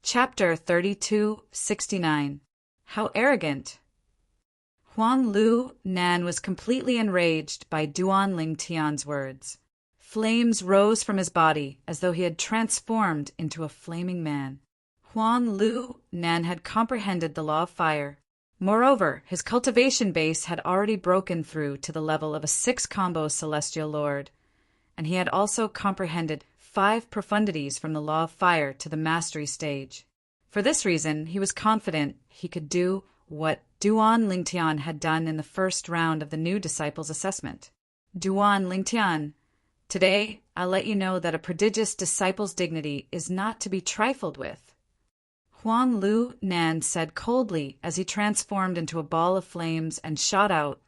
Chapter 3269. How Arrogant! Huang Lu Nan was completely enraged by Duan Ling Tian's words. Flames rose from his body as though he had transformed into a flaming man. Huang Lu Nan had comprehended the law of fire. Moreover, his cultivation base had already broken through to the level of a 6-combo celestial lord, and he had also comprehended 5 profundities from the law of fire to the mastery stage. For this reason, he was confident he could do what Duan Lingtian had done in the first round of the new disciples' assessment. Duan Lingtian, today I'll let you know that a prodigious disciple's dignity is not to be trifled with. Huang Lu Nan said coldly as he transformed into a ball of flames and shot out,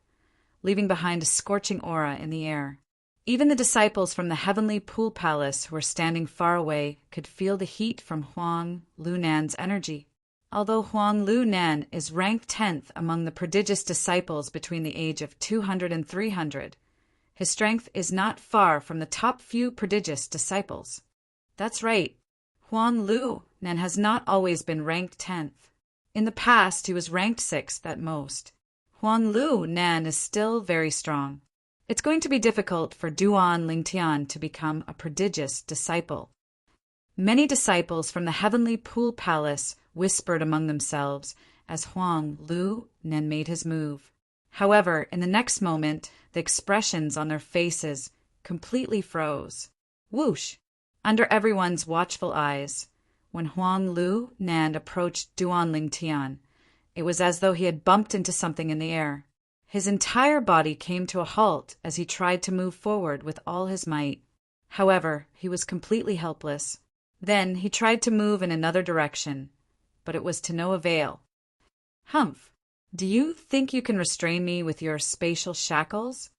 leaving behind a scorching aura in the air. Even the disciples from the heavenly pool palace who were standing far away could feel the heat from Huang Lu Nan's energy. Although Huang Lu Nan is ranked 10th among the prodigious disciples between the age of 200 and 300, his strength is not far from the top few prodigious disciples. That's right, Huang Lu Nan has not always been ranked 10th. In the past, he was ranked 6th at most. Huang Lu Nan is still very strong. It's going to be difficult for Duan Lingtian to become a prodigious disciple. Many disciples from the heavenly pool palace whispered among themselves as Huang Lu Nan made his move. However, in the next moment, the expressions on their faces completely froze. Whoosh! Under everyone's watchful eyes, when Huang Lu Nan approached Duan Lingtian, it was as though he had bumped into something in the air. His entire body came to a halt as he tried to move forward with all his might. However, he was completely helpless. Then he tried to move in another direction, but it was to no avail. Humph! Do you think you can restrain me with your spatial shackles?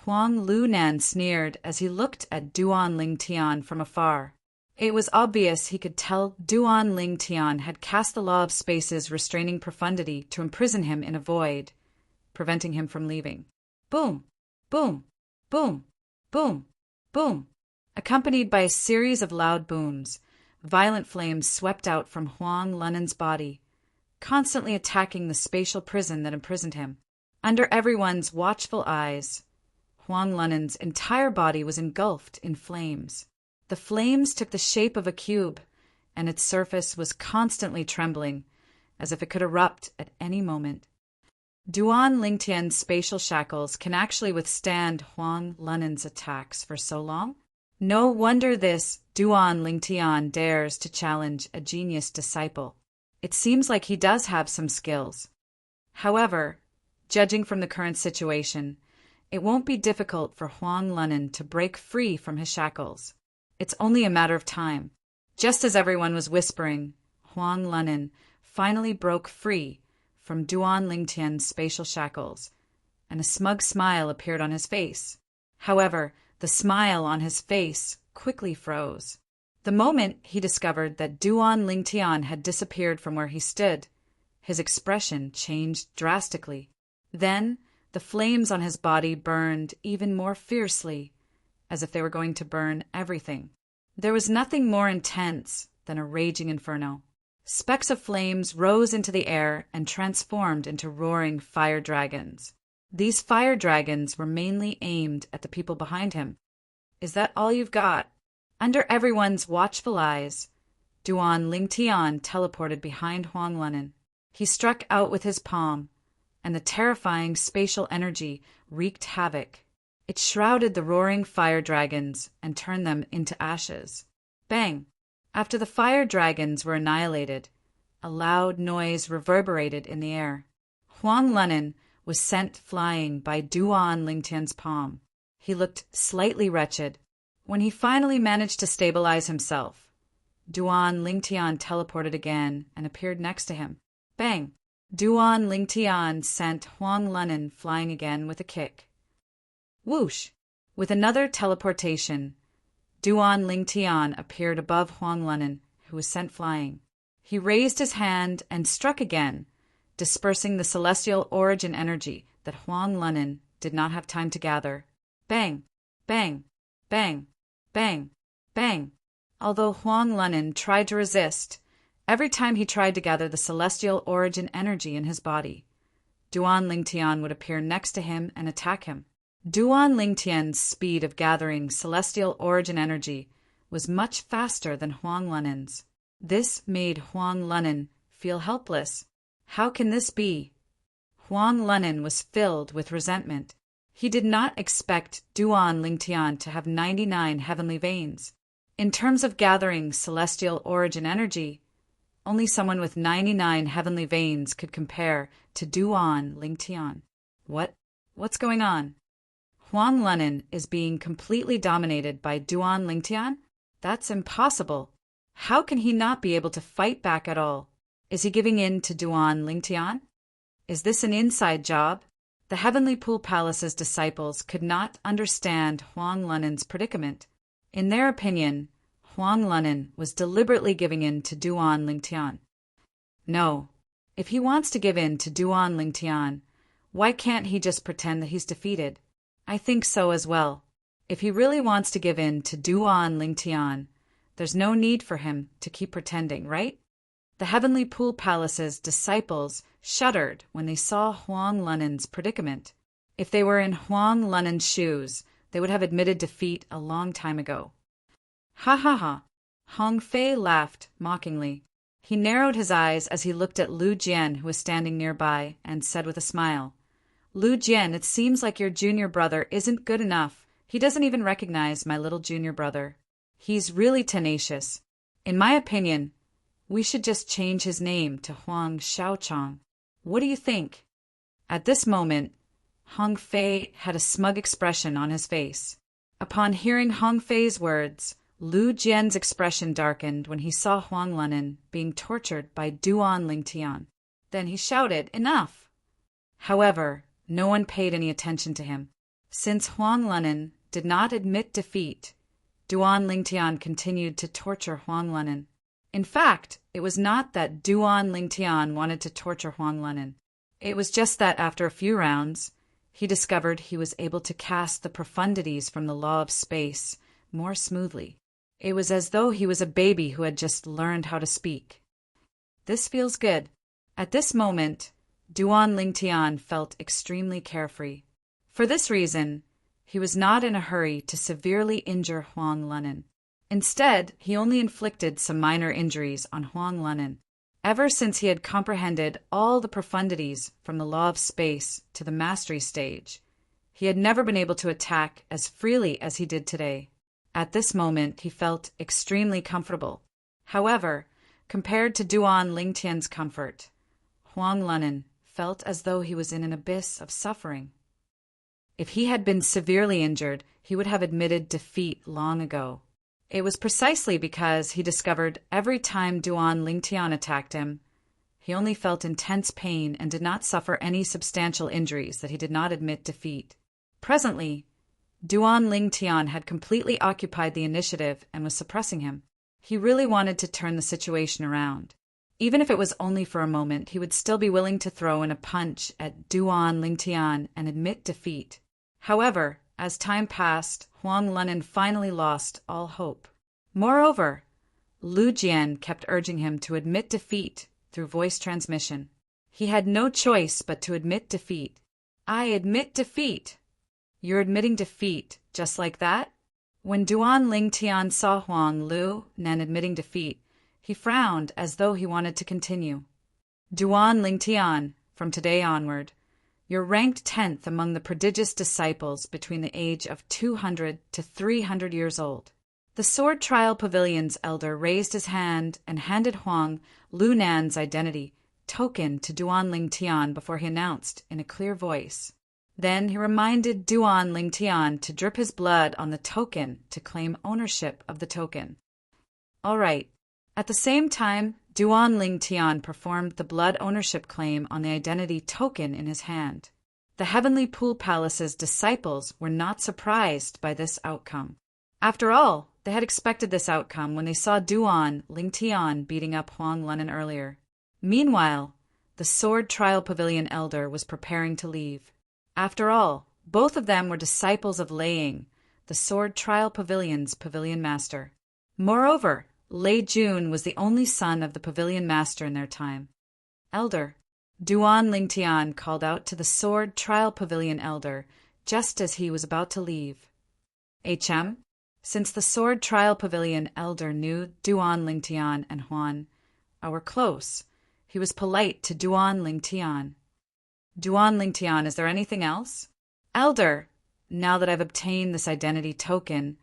Huang Lu Nan sneered as he looked at Duan Lingtian from afar. It was obvious he could tell Duan Lingtian had cast the law of space's restraining profundity to imprison him in a void, preventing him from leaving. Boom! Boom! Boom! Boom! Boom! Accompanied by a series of loud booms, violent flames swept out from Huang Lunan's body, constantly attacking the spatial prison that imprisoned him. Under everyone's watchful eyes, Huang Lunan's entire body was engulfed in flames. The flames took the shape of a cube, and its surface was constantly trembling, as if it could erupt at any moment. Duan Lingtian's spatial shackles can actually withstand Huang Lunan's attacks for so long? No wonder this Duan Lingtian dares to challenge a genius disciple. It seems like he does have some skills. However, judging from the current situation, it won't be difficult for Huang Lunan to break free from his shackles. It's only a matter of time. Just as everyone was whispering, Huang Lunan finally broke free from Duan Lingtian's spatial shackles, and a smug smile appeared on his face. However, the smile on his face quickly froze. The moment he discovered that Duan Lingtian had disappeared from where he stood, his expression changed drastically. Then, the flames on his body burned even more fiercely, as if they were going to burn everything. There was nothing more intense than a raging inferno. Specks of flames rose into the air and transformed into roaring fire dragons. These fire dragons were mainly aimed at the people behind him. Is that all you've got? Under everyone's watchful eyes, Duan Lingtian teleported behind Huang Lunan. He struck out with his palm, and the terrifying spatial energy wreaked havoc. It shrouded the roaring fire dragons and turned them into ashes. Bang! After the fire dragons were annihilated, a loud noise reverberated in the air. Huang Lunan was sent flying by Duan Lingtian's palm. He looked slightly wretched. When he finally managed to stabilize himself, Duan Lingtian teleported again and appeared next to him. Bang! Duan Lingtian sent Huang Lunan flying again with a kick. Whoosh! With another teleportation, Duan Lingtian appeared above Huang Lunan, who was sent flying. He raised his hand and struck again, dispersing the celestial origin energy that Huang Lunan did not have time to gather. Bang! Bang! Bang! Bang! Bang! Although Huang Lunan tried to resist, Every time he tried to gather the celestial origin energy in his body, Duan Lingtian would appear next to him and attack him. Duan Lingtian's speed of gathering celestial origin energy was much faster than Huang Lunen's. This made Huang Lunen feel helpless. How can this be? Huang Lunen was filled with resentment. He did not expect Duan Lingtian to have 99 heavenly veins. In terms of gathering celestial origin energy, only someone with 99 heavenly veins could compare to Duan Lingtian. What's going on? Huang Lunen is being completely dominated by Duan Lingtian? That's impossible. How can he not be able to fight back at all? Is he giving in to Duan Lingtian? Is this an inside job? The Heavenly Pool Palace's disciples could not understand Huang Lunen's predicament. In their opinion, Huang Lunen was deliberately giving in to Duan Lingtian. No, if he wants to give in to Duan Lingtian, why can't he just pretend that he's defeated? I think so as well. If he really wants to give in to Duan Lingtian, there's no need for him to keep pretending, right? The Heavenly Pool Palace's disciples shuddered when they saw Huang Lunen's predicament. If they were in Huang Lunen's shoes, they would have admitted defeat a long time ago. Ha ha ha! Hong Fei laughed mockingly. He narrowed his eyes as he looked at Lu Jian, who was standing nearby, and said with a smile, Lu Jian, it seems like your junior brother isn't good enough. He doesn't even recognize my little junior brother. He's really tenacious. In my opinion, we should just change his name to Huang Shaochang. What do you think? At this moment, Hong Fei had a smug expression on his face. Upon hearing Hong Fei's words, Lu Jian's expression darkened when he saw Huang Lunen being tortured by Duan Lingtian. Then he shouted, Enough! However, no one paid any attention to him. Since Huang Lunen did not admit defeat, Duan Lingtian continued to torture Huang Lunen. In fact, it was not that Duan Lingtian wanted to torture Huang Lunen. It was just that after a few rounds, he discovered he was able to cast the profundities from the law of space more smoothly. It was as though he was a baby who had just learned how to speak. This feels good. At this moment, Duan Lingtian felt extremely carefree. For this reason, he was not in a hurry to severely injure Huang Lunen. Instead, he only inflicted some minor injuries on Huang Lunen. Ever since he had comprehended all the profundities from the law of space to the mastery stage, he had never been able to attack as freely as he did today. At this moment, he felt extremely comfortable. However, compared to Duan Lingtian's comfort, Huang Lunen felt as though he was in an abyss of suffering. If he had been severely injured, he would have admitted defeat long ago. It was precisely because he discovered every time Duan Lingtian attacked him, he only felt intense pain and did not suffer any substantial injuries that he did not admit defeat. Presently, Duan Lingtian had completely occupied the initiative and was suppressing him. He really wanted to turn the situation around. Even if it was only for a moment, he would still be willing to throw in a punch at Duan Lingtian and admit defeat. However, as time passed, Huang Lunen finally lost all hope. Moreover, Lu Jian kept urging him to admit defeat through voice transmission. He had no choice but to admit defeat. I admit defeat. You're admitting defeat just like that? When Duan Lingtian saw Huang Lunen admitting defeat, he frowned as though he wanted to continue. Duan Lingtian, from today onward, you're ranked 10th among the prodigious disciples between the age of 200 to 300 years old. The Sword Trial Pavilion's elder raised his hand and handed Huang Lunen's identity token to Duan Lingtian before he announced in a clear voice. Then he reminded Duan Lingtian to drip his blood on the token to claim ownership of the token. All right. At the same time, Duan Lingtian performed the blood ownership claim on the identity token in his hand. The Heavenly Pool Palace's disciples were not surprised by this outcome. After all, they had expected this outcome when they saw Duan Lingtian beating up Huang Lunen earlier. Meanwhile, the Sword Trial Pavilion elder was preparing to leave. After all, both of them were disciples of Laying, the Sword Trial Pavilion's pavilion master. Moreover, Lei Jun was the only son of the pavilion master in their time. Elder. Duan Lingtian called out to the sword trial pavilion elder just as he was about to leave. HM? Since the sword trial pavilion elder knew Duan Lingtian and Huan were close, he was polite to Duan Lingtian. Duan Lingtian, is there anything else? Elder, now that I've obtained this identity token,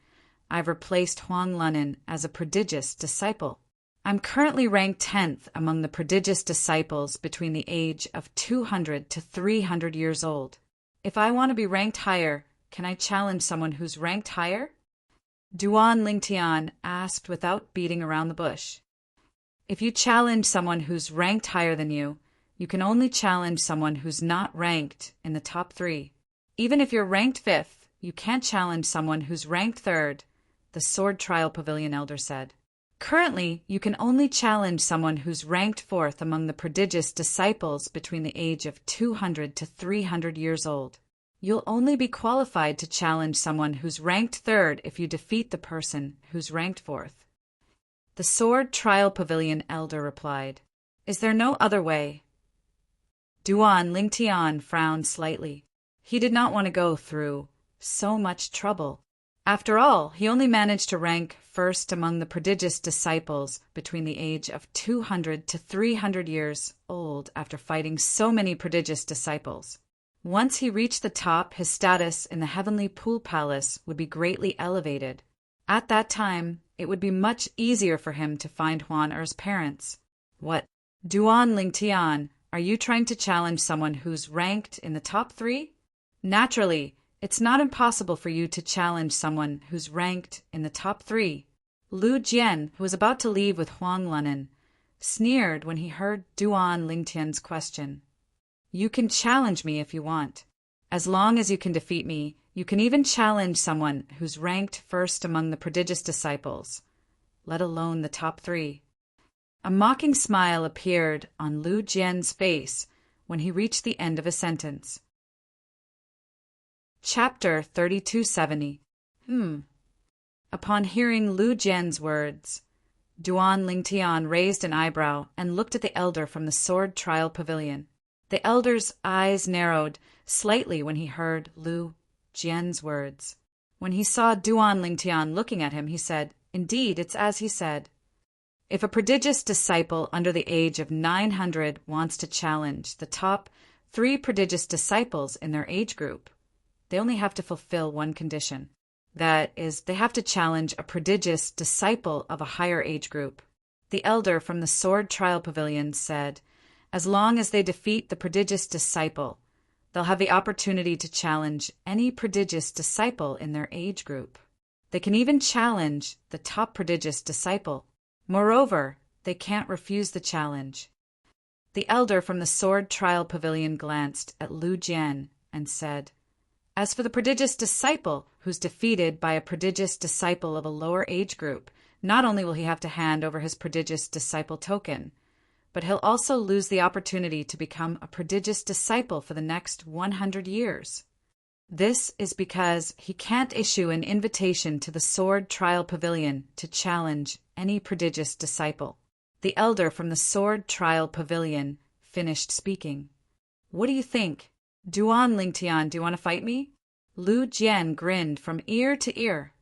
I've replaced Huang Lunin as a prodigious disciple. I'm currently ranked 10th among the prodigious disciples between the age of 200 to 300 years old. If I want to be ranked higher, can I challenge someone who's ranked higher? Duan Lingtian asked without beating around the bush. If you challenge someone who's ranked higher than you can only challenge someone who's not ranked in the top 3. Even if you're ranked 5th, you can't challenge someone who's ranked 3rd, the Sword Trial Pavilion elder said. Currently, you can only challenge someone who's ranked 4th among the prodigious disciples between the age of 200 to 300 years old. You'll only be qualified to challenge someone who's ranked 3rd if you defeat the person who's ranked 4th. The Sword Trial Pavilion elder replied, Is there no other way? Duan Lingtian frowned slightly. He did not want to go through so much trouble. After all, he only managed to rank 1st among the prodigious disciples between the age of 200 to 300 years old after fighting so many prodigious disciples. Once he reached the top, his status in the heavenly pool palace would be greatly elevated. At that time, it would be much easier for him to find Huan Er's parents. What? Duan Lingtian, are you trying to challenge someone who's ranked in the top 3? Naturally, it's not impossible for you to challenge someone who's ranked in the top 3. Lu Jian, who was about to leave with Huang Lunin, sneered when he heard Duan Lingtian's question. You can challenge me if you want. As long as you can defeat me, you can even challenge someone who's ranked 1st among the prodigious disciples, let alone the top 3. A mocking smile appeared on Lu Jian's face when he reached the end of his sentence. Chapter 3270. Upon hearing Lu Jian's words, Duan Lingtian raised an eyebrow and looked at the elder from the Sword Trial Pavilion. The elder's eyes narrowed slightly when he heard Lu Jian's words. When he saw Duan Lingtian looking at him, he said, Indeed, it's as he said. If a prodigious disciple under the age of 900 wants to challenge the top 3 prodigious disciples in their age group, they only have to fulfill one condition. That is, they have to challenge a prodigious disciple of a higher age group. The elder from the Sword Trial Pavilion said, As long as they defeat the prodigious disciple, they'll have the opportunity to challenge any prodigious disciple in their age group. They can even challenge the top prodigious disciple. Moreover, they can't refuse the challenge. The elder from the Sword Trial Pavilion glanced at Lu Jian and said, As for the prodigious disciple who's defeated by a prodigious disciple of a lower age group, not only will he have to hand over his prodigious disciple token, but he'll also lose the opportunity to become a prodigious disciple for the next 100 years. This is because he can't issue an invitation to the Sword Trial Pavilion to challenge any prodigious disciple. The elder from the Sword Trial Pavilion finished speaking. What do you think? Duan Lingtian, do you want to fight me? Lu Jian grinned from ear to ear.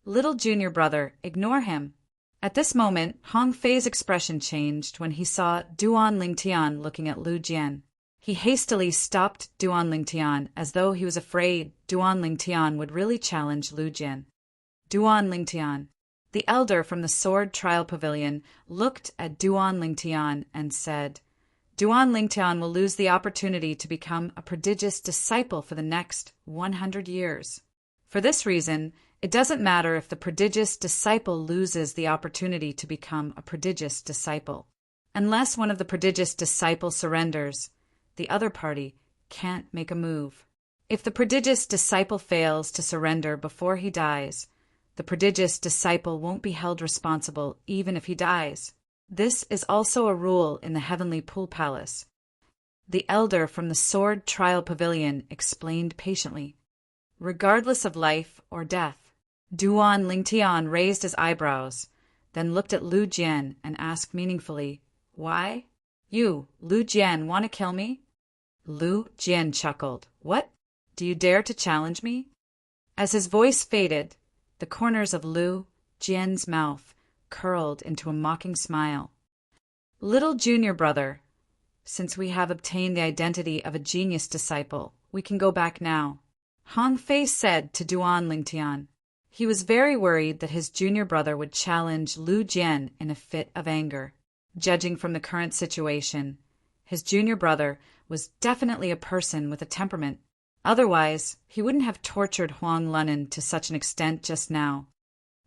Little junior brother, ignore him. At this moment, Hong Fei's expression changed when he saw Duan Lingtian looking at Lu Jian. He hastily stopped Duan Lingtian as though he was afraid Duan Lingtian would really challenge Lu Jian. Duan Lingtian. The elder from the Sword Trial Pavilion looked at Duan Lingtian and said, Duan Lingtian will lose the opportunity to become a prodigious disciple for the next 100 years. For this reason, it doesn't matter if the prodigious disciple loses the opportunity to become a prodigious disciple. Unless one of the prodigious disciples surrenders, the other party can't make a move. If the prodigious disciple fails to surrender before he dies, the prodigious disciple won't be held responsible even if he dies. This is also a rule in the Heavenly Pool Palace. The elder from the Sword Trial Pavilion explained patiently. Regardless of life or death. Duan Lingtian raised his eyebrows. then looked at Lu Jian and asked meaningfully, "Why? You, Lu Jian, want to kill me?" Lu Jian chuckled. "What? Do you dare to challenge me?" As his voice faded, the corners of Lu Jian's mouth curled into a mocking smile. "Little junior brother, since we have obtained the identity of a genius disciple, we can go back now," Hong Fei said to Duan Lingtian. He was very worried that his junior brother would challenge Lu Jian in a fit of anger. Judging from the current situation, his junior brother was definitely a person with a temperament. Otherwise, he wouldn't have tortured Huang Lunan to such an extent just now.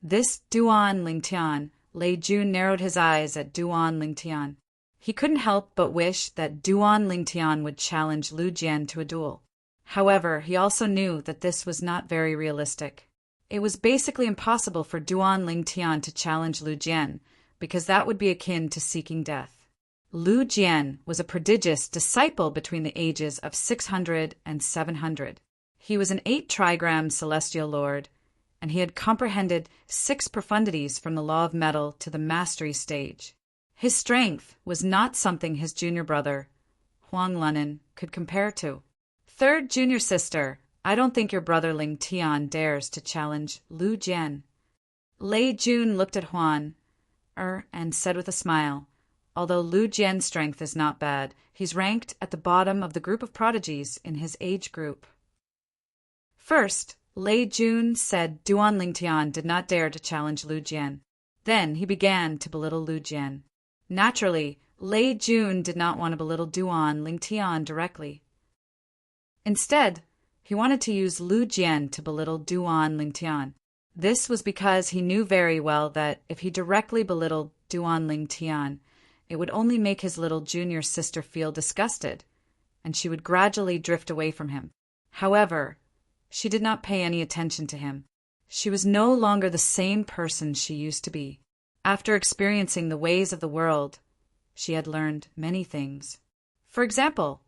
This Duan Lingtian, Lei Jun narrowed his eyes at Duan Lingtian. He couldn't help but wish that Duan Lingtian would challenge Lu Jian to a duel. However, he also knew that this was not very realistic. It was basically impossible for Duan Lingtian to challenge Lu Jian, because that would be akin to seeking death. Lu Jian was a prodigious disciple between the ages of 600 and 700. He was an 8-trigram celestial lord, and he had comprehended 6 profundities from the law of metal to the mastery stage. His strength was not something his junior brother, Huang Lunan, could compare to. "Third junior sister, I don't think your brother Ling Tian dares to challenge Lu Jian." Lei Jun looked at Huan and said with a smile, "Although Lu Jian's strength is not bad, he's ranked at the bottom of the group of prodigies in his age group." First, Lei Jun said Duan Lingtian did not dare to challenge Lu Jian. Then he began to belittle Lu Jian. Naturally, Lei Jun did not want to belittle Duan Lingtian directly. Instead, he wanted to use Lu Jian to belittle Duan Lingtian. This was because he knew very well that if he directly belittled Duan Lingtian, it would only make his little junior sister feel disgusted, and she would gradually drift away from him. However, she did not pay any attention to him. She was no longer the same person she used to be. After experiencing the ways of the world, she had learned many things. For example,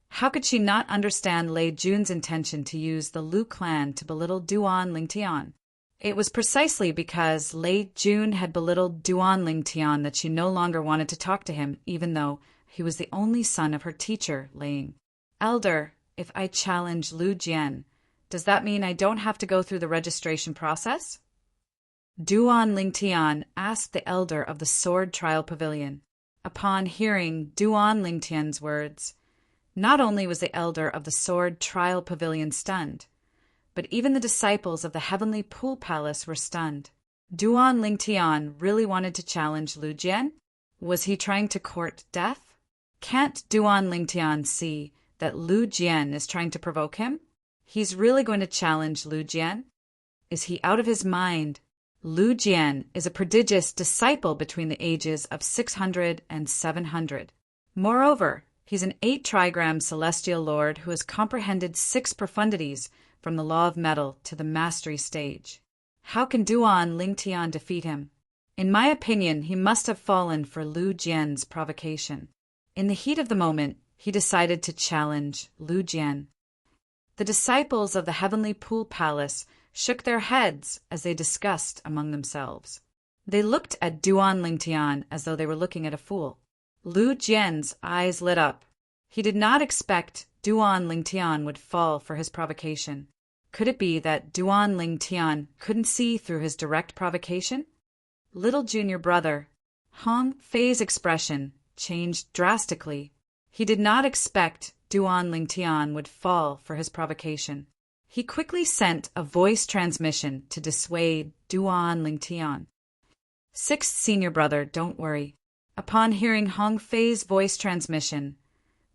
how could she not understand Lei Jun's intention to use the Lu clan to belittle Duan Lingtian? It was precisely because Lei Jun had belittled Duan Lingtian that she no longer wanted to talk to him, even though he was the only son of her teacher, Ling. "Elder, if I challenge Lu Jian, does that mean I don't have to go through the registration process?" Duan Lingtian asked the elder of the Sword Trial Pavilion. Upon hearing Duan Lingtian's words, not only was the elder of the Sword Trial Pavilion stunned, but even the disciples of the Heavenly Pool Palace were stunned. Duan Lingtian really wanted to challenge Lu Jian? Was he trying to court death? Can't Duan Lingtian see that Lu Jian is trying to provoke him? He's really going to challenge Lu Jian? Is he out of his mind? Lu Jian is a prodigious disciple between the ages of 600 and 700. Moreover, he's an 8-trigram celestial lord who has comprehended 6 profundities from the law of metal to the mastery stage. How can Duan Lingtian defeat him? In my opinion, he must have fallen for Lu Jian's provocation. In the heat of the moment, he decided to challenge Lu Jian. The disciples of the Heavenly Pool Palace shook their heads as they discussed among themselves. They looked at Duan Lingtian as though they were looking at a fool. Lu Jian's eyes lit up. He did not expect Duan Lingtian would fall for his provocation. Could it be that Duan Lingtian couldn't see through his direct provocation? Little junior brother, Hong Fei's expression changed drastically. He did not expect Duan Lingtian would fall for his provocation. He quickly sent a voice transmission to dissuade Duan Lingtian. "Sixth senior brother, don't worry." Upon hearing Hong Fei's voice transmission,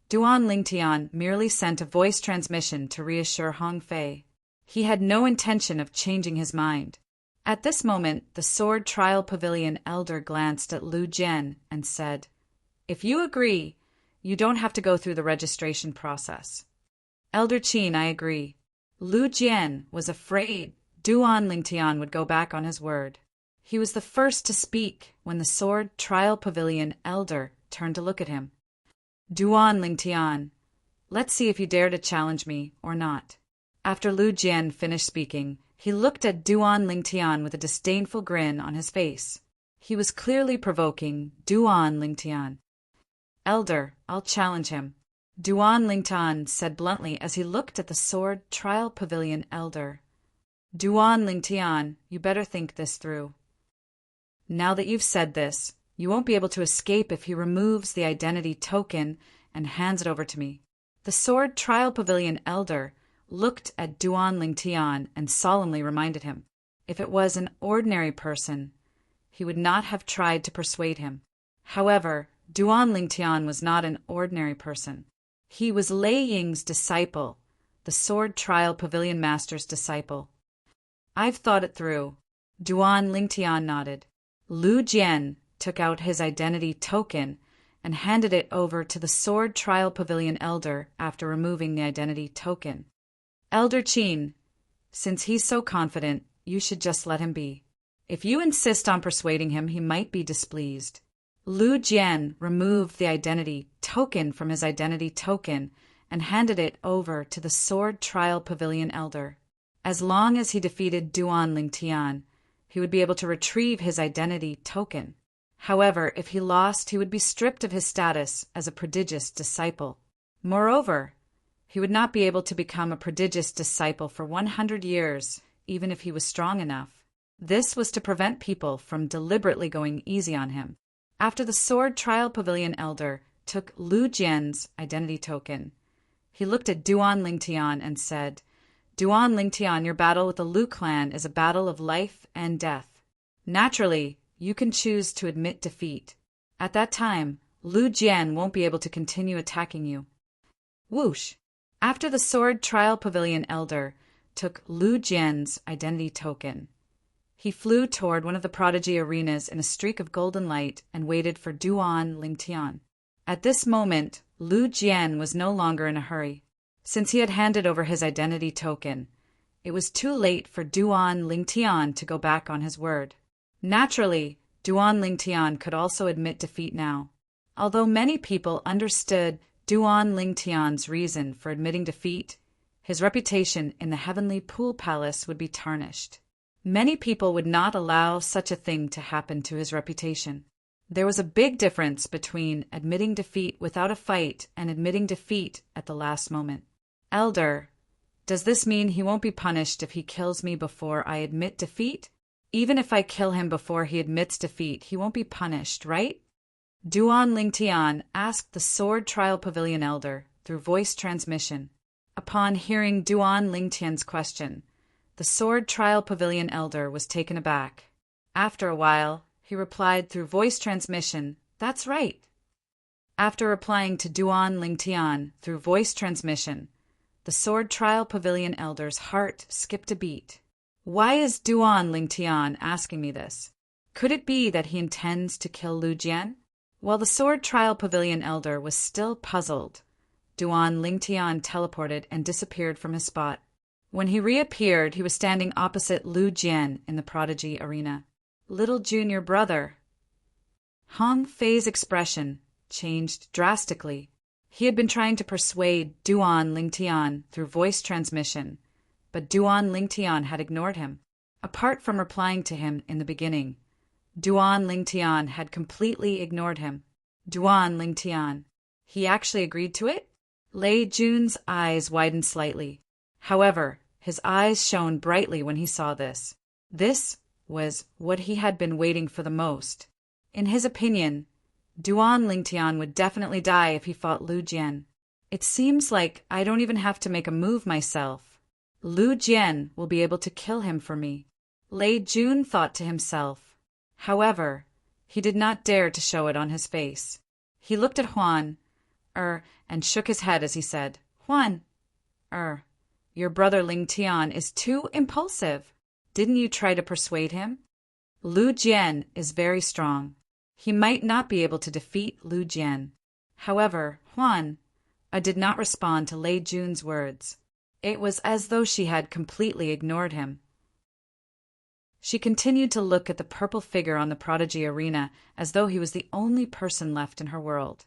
Duan Lingtian merely sent a voice transmission to reassure Hong Fei. He had no intention of changing his mind. At this moment, the Sword Trial Pavilion elder glanced at Lu Jian and said, "If you agree, you don't have to go through the registration process." "Elder Qin, I agree." Lu Jian was afraid Duan Lingtian would go back on his word. He was the first to speak when the Sword Trial Pavilion elder turned to look at him. "Duan Lingtian, let's see if you dare to challenge me or not." After Lu Jian finished speaking, he looked at Duan Lingtian with a disdainful grin on his face. He was clearly provoking Duan Lingtian. "Elder, I'll challenge him," Duan Lingtian said bluntly as he looked at the sword trial pavilion elder. "Duan Lingtian, you better think this through. Now that you've said this, you won't be able to escape if he removes the identity token and hands it over to me." The sword trial pavilion elder looked at Duan Lingtian and solemnly reminded him, if it was an ordinary person, he would not have tried to persuade him. However, Duan Lingtian was not an ordinary person. He was Lei Ying's disciple, the sword trial pavilion master's disciple. "I've thought it through." Duan Lingtian nodded. Lu Jian took out his identity token and handed it over to the sword trial pavilion elder after removing the identity token. "Elder Qin, since he's so confident, you should just let him be. If you insist on persuading him, he might be displeased." Lu Jian removed the identity token from his identity token and handed it over to the sword trial pavilion elder. As long as he defeated Duan Lingtian, he would be able to retrieve his identity token. However, if he lost, he would be stripped of his status as a prodigious disciple. Moreover, he would not be able to become a prodigious disciple for 100 years, even if he was strong enough. This was to prevent people from deliberately going easy on him. After the sword trial pavilion elder took Lu Jian's identity token, he looked at Duan Lingtian and said, "Duan Lingtian, your battle with the Lu clan is a battle of life and death. Naturally, you can choose to admit defeat. At that time, Lu Jian won't be able to continue attacking you." Whoosh! After the sword trial pavilion elder took Lu Jian's identity token, he flew toward one of the prodigy arenas in a streak of golden light and waited for Duan Lingtian. At this moment, Lu Jian was no longer in a hurry. Since he had handed over his identity token, it was too late for Duan Lingtian to go back on his word. Naturally, Duan Lingtian could also admit defeat now. Although many people understood Duan Lingtian's reason for admitting defeat, his reputation in the Heavenly Pool Palace would be tarnished. Many people would not allow such a thing to happen to his reputation. There was a big difference between admitting defeat without a fight and admitting defeat at the last moment. "Elder, does this mean he won't be punished if he kills me before I admit defeat? Even if I kill him before he admits defeat, he won't be punished, right?" Duan Lingtian asked the sword trial pavilion elder through voice transmission. Upon hearing Duan Lingtian's question, the sword trial pavilion elder was taken aback. After a while, he replied through voice transmission, "That's right." After replying to Duan Lingtian through voice transmission, the sword trial pavilion elder's heart skipped a beat. Why is Duan Lingtian asking me this? Could it be that he intends to kill Lu Jian? While the sword trial pavilion elder was still puzzled, Duan Lingtian teleported and disappeared from his spot. When he reappeared, he was standing opposite Lu Jian in the prodigy arena. "Little junior brother." Hong Fei's expression changed drastically. He had been trying to persuade Duan Lingtian through voice transmission, but Duan Lingtian had ignored him. Apart from replying to him in the beginning, Duan Lingtian had completely ignored him. Duan Lingtian. He actually agreed to it? Lei Jun's eyes widened slightly. However, his eyes shone brightly when he saw this. This was what he had been waiting for the most. In his opinion, Duan Lingtian would definitely die if he fought Lu Jian. It seems like I don't even have to make a move myself. Lu Jian will be able to kill him for me, Lei Jun thought to himself. However, he did not dare to show it on his face. He looked at Huan, and shook his head as he said, "Huan, your brother Lingtian is too impulsive. Didn't you try to persuade him? Lu Jian is very strong. He might not be able to defeat Lu Jian." However, Huan did not respond to Lei Jun's words. It was as though she had completely ignored him. She continued to look at the purple figure on the prodigy arena as though he was the only person left in her world.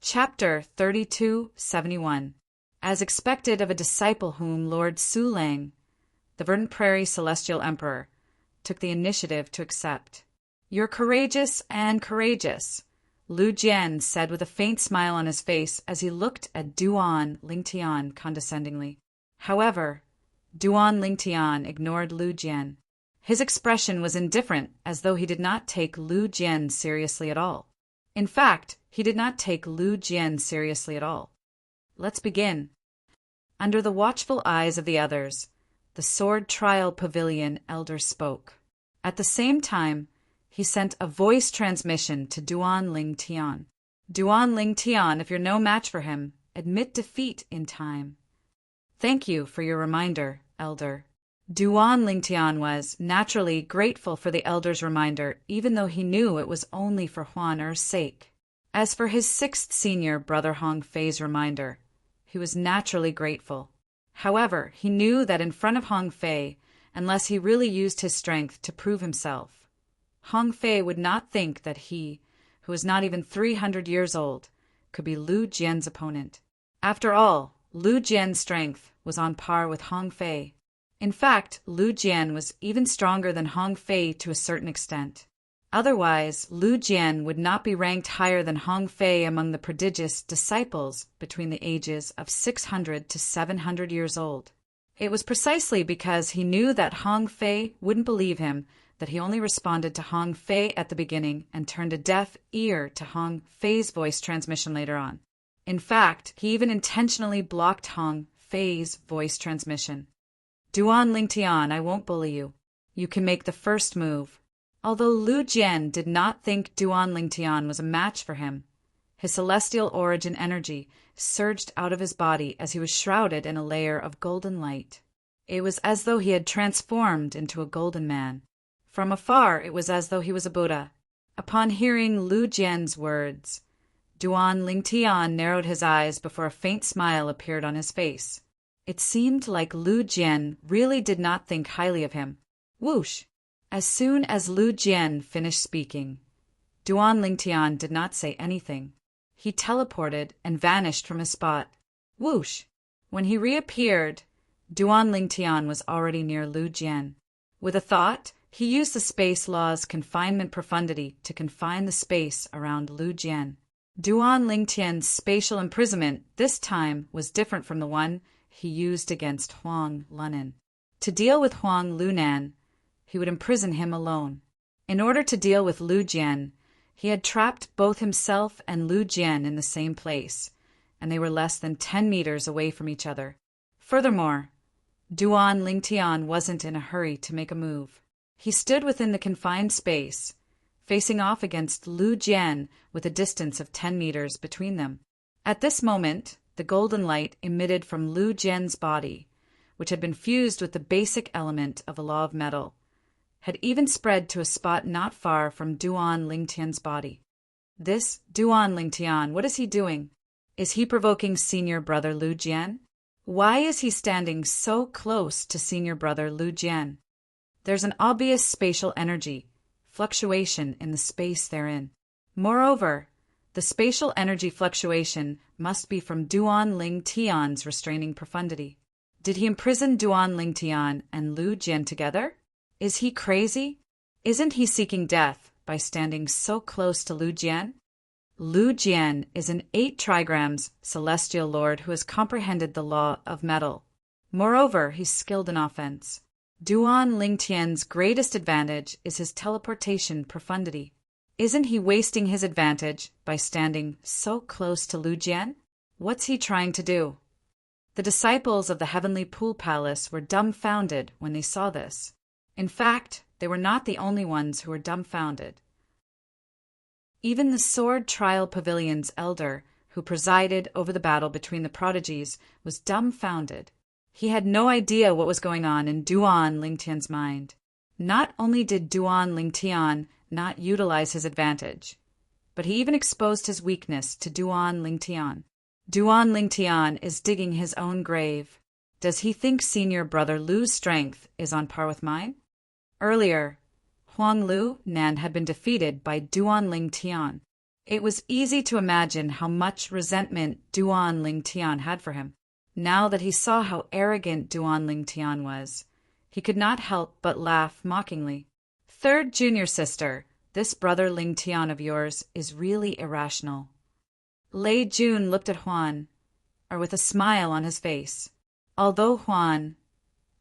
Chapter 3271. As expected of a disciple whom Lord Su Lang, the Verdant Prairie Celestial Emperor, took the initiative to accept. "You're courageous and courageous," Lu Jian said with a faint smile on his face as he looked at Duan Lingtian condescendingly. However, Duan Lingtian ignored Lu Jian. His expression was indifferent, as though he did not take Lu Jian seriously at all. In fact, he did not take Lu Jian seriously at all. "Let's begin." Under the watchful eyes of the others, the Sword Trial Pavilion elder spoke. At the same time, he sent a voice transmission to Duan Lingtian. "Duan Lingtian, if you're no match for him, admit defeat in time." "Thank you for your reminder, Elder." Duan Lingtian was, naturally, grateful for the elder's reminder, even though he knew it was only for Huan Er's sake. As for his sixth senior brother Hong Fei's reminder, he was naturally grateful. However, he knew that in front of Hong Fei, unless he really used his strength to prove himself, Hong Fei would not think that he, who was not even 300 years old, could be Lu Jian's opponent. After all, Lu Jian's strength was on par with Hong Fei. In fact, Lu Jian was even stronger than Hong Fei to a certain extent. Otherwise, Lu Jian would not be ranked higher than Hong Fei among the prodigious disciples between the ages of 600 to 700 years old. It was precisely because he knew that Hong Fei wouldn't believe him that he only responded to Hong Fei at the beginning and turned a deaf ear to Hong Fei's voice transmission later on. In fact, he even intentionally blocked Hong Fei's voice transmission. "Duan Lingtian, I won't bully you. You can make the first move." Although Lu Jian did not think Duan Lingtian was a match for him, his celestial origin energy surged out of his body as he was shrouded in a layer of golden light. It was as though he had transformed into a golden man. From afar, it was as though he was a Buddha. Upon hearing Lu Jian's words, Duan Lingtian narrowed his eyes before a faint smile appeared on his face. It seemed like Lu Jian really did not think highly of him. Whoosh! As soon as Lu Jian finished speaking, Duan Lingtian did not say anything. He teleported and vanished from his spot. Whoosh! When he reappeared, Duan Lingtian was already near Lu Jian. With a thought, he used the space law's confinement profundity to confine the space around Lu Jian. Duan Lingtian's spatial imprisonment this time was different from the one he used against Huang Lunan. To deal with Huang Lunan, he would imprison him alone. In order to deal with Lu Jian, he had trapped both himself and Lu Jian in the same place, and they were less than 10 meters away from each other. Furthermore, Duan Lingtian wasn't in a hurry to make a move. He stood within the confined space, facing off against Lu Jian with a distance of 10 meters between them. At this moment, the golden light emitted from Lu Jian's body, which had been fused with the basic element of a law of metal, had even spread to a spot not far from Duan Lingtian's body. This Duan Lingtian, what is he doing? Is he provoking senior brother Lu Jian? Why is he standing so close to senior brother Lu Jian? There's an obvious spatial energy, fluctuation in the space therein. Moreover, the spatial energy fluctuation must be from Duan Lingtian's restraining profundity. Did he imprison Duan Lingtian and Lu Jian together? Is he crazy? Isn't he seeking death by standing so close to Lu Jian? Lu Jian is an 8 trigrams celestial lord who has comprehended the law of metal. Moreover, he's skilled in offense. Duan Lingtian's greatest advantage is his teleportation profundity. Isn't he wasting his advantage by standing so close to Lu Jian? What's he trying to do? The disciples of the Heavenly Pool Palace were dumbfounded when they saw this. In fact, they were not the only ones who were dumbfounded. Even the Sword Trial Pavilion's elder, who presided over the battle between the prodigies, was dumbfounded. He had no idea what was going on in Duan Lingtian's mind. Not only did Duan Lingtian not utilize his advantage, but he even exposed his weakness to Duan Lingtian. Duan Lingtian is digging his own grave. Does he think senior brother Lu's strength is on par with mine? Earlier, Huang Lu Nan had been defeated by Duan Lingtian. It was easy to imagine how much resentment Duan Lingtian had for him. Now that he saw how arrogant Duan Lingtian was, he could not help but laugh mockingly. third junior sister, this brother Ling Tian of yours is really irrational. Lei Jun looked at Huan, with a smile on his face. Although Huan,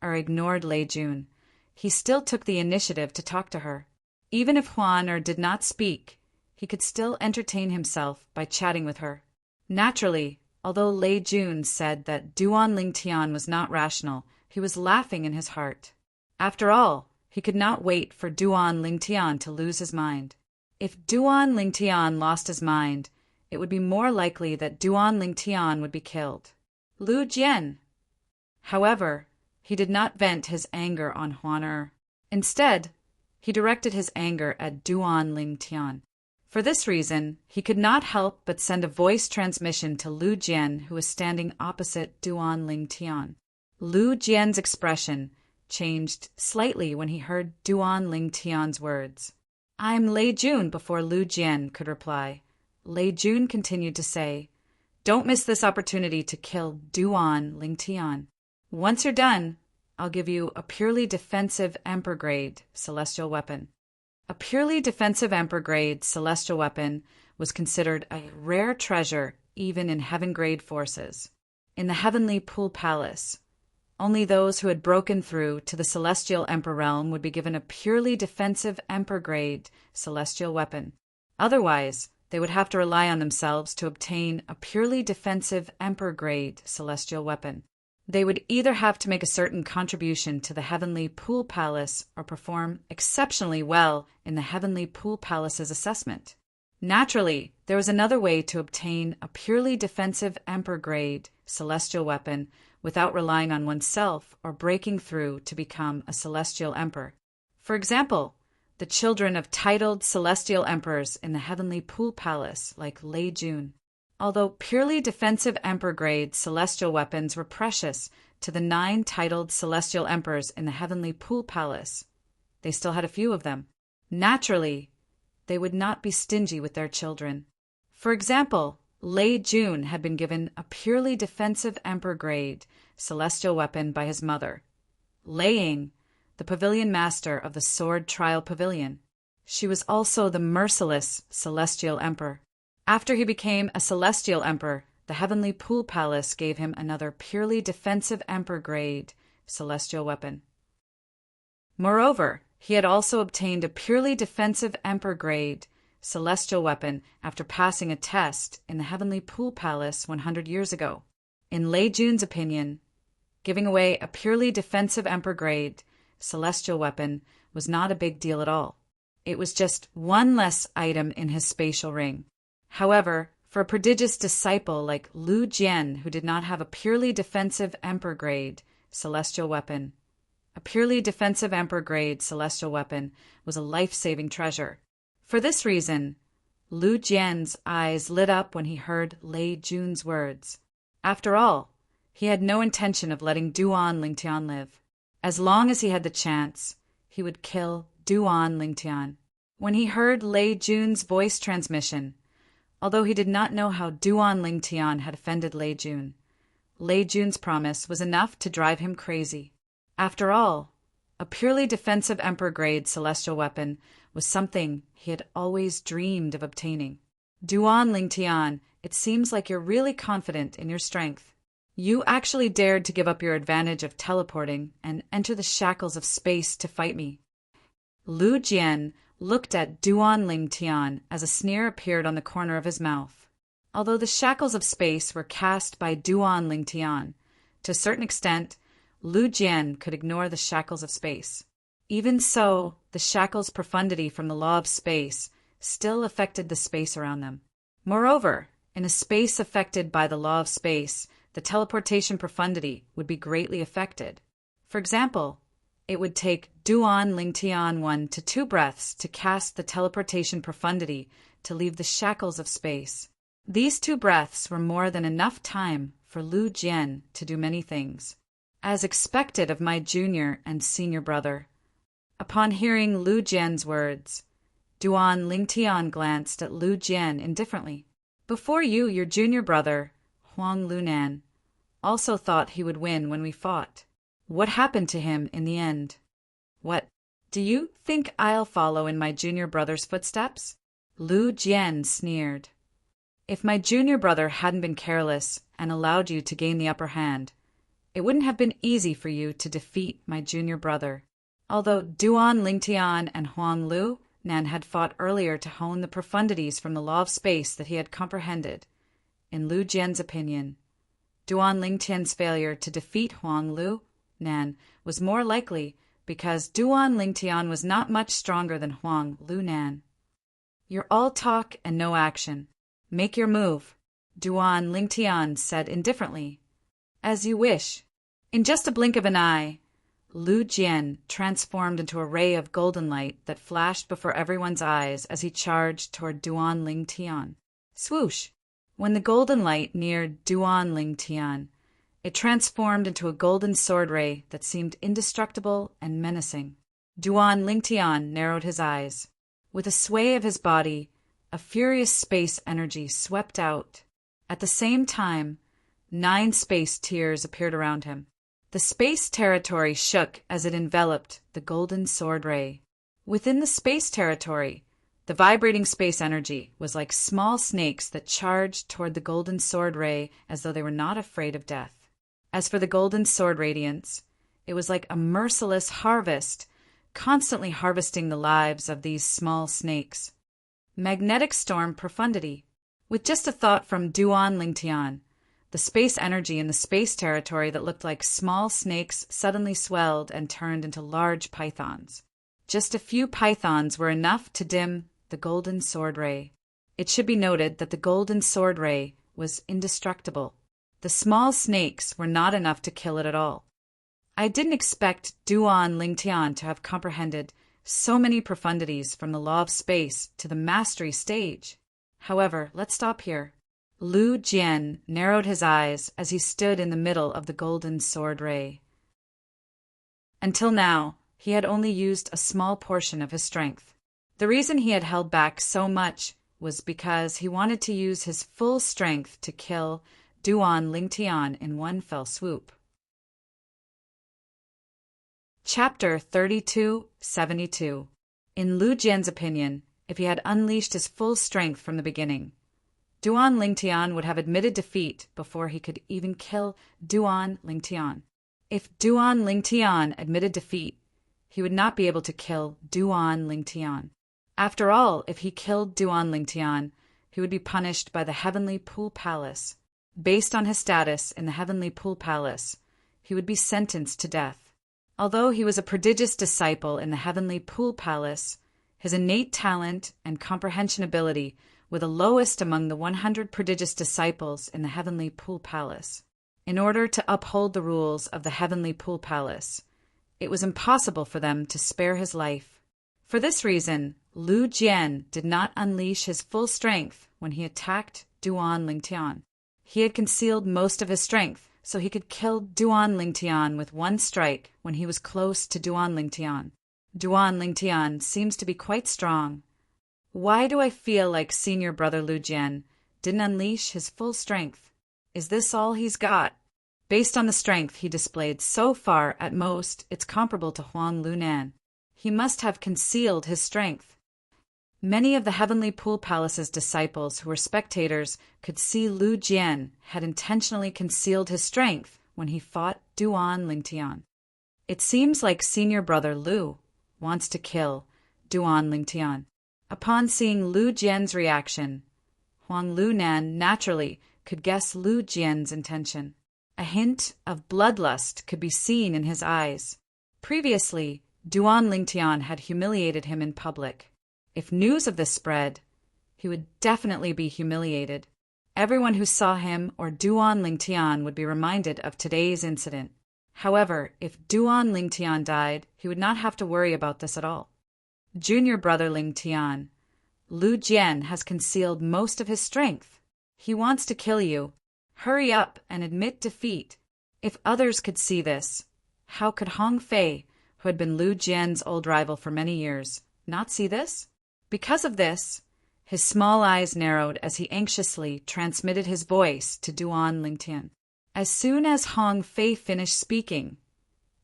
ignored Lei Jun, he still took the initiative to talk to her. Even if Huan did not speak, he could still entertain himself by chatting with her. Naturally, although Lei Jun said that Duan Ling Tian was not rational, he was laughing in his heart. After all, he could not wait for Duan Ling Tian to lose his mind. If Duan Ling Tian lost his mind, it would be more likely that Duan Ling Tian would be killed. Lu Jian. However, he did not vent his anger on Huan. Instead, he directed his anger at Duan Ling Tian. For this reason, he could not help but send a voice transmission to Lu Jian, who was standing opposite Duan Ling Tian. Lu Jian's expression changed slightly when he heard Duan Ling Tian's words. "I'm Lei Jun," before Lu Jian could reply. Lei Jun continued to say, "Don't miss this opportunity to kill Duan Ling Tian. Once you're done, I'll give you a purely defensive Emperor-grade celestial weapon." A purely defensive Emperor-grade celestial weapon was considered a rare treasure even in heaven-grade forces. In the Heavenly Pool Palace, only those who had broken through to the Celestial Emperor realm would be given a purely defensive Emperor-grade celestial weapon. Otherwise, they would have to rely on themselves to obtain a purely defensive Emperor-grade celestial weapon. They would either have to make a certain contribution to the Heavenly Pool Palace or perform exceptionally well in the Heavenly Pool Palace's assessment. Naturally, there was another way to obtain a purely defensive Emperor-grade celestial weapon without relying on oneself or breaking through to become a celestial emperor. For example, the children of titled celestial emperors in the Heavenly Pool Palace, like Lei Jun. Although purely defensive Emperor-grade celestial weapons were precious to the 9 titled celestial emperors in the Heavenly Pool Palace, they still had a few of them. Naturally, they would not be stingy with their children. For example, Lei Jun had been given a purely defensive Emperor-grade celestial weapon by his mother, Lei Ying, the pavilion master of the Sword Trial Pavilion. She was also the merciless celestial emperor. After he became a celestial emperor, the Heavenly Pool Palace gave him another purely defensive Emperor-grade celestial weapon. Moreover, he had also obtained a purely defensive Emperor-grade celestial weapon after passing a test in the Heavenly Pool Palace 100 years ago. In Lei Jun's opinion, giving away a purely defensive Emperor-grade celestial weapon was not a big deal at all. It was just one less item in his spatial ring. However, for a prodigious disciple like Lu Jian, who did not have a purely defensive Emperor-grade celestial weapon, a purely defensive Emperor-grade celestial weapon was a life-saving treasure. For this reason, Lu Jian's eyes lit up when he heard Lei Jun's words. After all, he had no intention of letting Duan Ling Tian live. As long as he had the chance, he would kill Duan Ling Tian. When he heard Lei Jun's voice transmission, although he did not know how Duan Ling Tian had offended Lei Jun's promise was enough to drive him crazy. After all, a purely defensive Emperor-grade celestial weapon was something he had always dreamed of obtaining. Duan Ling Tian, it seems like you're really confident in your strength. You actually dared to give up your advantage of teleporting and enter the shackles of space to fight me. Lu Jian looked at Duan Ling Tian as a sneer appeared on the corner of his mouth. Although the shackles of space were cast by Duan Ling Tian, to a certain extent, Lu Jian could ignore the shackles of space. Even so, the shackles' profundity from the law of space still affected the space around them. Moreover, in a space affected by the law of space, the teleportation profundity would be greatly affected. For example, it would take Duan Ling Tian 1 to 2 breaths to cast the teleportation profundity to leave the shackles of space. These 2 breaths were more than enough time for Lu Jian to do many things, as expected of my junior and senior brother. Upon hearing Lu Jian's words, Duan Ling Tian glanced at Lu Jian indifferently. Before you, your junior brother, Huang Lunan, also thought he would win when we fought. What happened to him in the end? What, Do you think I'll follow in my junior brother's footsteps? Lu Jian sneered. If my junior brother hadn't been careless and allowed you to gain the upper hand, it wouldn't have been easy for you to defeat my junior brother. Although Duan Lingtian and Huang Lu Nan had fought earlier to hone the profundities from the law of space that he had comprehended, in Lu Jian's opinion, Duan Lingtian's failure to defeat Huang Lu Nan was more likely because Duan Lingtian was not much stronger than Huang Lu Nan. You're all talk and no action. Make your move, Duan Lingtian said indifferently. As you wish. In just a blink of an eye, Lu Jian transformed into a ray of golden light that flashed before everyone's eyes as he charged toward Duan Lingtian. Swoosh! When the golden light neared Duan Lingtian, it transformed into a golden sword ray that seemed indestructible and menacing. Duan Lingtian narrowed his eyes. With a sway of his body, a furious space energy swept out. At the same time, 9 space tiers appeared around him. The space territory shook as it enveloped the golden sword ray. Within the space territory, the vibrating space energy was like small snakes that charged toward the golden sword ray as though they were not afraid of death. As for the golden sword radiance, it was like a merciless harvest, constantly harvesting the lives of these small snakes. Magnetic storm profundity. With just a thought from Duan Lingtian, the space energy in the space territory that looked like small snakes suddenly swelled and turned into large pythons. Just a few pythons were enough to dim the golden sword ray. It should be noted that the golden sword ray was indestructible. The small snakes were not enough to kill it at all. I didn't expect Duan Lingtian to have comprehended so many profundities from the law of space to the mastery stage. However, let's stop here. Lu Jian narrowed his eyes as he stood in the middle of the golden sword ray. Until now, he had only used a small portion of his strength. The reason he had held back so much was because he wanted to use his full strength to kill Duan Lingtian in one fell swoop. Chapter 3272. In Lu Jian's opinion, if he had unleashed his full strength from the beginning, Duan Lingtian would have admitted defeat before he could even kill Duan Lingtian. If Duan Lingtian admitted defeat, he would not be able to kill Duan Lingtian. After all, if he killed Duan Lingtian, he would be punished by the Heavenly Pool Palace. Based on his status in the Heavenly Pool Palace, he would be sentenced to death. Although he was a prodigious disciple in the Heavenly Pool Palace, his innate talent and comprehension ability were the lowest among the 100 prodigious disciples in the Heavenly Pool Palace. In order to uphold the rules of the Heavenly Pool Palace, it was impossible for them to spare his life. For this reason, Lu Jian did not unleash his full strength when he attacked Duan Lingtian. He had concealed most of his strength, so he could kill Duan Lingtian with one strike when he was close to Duan Lingtian. Duan Lingtian seems to be quite strong. Why do I feel like senior brother Lu Jian didn't unleash his full strength? Is this all he's got? Based on the strength he displayed so far, at most, it's comparable to Huang Lu Nan. He must have concealed his strength. Many of the Heavenly Pool Palace's disciples who were spectators could see Lu Jian had intentionally concealed his strength when he fought Duan Lingtian. It seems like senior brother Lu wants to kill Duan Lingtian. Upon seeing Lu Jian's reaction, Huang Lu Nan naturally could guess Lu Jian's intention. A hint of bloodlust could be seen in his eyes. Previously, Duan Lingtian had humiliated him in public. If news of this spread, he would definitely be humiliated. Everyone who saw him or Duan Lingtian would be reminded of today's incident. However, if Duan Lingtian died, he would not have to worry about this at all. Junior brother Lingtian, Lu Jian has concealed most of his strength. He wants to kill you. Hurry up and admit defeat. If others could see this, how could Hong Fei, who had been Lu Jian's old rival for many years, not see this? Because of this, his small eyes narrowed as he anxiously transmitted his voice to Duan Lingtian. As soon as Hong Fei finished speaking,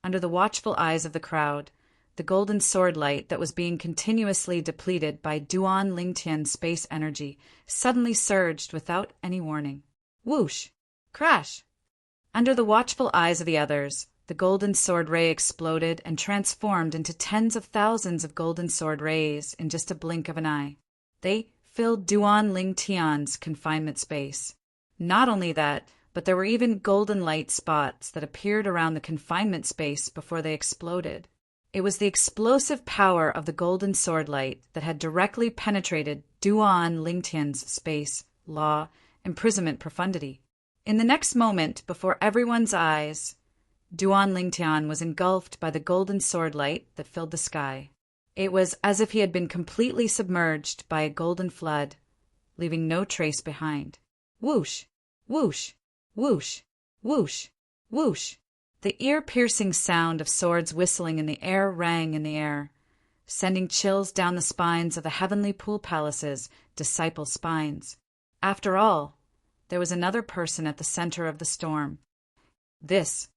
under the watchful eyes of the crowd, the golden sword light that was being continuously depleted by Duan Lingtian's space energy suddenly surged without any warning. Whoosh! Crash! Under the watchful eyes of the others, the golden sword ray exploded and transformed into tens of thousands of golden sword rays in just a blink of an eye. They filled Duan Lingtian's confinement space. Not only that, but there were even golden light spots that appeared around the confinement space before they exploded. It was the explosive power of the golden sword light that had directly penetrated Duan Lingtian's space, law, imprisonment profundity. In the next moment, before everyone's eyes, Duan Lingtian was engulfed by the golden sword light that filled the sky. It was as if he had been completely submerged by a golden flood, leaving no trace behind. Whoosh! Whoosh! Whoosh! Whoosh! Whoosh! The ear-piercing sound of swords whistling in the air rang in the air, sending chills down the spines of the heavenly pool palace's disciple spines. After all, there was another person at the center of the storm. This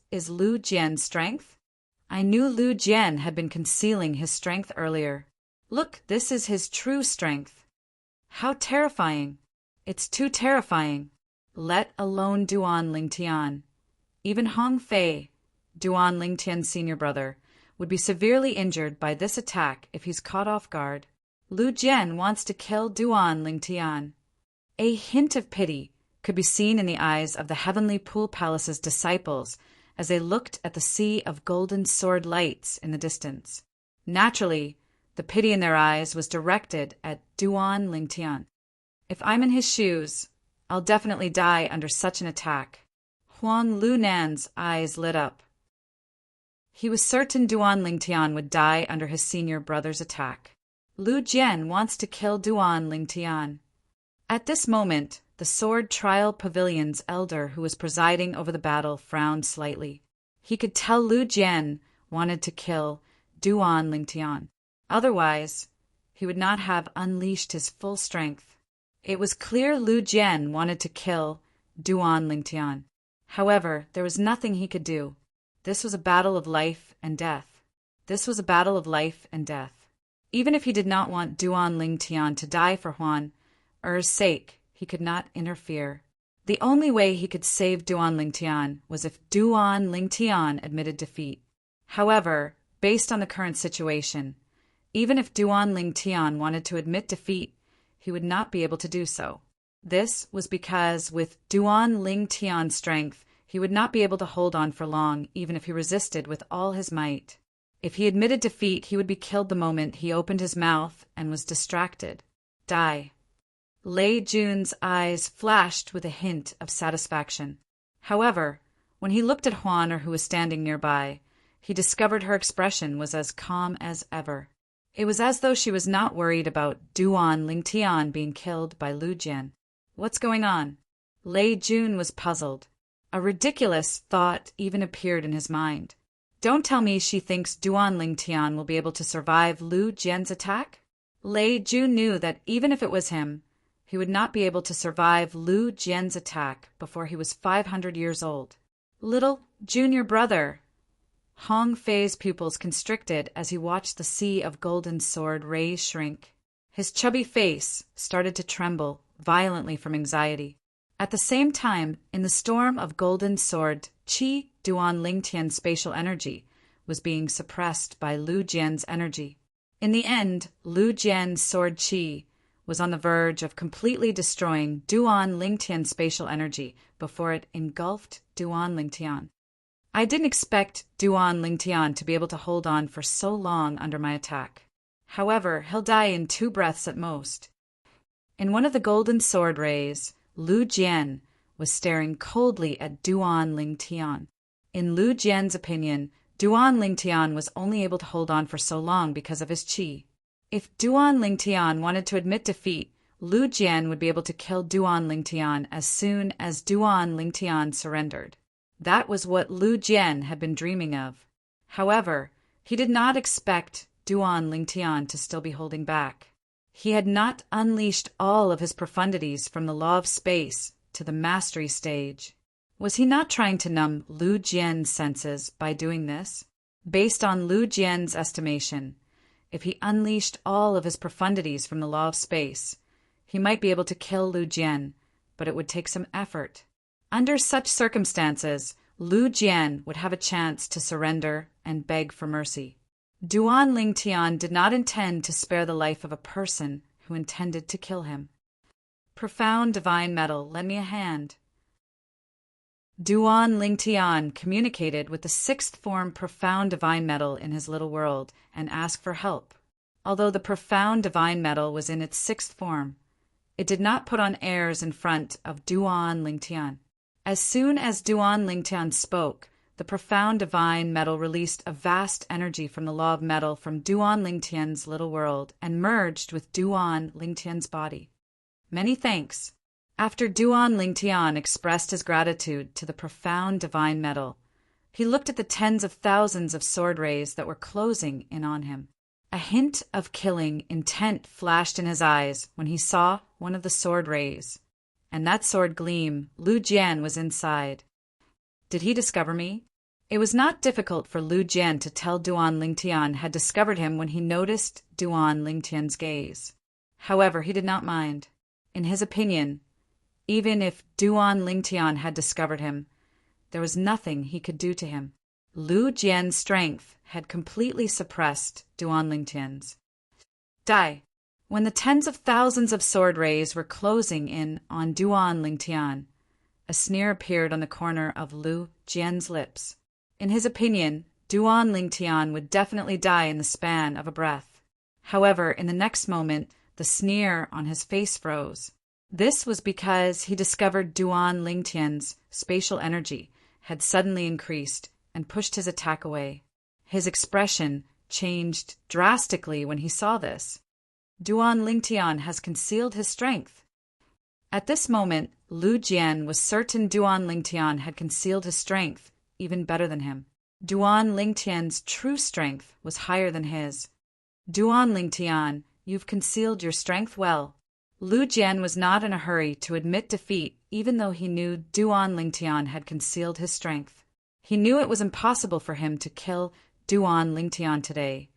is Lu Jian's strength? I knew Lu Jian had been concealing his strength earlier. Look, this is his true strength. How terrifying! It's too terrifying. Let alone Duan Lingtian. Even Hong Fei, Duan Lingtian's senior brother, would be severely injured by this attack if he's caught off guard. Lu Jian wants to kill Duan Lingtian. A hint of pity could be seen in the eyes of the heavenly pool palace's disciples as they looked at the sea of golden sword lights in the distance. Naturally, the pity in their eyes was directed at Duan Lingtian. If I'm in his shoes, I'll definitely die under such an attack. Huang Lunan's eyes lit up. He was certain Duan Lingtian would die under his senior brother's attack. Lu Jian wants to kill Duan Lingtian. At this moment, the Sword Trial Pavilion's elder who was presiding over the battle frowned slightly. He could tell Lu Jian wanted to kill Duan Lingtian. Otherwise, he would not have unleashed his full strength. It was clear Lu Jian wanted to kill Duan Lingtian. However, there was nothing he could do. This was a battle of life and death. This was a battle of life and death. Even if he did not want Duan Lingtian to die for Huan Er's sake, he could not interfere. The only way he could save Duan Lingtian was if Duan Lingtian admitted defeat. However, based on the current situation, even if Duan Lingtian wanted to admit defeat, he would not be able to do so. This was because with Duan Lingtian's strength, he would not be able to hold on for long, even if he resisted with all his might. If he admitted defeat, he would be killed the moment he opened his mouth and was distracted. Die. Lei Jun's eyes flashed with a hint of satisfaction. However, when he looked at Huan Er, who was standing nearby, he discovered her expression was as calm as ever. It was as though she was not worried about Duan Lingtian being killed by Lu Jian. What's going on? Lei Jun was puzzled. A ridiculous thought even appeared in his mind. Don't tell me she thinks Duan Lingtian will be able to survive Lu Jian's attack? Lei Jun knew that even if it was him, he would not be able to survive Lu Jian's attack before he was 500 years old. Little junior brother. Hong Fei's pupils constricted as he watched the sea of golden sword rays shrink. His chubby face started to tremble violently from anxiety. At the same time, in the storm of golden sword, Qi Duan Lingtian's spatial energy was being suppressed by Lu Jian's energy. In the end, Lu Jian's sword Qi was on the verge of completely destroying Duan Lingtian's spatial energy before it engulfed Duan Lingtian. I didn't expect Duan Lingtian to be able to hold on for so long under my attack. However, he'll die in 2 breaths at most. In one of the golden sword rays, Lu Jian was staring coldly at Duan Lingtian. In Lu Jian's opinion, Duan Lingtian was only able to hold on for so long because of his qi. If Duan Lingtian wanted to admit defeat, Lu Jian would be able to kill Duan Lingtian as soon as Duan Lingtian surrendered. That was what Lu Jian had been dreaming of. However, he did not expect Duan Lingtian to still be holding back. He had not unleashed all of his profundities from the law of space to the mastery stage. Was he not trying to numb Lu Jian's senses by doing this? Based on Lu Jian's estimation, if he unleashed all of his profundities from the law of space, he might be able to kill Lu Jian, but it would take some effort. Under such circumstances, Lu Jian would have a chance to surrender and beg for mercy. Duan Lingtian did not intend to spare the life of a person who intended to kill him. Profound divine metal, lend me a hand. Duan Lingtian communicated with the sixth form profound divine metal in his little world and asked for help. Although the profound divine metal was in its sixth form, it did not put on airs in front of Duan Lingtian. As soon as Duan Lingtian spoke, the profound divine metal released a vast energy from the law of metal from Duan Lingtian's little world and merged with Duan Lingtian's body. Many thanks. After Duan Lingtian expressed his gratitude to the profound divine metal, he looked at the tens of thousands of sword rays that were closing in on him. A hint of killing intent flashed in his eyes when he saw one of the sword rays, and that sword gleam, Lu Jian was inside. Did he discover me? It was not difficult for Lu Jian to tell Duan Lingtian had discovered him when he noticed Duan Lingtian's gaze. However, he did not mind. In his opinion, even if Duan Lingtian had discovered him, there was nothing he could do to him. Lu Jian's strength had completely suppressed Duan Lingtian's. Die. When the tens of thousands of sword rays were closing in on Duan Lingtian, a sneer appeared on the corner of Lu Jian's lips. In his opinion, Duan Lingtian would definitely die in the span of a breath. However, in the next moment, the sneer on his face froze. This was because he discovered Duan Lingtian's spatial energy had suddenly increased and pushed his attack away. His expression changed drastically when he saw this. Duan Lingtian has concealed his strength. At this moment, Lu Jian was certain Duan Lingtian had concealed his strength even better than him. Duan Lingtian's true strength was higher than his. Duan Lingtian, you've concealed your strength well. Lu Jian was not in a hurry to admit defeat, even though he knew Duan Lingtian had concealed his strength. He knew it was impossible for him to kill Duan Lingtian today,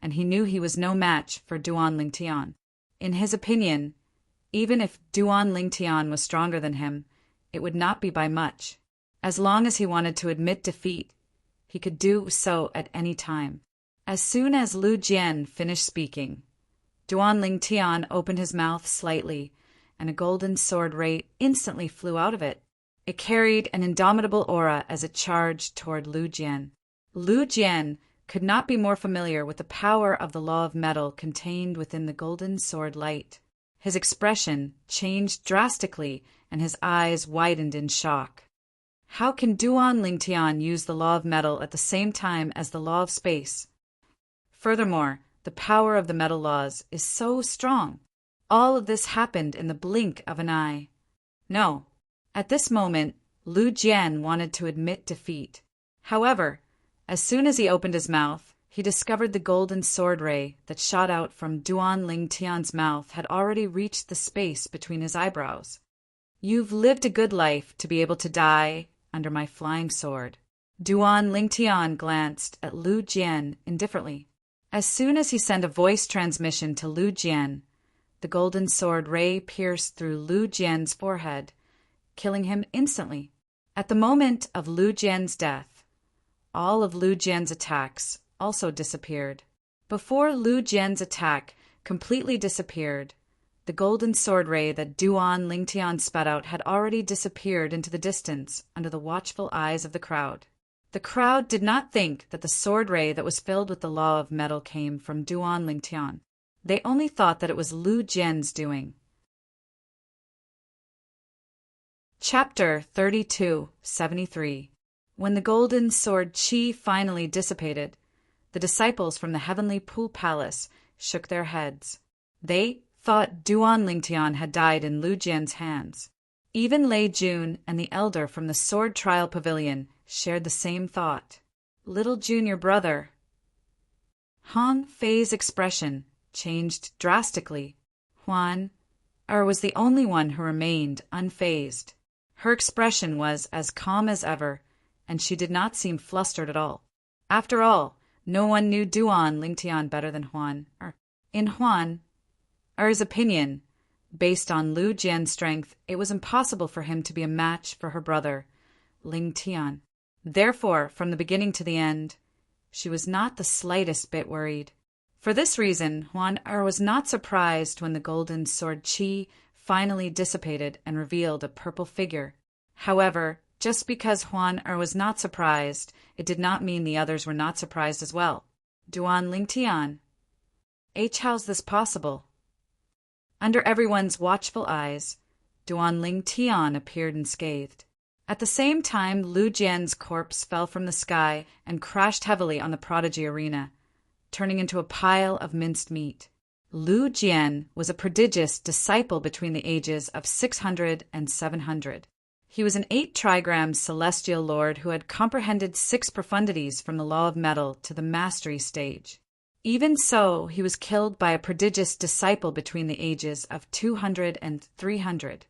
and he knew he was no match for Duan Lingtian. In his opinion, even if Duan Lingtian was stronger than him, it would not be by much. As long as he wanted to admit defeat, he could do so at any time. As soon as Lu Jian finished speaking, Duan Lingtian opened his mouth slightly, and a golden sword ray instantly flew out of it. It carried an indomitable aura as it charged toward Lu Jian. Lu Jian could not be more familiar with the power of the law of metal contained within the golden sword light. His expression changed drastically, and his eyes widened in shock. How can Duan Lingtian use the law of metal at the same time as the law of space? Furthermore, the power of the metal laws is so strong. All of this happened in the blink of an eye. No. At this moment, Lu Jian wanted to admit defeat. However, as soon as he opened his mouth, he discovered the golden sword ray that shot out from Duan Lingtian's mouth had already reached the space between his eyebrows. You've lived a good life to be able to die under my flying sword. Duan Lingtian glanced at Lu Jian indifferently. As soon as he sent a voice transmission to Lu Jian, the golden sword ray pierced through Lu Jian's forehead, killing him instantly. At the moment of Lu Jian's death, all of Lu Jian's attacks also disappeared. Before Lu Jian's attack completely disappeared, the golden sword ray that Duan Lingtian spat out had already disappeared into the distance under the watchful eyes of the crowd. The crowd did not think that the sword ray that was filled with the law of metal came from Duan Lingtian. They only thought that it was Lu Jian's doing. Chapter 32:73. When the golden sword chi finally dissipated, the disciples from the heavenly pool palace shook their heads. They thought Duan Lingtian had died in Lu Jian's hands. Even Lei Jun and the elder from the sword trial pavilion shared the same thought. Little junior brother. Hong Fei's expression changed drastically. Huan was the only one who remained unfazed. Her expression was as calm as ever, and she did not seem flustered at all. After all, no one knew Duan Lingtian better than Huan. In Huan's opinion, based on Lu Jian's strength, it was impossible for him to be a match for her brother, Ling Tian. Therefore, from the beginning to the end, she was not the slightest bit worried. For this reason, Huan was not surprised when the golden sword Qi finally dissipated and revealed a purple figure. However, just because Huan was not surprised, it did not mean the others were not surprised as well. Duan Lingtian. How's this possible? Under everyone's watchful eyes, Duan Lingtian appeared unscathed. At the same time, Lu Jian's corpse fell from the sky and crashed heavily on the prodigy arena, turning into a pile of minced meat. Lu Jian was a prodigious disciple between the ages of 600 and 700. He was an 8-trigram celestial lord who had comprehended 6 profundities from the law of metal to the mastery stage. Even so, he was killed by a prodigious disciple between the ages of 200 and 300.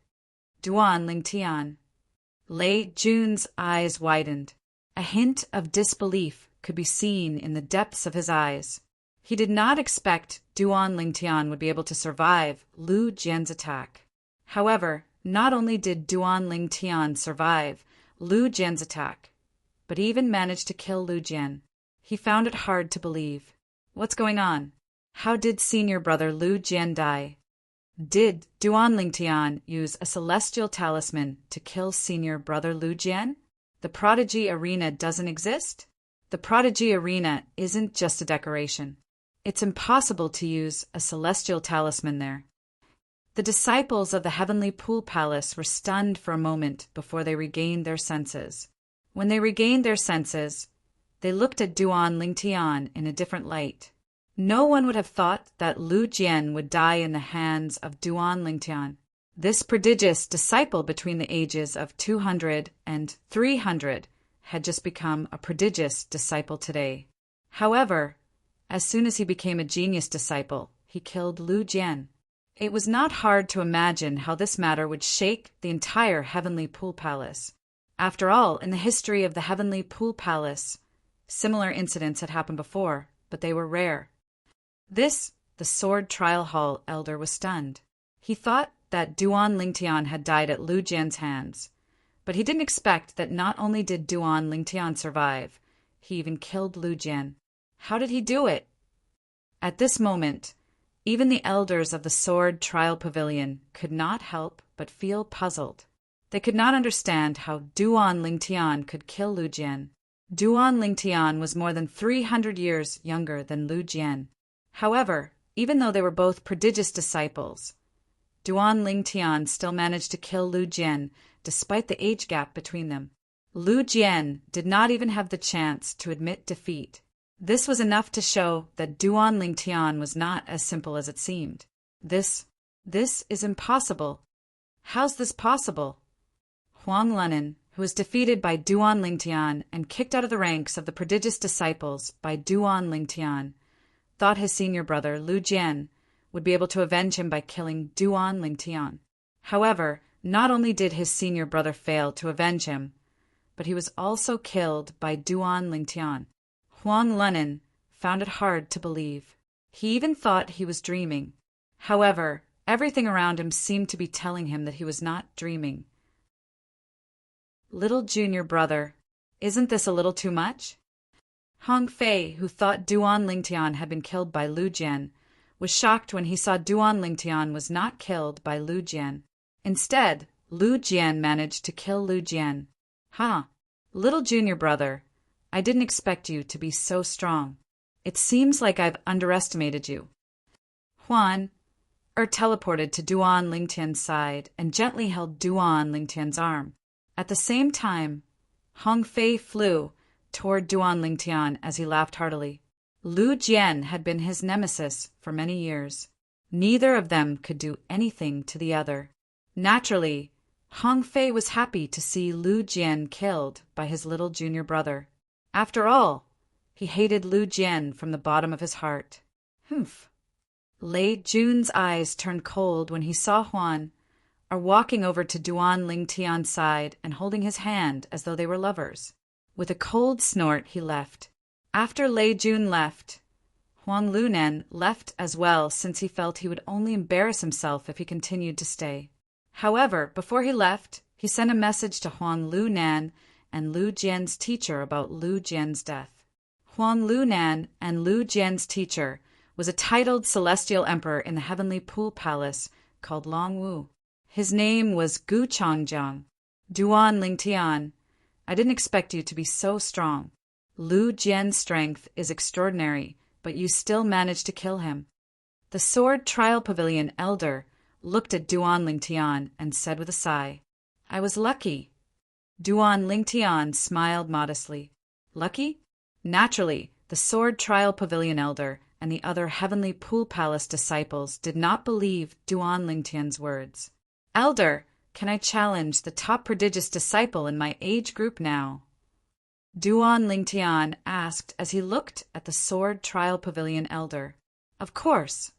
Duan Lingtian. Lei Jun's eyes widened. A hint of disbelief could be seen in the depths of his eyes. He did not expect Duan Lingtian would be able to survive Lu Jian's attack. However, not only did Duan Lingtian survive Lu Jian's attack, but even managed to kill Lu Jian. He found it hard to believe. What's going on? How did senior brother Lu Jian die? Did Duan Lingtian use a celestial talisman to kill senior brother Lu Jian? The prodigy arena doesn't exist? The prodigy arena isn't just a decoration. It's impossible to use a celestial talisman there. The disciples of the heavenly pool palace were stunned for a moment before they regained their senses. When they regained their senses, they looked at Duan Lingtian in a different light. No one would have thought that Lu Jian would die in the hands of Duan Lingtian. This prodigious disciple between the ages of 200 and 300 had just become a prodigious disciple today. However, as soon as he became a genius disciple, he killed Lu Jian. It was not hard to imagine how this matter would shake the entire heavenly pool palace. After all, in the history of the heavenly pool palace, similar incidents had happened before, but they were rare. The sword trial hall elder was stunned. He thought that Duan Lingtian had died at Lu Jian's hands, but he didn't expect that not only did Duan Lingtian survive, he even killed Lu Jian. How did he do it? At this moment, even the elders of the sword trial pavilion could not help but feel puzzled. They could not understand how Duan Lingtian could kill Lu Jian. Duan Lingtian was more than 300 years younger than Lu Jian. However, even though they were both prodigious disciples, Duan Lingtian still managed to kill Lu Jian despite the age gap between them. Lu Jian did not even have the chance to admit defeat. This was enough to show that Duan Lingtian was not as simple as it seemed. This is impossible. How's this possible? Huang Lunan, who was defeated by Duan Lingtian and kicked out of the ranks of the prodigious disciples by Duan Lingtian, thought his senior brother, Lu Jian, would be able to avenge him by killing Duan Lingtian. However, not only did his senior brother fail to avenge him, but he was also killed by Duan Lingtian. Huang Lunan found it hard to believe. He even thought he was dreaming. However, everything around him seemed to be telling him that he was not dreaming. Little junior brother, isn't this a little too much? Hong Fei, who thought Duan Lingtian had been killed by Lu Jian, was shocked when he saw Duan Lingtian was not killed by Lu Jian. Instead, Lu Jian managed to kill Lu Jian. Little junior brother, I didn't expect you to be so strong. It seems like I've underestimated you. Huan teleported to Duan Lingtian's side and gently held Duan Lingtian's arm. At the same time, Hong Fei flew toward Duan Lingtian as he laughed heartily. Lu Jian had been his nemesis for many years. Neither of them could do anything to the other. Naturally, Hong Fei was happy to see Lu Jian killed by his little junior brother. After all, he hated Lu Jian from the bottom of his heart. Lei Jun's eyes turned cold when he saw Huan walking over to Duan Lingtian's side and holding his hand as though they were lovers. With a cold snort, he left. After Lei Jun left, Huang Lunan left as well, since he felt he would only embarrass himself if he continued to stay. However, before he left, he sent a message to Huang Lunan and Lu Jian's teacher about Lu Jian's death. Huang Lunan and Lu Jian's teacher was a titled celestial emperor in the heavenly pool palace called Long Wu. His name was Gu Changjiang. Duan Lingtian, I didn't expect you to be so strong. Lu Jian's strength is extraordinary, but you still managed to kill him. The Sword Trial Pavilion elder looked at Duan Lingtian and said with a sigh, I was lucky. Duan Lingtian smiled modestly. Lucky? Naturally, the Sword Trial Pavilion elder and the other Heavenly Pool Palace disciples did not believe Duan Lingtian's words. Elder, can I challenge the top prodigious disciple in my age group now? Duan Lingtian asked as he looked at the Sword Trial Pavilion elder. Of course.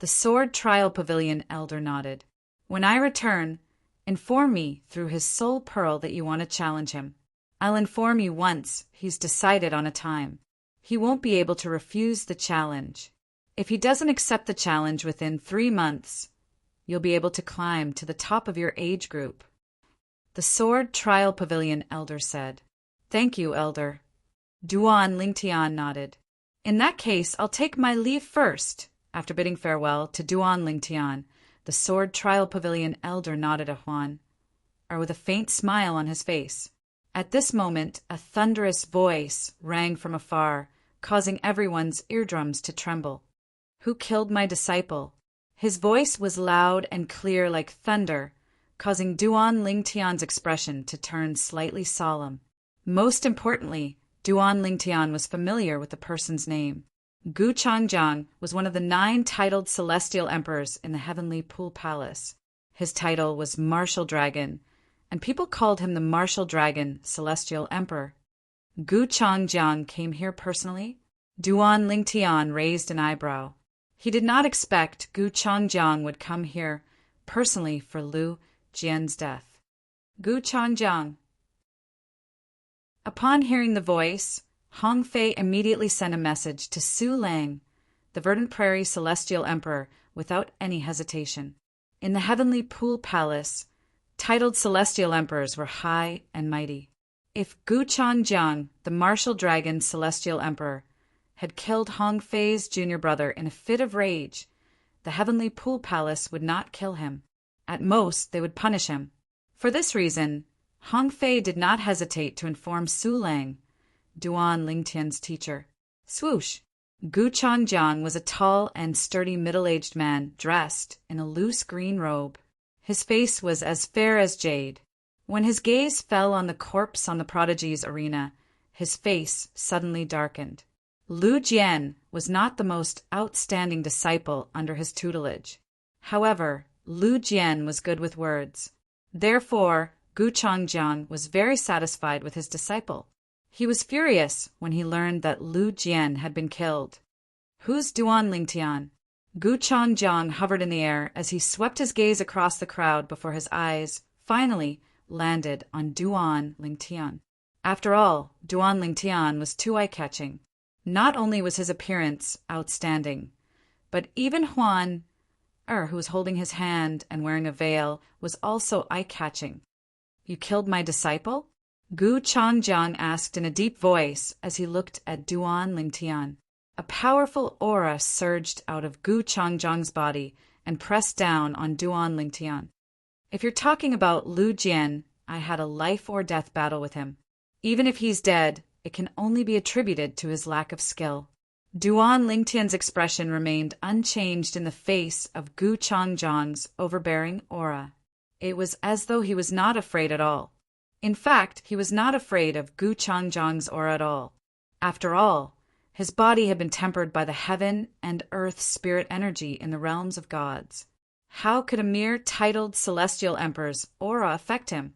The Sword Trial Pavilion elder nodded. When I return, inform me through his soul pearl that you want to challenge him. I'll inform you once he's decided on a time. He won't be able to refuse the challenge. If he doesn't accept the challenge within 3 months, you'll be able to climb to the top of your age group. The Sword Trial Pavilion elder said. Thank you, elder. Duan Lingtian nodded. In that case, I'll take my leave first. After bidding farewell to Duan Lingtian, the Sword Trial Pavilion elder nodded at Huan, with a faint smile on his face. At this moment, a thunderous voice rang from afar, causing everyone's eardrums to tremble. Who killed my disciple? His voice was loud and clear like thunder, causing Duan Lingtian's expression to turn slightly solemn. Most importantly, Duan Lingtian was familiar with the person's name. Gu Changjiang was one of the 9 titled celestial emperors in the Heavenly Pool Palace. His title was Martial Dragon, and people called him the Martial Dragon Celestial Emperor. Gu Changjiang came here personally? Duan Lingtian raised an eyebrow. He did not expect Gu Changjiang would come here personally for Lu Jian's death. Gu Changjiang. Upon hearing the voice, Hong Fei immediately sent a message to Su Lang, the Verdant Prairie Celestial Emperor, without any hesitation. In the Heavenly Pool Palace, titled celestial emperors were high and mighty. If Gu Changjiang, the Martial Dragon Celestial Emperor, had killed Hong Fei's junior brother in a fit of rage, the Heavenly Pool Palace would not kill him. At most, they would punish him. For this reason, Hong Fei did not hesitate to inform Su Lang, Duan Lingtian's teacher. Swoosh! Gu Changjiang was a tall and sturdy middle-aged man dressed in a loose green robe. His face was as fair as jade. When his gaze fell on the corpse on the prodigy's arena, his face suddenly darkened. Lu Jian was not the most outstanding disciple under his tutelage. However, Lu Jian was good with words. Therefore, Gu Changjiang was very satisfied with his disciple. He was furious when he learned that Lu Jian had been killed. Who's Duan Lingtian? Gu Changjiang hovered in the air as he swept his gaze across the crowd before his eyes finally landed on Duan Lingtian. After all, Duan Lingtian was too eye-catching. Not only was his appearance outstanding, but even Huan, who was holding his hand and wearing a veil, was also eye-catching. You killed my disciple? Gu Changjiang asked in a deep voice as he looked at Duan Lingtian. A powerful aura surged out of Gu Changjiang's body and pressed down on Duan Lingtian. If you're talking about Lu Jian, I had a life-or-death battle with him. Even if he's dead, it can only be attributed to his lack of skill. Duan Lingtian's expression remained unchanged in the face of Gu Changjiang's overbearing aura. It was as though he was not afraid at all. In fact, he was not afraid of Gu Changjiang's aura at all. After all, his body had been tempered by the heaven and earth spirit energy in the realms of gods. How could a mere titled celestial emperor's aura affect him?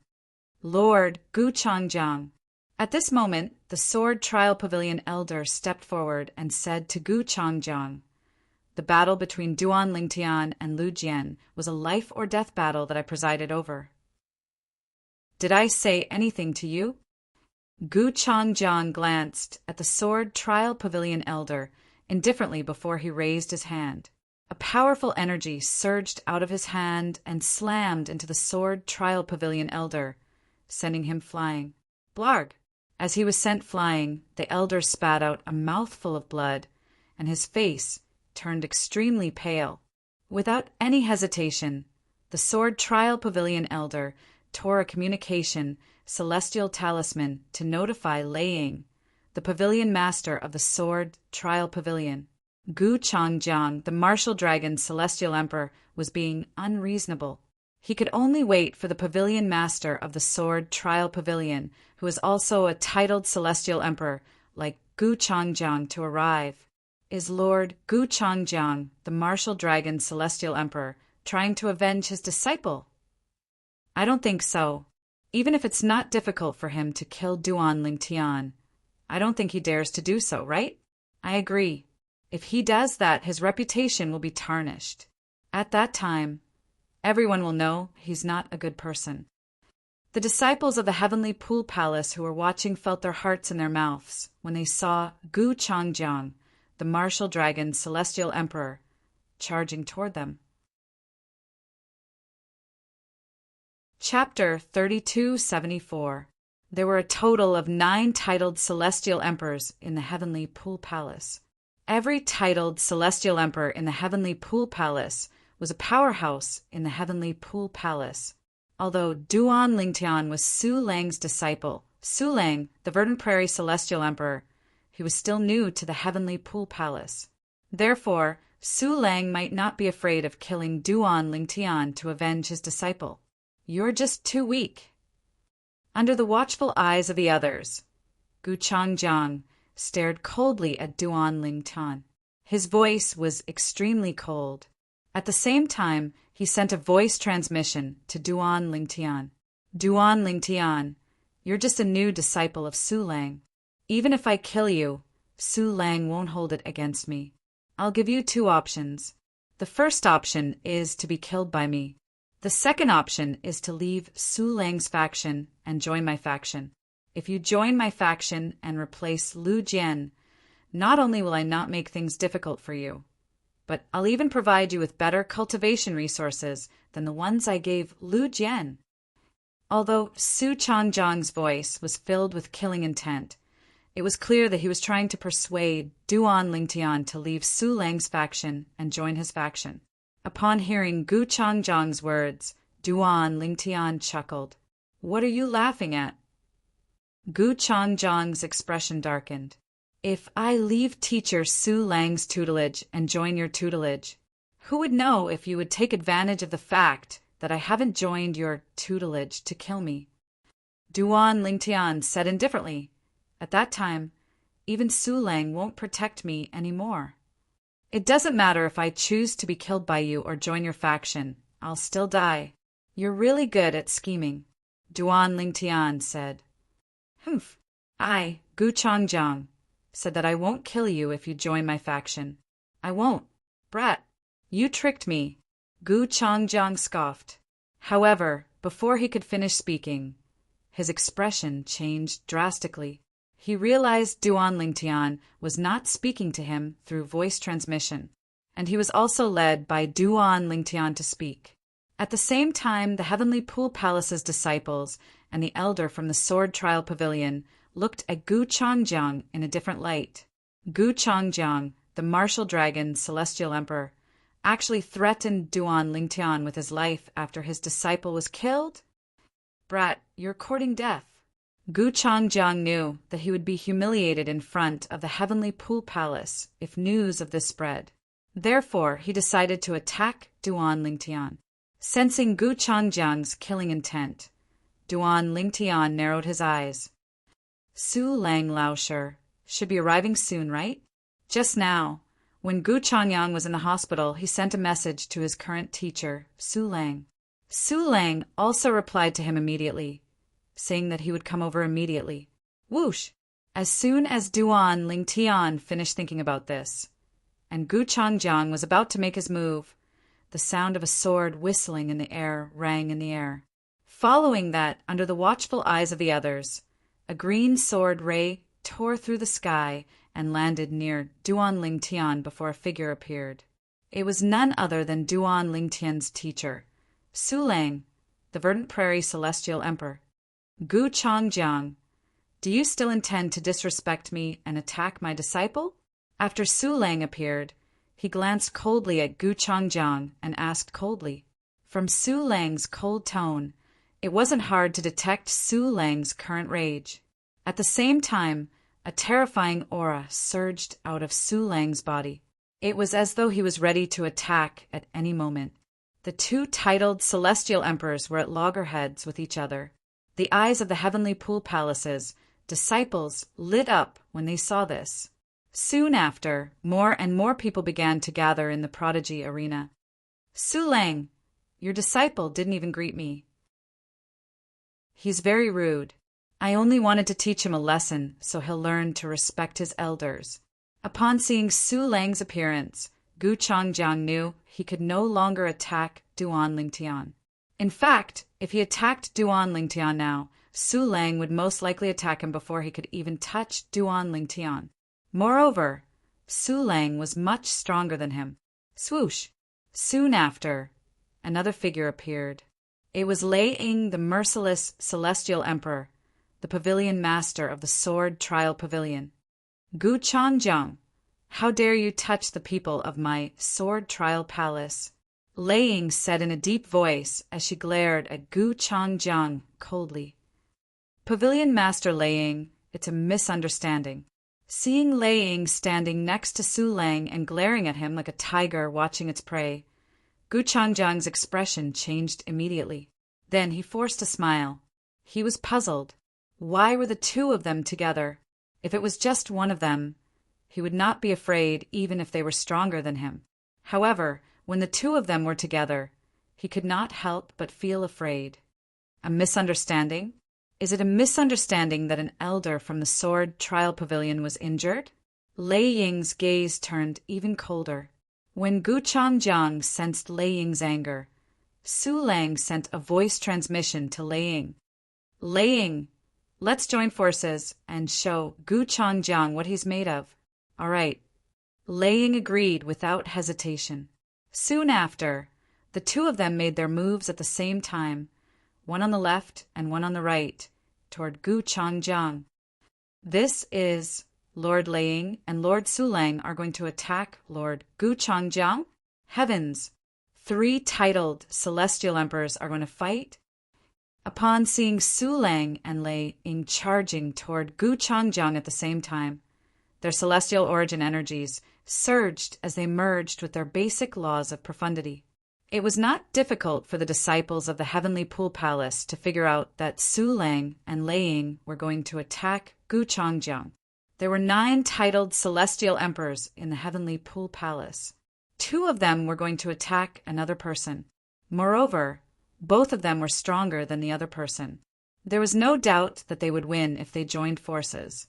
Lord Gu Changjiang. At this moment, the Sword Trial Pavilion elder stepped forward and said to Gu Changjiang, the battle between Duan Lingtian and Lu Jian was a life-or-death battle that I presided over. Did I say anything to you? Gu Changjiang glanced at the sword trial pavilion elder indifferently before he raised his hand. A powerful energy surged out of his hand and slammed into the sword trial pavilion elder, sending him flying. Blarg! As he was sent flying, the elder spat out a mouthful of blood, and his face turned extremely pale. Without any hesitation, the sword trial pavilion elder tore a communication celestial talisman to notify Lei Ying, the pavilion master of the sword trial pavilion. Gu Changjiang, the martial dragon celestial emperor, was being unreasonable. He could only wait for the pavilion master of the sword trial pavilion, who is also a titled celestial emperor like Gu Changjiang, to arrive. Is Lord Gu Changjiang, the martial dragon celestial emperor, trying to avenge his disciple? I don't think so. Even if it's not difficult for him to kill Duan Lingtian, I don't think he dares to do so, right? I agree. If he does that, his reputation will be tarnished. At that time, everyone will know he's not a good person. The disciples of the heavenly pool palace who were watching felt their hearts in their mouths when they saw Gu Changjiang, the martial dragon celestial emperor, charging toward them. Chapter 3274. There were a total of 9 titled celestial emperors in the heavenly pool palace. Every titled celestial emperor in the heavenly pool palace was a powerhouse in the heavenly pool palace. Although Duan Lingtian was Su Lang's disciple, Su Lang, the Verdant Prairie celestial emperor, he was still new to the heavenly pool palace. Therefore, Su Lang might not be afraid of killing Duan Lingtian to avenge his disciple. You're just too weak. Under the watchful eyes of the others, Gu Changjiang stared coldly at Duan Lingtian. His voice was extremely cold. At the same time, he sent a voice transmission to Duan Lingtian. Duan Lingtian, you're just a new disciple of Su Lang. Even if I kill you, Su Lang won't hold it against me. I'll give you 2 options. The first option is to be killed by me. The second option is to leave Su Lang's faction and join my faction. If you join my faction and replace Lu Jian, not only will I not make things difficult for you, but I'll even provide you with better cultivation resources than the ones I gave Lu Jian. Although Su Changjiang's voice was filled with killing intent, it was clear that he was trying to persuade Duan Lingtian to leave Su Lang's faction and join his faction. Upon hearing Gu Changjiang's words, Duan Lingtian chuckled. What are you laughing at? Gu Changjiang's expression darkened. If I leave teacher Su Lang's tutelage and join your tutelage, who would know if you would take advantage of the fact that I haven't joined your tutelage to kill me? Duan Lingtian said indifferently, at that time, even Su Lang won't protect me anymore. It doesn't matter if I choose to be killed by you or join your faction, I'll still die. You're really good at scheming, Duan Lingtian said. Humph. I, Gu Changjiang, said that I won't kill you if you join my faction. I won't. Brat, you tricked me, Gu Changjiang scoffed. However, before he could finish speaking, his expression changed drastically. He realized Duan Lingtian was not speaking to him through voice transmission, and he was also led by Duan Lingtian to speak. At the same time, the Heavenly Pool Palace's disciples and the elder from the Sword Trial Pavilion looked at Gu Changjiang in a different light. Gu Changjiang, the martial dragon celestial emperor, actually threatened Duan Lingtian with his life after his disciple was killed? Brat, you're courting death. Gu Changjiang knew that he would be humiliated in front of the Heavenly Pool Palace if news of this spread. Therefore, he decided to attack Duan Lingtian. Sensing Gu Changjiang's killing intent, Duan Lingtian narrowed his eyes. Su Lang Laosher should be arriving soon, right? Just now, when Gu Changyang was in the hospital, he sent a message to his current teacher, Su Lang. Su Lang also replied to him immediately, saying that he would come over immediately. Whoosh! As soon as Duan Lingtian finished thinking about this, and Gu Changjiang was about to make his move, the sound of a sword whistling in the air rang in the air. Following that, under the watchful eyes of the others, a green sword ray tore through the sky and landed near Duan Lingtian before a figure appeared. It was none other than Duan Lingtian's teacher, Su Lang, the Verdant Prairie Celestial Emperor. Gu Changjiang, do you still intend to disrespect me and attack my disciple? After Su Lang appeared, he glanced coldly at Gu Changjiang and asked coldly. From Su Lang's cold tone, it wasn't hard to detect Su Lang's current rage. At the same time, a terrifying aura surged out of Su Lang's body. It was as though he was ready to attack at any moment. The two titled celestial emperors were at loggerheads with each other. The eyes of the heavenly pool palace's disciples lit up when they saw this. Soon after, more and more people began to gather in the prodigy arena. Su Lang, your disciple didn't even greet me. He's very rude. I only wanted to teach him a lesson so he'll learn to respect his elders. Upon seeing Su Lang's appearance, Gu Changjiang knew he could no longer attack Duan Lingtian. In fact, if he attacked Duan Lingtian now, Su Lang would most likely attack him before he could even touch Duan Lingtian. Moreover, Su Lang was much stronger than him. Swoosh! Soon after, another figure appeared. It was Lei Ying, the merciless celestial emperor, the pavilion master of the sword trial pavilion. Gu Changjiang, how dare you touch the people of my sword trial palace? Lei Ying said in a deep voice as she glared at Gu Changjiang coldly. Pavilion master Lei Ying, it's a misunderstanding. Seeing Lei Ying standing next to Su Lang and glaring at him like a tiger watching its prey, Gu Changjiang's expression changed immediately. Then he forced a smile. He was puzzled. Why were the two of them together? If it was just one of them, he would not be afraid even if they were stronger than him. However, when the two of them were together, he could not help but feel afraid. A misunderstanding? Is it a misunderstanding that an elder from the sword trial pavilion was injured? Lei Ying's gaze turned even colder. When Gu Changjiang sensed Lei Ying's anger, Su Lang sent a voice transmission to Lei Ying. Lei Ying, let's join forces and show Gu Changjiang what he's made of. All right. Lei Ying agreed without hesitation. Soon after, the two of them made their moves at the same time, one on the left and one on the right, toward Gu Changjiang. This is Lord Lei Ying and Lord Su Lang are going to attack Lord Gu Changjiang. Heavens! 3 titled celestial emperors are going to fight. Upon seeing Su Lang and Lei Ying charging toward Gu Changjiang at the same time, their celestial origin energies surged as they merged with their basic laws of profundity. It was not difficult for the disciples of the Heavenly Pool Palace to figure out that Su Lang and Lei Ying were going to attack Gu Changjiang. There were 9 titled celestial emperors in the Heavenly Pool Palace. 2 of them were going to attack another person. Moreover, both of them were stronger than the other person. There was no doubt that they would win if they joined forces.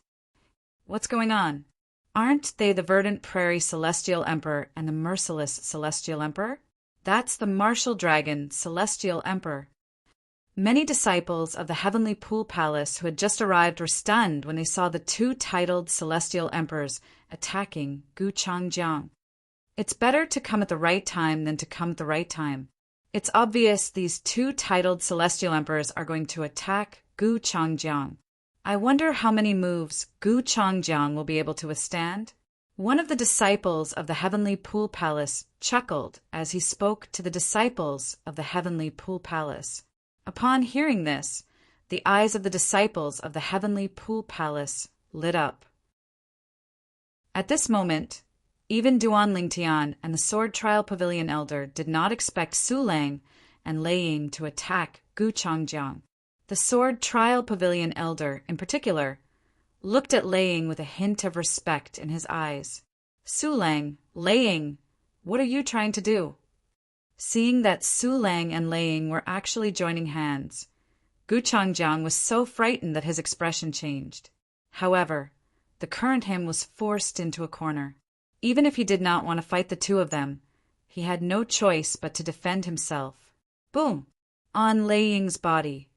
What's going on? Aren't they the Verdant Prairie Celestial Emperor and the Merciless Celestial Emperor? That's the Martial Dragon Celestial Emperor. Many disciples of the Heavenly Pool Palace who had just arrived were stunned when they saw the 2 titled Celestial Emperors attacking Gu Changjiang. It's better to come at the right time than to come at the right time. It's obvious these 2 titled Celestial Emperors are going to attack Gu Changjiang. I wonder how many moves Gu Changjiang will be able to withstand. One of the disciples of the Heavenly Pool Palace chuckled as he spoke to the disciples of the Heavenly Pool Palace. Upon hearing this, the eyes of the disciples of the Heavenly Pool Palace lit up. At this moment, even Duan Lingtian and the Sword Trial Pavilion Elder did not expect Su Lang and Lei Ying to attack Gu Changjiang. The Sword Trial Pavilion Elder, in particular, looked at Lei Ying with a hint of respect in his eyes. Su Lang, Lei Ying, what are you trying to do? Seeing that Su Lang and Lei Ying were actually joining hands, Gu Changjiang was so frightened that his expression changed. However, the current him was forced into a corner. Even if he did not want to fight the 2 of them, he had no choice but to defend himself. Boom! On Lei Ying's body,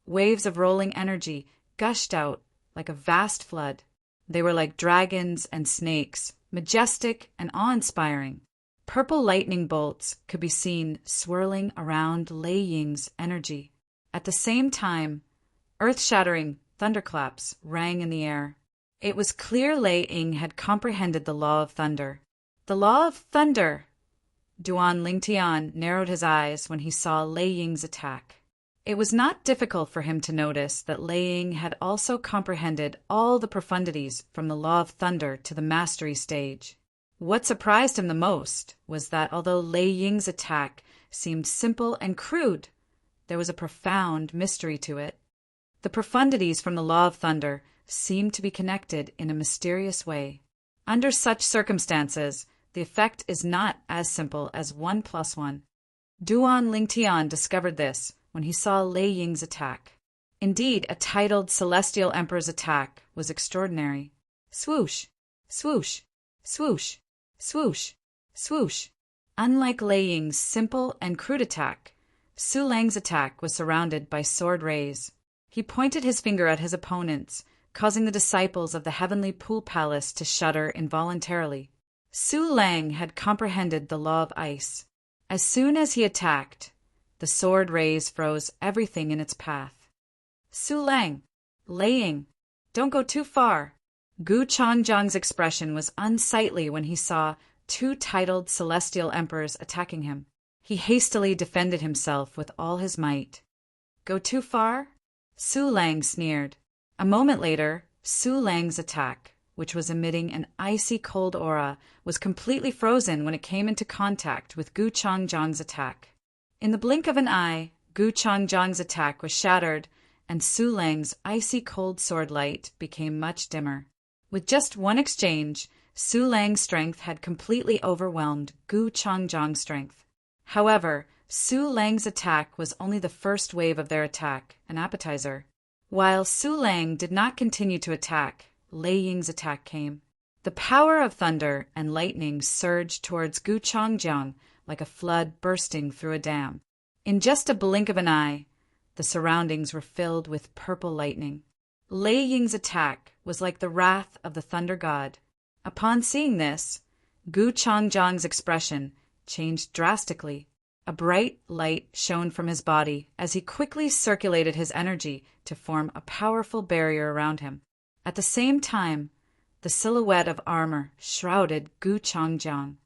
waves of rolling energy gushed out like a vast flood. They were like dragons and snakes, majestic and awe-inspiring. Purple lightning bolts could be seen swirling around Lei Ying's energy. At the same time, earth-shattering thunderclaps rang in the air. It was clear Lei Ying had comprehended the law of thunder. The law of thunder! Duan Lingtian narrowed his eyes when he saw Lei Ying's attack. It was not difficult for him to notice that Lei Ying had also comprehended all the profundities from the law of thunder to the mastery stage. What surprised him the most was that although Lei Ying's attack seemed simple and crude, there was a profound mystery to it. The profundities from the law of thunder seemed to be connected in a mysterious way. Under such circumstances, the effect is not as simple as 1 + 1. Duan Lingtian discovered this when he saw Lei Ying's attack. Indeed, a titled celestial emperor's attack was extraordinary. Swoosh, swoosh, swoosh, swoosh, swoosh. Unlike Lei Ying's simple and crude attack, Su Lang's attack was surrounded by sword rays. He pointed his finger at his opponents, causing the disciples of the heavenly pool palace to shudder involuntarily. Su Lang had comprehended the law of ice. As soon as he attacked, the sword rays froze everything in its path. Su Lang, Lei Ying, don't go too far. Gu Changjiang's expression was unsightly when he saw 2 titled celestial emperors attacking him. He hastily defended himself with all his might. Go too far? Su Lang sneered. A moment later, Su Lang's attack, which was emitting an icy cold aura, was completely frozen when it came into contact with Gu Changjiang's attack. In the blink of an eye, Gu Changjiang's attack was shattered, and Su Lang's icy cold sword light became much dimmer. With just one exchange, Su Lang's strength had completely overwhelmed Gu Changjiang's strength. However, Su Lang's attack was only the first wave of their attack, an appetizer. While Su Lang did not continue to attack, Lei Ying's attack came. The power of thunder and lightning surged towards Gu Changjiang like a flood bursting through a dam. In just a blink of an eye, the surroundings were filled with purple lightning. Lei Ying's attack was like the wrath of the thunder god. Upon seeing this, Gu Changjiang's expression changed drastically. A bright light shone from his body as he quickly circulated his energy to form a powerful barrier around him. At the same time, the silhouette of armor shrouded Gu Changjiang.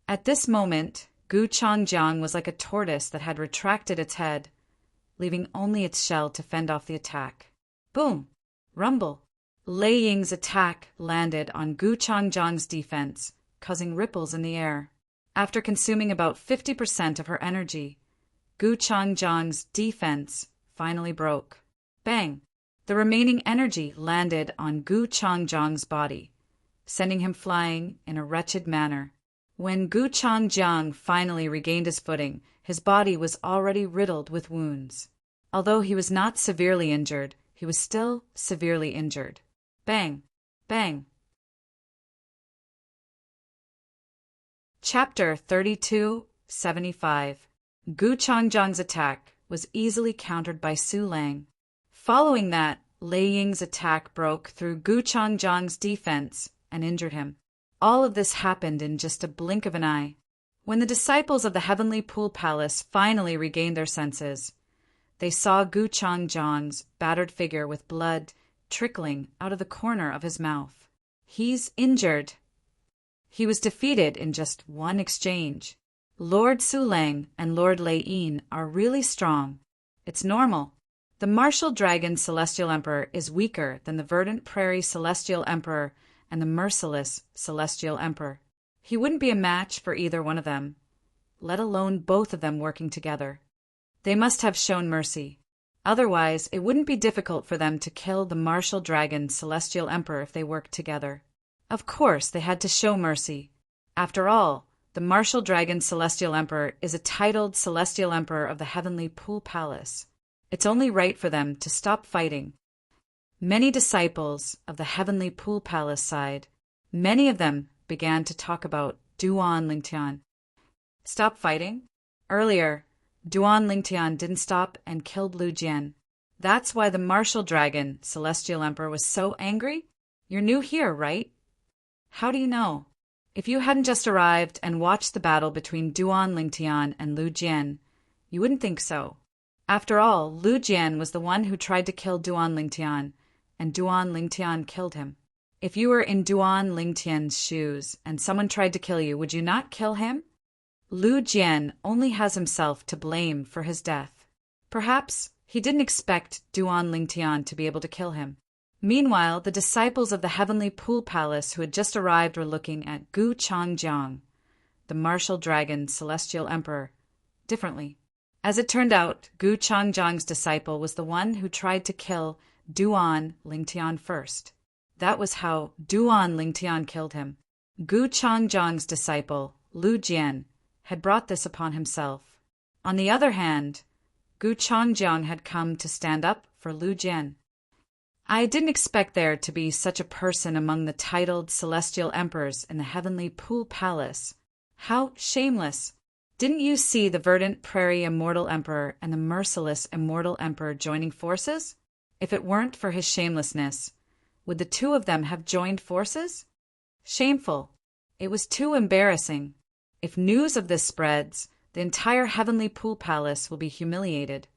At this moment, Gu Changjiang was like a tortoise that had retracted its head, leaving only its shell to fend off the attack. Boom! Rumble! Lei Ying's attack landed on Gu Changjiang's defense, causing ripples in the air. After consuming about 50% of her energy, Gu Changjiang's defense finally broke. Bang! The remaining energy landed on Gu Changjiang's body, sending him flying in a wretched manner. When Gu Changjiang finally regained his footing, his body was already riddled with wounds. Although he was not severely injured, he was still severely injured. Bang! Bang! Chapter 3275. Gu Changjiang's attack was easily countered by Su Lang. Following that, Lei Ying's attack broke through Gu Changjiang's defense and injured him. All of this happened in just a blink of an eye. When the disciples of the heavenly pool palace finally regained their senses, they saw Gu Changjiang's battered figure with blood trickling out of the corner of his mouth. He's injured. He was defeated in just one exchange. Lord Su Lang and Lord Lei Yin are really strong. It's normal. The martial dragon celestial emperor is weaker than the verdant prairie celestial emperor and the merciless celestial emperor. He wouldn't be a match for either one of them, let alone both of them working together. They must have shown mercy. Otherwise, it wouldn't be difficult for them to kill the martial dragon celestial emperor if they worked together. Of course, they had to show mercy. After all, the martial dragon celestial emperor is a titled celestial emperor of the heavenly pool palace. It's only right for them to stop fighting. Many disciples of the heavenly pool palace sighed. Many of them began to talk about Duan Lingtian. Stop fighting? Earlier, Duan Lingtian didn't stop and killed Lu Jian. That's why the martial dragon, Celestial Emperor, was so angry? You're new here, right? How do you know? If you hadn't just arrived and watched the battle between Duan Lingtian and Lu Jian, you wouldn't think so. After all, Lu Jian was the one who tried to kill Duan Lingtian, and Duan Lingtian killed him. If you were in Duan Lingtian's shoes and someone tried to kill you, would you not kill him? Lu Jian only has himself to blame for his death. Perhaps he didn't expect Duan Lingtian to be able to kill him. Meanwhile, the disciples of the Heavenly Pool Palace who had just arrived were looking at Gu Changjiang, the martial dragon Celestial Emperor, differently. As it turned out, Gu Changjiang's disciple was the one who tried to kill Duan Lingtian first. That was how Duan Lingtian killed him. Gu Changjiang's disciple, Lu Jian, had brought this upon himself. On the other hand, Gu Changjiang had come to stand up for Lu Jian. I didn't expect there to be such a person among the titled celestial emperors in the Heavenly Pool Palace. How shameless! Didn't you see the verdant prairie immortal emperor and the merciless immortal emperor joining forces? If it weren't for his shamelessness, would the two of them have joined forces? Shameful. It was too embarrassing. If news of this spreads, the entire Heavenly Pool Palace will be humiliated.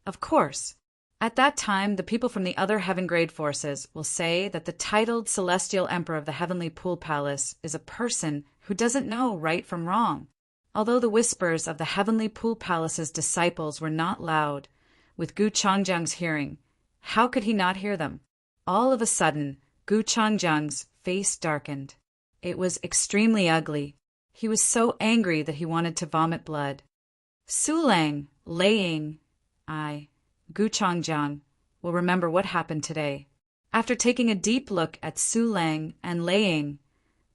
Of course. At that time, the people from the other heaven-grade forces will say that the titled celestial emperor of the Heavenly Pool Palace is a person who doesn't know right from wrong. Although the whispers of the Heavenly Pool Palace's disciples were not loud, with Gu Changjiang's hearing, how could he not hear them? All of a sudden, Gu Changjiang's face darkened. It was extremely ugly. He was so angry that he wanted to vomit blood. Su Lang, Lei Ying, Gu Changjiang, will remember what happened today. After taking a deep look at Su Lang and Lei Ying,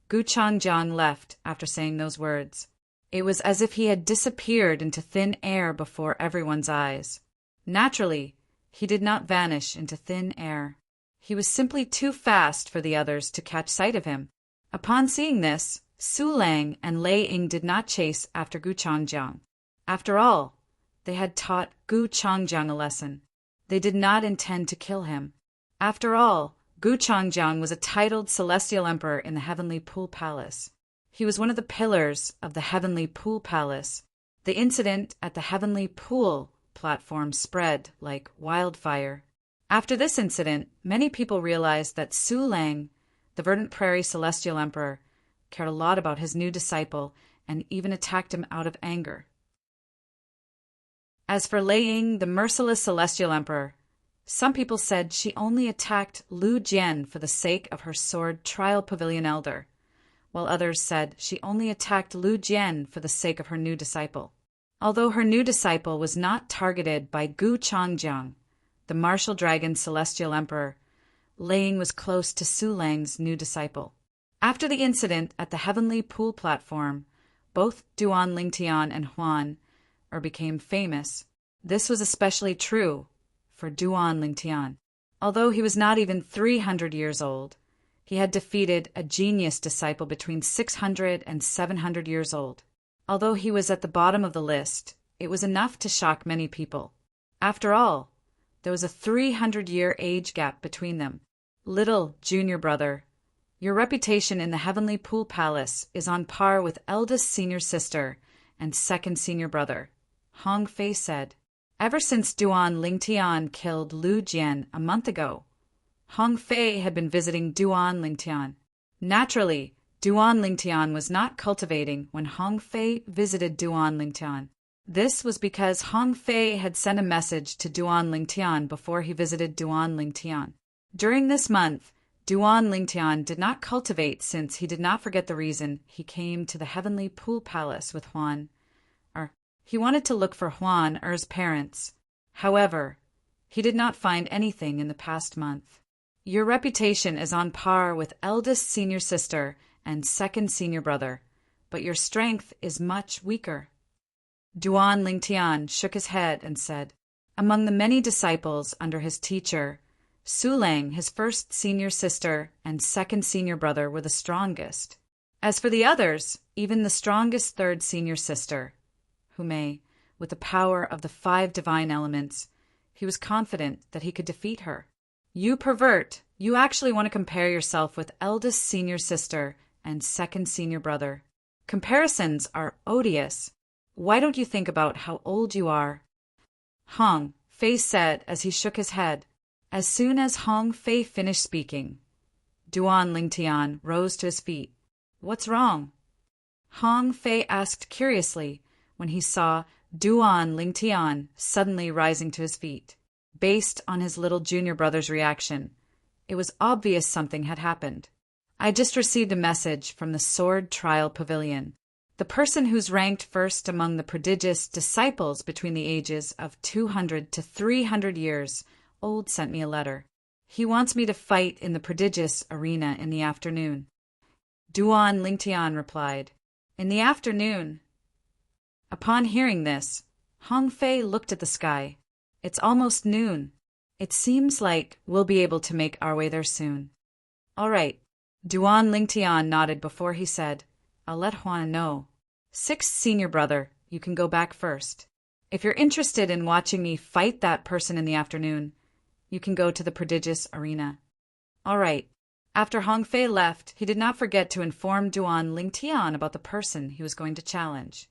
Gu Changjiang left after saying those words. It was as if he had disappeared into thin air before everyone's eyes. Naturally, he did not vanish into thin air. He was simply too fast for the others to catch sight of him. Upon seeing this, Su Lang and Lei Ying did not chase after Gu Changjiang. After all, they had taught Gu Changjiang a lesson. They did not intend to kill him. After all, Gu Changjiang was a titled celestial emperor in the Heavenly Pool Palace. He was one of the pillars of the Heavenly Pool Palace. The incident at the Heavenly Pool platform spread like wildfire. After this incident, many people realized that Su Lang, the Verdant Prairie Celestial Emperor, cared a lot about his new disciple and even attacked him out of anger. As for Lei Ying, the merciless Celestial Emperor, some people said she only attacked Lu Jian for the sake of her sword Trial Pavilion Elder, while others said she only attacked Lu Jian for the sake of her new disciple. Although her new disciple was not targeted by Gu Changjiang, the martial dragon Celestial Emperor, Lei Ying was close to Su Lang's new disciple. After the incident at the Heavenly Pool platform, both Duan Lingtian and Huan became famous. This was especially true for Duan Lingtian. Although he was not even 300 years old, he had defeated a genius disciple between 600 and 700 years old. Although he was at the bottom of the list, it was enough to shock many people. After all, there was a 300-year age gap between them. Little junior brother, your reputation in the Heavenly Pool Palace is on par with eldest senior sister and second senior brother, Hong Fei said. Ever since Duan Lingtian killed Lu Jian a month ago, Hong Fei had been visiting Duan Lingtian. Naturally, Duan Lingtian was not cultivating when Hong Fei visited Duan Lingtian. This was because Hong Fei had sent a message to Duan Lingtian before he visited Duan Lingtian. During this month, Duan Lingtian did not cultivate since he did not forget the reason he came to the Heavenly Pool Palace with Huan. He wanted to look for Huan Er's parents. However, he did not find anything in the past month. Your reputation is on par with eldest senior sister and second senior brother, but your strength is much weaker. Duan Lingtian shook his head and said, among the many disciples under his teacher, Su Lang, his first senior sister and second senior brother, were the strongest. As for the others, even the strongest third senior sister, who may, with the power of the 5 divine elements, He was confident that he could defeat her. You pervert! You actually want to compare yourself with eldest senior sister and second senior brother. Comparisons are odious. Why don't you think about how old you are? Hong Fei said as he shook his head. As soon as Hong Fei finished speaking, Duan Lingtian rose to his feet. What's wrong? Hong Fei asked curiously when he saw Duan Lingtian suddenly rising to his feet. Based on his little junior brother's reaction, it was obvious something had happened. I just received a message from the Sword Trial Pavilion. The person who's ranked first among the prodigious disciples between the ages of 200 to 300 years old sent me a letter. He wants me to fight in the prodigious arena in the afternoon. Duan Lingtian replied, In the afternoon? Upon hearing this, Hong Fei looked at the sky. It's almost noon. It seems like we'll be able to make our way there soon. All right. Duan Lingtian nodded before he said, I'll let Huan know. Sixth senior brother, you can go back first. If you're interested in watching me fight that person in the afternoon, you can go to the prodigious arena. All right. After Hong Fei left, he did not forget to inform Duan Lingtian about the person he was going to challenge.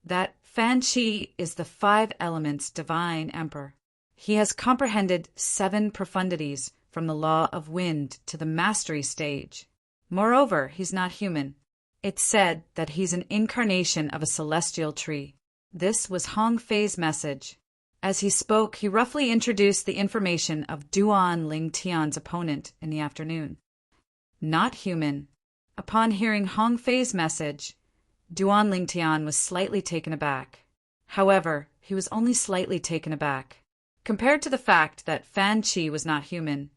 That Fan Qi is the five elements divine emperor. He has comprehended 7 profundities from the law of wind to the mastery stage. Moreover, he's not human. It's said that he's an incarnation of a celestial tree. This was Hong Fei's message. As he spoke, he roughly introduced the information of Duan Lingtian's opponent in the afternoon. Not human. Upon hearing Hong Fei's message, Duan Lingtian was slightly taken aback. However, he was only slightly taken aback. Compared to the fact that Fan Qi was not human,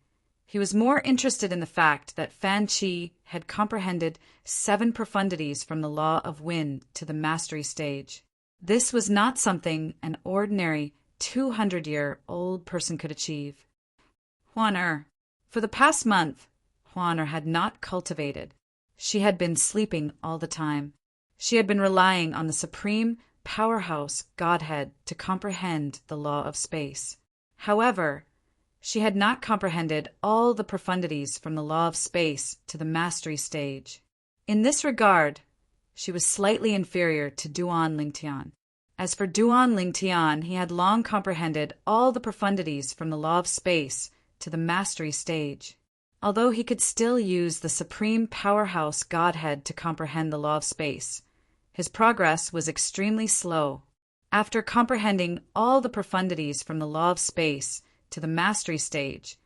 he was more interested in the fact that Fan Qi had comprehended 7 profundities from the law of wind to the mastery stage. This was not something an ordinary 200-year-old person could achieve. Huan For the past month, Huan had not cultivated. She had been sleeping all the time. She had been relying on the supreme powerhouse Godhead to comprehend the law of space. However, she had not comprehended all the profundities from the law of space to the mastery stage. In this regard, she was slightly inferior to Duan Lingtian. As for Duan Lingtian, he had long comprehended all the profundities from the law of space to the mastery stage. Although he could still use the supreme powerhouse Godhead to comprehend the law of space, his progress was extremely slow. After comprehending all the profundities from the law of space to the mastery stage,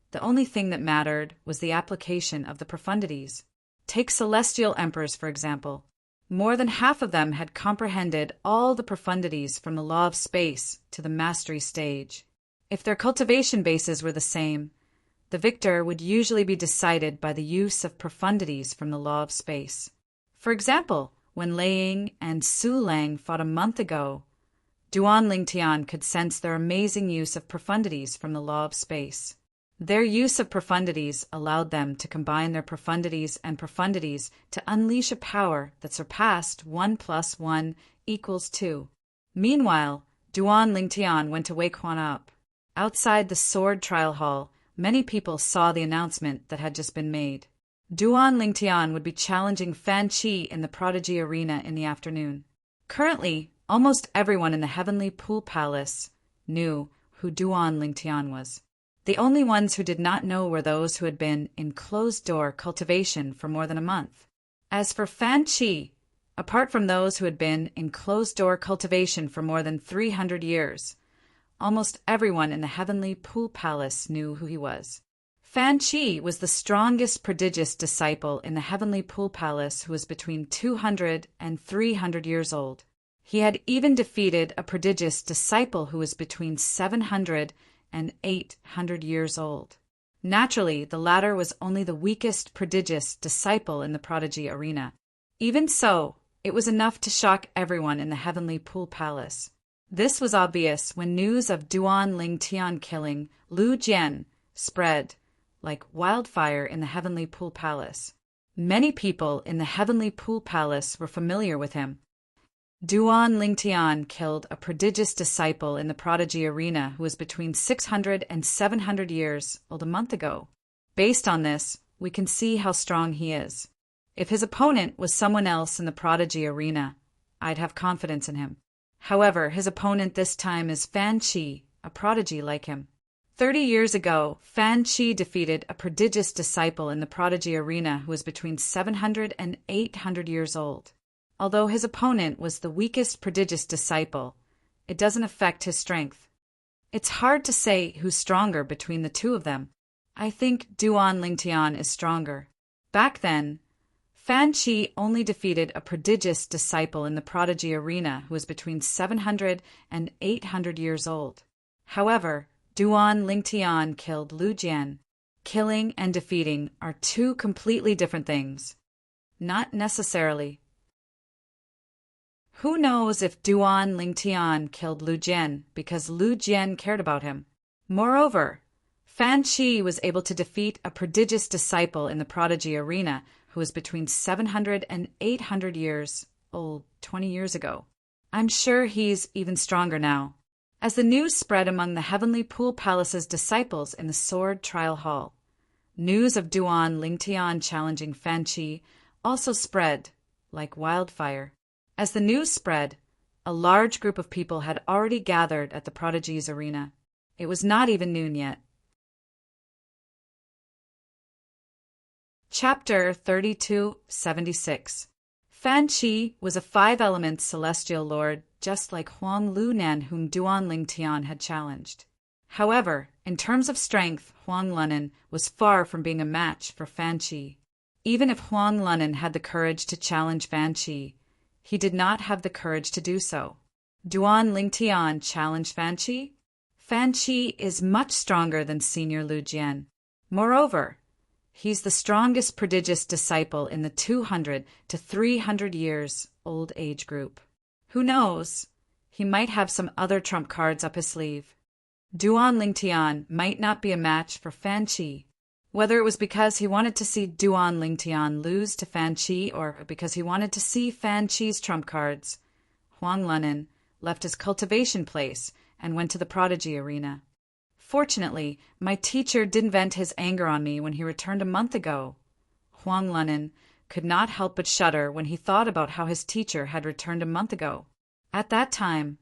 the only thing that mattered was the application of the profundities. Take celestial emperors, for example. More than half of them had comprehended all the profundities from the law of space to the mastery stage. If their cultivation bases were the same, the victor would usually be decided by the use of profundities from the law of space. For example, when Lei Ying and Su Lang fought a month ago, Duan Lingtian could sense their amazing use of profundities from the law of space. Their use of profundities allowed them to combine their profundities and profundities to unleash a power that surpassed 1 + 1 = 2. Meanwhile, Duan Lingtian went to wake Huan up. Outside the sword trial hall, many people saw the announcement that had just been made. Duan Lingtian would be challenging Fan Qi in the Prodigy Arena in the afternoon. Currently, almost everyone in the Heavenly Pool Palace knew who Duan Lingtian was. The only ones who did not know were those who had been in closed-door cultivation for more than a month. As for Fan Qi, apart from those who had been in closed-door cultivation for more than 300 years, almost everyone in the Heavenly Pool Palace knew who he was. Fan Qi was the strongest prodigious disciple in the Heavenly Pool Palace who was between 200 and 300 years old. He had even defeated a prodigious disciple who was between 700 and 800 years old. Naturally, the latter was only the weakest prodigious disciple in the Prodigy Arena. Even so, it was enough to shock everyone in the Heavenly Pool Palace. This was obvious when news of Duan Lingtian killing Lu Jian spread like wildfire in the Heavenly Pool Palace. Many people in the Heavenly Pool Palace were familiar with him. Duan Lingtian killed a prodigious disciple in the prodigy arena who was between 600 and 700 years old a month ago. Based on this, we can see how strong he is. If his opponent was someone else in the prodigy arena, I'd have confidence in him. However, his opponent this time is Fan Chi, a prodigy like him. 30 years ago, Fan Chi defeated a prodigious disciple in the prodigy arena who was between 700 and 800 years old. Although his opponent was the weakest prodigious disciple, it doesn't affect his strength. It's hard to say who's stronger between the two of them. I think Duan Lingtian is stronger. Back then, Fan Chi only defeated a prodigious disciple in the prodigy arena who was between 700 and 800 years old. However, Duan Lingtian killed Lu Jian. Killing and defeating are two completely different things. Not necessarily. Who knows if Duan Lingtian killed Lu Jian because Lu Jian cared about him? Moreover, Fan Chi was able to defeat a prodigious disciple in the prodigy arena who was between 700 and 800 years old 20 years ago. I'm sure he's even stronger now. As the news spread among the Heavenly Pool Palace's disciples in the Sword Trial Hall, news of Duan Lingtian challenging Fan Chi also spread like wildfire. As the news spread, a large group of people had already gathered at the prodigy's arena. It was not even noon yet. Chapter 3276. Fan Chi was a five-element celestial lord just like Huang Lunan whom Duan Lingtian had challenged. However, in terms of strength, Huang Lunan was far from being a match for Fan Chi. Even if Huang Lunan had the courage to challenge Fan Chi, he did not have the courage to do so. Duan Lingtian challenged Fan Chi? Fan Chi is much stronger than Senior Lu Jian. Moreover, he's the strongest prodigious disciple in the 200 to 300 years old age group. Who knows? He might have some other trump cards up his sleeve. Duan Lingtian might not be a match for Fan Chi. Whether it was because he wanted to see Duan Lingtian lose to Fan Chi or because he wanted to see Fan Chi's trump cards, Huang Lunan left his cultivation place and went to the prodigy arena. Fortunately, my teacher didn't vent his anger on me when he returned a month ago. Huang Lunan could not help but shudder when he thought about how his teacher had returned a month ago. At that time,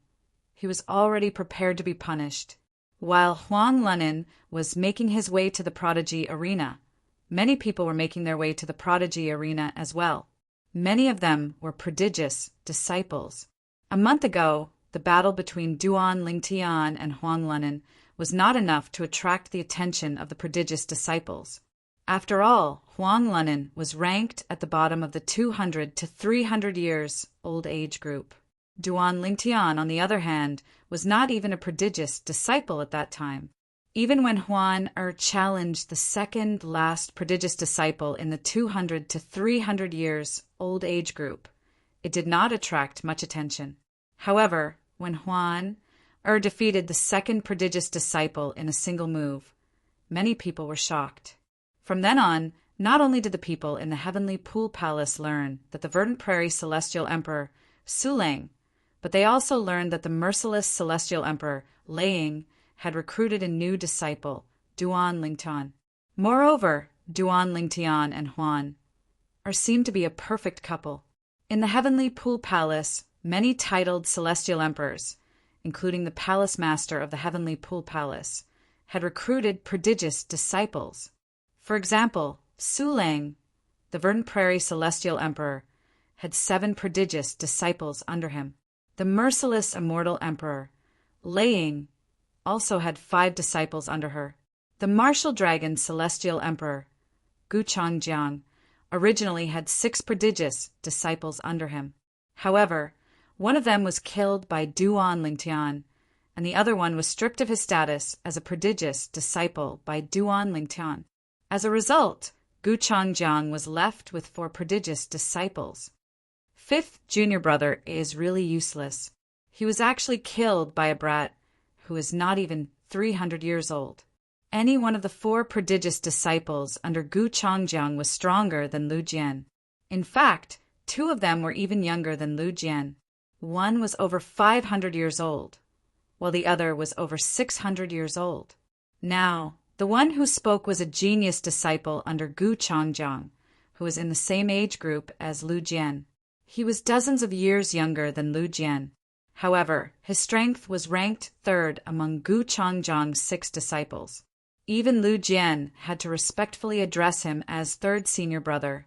he was already prepared to be punished. While Huang Lunan was making his way to the prodigy arena, many people were making their way to the prodigy arena as well. Many of them were prodigious disciples. A month ago, the battle between Duan Lingtian and Huang Lunan was not enough to attract the attention of the prodigious disciples. After all, Huang Lunan was ranked at the bottom of the 200 to 300 years old age group. Duan Lingtian, on the other hand, was not even a prodigious disciple at that time. Even when Huan challenged the second last prodigious disciple in the 200 to 300 years old age group, it did not attract much attention. However, when Huan defeated the second prodigious disciple in a single move, many people were shocked. From then on, not only did the people in the Heavenly Pool Palace learn that the Verdant Prairie Celestial Emperor Sulang, but they also learned that the merciless Celestial Emperor Laying had recruited a new disciple, Duan Lingtian. Moreover, Duan Lingtian and Huan seemed to be a perfect couple. In the Heavenly Pool Palace, many titled Celestial Emperors, including the Palace Master of the Heavenly Pool Palace, had recruited prodigious disciples. For example, Sulang, the Verdant Prairie Celestial Emperor, had 7 prodigious disciples under him. The merciless Immortal Emperor, Laying, also had 5 disciples under her. The Martial Dragon Celestial Emperor, Guchangjiang, originally had 6 prodigious disciples under him. However, one of them was killed by Duan Lingtian, and the other one was stripped of his status as a prodigious disciple by Duan Lingtian. As a result, Guchangjiang was left with 4 prodigious disciples. 5th junior brother is really useless. He was actually killed by a brat who is not even 300 years old. Any one of the 4 prodigious disciples under Guchangjiang was stronger than Lu Jian. In fact, 2 of them were even younger than Lu Jian. One was over 500 years old, while the other was over 600 years old. Now, the one who spoke was a genius disciple under Gu Changjiang, who was in the same age group as Lu Jian. He was dozens of years younger than Lu Jian. However, his strength was ranked third among Gu Changjiang's 6 disciples. Even Lu Jian had to respectfully address him as third senior brother.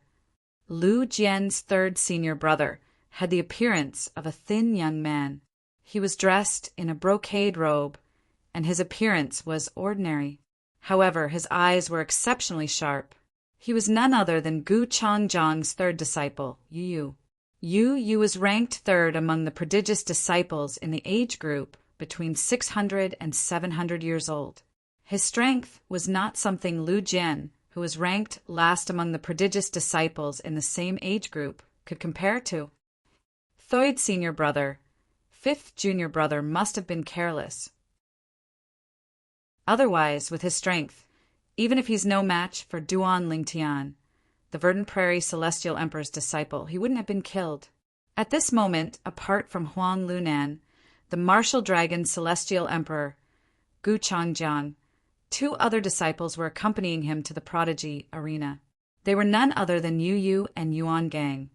Lu Jian's third senior brother had the appearance of a thin young man. He was dressed in a brocade robe, and his appearance was ordinary. However, his eyes were exceptionally sharp. He was none other than Gu Changjiang's third disciple, Yu Yu. Yu was ranked third among the prodigious disciples in the age group between 600 and 700 years old. His strength was not something Lu Jian, who was ranked last among the prodigious disciples in the same age group, could compare to. Third senior brother, fifth junior brother must have been careless. Otherwise, with his strength, even if he's no match for Duan Lingtian, the Verdant Prairie Celestial Emperor's disciple, he wouldn't have been killed. At this moment, apart from Huang Lunan, the Martial Dragon Celestial Emperor, Gu Changjiang, 2 other disciples were accompanying him to the prodigy arena. They were none other than Yu Yu and Yuan Gang,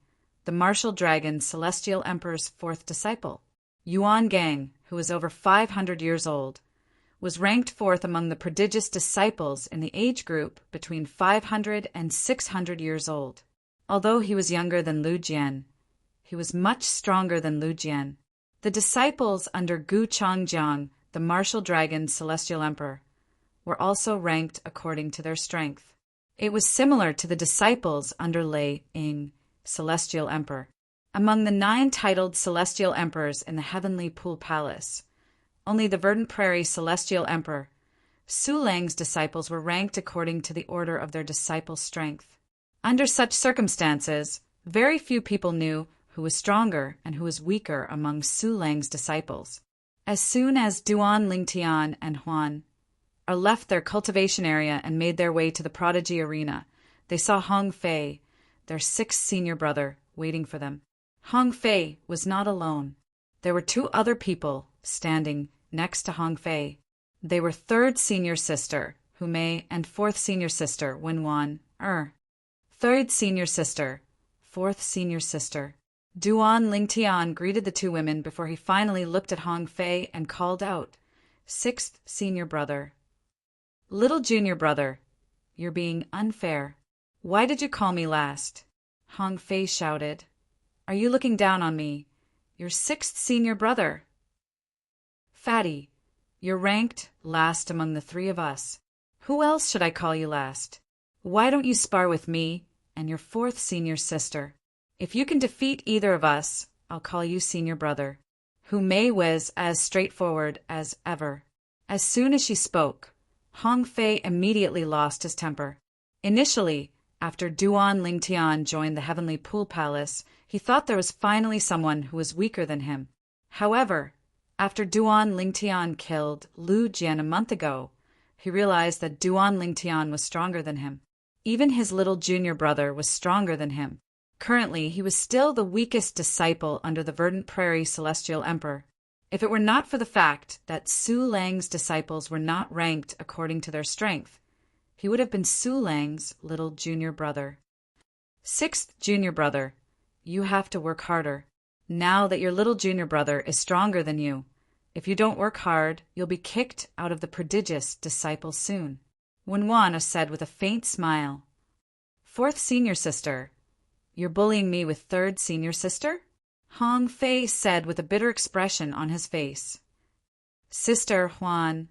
the Martial Dragon Celestial Emperor's 4th disciple. Yuan Gang, who was over 500 years old, was ranked 4th among the prodigious disciples in the age group between 500 and 600 years old. Although he was younger than Lu Jian, he was much stronger than Lu Jian. The disciples under Gu Changjiang, the Martial Dragon Celestial Emperor, were also ranked according to their strength. It was similar to the disciples under Lei Ying, Celestial Emperor. Among the 9 titled Celestial Emperors in the Heavenly Pool Palace, only the Verdant Prairie Celestial Emperor, Su Lang's disciples were ranked according to the order of their disciple strength. Under such circumstances, very few people knew who was stronger and who was weaker among Su Lang's disciples. As soon as Duan Lingtian and Huan left their cultivation area and made their way to the prodigy arena, they saw Hong Fei, their 6th senior brother, waiting for them. Hong Fei was not alone. There were 2 other people standing next to Hong Fei. They were 3rd senior sister, Hu Mei, and 4th senior sister, Wen Wan, 3rd senior sister, 4th senior sister. Duan Lingtian greeted the 2 women before he finally looked at Hong Fei and called out, 6th senior brother. Little junior brother, you're being unfair. Why did you call me last? Hong Fei shouted. Are you looking down on me? You're 6th senior brother. Fatty, you're ranked last among the 3 of us. Who else should I call you last? Why don't you spar with me and your 4th senior sister? If you can defeat either of us, I'll call you senior brother. Hu Mei was as straightforward as ever. As soon as she spoke, Hong Fei immediately lost his temper. Initially, after Duan Lingtian joined the Heavenly Pool Palace, he thought there was finally someone who was weaker than him. However, after Duan Lingtian killed Lu Jian a month ago, he realized that Duan Lingtian was stronger than him. Even his little junior brother was stronger than him. Currently, he was still the weakest disciple under the Verdant Prairie Celestial Emperor. If it were not for the fact that Su Lang's disciples were not ranked according to their strength, he would have been Su Lang's little junior brother. 6th junior brother, you have to work harder. Now that your little junior brother is stronger than you, if you don't work hard, you'll be kicked out of the prodigious disciple soon. Wen Wan said with a faint smile. 4th senior sister, you're bullying me with 3rd senior sister? Hong Fei said with a bitter expression on his face. Sister Huan,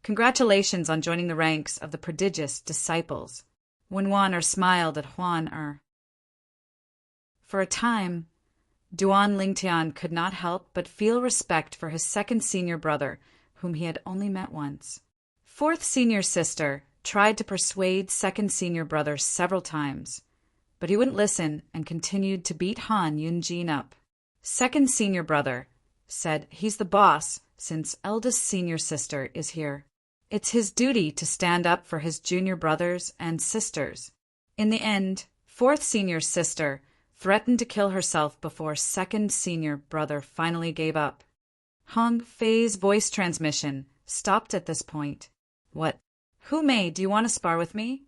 congratulations on joining the ranks of the prodigious disciples. Wen Wan smiled at Huan. For a time, Duan Lingtian could not help but feel respect for his 2nd senior brother, whom he had only met once. 4th senior sister tried to persuade 2nd senior brother several times, but he wouldn't listen and continued to beat Han Yunjin up. 2nd senior brother said he's the boss since eldest senior sister is here. It's his duty to stand up for his junior brothers and sisters. In the end, 4th senior sister threatened to kill herself before second senior brother finally gave up. Hong Fei's voice transmission stopped at this point. What? Hu Mei, do you want to spar with me?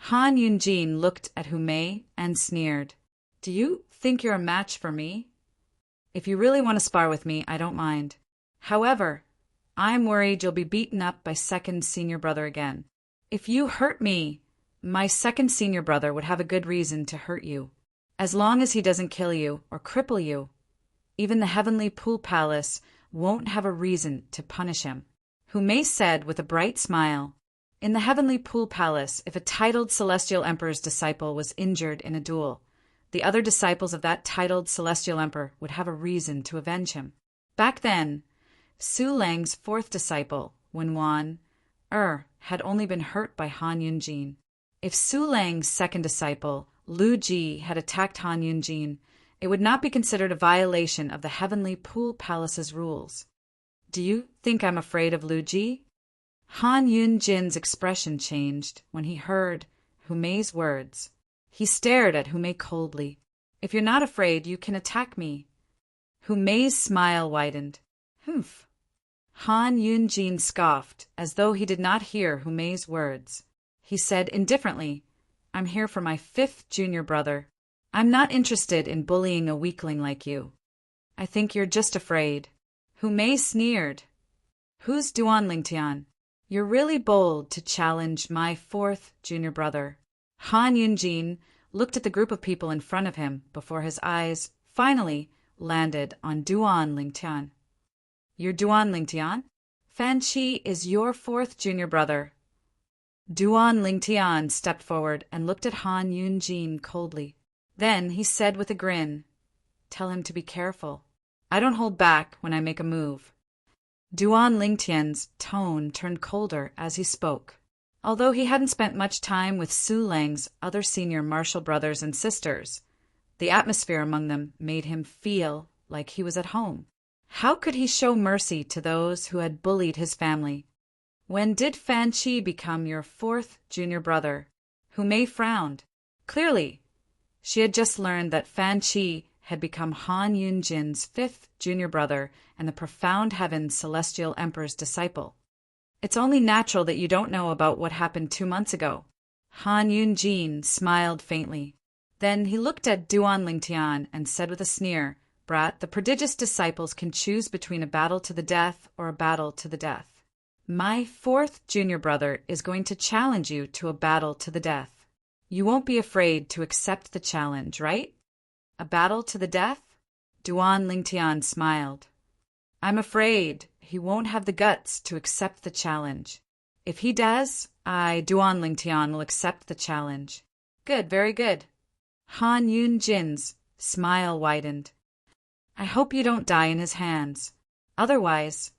Han Yunjin looked at Hu Mei and sneered. Do you think you're a match for me? If you really want to spar with me, I don't mind. However, I'm worried you'll be beaten up by second senior brother again. If you hurt me, my second senior brother would have a good reason to hurt you. As long as he doesn't kill you or cripple you, even the Heavenly Pool Palace won't have a reason to punish him. Hu Mei said with a bright smile. In the Heavenly Pool Palace, if a titled Celestial Emperor's disciple was injured in a duel, the other disciples of that titled Celestial Emperor would have a reason to avenge him. Back then, Su Lang's fourth disciple, Wenwan had only been hurt by Han Yunjin. If Su Lang's second disciple, Lu Ji, had attacked Han Yunjin, it would not be considered a violation of the Heavenly Pool Palace's rules. Do you think I'm afraid of Lu Ji? Han Yunjin's expression changed when he heard Hu Mei's words. He stared at Hu Mei coldly. If you're not afraid, you can attack me. Hu Mei's smile widened. Humph. Han Yunjin scoffed, as though he did not hear Hu Mei's words. He said indifferently, I'm here for my fifth junior brother. I'm not interested in bullying a weakling like you. I think you're just afraid. Hu Mei sneered. Who's Duan Lingtian? You're really bold to challenge my fourth junior brother. Han Yunjin looked at the group of people in front of him before his eyes finally landed on Duan Lingtian. You're Duan Lingtian? Fan Qi is your fourth junior brother. Duan Lingtian stepped forward and looked at Han Yunjin coldly. Then he said with a grin, Tell him to be careful. I don't hold back when I make a move. Duan Lingtian's tone turned colder as he spoke. Although he hadn't spent much time with Su Lang's other senior martial brothers and sisters, the atmosphere among them made him feel like he was at home. How could he show mercy to those who had bullied his family? When did Fan Qi become your fourth junior brother? Hu Mei frowned. Clearly, she had just learned that Fan Qi had become Han Yunjin's fifth junior brother and the Profound Heaven's Celestial Emperor's disciple. It's only natural that you don't know about what happened 2 months ago. Han Yunjin smiled faintly. Then he looked at Duan Lingtian and said with a sneer, Brat, the prodigious disciples can choose between a battle to the death or a battle to the death. My fourth junior brother is going to challenge you to a battle to the death. You won't be afraid to accept the challenge, right? A battle to the death? Duan Lingtian smiled. I'm afraid he won't have the guts to accept the challenge. If he does, Duan Lingtian, will accept the challenge. Good, very good. Han Yunjin's smile widened. I hope you don't die in his hands. Otherwise,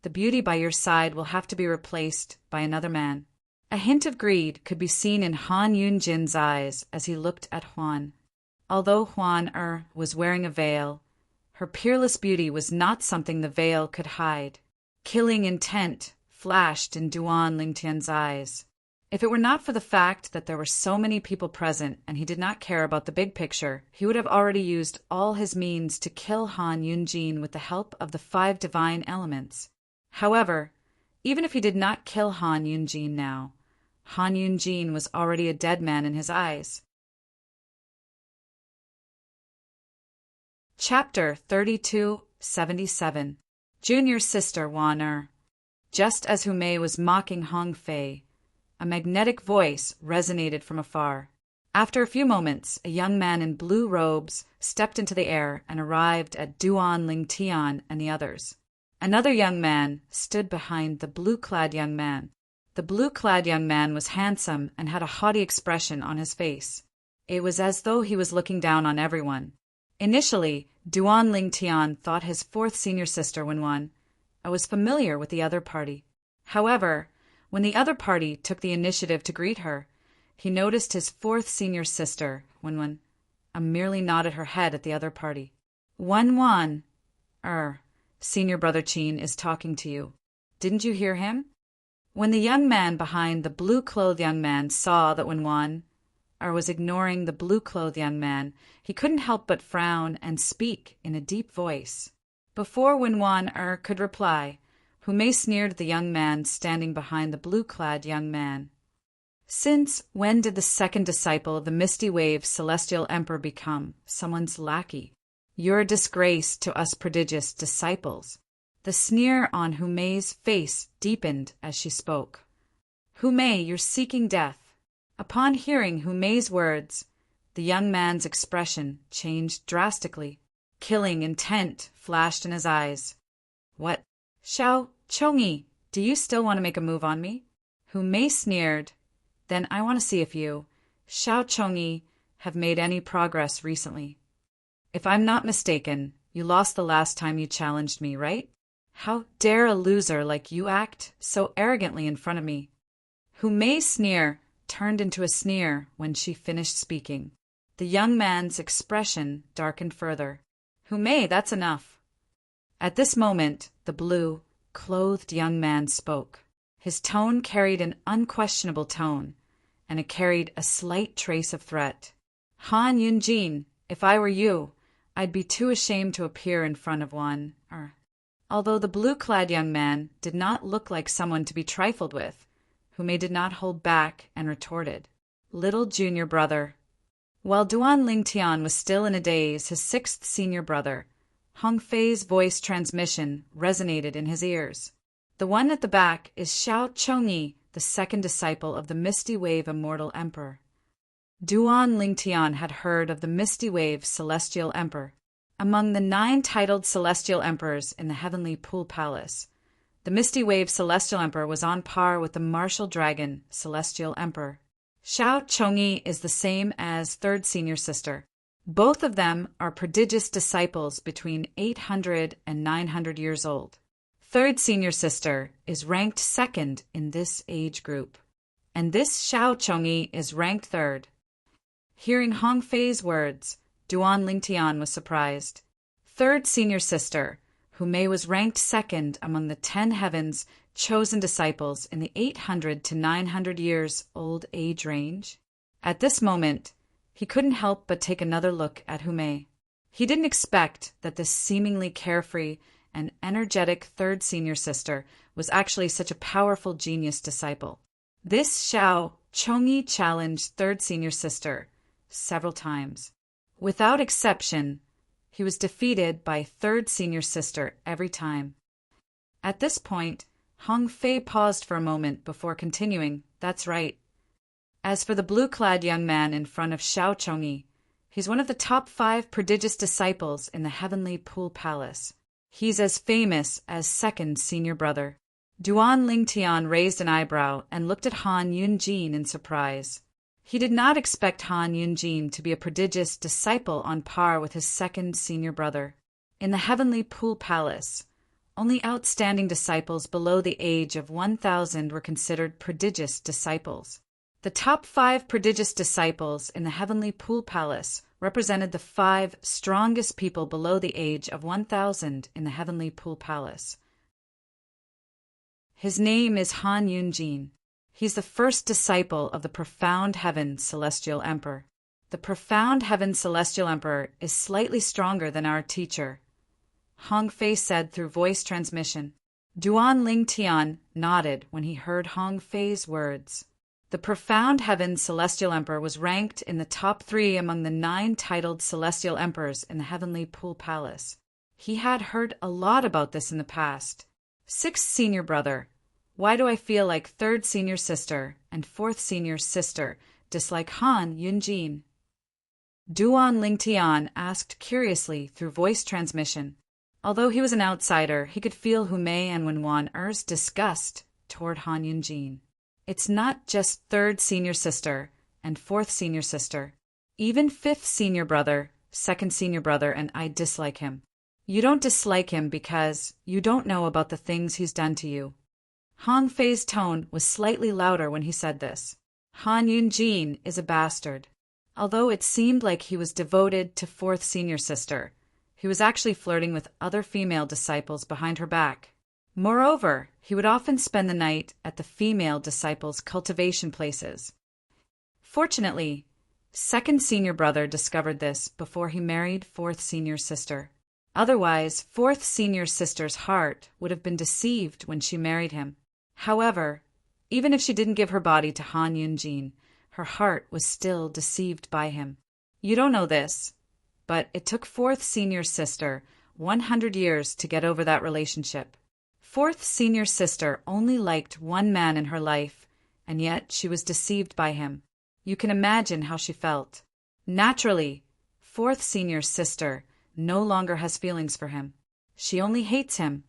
the beauty by your side will have to be replaced by another man. A hint of greed could be seen in Han Yunjin's eyes as he looked at Huan. Although Huan was wearing a veil, her peerless beauty was not something the veil could hide. Killing intent flashed in Duan Lingtian's eyes. If it were not for the fact that there were so many people present and he did not care about the big picture, he would have already used all his means to kill Han Yunjin with the help of the 5 divine elements. However, even if he did not kill Han Yunjin now, Han Yunjin was already a dead man in his eyes. Chapter 3277. Junior Sister Wan. Just as Hu Mei was mocking Hong Fei, a magnetic voice resonated from afar. After a few moments, a young man in blue robes stepped into the air and arrived at Duan Lingtian and the others. Another young man stood behind the blue-clad young man. The blue-clad young man was handsome and had a haughty expression on his face. It was as though he was looking down on everyone. Initially, Duan Lingtian thought his fourth senior sister, Wenwan, was familiar with the other party. However, when the other party took the initiative to greet her, he noticed his fourth senior sister, Wenwan, merely nodded her head at the other party. Wenwan, senior brother Qin is talking to you. Didn't you hear him? When the young man behind the blue-clothed young man saw that Wenwan, or was ignoring the blue-clothed young man, he couldn't help but frown and speak in a deep voice. Before Wenwan could reply, Humei sneered at the young man standing behind the blue-clad young man. Since when did the second disciple of the Misty Wave Celestial Emperor become someone's lackey? You're a disgrace to us prodigious disciples. The sneer on Humei's face deepened as she spoke. Humei, you're seeking death. Upon hearing Humei's words, the young man's expression changed drastically. Killing intent flashed in his eyes. What? Xiao Chongyi, do you still want to make a move on me? Humei sneered. Then I want to see if you, Xiao Chongyi, have made any progress recently. If I'm not mistaken, you lost the last time you challenged me, right? How dare a loser like you act so arrogantly in front of me? Humei's sneer turned into a sneer when she finished speaking. The young man's expression darkened further. Humei, that's enough. At this moment, the blue-clothed young man spoke. His tone carried an unquestionable tone, and it carried a slight trace of threat. Han Yunjin, if I were you, I'd be too ashamed to appear in front of one. Although the blue-clad young man did not look like someone to be trifled with, Humei did not hold back and retorted. Little junior brother. While Duan Lingtian was still in a daze, his sixth senior brother, Hong Fei's voice transmission resonated in his ears. The one at the back is Xiao Chongyi, the second disciple of the Misty Wave Immortal Emperor. Duan Lingtian had heard of the Misty Wave Celestial Emperor. Among the 9 titled Celestial Emperors in the Heavenly Pool Palace, the Misty Wave Celestial Emperor was on par with the Martial Dragon Celestial Emperor. Xiao Chongyi is the same as third senior sister. Both of them are prodigious disciples between 800 and 900 years old. Third senior sister is ranked second in this age group, and this Xiao Chongyi is ranked third. Hearing Hong Fei's words, Duan Lingtian was surprised. Third senior sister, Humei was ranked second among the 10 heavens chosen disciples in the 800 to 900 years old age range. At this moment, he couldn't help but take another look at Humei. He didn't expect that this seemingly carefree and energetic third senior sister was actually such a powerful genius disciple. This Xiao Chongyi challenged third senior sister several times. Without exception, he was defeated by third senior sister every time. At this point, Hong Fei paused for a moment before continuing, "That's right. As for the blue-clad young man in front of Xiao Chongyi, he's one of the top 5 prodigious disciples in the Heavenly Pool Palace. He's as famous as second senior brother." Duan Lingtian raised an eyebrow and looked at Han Yunjin in surprise. He did not expect Han Yunjin to be a prodigious disciple on par with his second senior brother. In the Heavenly Pool Palace, only outstanding disciples below the age of 1,000 were considered prodigious disciples. The top 5 prodigious disciples in the Heavenly Pool Palace represented the 5 strongest people below the age of 1,000 in the Heavenly Pool Palace. His name is Han Yunjin. He's the first disciple of the Profound Heaven Celestial Emperor. The Profound Heaven Celestial Emperor is slightly stronger than our teacher, Hong Fei said through voice transmission. Duan Lingtian nodded when he heard Hong Fei's words. The Profound Heaven Celestial Emperor was ranked in the top 3 among the 9 titled Celestial Emperors in the Heavenly Pool Palace. He had heard a lot about this in the past. 6th senior brother. Why do I feel like 3rd senior sister and 4th senior sister dislike Han Yunjin? Duan Lingtian asked curiously through voice transmission. Although he was an outsider, he could feel Humei and Wenwan Er's disgust toward Han Yunjin. It's not just 3rd senior sister and 4th senior sister. Even 5th senior brother, 2nd senior brother, and I dislike him. You don't dislike him because you don't know about the things he's done to you. Hong Fei's tone was slightly louder when he said this. Han Yunjin is a bastard. Although it seemed like he was devoted to 4th senior sister, he was actually flirting with other female disciples behind her back. Moreover, he would often spend the night at the female disciples' cultivation places. Fortunately, Second senior brother discovered this before he married fourth senior sister. Otherwise, fourth senior sister's heart would have been deceived when she married him. However, even if she didn't give her body to Han Yunjin, her heart was still deceived by him. You don't know this, but it took fourth senior sister 100 years to get over that relationship. Fourth senior sister only liked one man in her life, and yet she was deceived by him. You can imagine how she felt. Naturally, fourth senior sister no longer has feelings for him. She only hates him.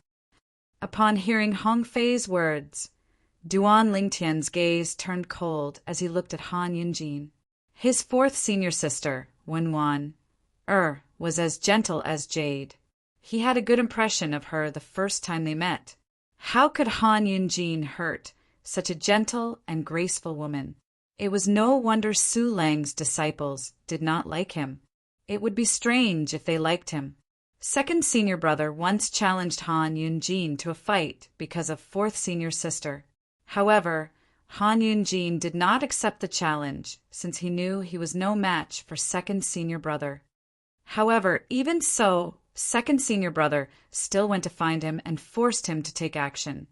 Upon hearing Hong Fei's words, Duan Lingtian's gaze turned cold as he looked at Han Yunjin. His fourth senior sister, Wenwan, was as gentle as jade. He had a good impression of her the first time they met. How could Han Yunjin hurt such a gentle and graceful woman? It was no wonder Su Lang's disciples did not like him. It would be strange if they liked him. Second senior brother once challenged Han Yunjin to a fight because of fourth senior sister. However, Han Yunjin did not accept the challenge since he knew he was no match for second senior brother. However, even so, second senior brother still went to find him and forced him to take action,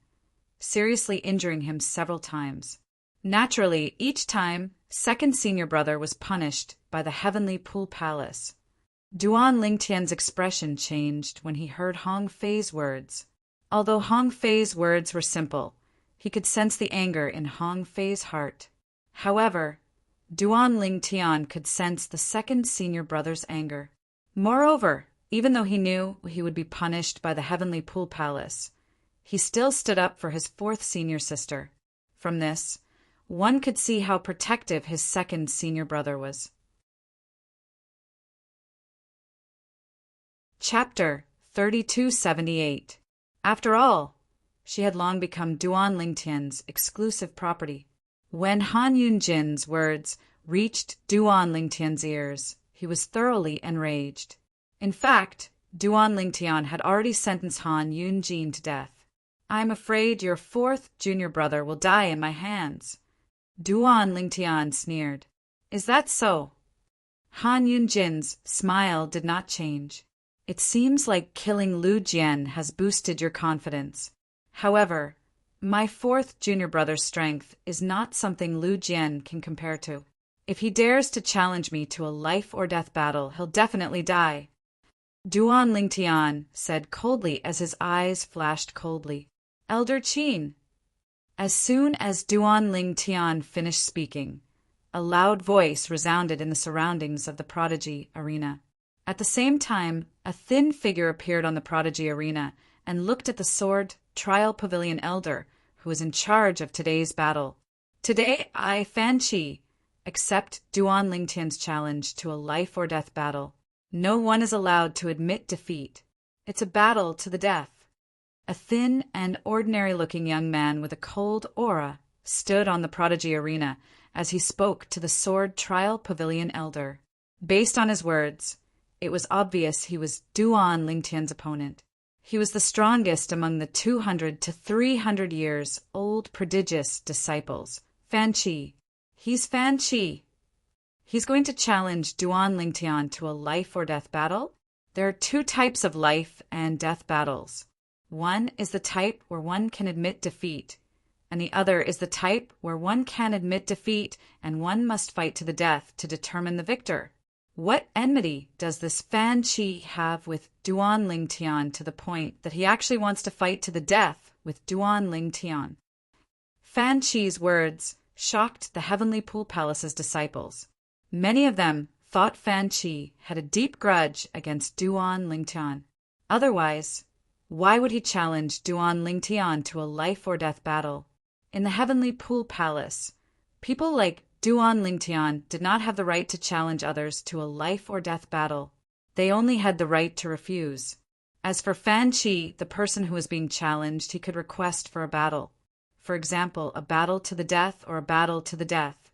seriously injuring him several times. Naturally, each time, second senior brother was punished by the heavenly pool palace. Duan Lingtian's expression changed when he heard Hong Fei's words. Although Hong Fei's words were simple, he could sense the anger in Hong Fei's heart. However, Duan Lingtian could sense the second senior brother's anger. Moreover, even though he knew he would be punished by the heavenly pool palace, he still stood up for his fourth senior sister. From this, one could see how protective his second senior brother was. Chapter 3278. After all, she had long become Duan Lingtian's exclusive property. When Han Yunjin's words reached Duan Lingtian's ears, he was thoroughly enraged. In fact, Duan Lingtian had already sentenced Han Yunjin to death. "I'm afraid your fourth junior brother will die in my hands." Duan Lingtian sneered. "Is that so?" Han Yunjin's smile did not change. "It seems like killing Lu Jian has boosted your confidence. However, my fourth junior brother's strength is not something Lu Jian can compare to. If he dares to challenge me to a life-or-death battle, he'll definitely die." Duan Lingtian said coldly as his eyes flashed coldly. "Elder Qin." As soon as Duan Lingtian finished speaking, a loud voice resounded in the surroundings of the Prodigy Arena. At the same time, a thin figure appeared on the Prodigy Arena and looked at the Sword Trial Pavilion Elder, who was in charge of today's battle. "Today, I, Fan Qi, accept Duan Lingtian's challenge to a life-or-death battle. No one is allowed to admit defeat. It's a battle to the death." A thin and ordinary-looking young man with a cold aura stood on the Prodigy Arena as he spoke to the Sword Trial Pavilion Elder. Based on his words, it was obvious he was Duan Lingtian's opponent. He was the strongest among the 200 to 300 years old prodigious disciples. Fan Qi. He's Fan Qi. He's going to challenge Duan Lingtian to a life-or-death battle? There are two types of life and death battles. One is the type where one can admit defeat, and the other is the type where one can admit defeat and one must fight to the death to determine the victor. What enmity does this Fan Qi have with Duan Lingtian to the point that he actually wants to fight to the death with Duan Lingtian? Fan Qi's words shocked the Heavenly Pool Palace's disciples. Many of them thought Fan Qi had a deep grudge against Duan Lingtian. Otherwise, why would he challenge Duan Lingtian to a life-or-death battle? In the Heavenly Pool Palace, people like Duan Lingtian did not have the right to challenge others to a life-or-death battle. They only had the right to refuse. As for Fan Qi, the person who was being challenged, he could request for a battle. For example, a battle to the death or a battle to the death.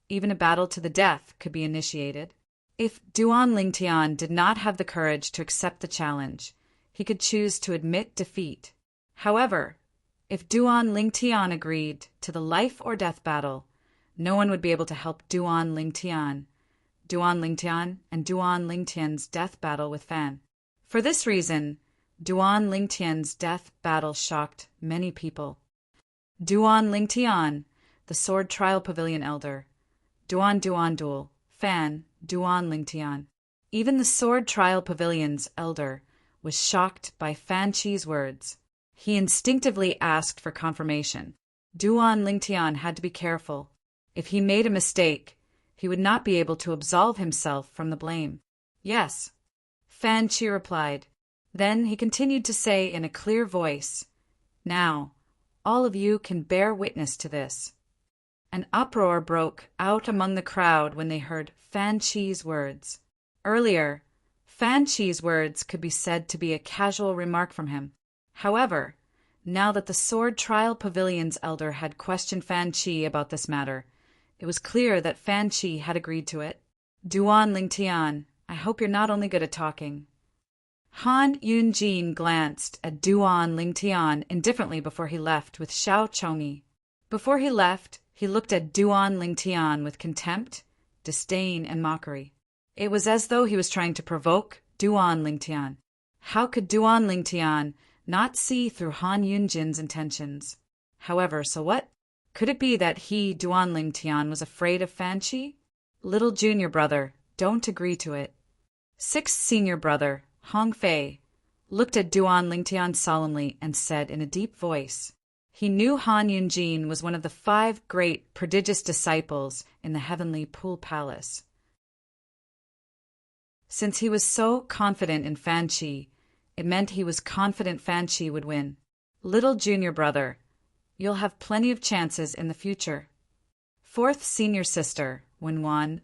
Even a battle to the death could be initiated. If Duan Lingtian did not have the courage to accept the challenge, he could choose to admit defeat. However, if Duan Lingtian agreed to the life-or-death battle, no one would be able to help Duan Lingtian, Duan Lingtian and Duan Lingtian's death battle with Fan. For this reason, Duan Lingtian's death battle shocked many people. Duan Lingtian, the Sword Trial Pavilion Elder. Duan Dual, Fan, Duan Lingtian. Even the Sword Trial Pavilion's elder was shocked by Fan Chi's words. He instinctively asked for confirmation. Duan Lingtian had to be careful. If he made a mistake, he would not be able to absolve himself from the blame. Yes, Fan Chi replied. Then he continued to say in a clear voice, "Now, all of you can bear witness to this." An uproar broke out among the crowd when they heard Fan Chi's words. Earlier, Fan Chi's words could be said to be a casual remark from him. However, now that the Sword Trial Pavilion's elder had questioned Fan Chi about this matter, it was clear that Fan Chi had agreed to it. Duan Lingtian, I hope you're not only good at talking. Han Yunjin glanced at Duan Lingtian indifferently before he left with Xiao Chongyi. Before he left, he looked at Duan Lingtian with contempt, disdain, and mockery. It was as though he was trying to provoke Duan Lingtian. How could Duan Lingtian not see through Han Yunjin's intentions? However, so what? Could it be that he, Duan Lingtian, was afraid of Fan Chi? Little junior brother, don't agree to it. Sixth senior brother, Hong Fei, looked at Duan Lingtian solemnly and said in a deep voice, he knew Han Yunjin was one of the 5 great prodigious disciples in the heavenly Pool Palace. Since he was so confident in Fan Chi, it meant he was confident Fan Chi would win. Little junior brother, you'll have plenty of chances in the future. Fourth senior sister, Wenwan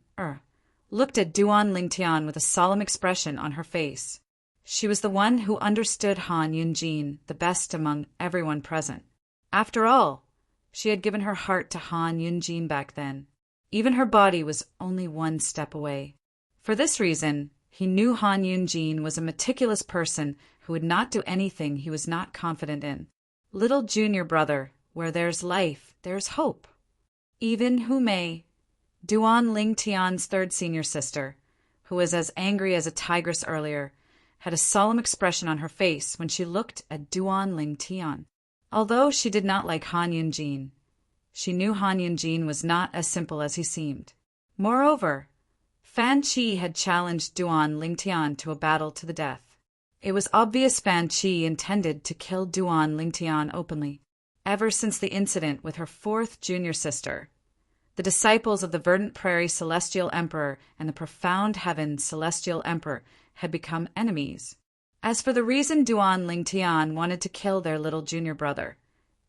looked at Duan Lingtian with a solemn expression on her face. She was the one who understood Han Yunjin the best among everyone present. After all, she had given her heart to Han Yunjin back then. Even her body was only 1 step away. For this reason, he knew Han Yunjin was a meticulous person who would not do anything he was not confident in. Little junior brother, where there's life, there's hope. Even Hu Mei, Duan Lingtian's 3rd senior sister, who was as angry as a tigress earlier, had a solemn expression on her face when she looked at Duan Lingtian. Although she did not like Han Yunjin, she knew Han Yunjin was not as simple as he seemed. Moreover, Fan Chi had challenged Duan Lingtian to a battle to the death. It was obvious Fan Chi intended to kill Duan Lingtian openly. Ever since the incident with her 4th junior sister, the disciples of the Verdant Prairie Celestial Emperor and the Profound Heaven Celestial Emperor had become enemies. As for the reason Duan Lingtian wanted to kill their little junior brother,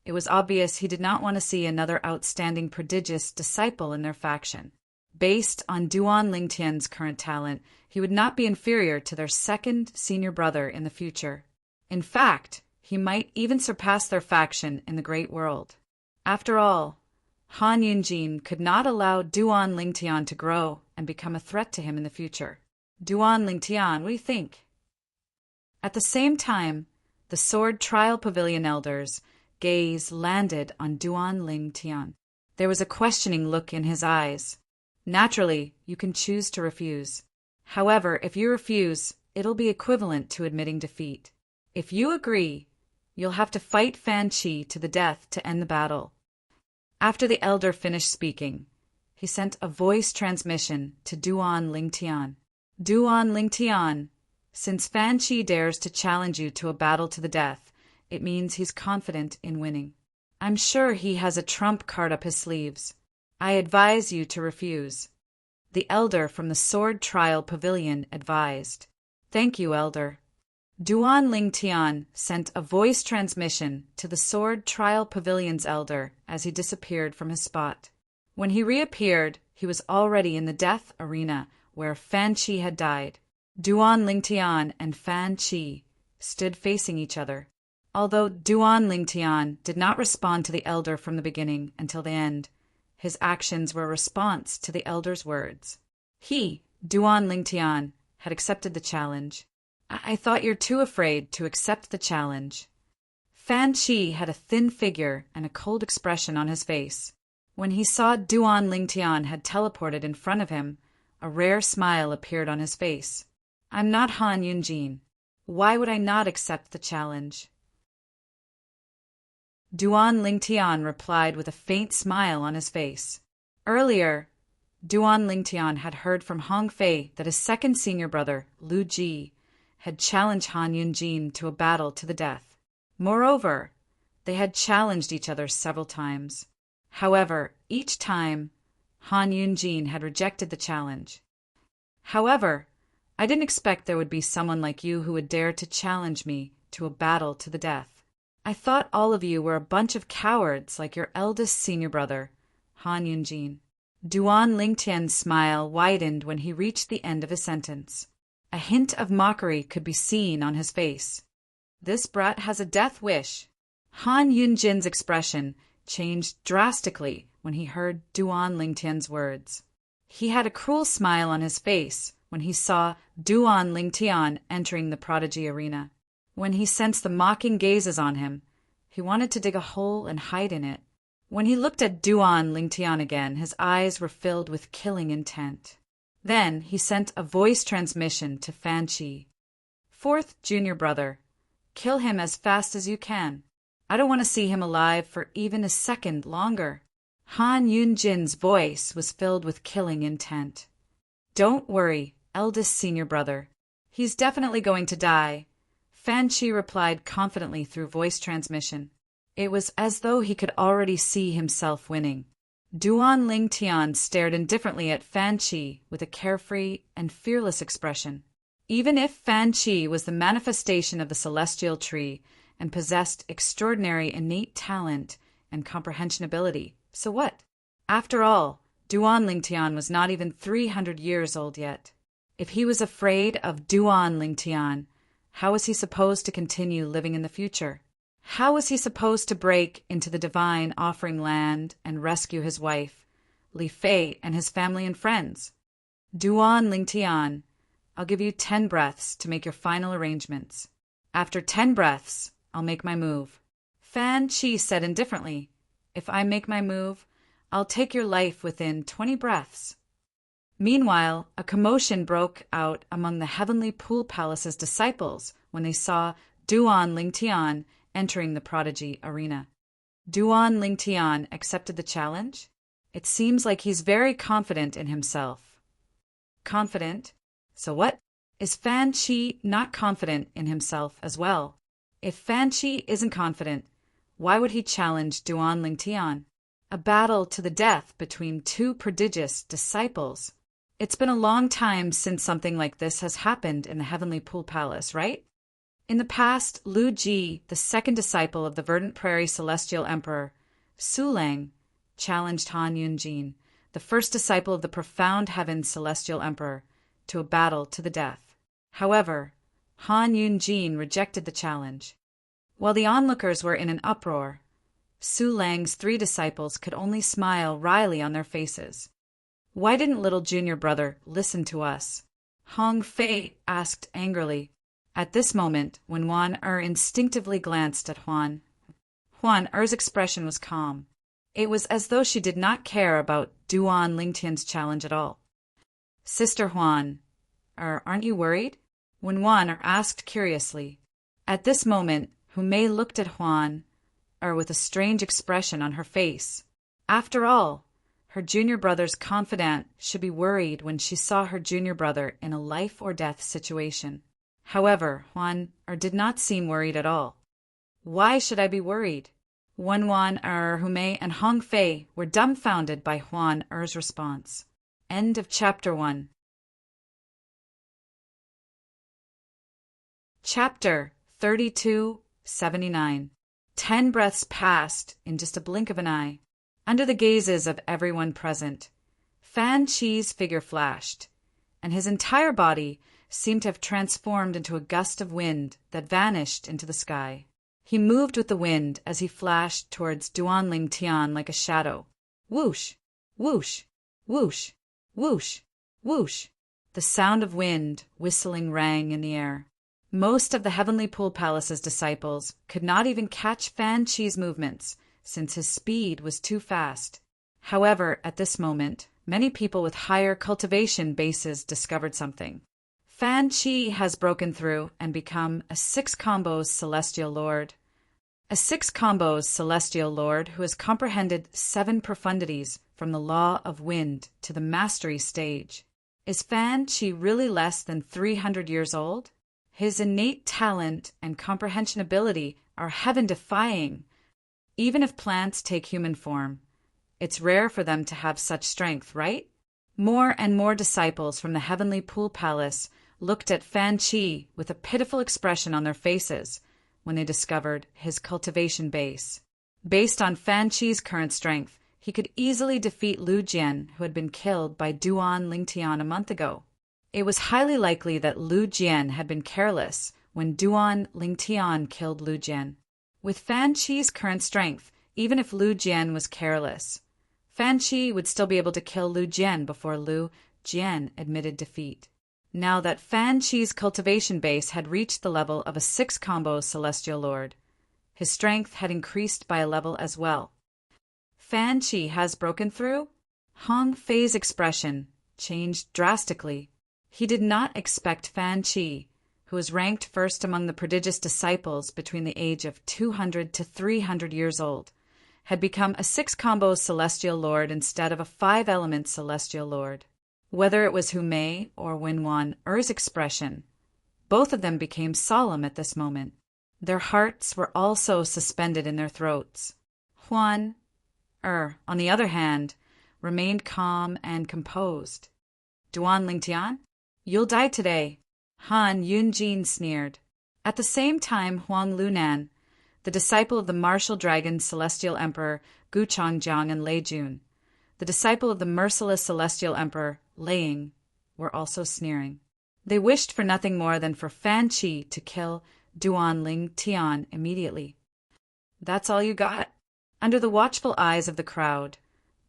it was obvious he did not want to see another outstanding prodigious disciple in their faction. Based on Duan Lingtian's current talent, he would not be inferior to their 2nd senior brother in the future. In fact, he might even surpass their faction in the great world. After all, Han Yunjin could not allow Duan Lingtian to grow and become a threat to him in the future. Duan Lingtian, what do you think? At the same time, the Sword Trial Pavilion elders' gaze landed on Duan Lingtian. There was a questioning look in his eyes. Naturally, you can choose to refuse. However, if you refuse, it'll be equivalent to admitting defeat. If you agree, you'll have to fight Fan Chi to the death to end the battle. After the elder finished speaking, he sent a voice transmission to Duan Lingtian. Duan Lingtian, since Fan Chi dares to challenge you to a battle to the death, it means he's confident in winning. I'm sure he has a trump card up his sleeves. I advise you to refuse. The elder from the Sword Trial Pavilion advised. Thank you, elder. Duan Lingtian sent a voice transmission to the Sword Trial Pavilion's elder as he disappeared from his spot. When he reappeared, he was already in the death arena where Fan Chi had died. Duan Lingtian and Fan Chi stood facing each other. Although Duan Lingtian did not respond to the elder from the beginning until the end, his actions were a response to the elder's words. He, Duan Lingtian, had accepted the challenge. I thought you're too afraid to accept the challenge. Fan Chi had a thin figure and a cold expression on his face. When he saw Duan Lingtian had teleported in front of him, a rare smile appeared on his face. I'm not Han Yunjin. Why would I not accept the challenge? Duan Lingtian replied with a faint smile on his face. Earlier, Duan Lingtian had heard from Hong Fei that his second senior brother, Lu Ji, had challenged Han Yunjin to a battle to the death. Moreover, they had challenged each other several times. However, each time, Han Yunjin had rejected the challenge. However, I didn't expect there would be someone like you who would dare to challenge me to a battle to the death. I thought all of you were a bunch of cowards like your eldest senior brother, Han Yunjin. Duan Lingtian's smile widened when he reached the end of his sentence. A hint of mockery could be seen on his face. This brat has a death wish. Han Yunjin's expression changed drastically when he heard Duan Lingtian's words. He had a cruel smile on his face when he saw Duan Lingtian entering the prodigy arena. When he sensed the mocking gazes on him, he wanted to dig a hole and hide in it. When he looked at Duan Lingtian again, his eyes were filled with killing intent. Then he sent a voice transmission to Fan Qi. Fourth junior brother, kill him as fast as you can. I don't want to see him alive for even a second longer. Han Yunjin's voice was filled with killing intent. Don't worry, eldest senior brother. He's definitely going to die. Fan Qi replied confidently through voice transmission. It was as though he could already see himself winning. Duan Lingtian stared indifferently at Fan Qi with a carefree and fearless expression. Even if Fan Qi was the manifestation of the celestial tree and possessed extraordinary innate talent and comprehension ability, so what? After all, Duan Lingtian was not even 300 years old yet. If he was afraid of Duan Lingtian, how was he supposed to continue living in the future? How was he supposed to break into the divine offering land and rescue his wife, Li Fei, and his family and friends? Duan Lingtian, I'll give you 10 breaths to make your final arrangements. After 10 breaths, I'll make my move. Fan Qi said indifferently, if I make my move, I'll take your life within 20 breaths. Meanwhile, a commotion broke out among the Heavenly Pool Palace's disciples when they saw Duan Lingtian entering the prodigy arena. Duan Lingtian accepted the challenge? It seems like he's very confident in himself. Confident? So what? Is Fan Qi not confident in himself as well? If Fan Qi isn't confident, why would he challenge Duan Lingtian? A battle to the death between two prodigious disciples. It's been a long time since something like this has happened in the Heavenly Pool Palace, right? In the past, Lu Ji, the second disciple of the Verdant Prairie Celestial Emperor, Su Lang, challenged Han Yunjin, the first disciple of the Profound Heaven's Celestial Emperor, to a battle to the death. However, Han Yunjin rejected the challenge. While the onlookers were in an uproar, Su Lang's 3 disciples could only smile wryly on their faces. Why didn't little junior brother listen to us? Hong Fei asked angrily. At this moment, when Huan instinctively glanced at Huan Er's expression was calm. It was as though she did not care about Duan Lingtian's challenge at all. Sister Huan, aren't you worried? When Huan asked curiously. At this moment, Humei looked at Huan with a strange expression on her face. After all, her junior brother's confidant should be worried when she saw her junior brother in a life-or-death situation. However, Huan did not seem worried at all. Why should I be worried? Huan Humei, and Hong Fei were dumbfounded by Huan Er's response. End of Chapter 1. Chapter 32:79. 10 breaths passed in just a blink of an eye. Under the gazes of everyone present, Fan Qi's figure flashed, and his entire body seemed to have transformed into a gust of wind that vanished into the sky. He moved with the wind as he flashed towards Duan Lingtian like a shadow. Whoosh! Whoosh! Whoosh! Whoosh! Whoosh! The sound of wind whistling rang in the air. Most of the Heavenly Pool Palace's disciples could not even catch Fan Qi's movements, since his speed was too fast. However, at this moment, many people with higher cultivation bases discovered something. Fan Chi has broken through and become a 6 combos celestial lord. A 6 combos celestial lord who has comprehended 7 profundities from the law of wind to the mastery stage. Is Fan Chi really less than 300 years old? His innate talent and comprehension ability are heaven-defying. Even if plants take human form, it's rare for them to have such strength, right? More and more disciples from the heavenly pool palace looked at Fan Chi with a pitiful expression on their faces when they discovered his cultivation base. Based on Fan Chi's current strength, he could easily defeat Lu Jian, who had been killed by Duan Lingtian a month ago. It was highly likely that Lu Jian had been careless when Duan Lingtian killed Lu Jian. With Fan Chi's current strength, even if Lu Jian was careless, Fan Chi would still be able to kill Lu Jian before Lu Jian admitted defeat. Now that Fan Chi's cultivation base had reached the level of a 6-combo celestial lord, his strength had increased by a level as well. Fan Chi has broken through? Hong Fei's expression changed drastically. He did not expect Fan Chi, who was ranked first among the prodigious disciples between the age of 200 to 300 years old, had become a 6-combo celestial lord instead of a 5-element celestial lord. Whether it was Hu Mei or Wenwan Er's expression, both of them became solemn at this moment. Their hearts were also suspended in their throats. Huan Er, on the other hand, remained calm and composed. Duan Lingtian? You'll die today, Han Yunjin sneered. At the same time, Huang Lunan, the disciple of the martial dragon celestial emperor Gu Changjiang and Lei Jun, the disciple of the merciless celestial emperor Lei Ying, were also sneering. They wished for nothing more than for Fan Chi to kill Duan Lingtian immediately. That's all you got? Under the watchful eyes of the crowd,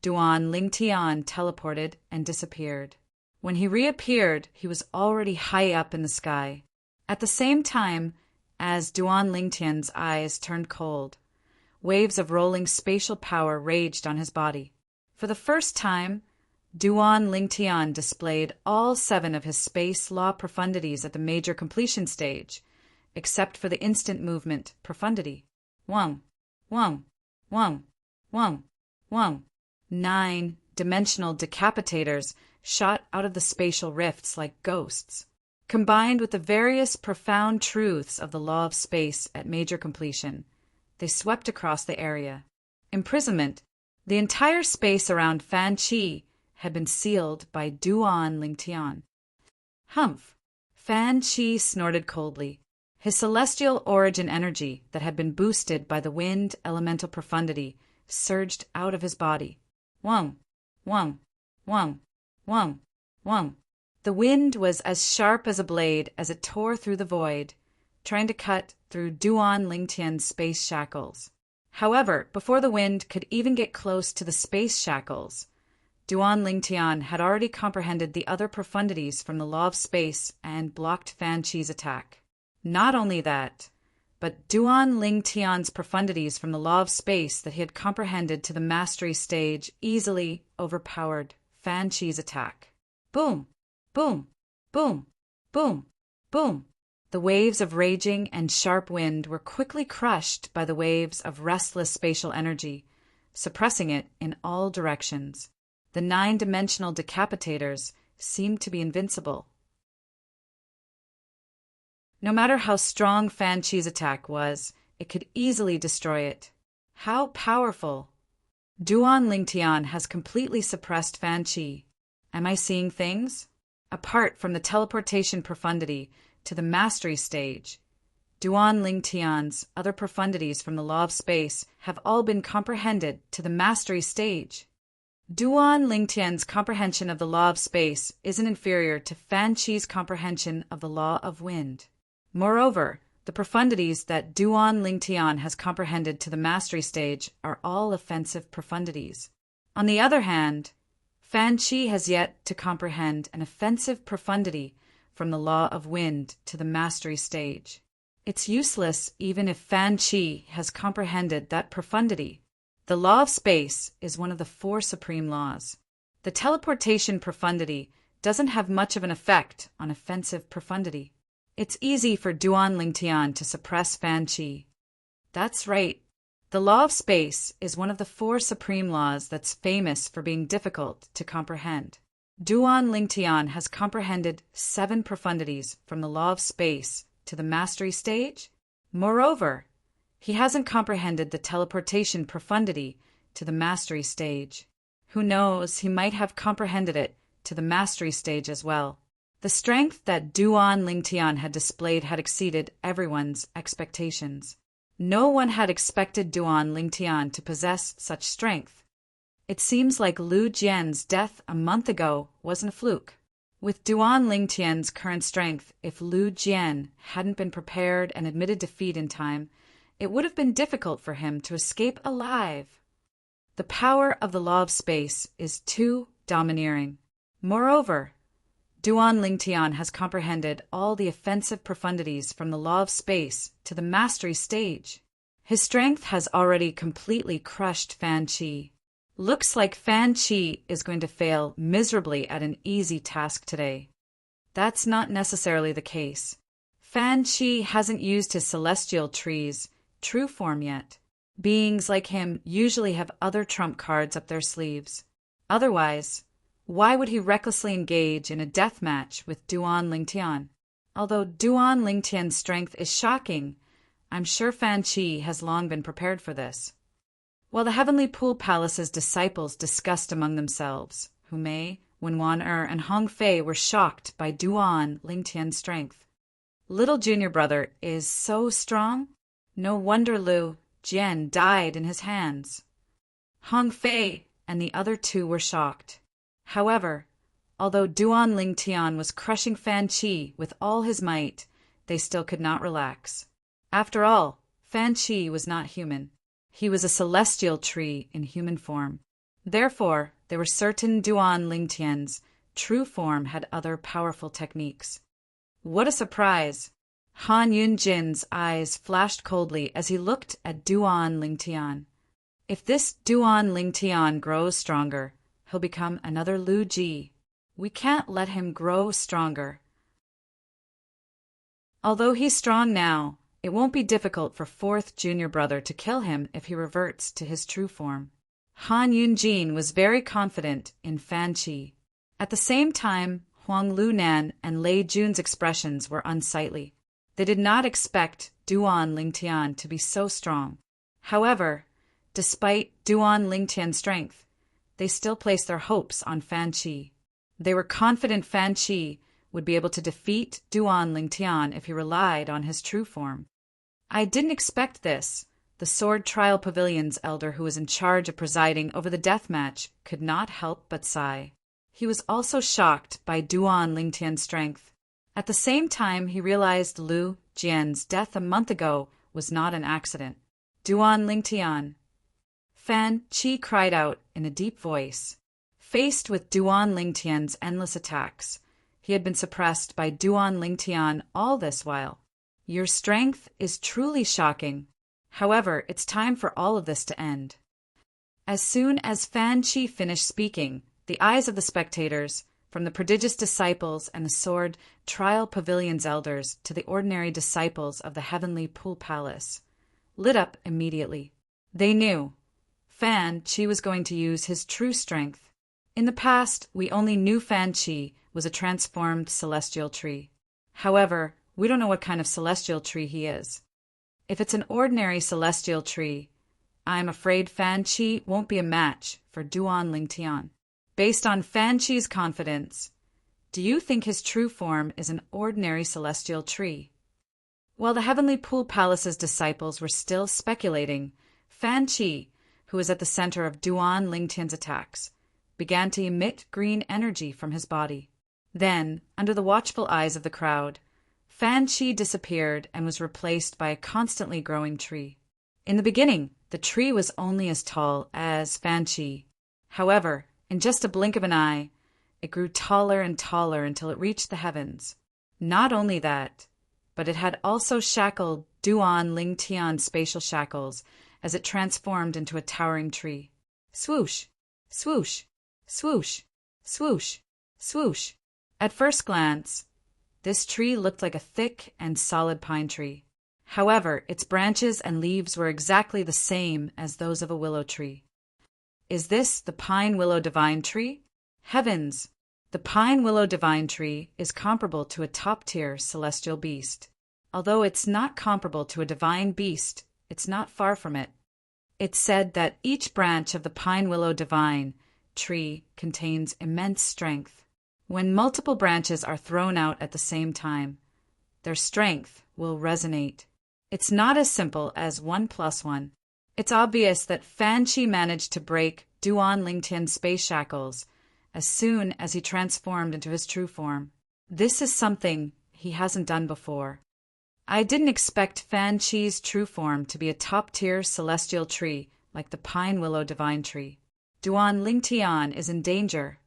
Duan Lingtian teleported and disappeared. When he reappeared, he was already high up in the sky. At the same time, as Duan Lingtian's eyes turned cold, waves of rolling spatial power raged on his body. For the first time, Duan Lingtian displayed all 7 of his space law profundities at the major completion stage, except for the instant movement profundity. Wang, Wang, Wang, Wang, Wang. 9 dimensional decapitators shot out of the spatial rifts like ghosts. Combined with the various profound truths of the law of space at major completion, they swept across the area. Imprisonment. The entire space around Fan Chi had been sealed by Duan Lingtian. Humph! Fan Chi snorted coldly. His celestial origin energy that had been boosted by the wind elemental profundity surged out of his body. Wang, Wang, Wang, Wang, Wang. The wind was as sharp as a blade as it tore through the void, trying to cut through Duan Lingtian's space shackles. However, before the wind could even get close to the space shackles, Duan Lingtian had already comprehended the other profundities from the law of space and blocked Fan Chi's attack. Not only that, but Duan Lingtian's profundities from the law of space that he had comprehended to the mastery stage easily overpowered Fan Chi's attack. Boom! Boom! Boom! Boom! Boom! The waves of raging and sharp wind were quickly crushed by the waves of restless spatial energy, suppressing it in all directions. The 9-dimensional decapitators seemed to be invincible. No matter how strong Fan Chi's attack was, it could easily destroy it. How powerful! Duan Lingtian has completely suppressed Fan Chi. Am I seeing things? Apart from the teleportation profundity to the mastery stage, Duan Lingtian's other profundities from the law of space have all been comprehended to the mastery stage. Duan Lingtian's comprehension of the law of space isn't inferior to Fan Chi's comprehension of the law of wind. Moreover, the profundities that Duan Lingtian has comprehended to the mastery stage are all offensive profundities. On the other hand, Fan Chi has yet to comprehend an offensive profundity from the law of wind to the mastery stage. It's useless even if Fan Chi has comprehended that profundity. The law of space is one of the 4 supreme laws. The teleportation profundity doesn't have much of an effect on offensive profundity. It's easy for Duan Lingtian to suppress Fan Qi. That's right. The law of space is one of the 4 supreme laws that's famous for being difficult to comprehend. Duan Lingtian has comprehended 7 profundities from the law of space to the mastery stage. Moreover, he hasn't comprehended the teleportation profundity to the mastery stage. Who knows, he might have comprehended it to the mastery stage as well. The strength that Duan Lingtian had displayed had exceeded everyone's expectations. No one had expected Duan Lingtian to possess such strength. It seems like Lu Jian's death a month ago wasn't a fluke. With Duan Lingtian's current strength, if Lu Jian hadn't been prepared and admitted defeat in time, it would have been difficult for him to escape alive. The power of the law of space is too domineering. Moreover, Duan Lingtian has comprehended all the offensive profundities from the law of space to the mastery stage. His strength has already completely crushed Fan Qi. Looks like Fan Qi is going to fail miserably at an easy task today. That's not necessarily the case. Fan Qi hasn't used his celestial tree's true form yet. Beings like him usually have other trump cards up their sleeves. Otherwise, why would he recklessly engage in a death match with Duan Lingtian? Although Duan Lingtian's strength is shocking, I'm sure Fan Qi has long been prepared for this. While the Heavenly Pool Palace's disciples discussed among themselves, Hu Mei, Wenwan and Hong Fei were shocked by Duan Lingtian's strength. Little junior brother is so strong? No wonder Lu Jian died in his hands. Hong Fei and the other 2 were shocked. However, although Duan Lingtian was crushing Fan Qi with all his might, they still could not relax. After all, Fan Qi was not human. He was a celestial tree in human form. Therefore, they were certain Duan Lingtian's true form had other powerful techniques. What a surprise! Han Yunjin's eyes flashed coldly as he looked at Duan Lingtian. If this Duan Lingtian grows stronger, he'll become another Lu Ji. We can't let him grow stronger. Although he's strong now, it won't be difficult for 4th junior brother to kill him if he reverts to his true form. Han Yunjin was very confident in Fan Qi. At the same time, Huang Lunan and Lei Jun's expressions were unsightly. They did not expect Duan Lingtian to be so strong. However, despite Duan Lingtian's strength, they still placed their hopes on Fan Qi. They were confident Fan Qi would be able to defeat Duan Lingtian if he relied on his true form. I didn't expect this. The Sword Trial Pavilion's elder who was in charge of presiding over the death match could not help but sigh. He was also shocked by Duan Lingtian's strength. At the same time, he realized Lu Jian's death a month ago was not an accident. Duan Lingtian. Fan Qi cried out in a deep voice. Faced with Duan Lingtian's endless attacks, he had been suppressed by Duan Lingtian all this while. Your strength is truly shocking. However, it's time for all of this to end. As soon as Fan Qi finished speaking, the eyes of the spectators, from the prodigious disciples and the Sword Trial Pavilion's elders to the ordinary disciples of the Heavenly Pool Palace, lit up immediately. They knew Fan Qi was going to use his true strength. In the past, we only knew Fan Qi was a transformed celestial tree. However, we don't know what kind of celestial tree he is. If it's an ordinary celestial tree, I'm afraid Fan Qi won't be a match for Duan Lingtian. Based on Fan Qi's confidence, do you think his true form is an ordinary celestial tree? While the Heavenly Pool Palace's disciples were still speculating, Fan Qi, who was at the center of Duan Lingtian's attacks, began to emit green energy from his body. Then, under the watchful eyes of the crowd, Fan Qi disappeared and was replaced by a constantly growing tree. In the beginning, the tree was only as tall as Fan Qi. However, in just a blink of an eye, it grew taller and taller until it reached the heavens. Not only that, but it had also shackled Duan Lingtian's spatial shackles as it transformed into a towering tree. Swoosh! Swoosh! Swoosh! Swoosh, swoosh. At first glance, this tree looked like a thick and solid pine tree. However, its branches and leaves were exactly the same as those of a willow tree. Is this the pine willow divine tree? Heavens! The pine willow divine tree is comparable to a top-tier celestial beast. Although it's not comparable to a divine beast, it's not far from it. It's said that each branch of the pine willow divine tree contains immense strength. When multiple branches are thrown out at the same time, their strength will resonate. It's not as simple as 1 + 1. It's obvious that Fan Chi managed to break Duan Lingtian's space shackles as soon as he transformed into his true form. This is something he hasn't done before. I didn't expect Fan Chi's true form to be a top-tier celestial tree like the pine willow divine tree. Duan Lingtian is in danger.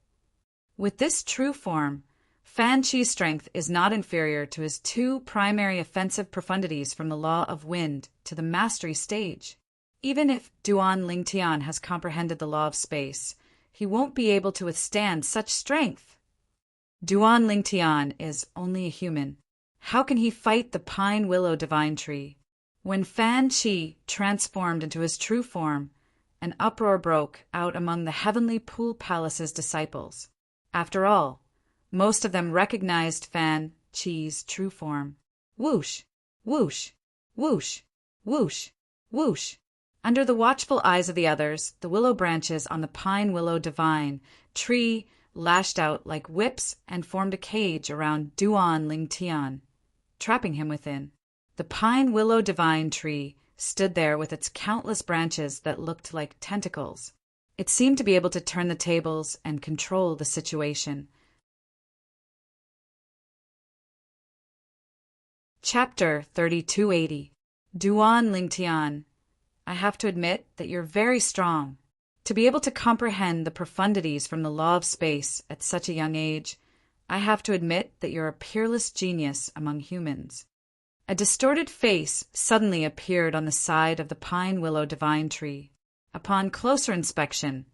With this true form, Fan Chi's strength is not inferior to his 2 primary offensive profundities from the law of wind to the mastery stage. Even if Duan Lingtian has comprehended the law of space, he won't be able to withstand such strength. Duan Lingtian is only a human. How can he fight the pine willow divine tree? When Fan Chi transformed into his true form, an uproar broke out among the heavenly Pool Palace's disciples. After all, most of them recognized Fan Chi's true form. Whoosh, whoosh, whoosh, whoosh, whoosh. Under the watchful eyes of the others, the willow branches on the pine willow divine tree lashed out like whips and formed a cage around Duan Lingtian, trapping him within. The pine willow divine tree stood there with its countless branches that looked like tentacles. It seemed to be able to turn the tables and control the situation. Chapter 3280. Duan Lingtian. I have to admit that you're very strong. To be able to comprehend the profundities from the law of space at such a young age, I have to admit that you're a peerless genius among humans. A distorted face suddenly appeared on the side of the pine willow divine tree. Upon closer inspection,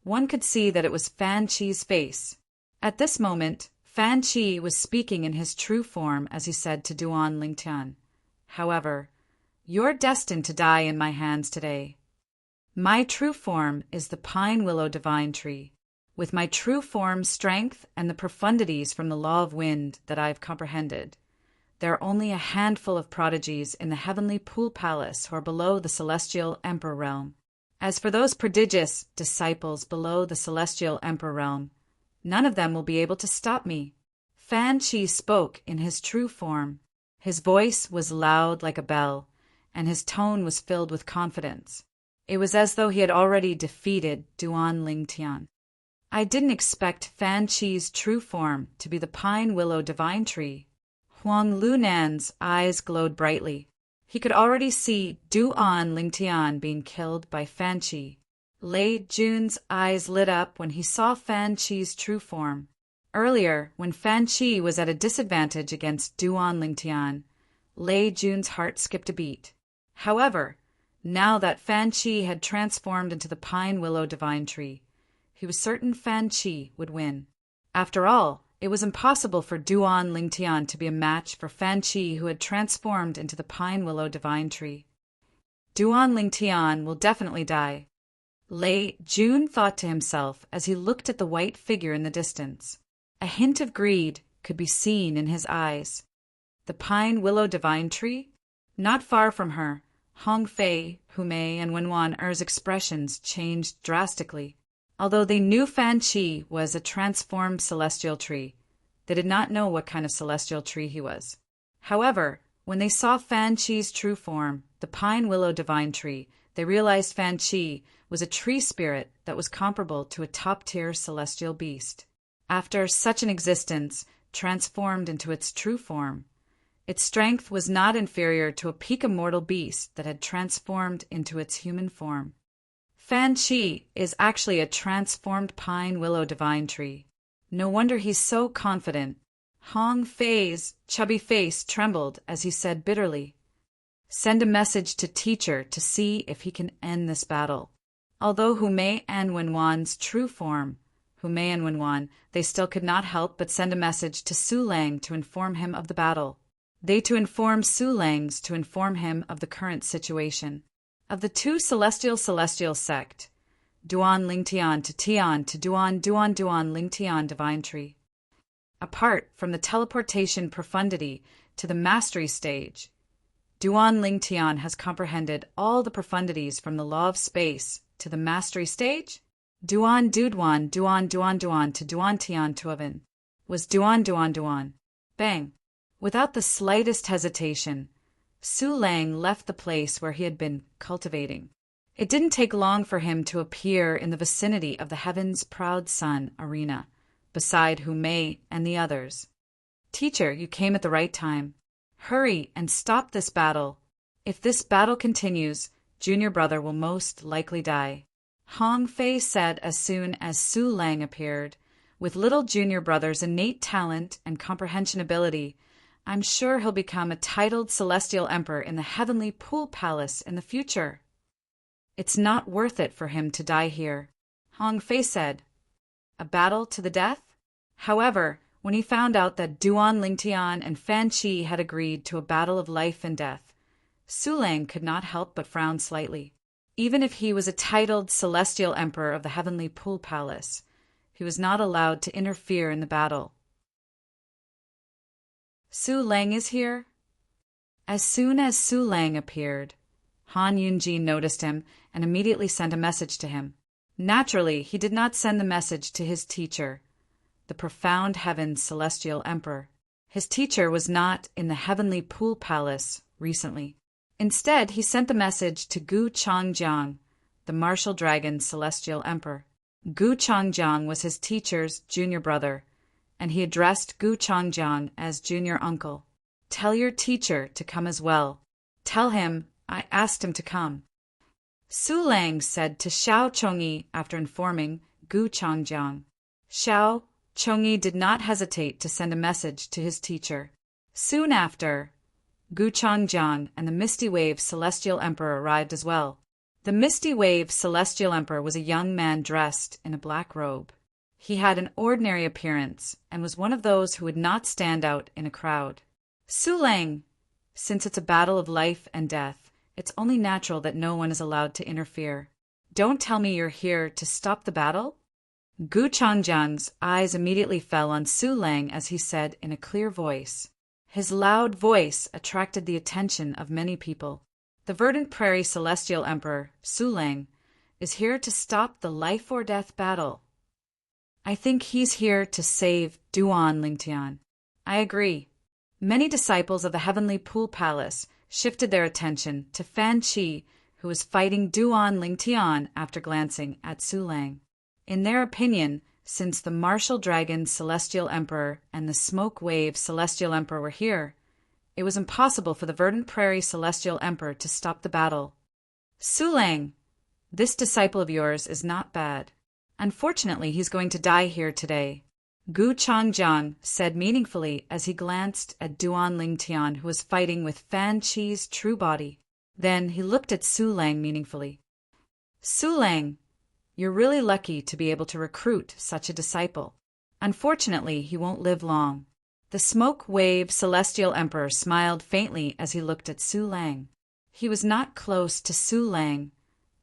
one could see that it was Fan Chi's face. At this moment, Fan Chi was speaking in his true form as he said to Duan Lingtian, "However, you're destined to die in my hands today. My true form is the pine willow divine tree. With my true form strength and the profundities from the law of wind that I've comprehended, there are only a handful of prodigies in the heavenly Pool Palace who are below the celestial emperor realm. As for those prodigious disciples below the celestial emperor realm, none of them will be able to stop me." Fan Chi spoke in his true form. His voice was loud like a bell, and his tone was filled with confidence. It was as though he had already defeated Duan Lingtian. I didn't expect Fan Chi's true form to be the pine willow divine tree. Huang Lunan's eyes glowed brightly. He could already see Duan Lingtian being killed by Fan Chi. Lei Jun's eyes lit up when he saw Fan Chi's true form. Earlier, when Fan Chi was at a disadvantage against Duan Lingtian, Lei Jun's heart skipped a beat. However, now that Fan Chi had transformed into the pine willow divine tree, he was certain Fan Chi would win. After all, it was impossible for Duan Lingtian to be a match for Fan Chi, who had transformed into the pine willow divine tree. Duan Lingtian will definitely die, Lei Jun thought to himself as he looked at the white figure in the distance. A hint of greed could be seen in his eyes. The pine willow divine tree? Not far from her, Hong Fei, Humei, and Wenwan Er's expressions changed drastically. Although they knew Fan Chi was a transformed celestial tree, they did not know what kind of celestial tree he was. However, when they saw Fan Chi's true form, the pine willow divine tree, they realized Fan Chi was a tree spirit that was comparable to a top-tier celestial beast. After such an existence transformed into its true form, its strength was not inferior to a peak immortal beast that had transformed into its human form. Fan Chi is actually a transformed pine willow divine tree. No wonder he's so confident. Hong Fei's chubby face trembled as he said bitterly, "Send a message to teacher to see if he can end this battle." Although Humei and Wenwan's true form Hu Mei and Wenwan, they still could not help but send a message to Su Lang to inform him of the battle. They to inform Su Lang's to inform him of the current situation. Of the two celestial sect, Duan Ling Tian to Duan Ling Tian divine tree. Apart from the teleportation profundity to the mastery stage, Duan Ling Tian has comprehended all the profundities from the law of space to the mastery stage. Duan to Duan Tian Tuovan was Duan. Bang! Without the slightest hesitation, Su Lang left the place where he had been cultivating. It didn't take long for him to appear in the vicinity of the Heaven's Proud Sun arena, beside Hu Mei and the others. Teacher, you came at the right time. Hurry and stop this battle. If this battle continues, junior brother will most likely die. Hong Fei said as soon as Su Lang appeared. With little junior brother's innate talent and comprehension ability, I'm sure he'll become a titled celestial emperor in the heavenly pool palace in the future. It's not worth it for him to die here, Hong Fei said. A battle to the death? However, when he found out that Duan Lingtian and Fan Qi had agreed to a battle of life and death, Su Lang could not help but frown slightly. Even if he was a titled celestial emperor of the heavenly pool palace, he was not allowed to interfere in the battle. Su Lang is here? As soon as Su Lang appeared, Han Yunji noticed him and immediately sent a message to him. Naturally, he did not send the message to his teacher, the profound heaven's celestial emperor. His teacher was not in the heavenly pool palace recently. Instead, he sent the message to Gu Changjiang, the martial dragon's celestial emperor. Gu Changjiang was his teacher's junior brother, and he addressed Gu Changjiang as junior uncle. Tell your teacher to come as well. Tell him I asked him to come. Su Lang said to Xiao Chongyi after informing Gu Changjiang. Xiao Chongyi did not hesitate to send a message to his teacher. Soon after, Gu Changjiang and the Misty Wave Celestial Emperor arrived as well. The Misty Wave Celestial Emperor was a young man dressed in a black robe. He had an ordinary appearance and was one of those who would not stand out in a crowd. Su Lang, since it's a battle of life and death, it's only natural that no one is allowed to interfere. Don't tell me you're here to stop the battle? Gu Changjiang's eyes immediately fell on Su Lang as he said in a clear voice. His loud voice attracted the attention of many people. The Verdant Prairie Celestial Emperor, Su Lang, is here to stop the life-or-death battle. I think he's here to save Duan Lingtian. I agree. Many disciples of the Heavenly Pool Palace shifted their attention to Fan Qi, who was fighting Duan Lingtian after glancing at Su Lang. In their opinion, since the Martial Dragon Celestial Emperor and the Smoke Wave Celestial Emperor were here, it was impossible for the Verdant Prairie Celestial Emperor to stop the battle. Su Lang, this disciple of yours is not bad. Unfortunately, he's going to die here today. Gu Changjiang said meaningfully as he glanced at Duan Lingtian, who was fighting with Fan Qi's true body. Then he looked at Su Lang meaningfully. Su Lang, you're really lucky to be able to recruit such a disciple. Unfortunately, he won't live long. The Smoke Wave Celestial Emperor smiled faintly as he looked at Su Lang. He was not close to Su Lang,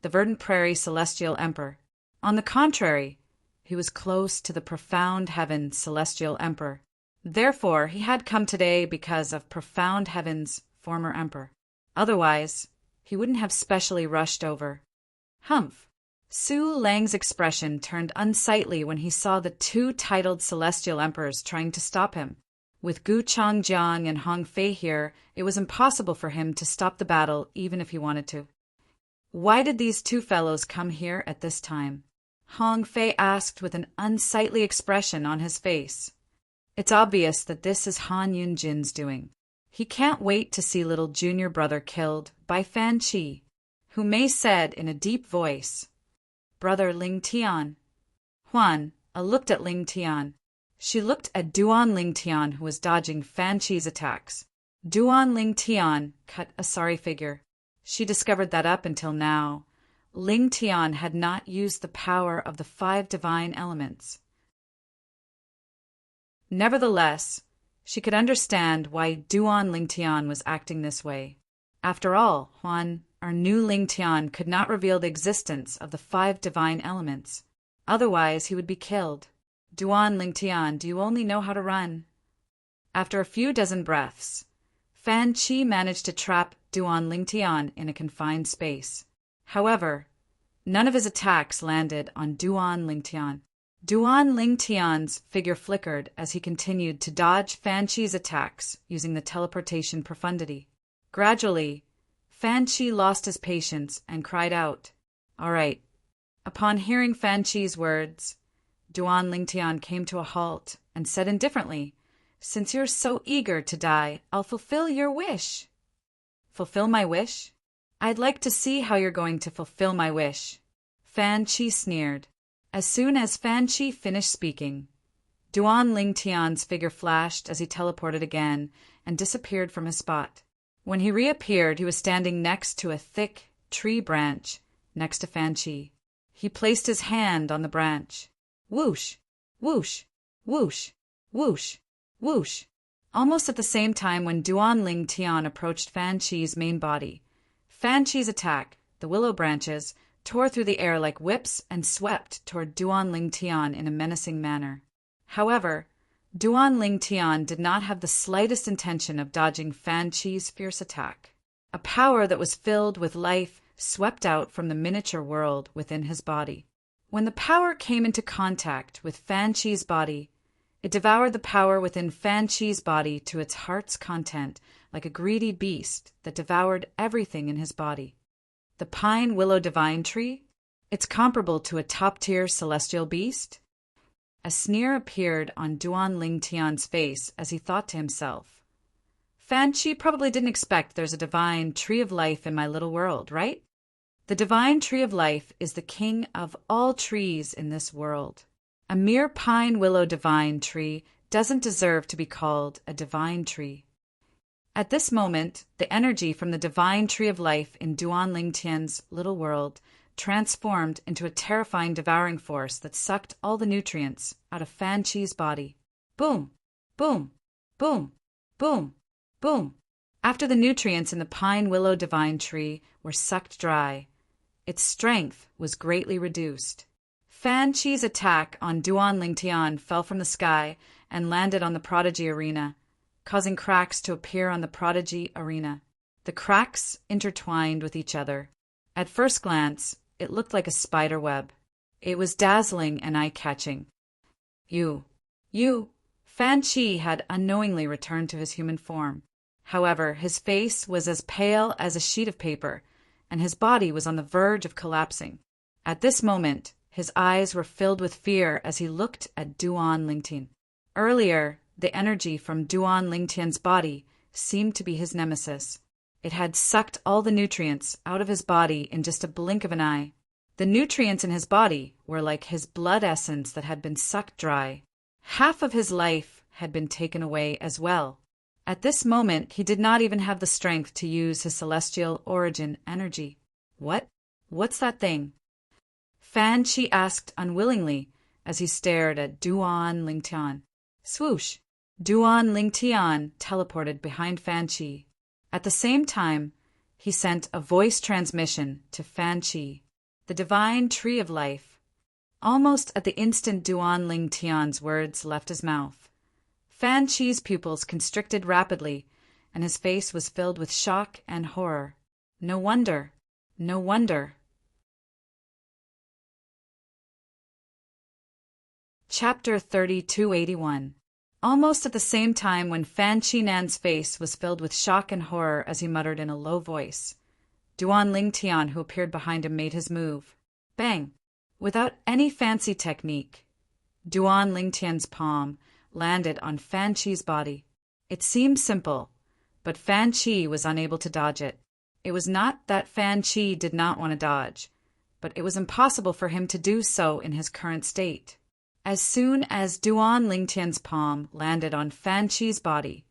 the Verdant Prairie Celestial Emperor. On the contrary, he was close to the Profound Heaven Celestial Emperor. Therefore, he had come today because of Profound Heaven's former emperor. Otherwise, he wouldn't have specially rushed over. Humph! Su Lang's expression turned unsightly when he saw the two titled celestial emperors trying to stop him. With Gu Changjiang and Hong Fei here, it was impossible for him to stop the battle even if he wanted to. Why did these two fellows come here at this time? Hong Fei asked with an unsightly expression on his face. It's obvious that this is Han Yunjin's doing. He can't wait to see little junior brother killed by Fan Qi. Hu Mei said in a deep voice, Brother Ling Tian. Huan looked at Ling Tian. She looked at Duan Ling Tian, who was dodging Fan Qi's attacks. Duan Ling Tian cut a sorry figure. She discovered that up until now, Ling Tian had not used the power of the 5 divine elements. Nevertheless, she could understand why Duan Lingtian was acting this way. After all, Huan, our new Lingtian, could not reveal the existence of the 5 divine elements. Otherwise, he would be killed. Duan Lingtian, do you only know how to run? After a few dozen breaths, Fan Qi managed to trap Duan Lingtian in a confined space. However, none of his attacks landed on Duan Lingtian. Duan Lingtian's figure flickered as he continued to dodge Fan Qi's attacks using the teleportation profundity. Gradually, Fan Qi lost his patience and cried out, "All right." Upon hearing Fan Qi's words, Duan Lingtian came to a halt and said indifferently, "Since you're so eager to die, I'll fulfill your wish." "Fulfill my wish? I'd like to see how you're going to fulfill my wish." Fan Qi sneered. As soon as Fan Qi finished speaking, Duan Lingtian's figure flashed as he teleported again and disappeared from his spot. When he reappeared, he was standing next to a thick tree branch next to Fan Qi. He placed his hand on the branch. Whoosh, whoosh, whoosh, whoosh, whoosh. Almost at the same time when Duan Lingtian approached Fan Qi's main body, Fan Qi's attack, the willow branches, tore through the air like whips and swept toward Duan Lingtian in a menacing manner. However, Duan Lingtian did not have the slightest intention of dodging Fan Qi's fierce attack. A power that was filled with life swept out from the miniature world within his body. When the power came into contact with Fan Qi's body, it devoured the power within Fan Qi's body to its heart's content like a greedy beast that devoured everything in his body. The pine willow divine tree? It's comparable to a top-tier celestial beast? A sneer appeared on Duan Lingtian's face as he thought to himself, "Fan Qi probably didn't expect there's a divine tree of life in my little world, right? The divine tree of life is the king of all trees in this world. A mere pine willow divine tree doesn't deserve to be called a divine tree." At this moment, the energy from the divine tree of life in Duan Lingtian's little world transformed into a terrifying devouring force that sucked all the nutrients out of Fan Qi's body. Boom, boom, boom, boom, boom. After the nutrients in the pine willow divine tree were sucked dry, its strength was greatly reduced. Fan Qi's attack on Duan Lingtian fell from the sky and landed on the prodigy arena, causing cracks to appear on the prodigy arena. The cracks intertwined with each other. At first glance, it looked like a spider web. It was dazzling and eye-catching. You. Fan Qi had unknowingly returned to his human form. However, his face was as pale as a sheet of paper, and his body was on the verge of collapsing. At this moment, his eyes were filled with fear as he looked at Duan Lingtian. Earlier, the energy from Duan Lingtian's body seemed to be his nemesis. It had sucked all the nutrients out of his body in just a blink of an eye. The nutrients in his body were like his blood essence that had been sucked dry. Half of his life had been taken away as well. At this moment, he did not even have the strength to use his celestial origin energy. What's that thing? Fan Qi asked unwillingly as he stared at Duan Lingtian. Swoosh! Duan Lingtian teleported behind Fan Qi. At the same time, he sent a voice transmission to Fan Qi, the divine tree of life. Almost at the instant Duan Lingtian's words left his mouth, Fan Qi's pupils constricted rapidly, and his face was filled with shock and horror. No wonder. Chapter 3281. Almost at the same time when Fan Qinan's face was filled with shock and horror as he muttered in a low voice, Duan Lingtian, who appeared behind him, made his move. Bang! Without any fancy technique, Duan Lingtian's palm landed on Fan Qi's body. It seemed simple, but Fan Qi was unable to dodge it. It was not that Fan Qi did not want to dodge, but it was impossible for him to do so in his current state. As soon as Duan Lingtian's palm landed on Fan Qi's body,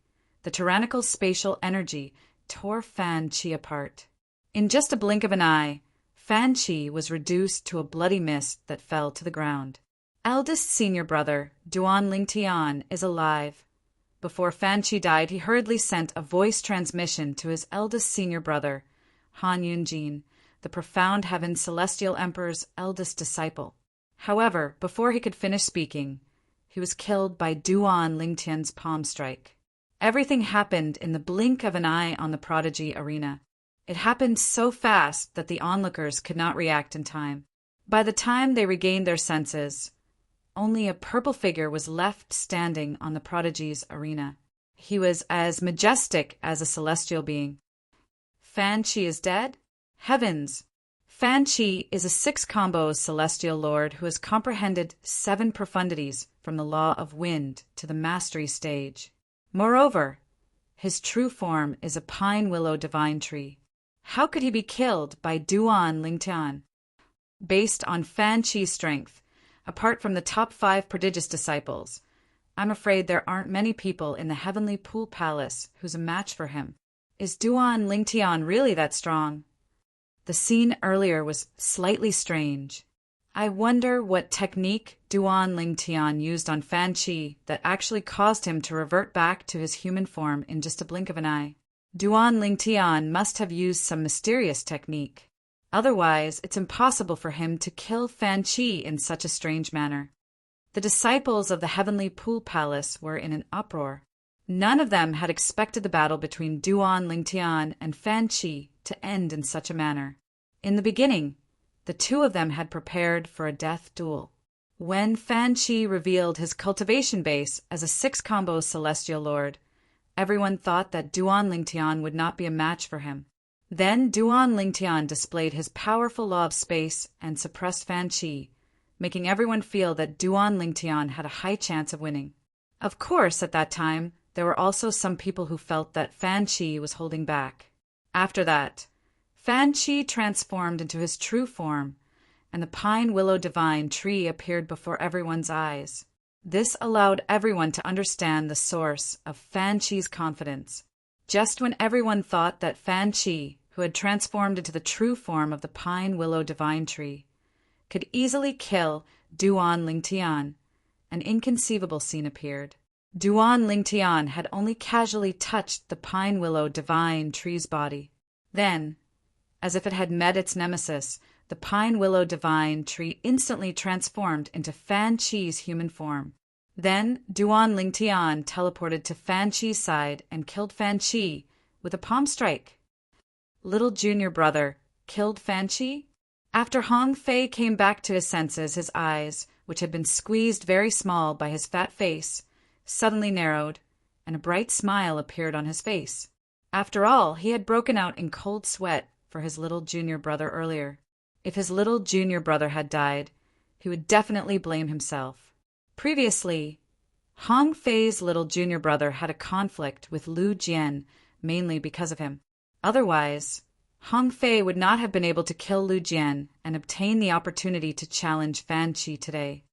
the tyrannical spatial energy tore Fan Qi apart. In just a blink of an eye, Fan Qi was reduced to a bloody mist that fell to the ground. eldest senior brother, Duan Lingtian, is alive. Before Fan Chi died, he hurriedly sent a voice transmission to his eldest senior brother, Han Yunjin, the profound Heaven Celestial Emperor's eldest disciple. However, before he could finish speaking, he was killed by Duan Lingtian's palm strike. Everything happened in the blink of an eye on the Prodigy Arena. It happened so fast that the onlookers could not react in time. By the time they regained their senses, only a purple figure was left standing on the Prodigy's arena. He was as majestic as a celestial being. Fan Chi is dead? Heavens! Fan Chi is a 6-combo celestial lord who has comprehended 7 profundities from the law of wind to the mastery stage. Moreover, his true form is a pine willow divine tree. How could he be killed by Duan Lingtian? Based on Fan Chi's strength, apart from the top 5 prodigious disciples, I'm afraid there aren't many people in the Heavenly Pool Palace who's a match for him. Is Duan Lingtian really that strong? The scene earlier was slightly strange. I wonder what technique Duan Lingtian used on Fan Chi that actually caused him to revert back to his human form in just a blink of an eye. Duan Lingtian must have used some mysterious technique. Otherwise, it's impossible for him to kill Fan Chi in such a strange manner. The disciples of the Heavenly Pool Palace were in an uproar. None of them had expected the battle between Duan Lingtian and Fan Chi to end in such a manner. In the beginning, the two of them had prepared for a death duel. When Fan Chi revealed his cultivation base as a 6-combo celestial lord, everyone thought that Duan Lingtian would not be a match for him. Then Duan Lingtian displayed his powerful law of space and suppressed Fan Chi, making everyone feel that Duan Lingtian had a high chance of winning. Of course, at that time, there were also some people who felt that Fan Chi was holding back. After that, Fan Chi transformed into his true form, and the pine willow divine tree appeared before everyone's eyes. This allowed everyone to understand the source of Fan Chi's confidence. Just when everyone thought that Fan Chi, who had transformed into the true form of the pine willow divine tree, could easily kill Duan Lingtian, an inconceivable scene appeared. Duan Lingtian had only casually touched the pine willow divine tree's body. Then, as if it had met its nemesis, the pine willow divine tree instantly transformed into Fan Chi's human form. Then Duan Lingtian teleported to Fan Chi's side and killed Fan Chi with a palm strike. Little junior brother killed Fan Chi? After Hong Fei came back to his senses, his eyes, which had been squeezed very small by his fat face, suddenly narrowed, and a bright smile appeared on his face. After all, he had broken out in cold sweat for his little junior brother earlier. If his little junior brother had died, he would definitely blame himself. Previously, Hong Fei's little junior brother had a conflict with Lu Jian, mainly because of him. Otherwise, Hong Fei would not have been able to kill Lu Jian and obtain the opportunity to challenge Fan Chi today.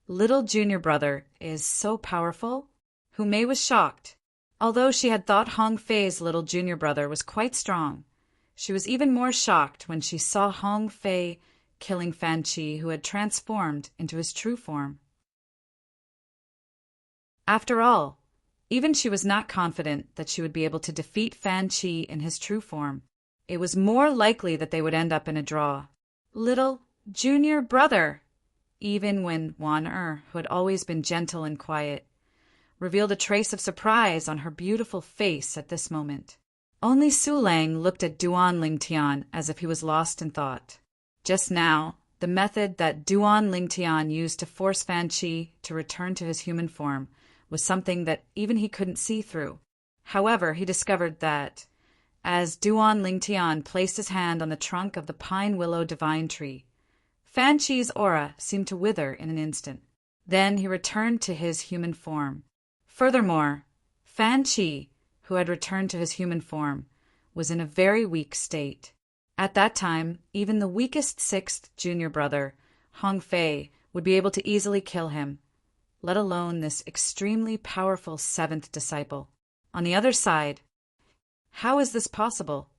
Little junior brother is so powerful? Hu Mei was shocked. Although she had thought Hong Fei's little junior brother was quite strong, she was even more shocked when she saw Hong Fei killing Fan Chi, who had transformed into his true form. After all, even she was not confident that she would be able to defeat Fan Chi in his true form. It was more likely that they would end up in a draw. Little junior brother! Even when Wan who had always been gentle and quiet, revealed a trace of surprise on her beautiful face at this moment. Only Su Lang looked at Duan Lingtian as if he was lost in thought. Just now, the method that Duan Lingtian used to force Fan Chi to return to his human form was something that even he couldn't see through. However, he discovered that, as Duan Lingtian placed his hand on the trunk of the pine willow divine tree, Fan Chi's aura seemed to wither in an instant. Then he returned to his human form. Furthermore, Fan Chi, who had returned to his human form, was in a very weak state. At that time, even the weakest 6th junior brother, Hong Fei, would be able to easily kill him, let alone this extremely powerful 7th disciple. On the other side, how is this possible?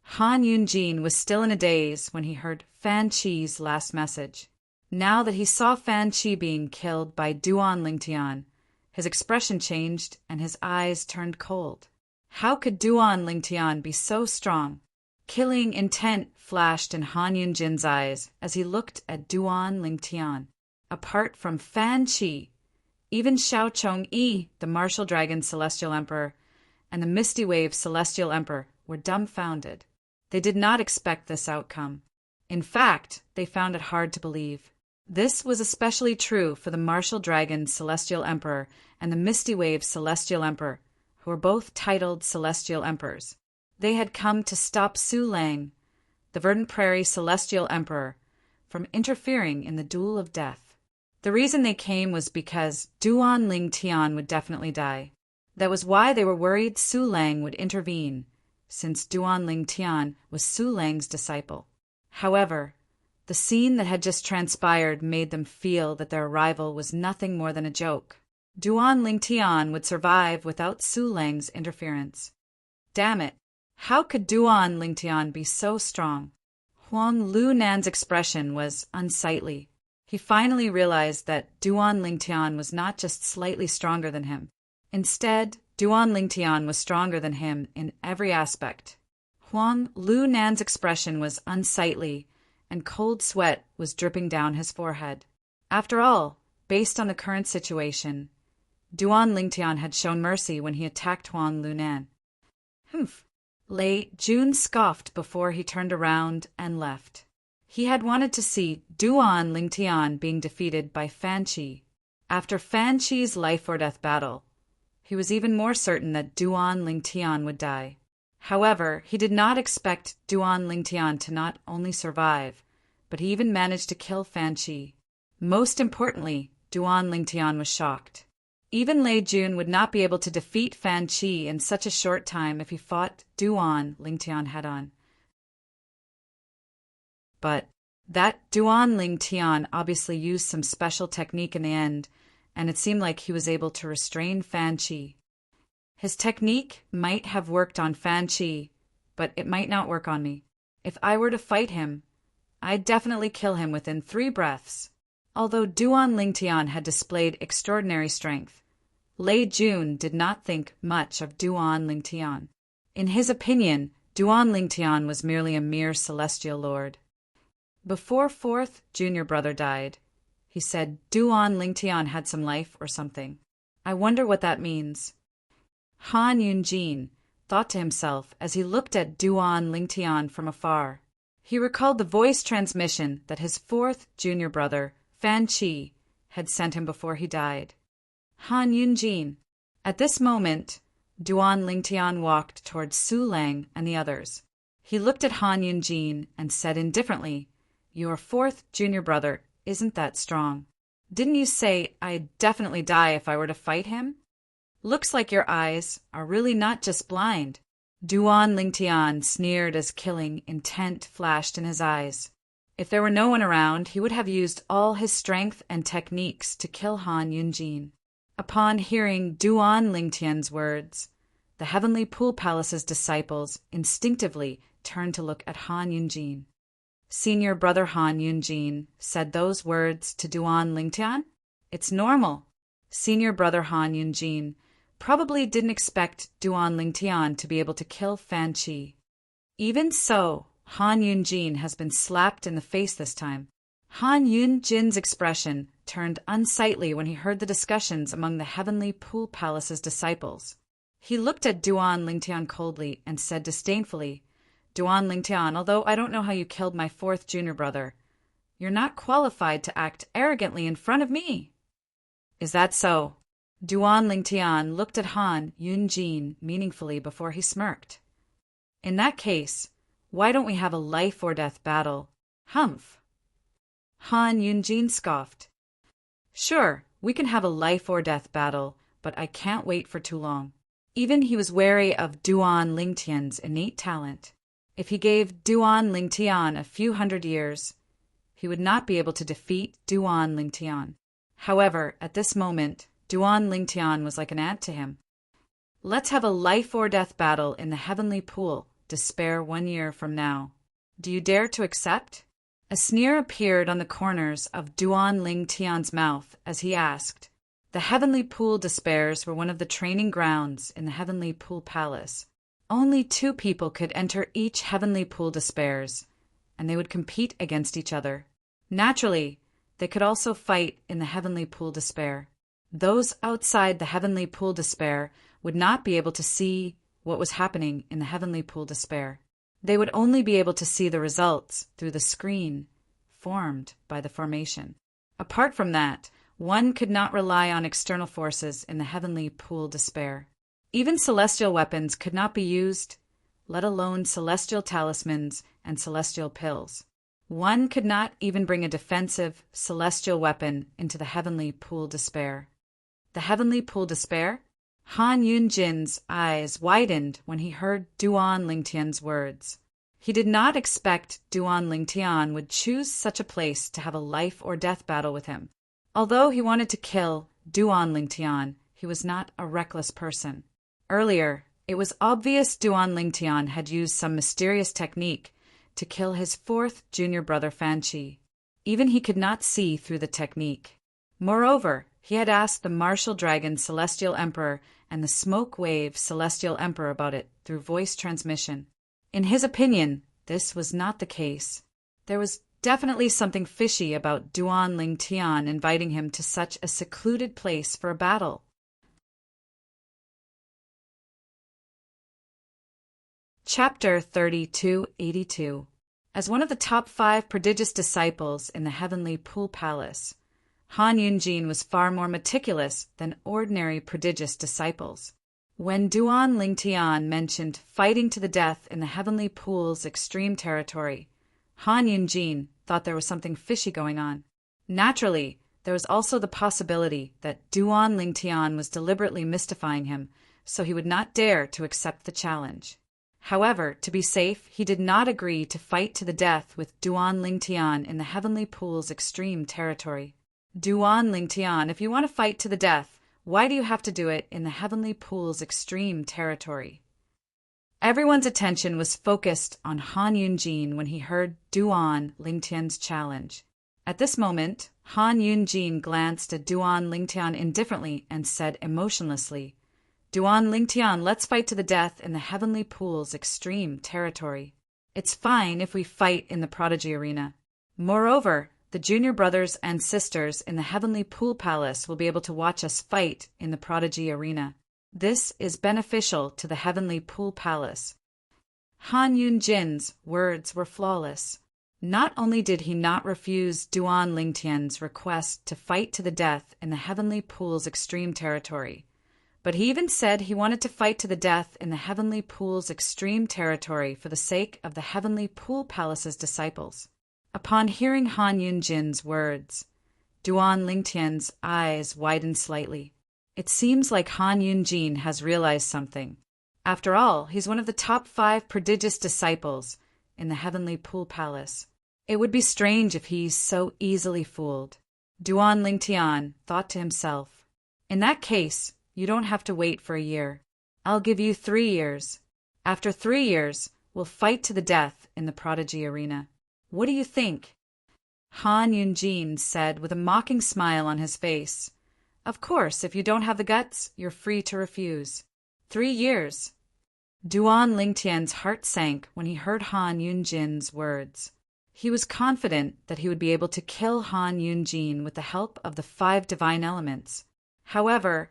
Han Yunjin was still in a daze when he heard Fan Chi's last message. Now that he saw Fan Chi being killed by Duan Lingtian, his expression changed and his eyes turned cold. How could Duan Lingtian be so strong? Killing intent flashed in Han Yunjin's eyes as he looked at Duan Lingtian. Apart from Fan Chi, even Xiao Chong-yi, the Martial Dragon Celestial Emperor, and the Misty Wave Celestial Emperor were dumbfounded. They did not expect this outcome. In fact, they found it hard to believe. This was especially true for the Martial Dragon Celestial Emperor and the Misty Wave Celestial Emperor, who were both titled Celestial Emperors. They had come to stop Su Lang, the Verdant Prairie Celestial Emperor, from interfering in the Duel of Death. The reason they came was because Duan Lingtian would definitely die. That was why they were worried Su Lang would intervene, since Duan Lingtian was Su Lang's disciple. However, the scene that had just transpired made them feel that their arrival was nothing more than a joke. Duan Lingtian would survive without Su Lang's interference. Damn it! How could Duan Lingtian be so strong? Huang Lunan's expression was unsightly. He finally realized that Duan Lingtian was not just slightly stronger than him. Instead, Duan Lingtian was stronger than him in every aspect. Huang Lunan's expression was unsightly, and cold sweat was dripping down his forehead. After all, based on the current situation, Duan Lingtian had shown mercy when he attacked Huang Lunan. Humph! Lei Jun scoffed before he turned around and left. He had wanted to see Duan Lingtian being defeated by Fan Chi. After Fan Chi's life-or-death battle, he was even more certain that Duan Lingtian would die. However, he did not expect Duan Lingtian to not only survive, but he even managed to kill Fan Chi. Most importantly, Duan Lingtian was shocked. Even Lei Jun would not be able to defeat Fan Chi in such a short time if he fought Duan Lingtian head-on. But that Duan Lingtian obviously used some special technique in the end, and it seemed like he was able to restrain Fan Chi. His technique might have worked on Fan Chi, but it might not work on me. If I were to fight him, I'd definitely kill him within 3 breaths. Although Duan Lingtian had displayed extraordinary strength, Lei Jun did not think much of Duan Lingtian. In his opinion, Duan Lingtian was merely a mere celestial lord. Before 4th junior brother died, he said Duan Lingtian had some life or something. I wonder what that means. Han Yunjin thought to himself as he looked at Duan Lingtian from afar. He recalled the voice transmission that his 4th junior brother, Fan Chi, had sent him before he died. Han Yunjin. At this moment, Duan Lingtian walked towards Su Lang and the others. He looked at Han Yunjin and said indifferently, "Your 4th junior brother isn't that strong. Didn't you say I'd definitely die if I were to fight him? Looks like your eyes are really not just blind." Duan Lingtian sneered as killing intent flashed in his eyes. If there were no one around, he would have used all his strength and techniques to kill Han Yunjin. Upon hearing Duan Lingtian's words, the Heavenly Pool Palace's disciples instinctively turned to look at Han Yunjin. Senior brother Han Yunjin said those words to Duan Lingtian? It's normal. Senior brother Han Yunjin probably didn't expect Duan Lingtian to be able to kill Fan Chi. Even so, Han Yunjin has been slapped in the face this time. Han Yunjin's expression turned unsightly when he heard the discussions among the Heavenly Pool Palace's disciples. He looked at Duan Lingtian coldly and said disdainfully, "Duan Lingtian, although I don't know how you killed my 4th junior brother, you're not qualified to act arrogantly in front of me." "Is that so?" Duan Lingtian looked at Han Yunjin meaningfully before he smirked. "In that case, why don't we have a life-or-death battle?" "Humph!" Han Yunjin scoffed. "Sure, we can have a life-or-death battle, but I can't wait for too long." Even he was wary of Duan Lingtian's innate talent. If he gave Duan Lingtian a few hundred years, he would not be able to defeat Duan Lingtian. However, at this moment, Duan Lingtian was like an ant to him. "Let's have a life-or-death battle in the Heavenly Pool to spare 1 year from now. Do you dare to accept?" A sneer appeared on the corners of Duan Ling Tian's mouth as he asked. The Heavenly Pool Despairs were one of the training grounds in the Heavenly Pool Palace. Only 2 people could enter each Heavenly Pool Despairs, and they would compete against each other. Naturally, they could also fight in the Heavenly Pool Despair. Those outside the Heavenly Pool Despair would not be able to see what was happening in the Heavenly Pool Despair. They would only be able to see the results through the screen formed by the formation. Apart from that, one could not rely on external forces in the Heavenly Pool Despair. Even celestial weapons could not be used, let alone celestial talismans and celestial pills. One could not even bring a defensive celestial weapon into the Heavenly Pool Despair. The Heavenly Pool Despair? Han Yunjin's eyes widened when he heard Duan Lingtian's words. He did not expect Duan Lingtian would choose such a place to have a life-or-death battle with him. Although he wanted to kill Duan Lingtian, he was not a reckless person. Earlier, it was obvious Duan Lingtian had used some mysterious technique to kill his 4th junior brother Fanqi. Even he could not see through the technique. Moreover, he had asked the Martial Dragon Celestial Emperor and the Smoke Wave Celestial Emperor about it through voice transmission. In his opinion, this was not the case. There was definitely something fishy about Duan Lingtian inviting him to such a secluded place for a battle. Chapter 3282. As one of the top 5 prodigious disciples in the Heavenly Pool Palace, Han Yunjin was far more meticulous than ordinary prodigious disciples. When Duan Lingtian mentioned fighting to the death in the Heavenly Pool's extreme territory, Han Yunjin thought there was something fishy going on. Naturally, there was also the possibility that Duan Lingtian was deliberately mystifying him, so he would not dare to accept the challenge. However, to be safe, he did not agree to fight to the death with Duan Lingtian in the Heavenly Pool's extreme territory. Duan Lingtian, if you want to fight to the death, why do you have to do it in the Heavenly Pool's extreme territory? Everyone's attention was focused on Han Yunjin when he heard Duan Lingtian's challenge. At this moment, Han Yunjin glanced at Duan Lingtian indifferently and said emotionlessly, Duan Lingtian, let's fight to the death in the Heavenly Pool's extreme territory. It's fine if we fight in the Prodigy Arena. Moreover, the junior brothers and sisters in the Heavenly Pool Palace will be able to watch us fight in the Prodigy Arena. This is beneficial to the Heavenly Pool Palace. Han Yunjin's words were flawless. Not only did he not refuse Duan Lingtian's request to fight to the death in the Heavenly Pool's extreme territory, but he even said he wanted to fight to the death in the Heavenly Pool's extreme territory for the sake of the Heavenly Pool Palace's disciples. Upon hearing Han Yunjin's words, Duan Lingtian's eyes widened slightly. It seems like Han Yunjin has realized something. After all, he's one of the top 5 prodigious disciples in the Heavenly Pool Palace. It would be strange if he's so easily fooled. Duan Lingtian thought to himself, in that case, you don't have to wait for a year. I'll give you 3 years. After 3 years, we'll fight to the death in the Prodigy Arena. What do you think? Han Yunjin said with a mocking smile on his face. Of course, if you don't have the guts, you're free to refuse. 3 years. Duan Lingtian's heart sank when he heard Han Yunjin's words. He was confident that he would be able to kill Han Yunjin with the help of the 5 divine elements. However,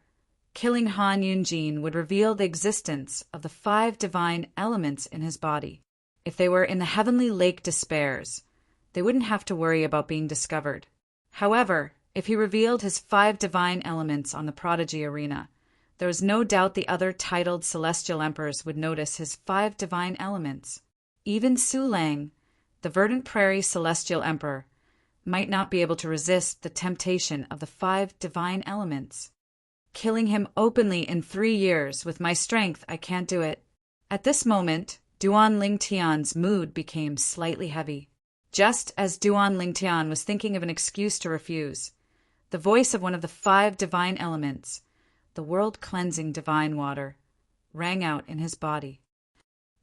killing Han Yunjin would reveal the existence of the 5 divine elements in his body. If they were in the Heavenly Lake Despairs, they wouldn't have to worry about being discovered. However, if he revealed his 5 divine elements on the Prodigy Arena, there was no doubt the other titled celestial emperors would notice his 5 divine elements. Even Su Lang, the Verdant Prairie Celestial Emperor, might not be able to resist the temptation of the 5 divine elements. Killing him openly in 3 years, with my strength, I can't do it. At this moment, Duan Lingtian's mood became slightly heavy. Just as Duan Lingtian was thinking of an excuse to refuse, the voice of one of the 5 divine elements, the world-cleansing divine water, rang out in his body.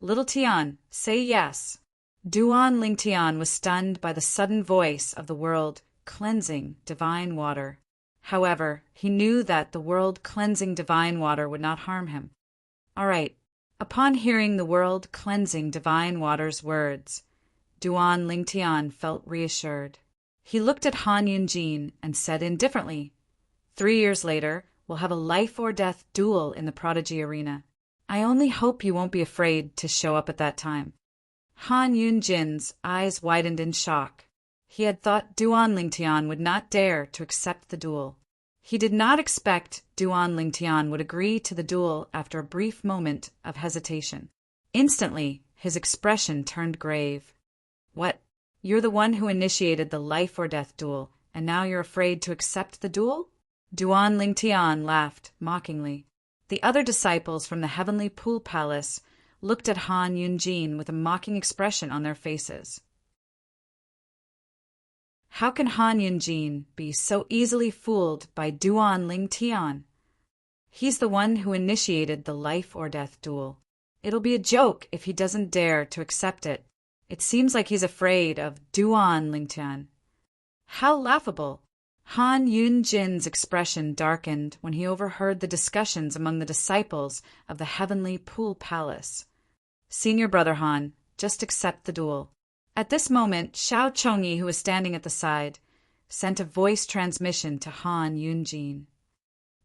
Little Tian, say yes. Duan Lingtian was stunned by the sudden voice of the world-cleansing divine water. However, he knew that the world-cleansing divine water would not harm him. All right. Upon hearing the world-cleansing divine water's words, Duan Lingtian felt reassured. He looked at Han Yunjin and said indifferently, 3 years later, we'll have a life-or-death duel in the Prodigy Arena. I only hope you won't be afraid to show up at that time. Han Yunjin's eyes widened in shock. He had thought Duan Lingtian would not dare to accept the duel. He did not expect Duan Lingtian would agree to the duel after a brief moment of hesitation. Instantly, his expression turned grave. What? You're the one who initiated the life-or-death duel, and now you're afraid to accept the duel? Duan Lingtian laughed mockingly. The other disciples from the Heavenly Pool Palace looked at Han Yunjin with a mocking expression on their faces. How can Han Yunjin be so easily fooled by Duan Lingtian? He's the one who initiated the life-or-death duel. It'll be a joke if he doesn't dare to accept it. It seems like he's afraid of Duan Lingtian. How laughable! Han Yunjin's expression darkened when he overheard the discussions among the disciples of the Heavenly Pool Palace. Senior Brother Han, just accept the duel. At this moment, Xiao Chongyi, who was standing at the side, sent a voice transmission to Han Yunjin.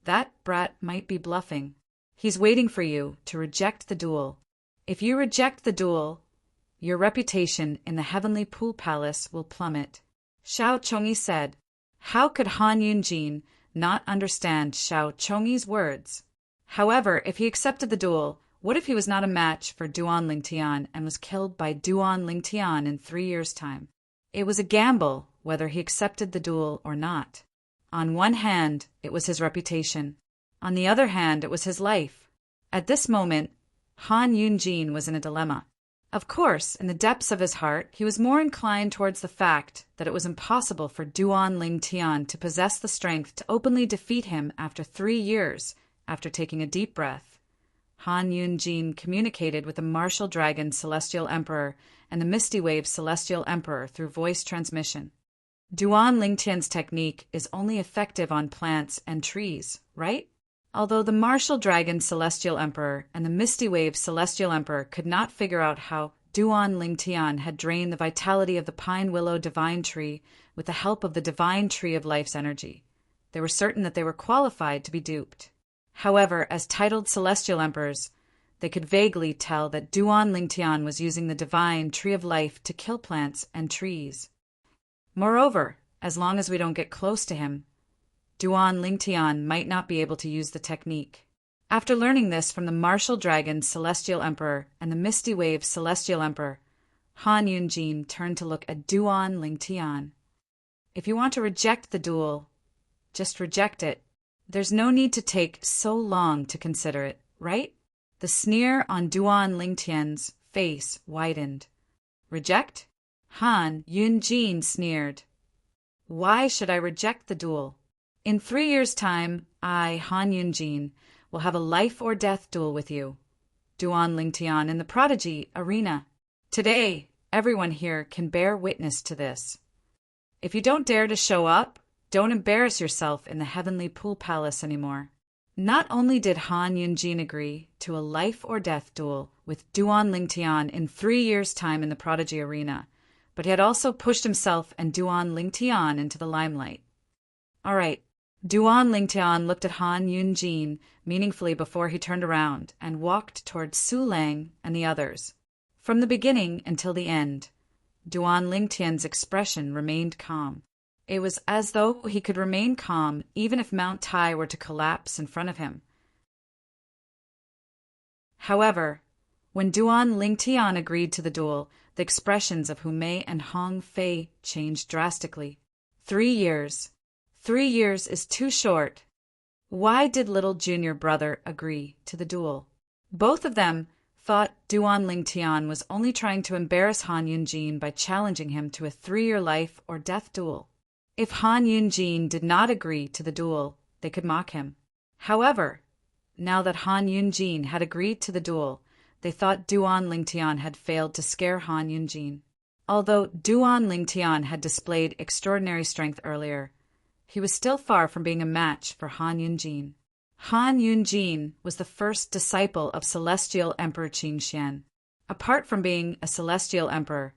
That brat might be bluffing. He's waiting for you to reject the duel. If you reject the duel, your reputation in the Heavenly Pool Palace will plummet. Xiao Chongyi said. How could Han Yunjin not understand Xiao Chongyi's words? However, if he accepted the duel, what if he was not a match for Duan Lingtian and was killed by Duan Lingtian in 3 years' time? It was a gamble whether he accepted the duel or not. On one hand, it was his reputation. On the other hand, it was his life. At this moment, Han Yunjin was in a dilemma. Of course, in the depths of his heart, he was more inclined towards the fact that it was impossible for Duan Lingtian to possess the strength to openly defeat him after 3 years. After taking a deep breath, Han Yunjin communicated with the Martial Dragon Celestial Emperor and the Misty Wave Celestial Emperor through voice transmission. Duan Lingtian's technique is only effective on plants and trees, right? Although the Martial Dragon Celestial Emperor and the Misty Wave Celestial Emperor could not figure out how Duan Lingtian had drained the vitality of the Pine Willow Divine Tree with the help of the Divine Tree of Life's energy, they were certain that they were qualified to be duped. However, as titled Celestial Emperors, they could vaguely tell that Duan Lingtian was using the Divine Tree of Life to kill plants and trees. Moreover, as long as we don't get close to him, Duan Lingtian might not be able to use the technique. After learning this from the Martial Dragon Celestial Emperor and the Misty Wave Celestial Emperor, Han Yunjin turned to look at Duan Lingtian. If you want to reject the duel, just reject it. There's no need to take so long to consider it, right? The sneer on Duan Lingtian's face widened. Reject? Han Yunjin sneered. Why should I reject the duel? In 3 years' time, I, Han Yunjin, will have a life-or-death duel with you, Duan Lingtian, in the Prodigy Arena. Today, everyone here can bear witness to this. If you don't dare to show up, don't embarrass yourself in the Heavenly Pool Palace anymore. Not only did Han Yunjin agree to a life-or-death duel with Duan Lingtian in 3 years' time in the Prodigy Arena, but he had also pushed himself and Duan Lingtian into the limelight. All right. Duan Lingtian looked at Han Yunjin meaningfully before he turned around and walked toward Su Lang and the others. From the beginning until the end, Duan Lingtian's expression remained calm. It was as though he could remain calm even if Mount Tai were to collapse in front of him. However, when Duan Lingtian agreed to the duel, the expressions of Hu Mei and Hong Fei changed drastically. 3 years. 3 years is too short. Why did little junior brother agree to the duel? Both of them thought Duan Lingtian was only trying to embarrass Han Yunjin by challenging him to a 3-year life-or-death duel. If Han Yunjin did not agree to the duel, they could mock him. However, now that Han Yunjin had agreed to the duel, they thought Duan Lingtian had failed to scare Han Yunjin. Although Duan Lingtian had displayed extraordinary strength earlier, he was still far from being a match for Han Yunjin. Han Yunjin was the first disciple of Celestial Emperor Qin Xian. Apart from being a celestial emperor,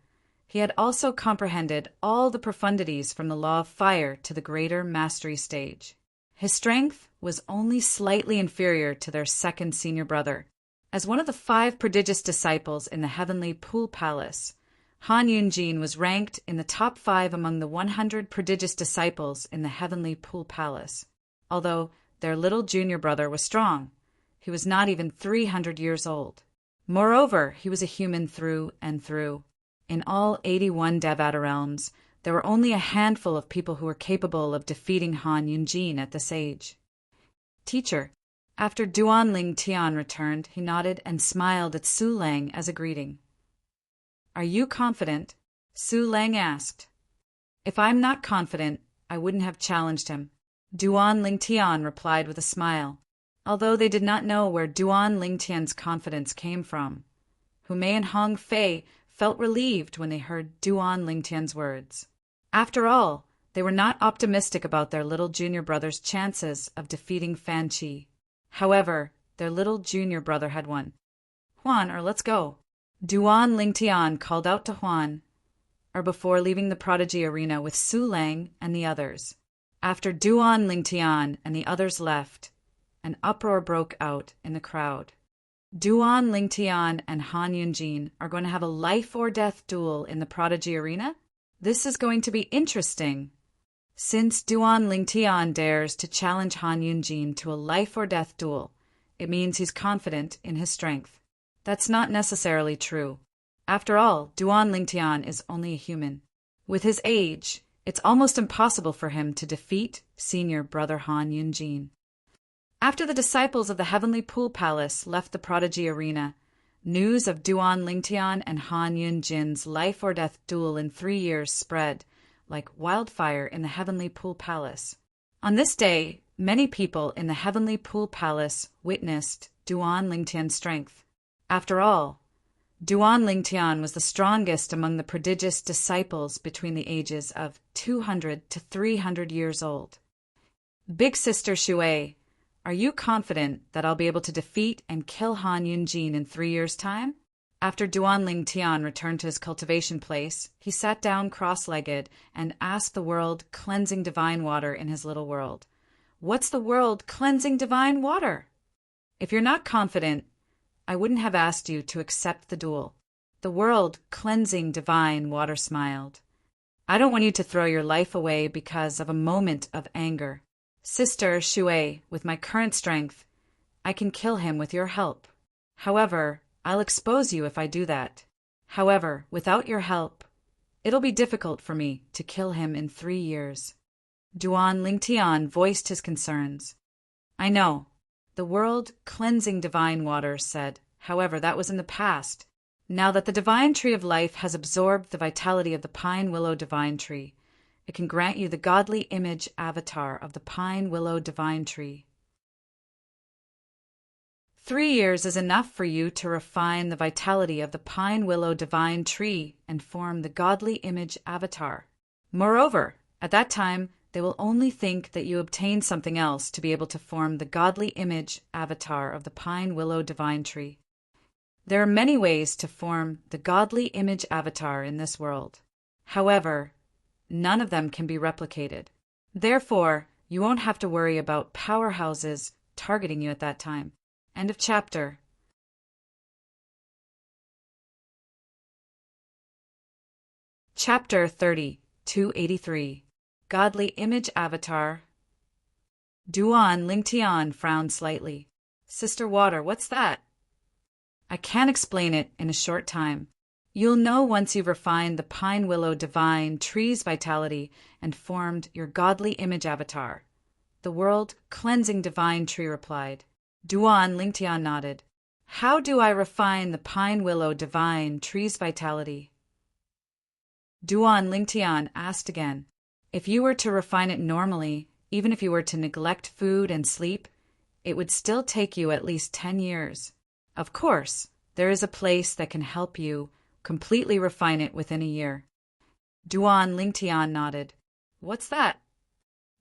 he had also comprehended all the profundities from the law of fire to the greater mastery stage. His strength was only slightly inferior to their second senior brother. As one of the 5 prodigious disciples in the heavenly Pool Palace, Han Yunjin was ranked in the top 5 among the 100 prodigious disciples in the heavenly Pool Palace. Although their little junior brother was strong, he was not even 300 years old. Moreover, he was a human through and through. In all 81 Devata realms, there were only a handful of people who were capable of defeating Han Yunjin at this age. Teacher, after Duan Lingtian returned, he nodded and smiled at Su Lang as a greeting. Are you confident? Su Lang asked. If I'm not confident, I wouldn't have challenged him. Duan Lingtian replied with a smile, although they did not know where Duan Lingtian's confidence came from. Hu Mei and Hong Fei felt relieved when they heard Duan Lingtian's words. After all, they were not optimistic about their little junior brother's chances of defeating Fan Qi. However, their little junior brother had won. Huan, or let's go. Duan Lingtian called out to Huan, or before leaving the prodigy arena with Su Lang and the others. After Duan Lingtian and the others left, an uproar broke out in the crowd. Duan Lingtian and Han Yunjin are going to have a life-or-death duel in the prodigy arena? This is going to be interesting. Since Duan Lingtian dares to challenge Han Yunjin to a life-or-death duel, it means he's confident in his strength. That's not necessarily true. After all, Duan Lingtian is only a human. With his age, it's almost impossible for him to defeat senior brother Han Yunjin. After the disciples of the Heavenly Pool Palace left the prodigy arena, news of Duan Lingtian and Han Yunjin's life-or-death duel in 3 years spread like wildfire in the Heavenly Pool Palace. On this day, many people in the Heavenly Pool Palace witnessed Duan Lingtian's strength. After all, Duan Lingtian was the strongest among the prodigious disciples between the ages of 200 to 300 years old. Big Sister Shui, are you confident that I'll be able to defeat and kill Han Yunjin in 3 years' time? After Duan Lingtian returned to his cultivation place, he sat down cross-legged and asked the world cleansing divine water in his little world. What's the world cleansing divine water? If you're not confident, I wouldn't have asked you to accept the duel. The world cleansing divine water smiled. I don't want you to throw your life away because of a moment of anger. Sister Shui, with my current strength, I can kill him with your help. However, I'll expose you if I do that. However, without your help, it'll be difficult for me to kill him in 3 years. Duan Lingtian voiced his concerns. I know. The world cleansing divine water said, however, that was in the past. Now that the divine tree of life has absorbed the vitality of the pine willow divine tree, it can grant you the godly image avatar of the pine willow divine tree. 3 years is enough for you to refine the vitality of the pine willow divine tree and form the godly image avatar. Moreover, at that time, they will only think that you obtained something else to be able to form the godly image avatar of the pine willow divine tree. There are many ways to form the godly image avatar in this world. However, none of them can be replicated. Therefore, you won't have to worry about powerhouses targeting you at that time. End of chapter. Chapter 30, 283. Godly Image Avatar. Duan Lingtian frowned slightly. Sister Water, what's that? I can't explain it in a short time. You'll know once you've refined the pine willow divine tree's vitality and formed your godly image avatar. The world cleansing divine tree replied. Duan Lingtian nodded. How do I refine the pine willow divine tree's vitality? Duan Lingtian asked again. If you were to refine it normally, even if you were to neglect food and sleep, it would still take you at least 10 years. Of course, There is a place that can help you completely refine it within a year. Duan Lingtian nodded. What's that?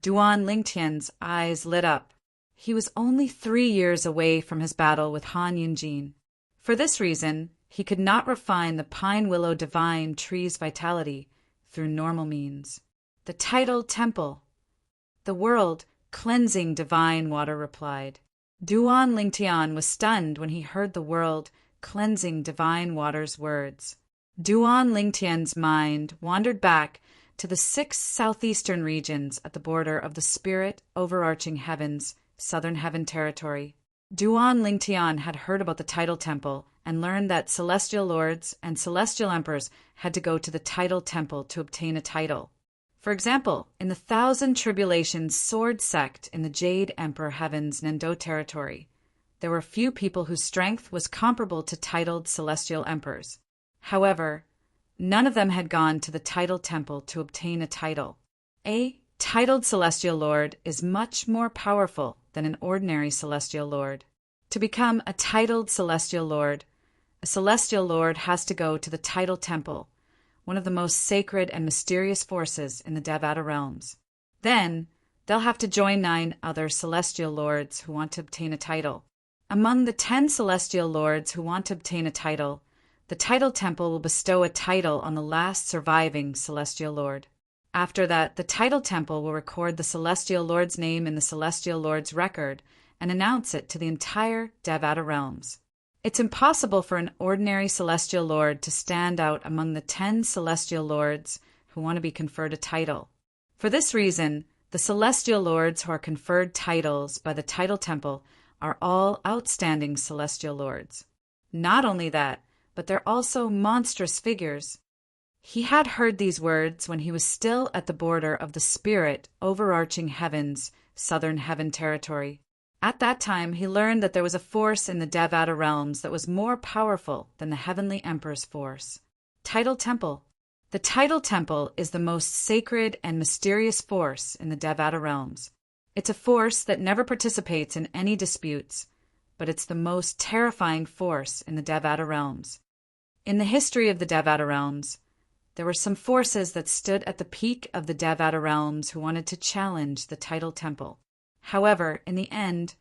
Duan Lingtian's eyes lit up. He was only 3 years away from his battle with Han Yunjin. For this reason, he could not refine the pine willow divine tree's vitality through normal means. The titled temple. The world, cleansing divine water replied. Duan Lingtian was stunned when he heard the world, cleansing divine water's words. Duan Lingtian's mind wandered back to the 6 southeastern regions at the border of the spirit overarching heavens, southern heaven territory. Duan Lingtian had heard about the tidal temple and learned that celestial lords and celestial emperors had to go to the tidal temple to obtain a title. For example, in the Thousand Tribulations sword sect in the Jade Emperor Heaven's Nendo territory, there were few people whose strength was comparable to titled celestial emperors. However, none of them had gone to the tidal temple to obtain a title. A titled celestial lord is much more powerful than an ordinary celestial lord. To become a titled celestial lord, a celestial lord has to go to the tidal temple, one of the most sacred and mysterious forces in the Devata realms. Then, they'll have to join 9 other celestial lords who want to obtain a title. Among the 10 celestial lords who want to obtain a title, the tidal temple will bestow a title on the last surviving celestial lord. After that, the tidal temple will record the celestial lord's name in the celestial lord's record and announce it to the entire Devata realms. It's impossible for an ordinary celestial lord to stand out among the 10 celestial lords who want to be conferred a title. For this reason, the celestial lords who are conferred titles by the tidal temple are all outstanding celestial lords. Not only that, but they're also monstrous figures. He had heard these words when he was still at the border of the spirit overarching heavens, southern heaven territory. At that time, he learned that there was a force in the Devata realms that was more powerful than the heavenly emperor's force. Tidal temple. The tidal temple is the most sacred and mysterious force in the Devata realms. It's a force that never participates in any disputes, but it's the most terrifying force in the Devata realms. In the history of the Devata realms, there were some forces that stood at the peak of the Devata realms who wanted to challenge the tidal temple. However, in the end,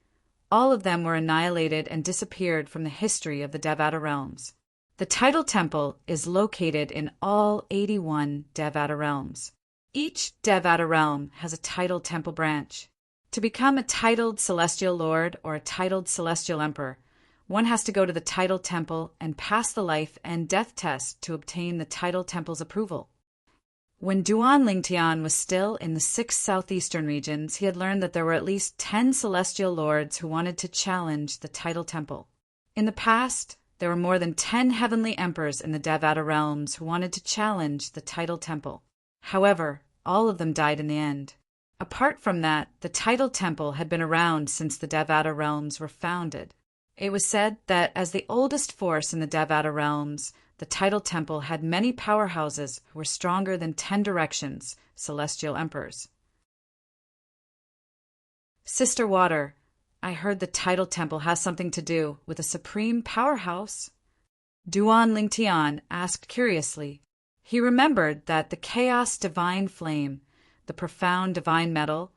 all of them were annihilated and disappeared from the history of the Devata realms. The tidal temple is located in all 81 Devata realms. Each Devata realm has a tidal temple branch. To become a titled celestial lord or a titled celestial emperor, one has to go to the tidal temple and pass the life and death test to obtain the tidal temple's approval. When Duan Lingtian was still in the 6 southeastern regions, he had learned that there were at least 10 celestial lords who wanted to challenge the tidal temple. In the past, there were more than 10 heavenly emperors in the Devata realms who wanted to challenge the tidal temple. However, all of them died in the end. Apart from that, the tidal temple had been around since the Devata realms were founded. It was said that as the oldest force in the Devata realms, the tidal temple had many powerhouses who were stronger than 10 directions, celestial emperors. Sister Water, I heard the tidal temple has something to do with a supreme powerhouse. Duan Lingtian asked curiously. He remembered that the chaos divine flame, the profound divine metal,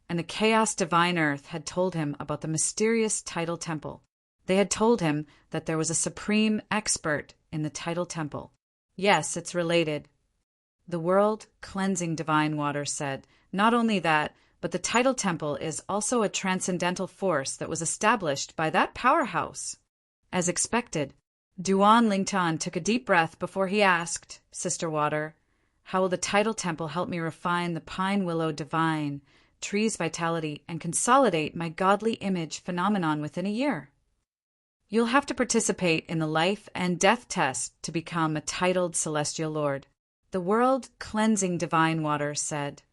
and the chaos divine earth had told him about the mysterious tidal temple. They had told him that there was a supreme expert in the tidal temple. Yes, it's related. The world cleansing divine water said, not only that, but the tidal temple is also a transcendental force that was established by that powerhouse. As expected, Duan Lingtian took a deep breath before he asked, Sister Water, how will the tidal temple help me refine the pine willow divine, tree's vitality, and consolidate my godly image phenomenon within a year? You'll have to participate in the life and death test to become a titled celestial lord. The world cleansing divine water said,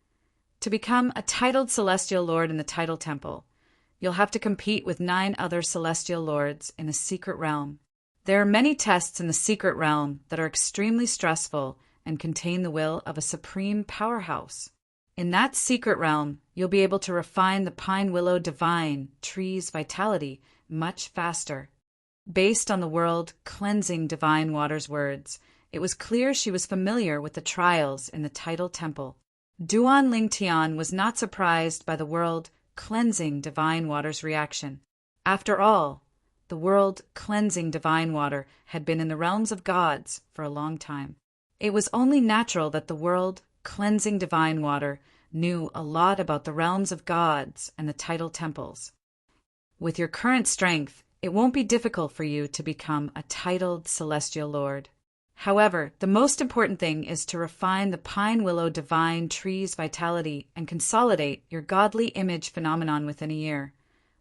to become a titled celestial lord in the tidal temple, you'll have to compete with 9 other celestial lords in a secret realm. There are many tests in the secret realm that are extremely stressful and contain the will of a supreme powerhouse. In that secret realm, you'll be able to refine the pine willow divine tree's vitality much faster. Based on the world-cleansing divine water's words, it was clear she was familiar with the trials in the tidal temple. Duan Lingtian was not surprised by the world-cleansing divine water's reaction. After all, the world-cleansing divine water had been in the realms of gods for a long time. It was only natural that the world-cleansing divine water knew a lot about the realms of gods and the tidal temples. With your current strength, it won't be difficult for you to become a titled celestial lord. However, the most important thing is to refine the pine willow divine tree's vitality and consolidate your godly image phenomenon within a year,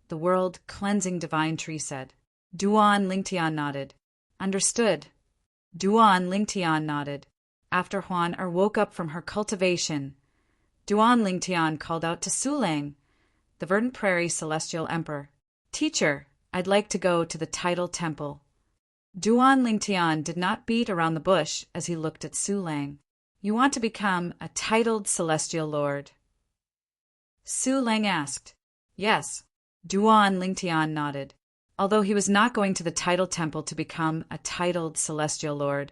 the world-cleansing divine tree said. Duan Lingtian nodded. Understood. Duan Lingtian nodded. After Huan woke up from her cultivation, Duan Lingtian called out to Sulang, the Verdant Prairie Celestial Emperor. Teacher, I'd like to go to the tidal temple. Duan Lingtian did not beat around the bush as he looked at Sulang. You want to become a titled celestial lord? Sulang asked. Yes. Duan Lingtian nodded. Although he was not going to the tidal temple to become a titled celestial lord,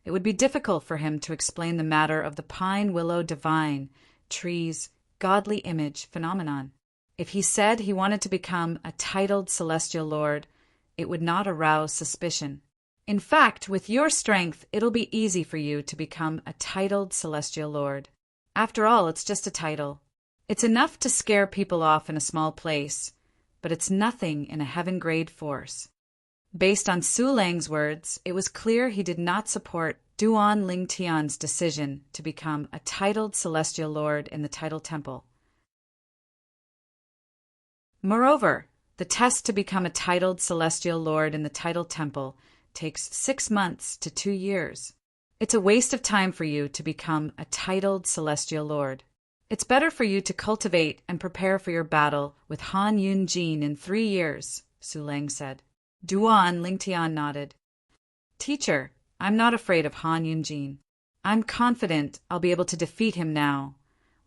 it would be difficult for him to explain the matter of the pine willow divine tree's godly image phenomenon. If he said he wanted to become a titled celestial lord, it would not arouse suspicion. In fact, with your strength, it'll be easy for you to become a titled celestial lord. After all, it's just a title. It's enough to scare people off in a small place, but it's nothing in a heaven-grade force. Based on Sulang's words, it was clear he did not support Duan Lingtian's decision to become a titled celestial lord in the tidal temple. Moreover, the test to become a titled celestial lord in the tidal temple takes 6 months to 2 years. It's a waste of time for you to become a titled celestial lord. It's better for you to cultivate and prepare for your battle with Han Yunjin in 3 years, Sulang said. Duan Lingtian nodded. Teacher, I'm not afraid of Han Yunjin. I'm confident I'll be able to defeat him now,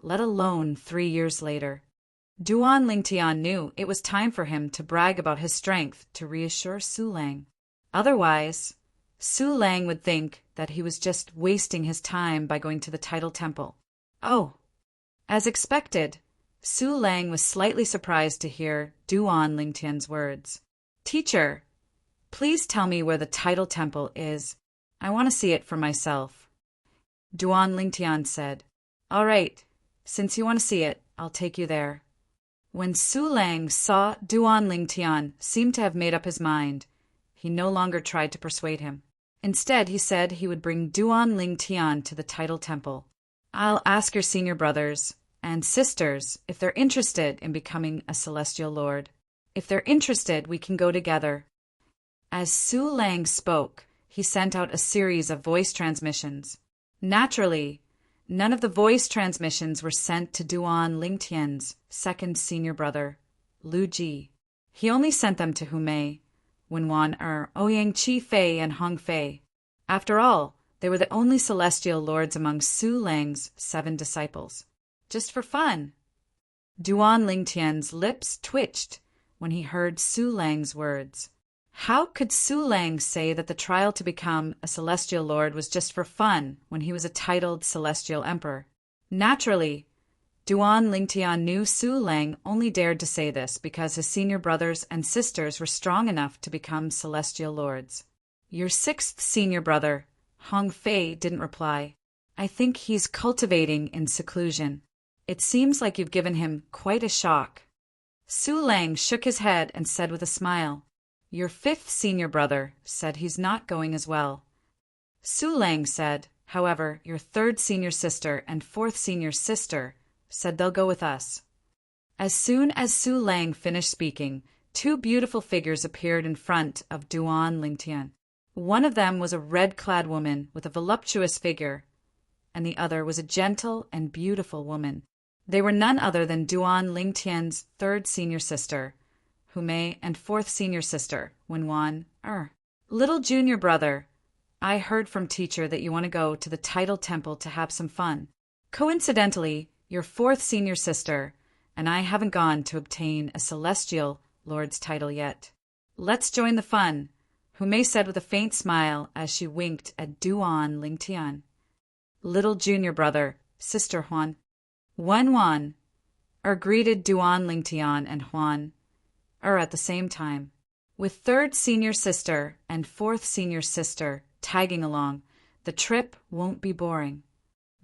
let alone 3 years later. Duan Lingtian knew it was time for him to brag about his strength to reassure Sulang. Otherwise, Sulang would think that he was just wasting his time by going to the tidal temple. Oh! As expected, Sulang was slightly surprised to hear Duan Lingtian's words. Teacher, please tell me where the tidal temple is. I want to see it for myself. Duan Lingtian said, All right, since you want to see it, I'll take you there. When Sulang saw Duan Lingtian seemed to have made up his mind, he no longer tried to persuade him. Instead, he said he would bring Duan Lingtian to the tidal temple. I'll ask your senior brothers and sisters if they're interested in becoming a celestial lord. If they're interested, we can go together. As Sulang spoke, he sent out a series of voice transmissions. Naturally, none of the voice transmissions were sent to Duan Lingtian's second senior brother, Lu Ji. He only sent them to Humei, Wenwan Ouyang Chi Fei, and Hong Fei. After all, they were the only celestial lords among Sulang's 7 disciples. Just for fun. Duan Lingtian's lips twitched when he heard Sulang's words. How could Sulang say that the trial to become a celestial lord was just for fun when he was a titled celestial emperor? Naturally, Duan Lingtian knew Sulang only dared to say this because his senior brothers and sisters were strong enough to become celestial lords. Your 6th senior brother, Hong Fei, didn't reply. I think he's cultivating in seclusion. It seems like you've given him quite a shock. Sulang shook his head and said with a smile, Your 5th senior brother said he's not going as well. Sulang said, however, your 3rd senior sister and 4th senior sister said they'll go with us. As soon as Sulang finished speaking, 2 beautiful figures appeared in front of Duan Lingtian. One of them was a red-clad woman with a voluptuous figure, and the other was a gentle and beautiful woman. They were none other than Duan Lingtian's 3rd senior sister, Humei, and 4th senior sister, Wenwan Little junior brother, I heard from teacher that you want to go to the tidal temple to have some fun. Coincidentally, your 4th senior sister and I haven't gone to obtain a celestial lord's title yet. Let's join the fun. Hu Mei said with a faint smile as she winked at Duan Lingtian. Little junior brother, Sister Huan. Wen greeted Duan Lingtian and Huan at the same time. With third senior sister and fourth senior sister tagging along, the trip won't be boring.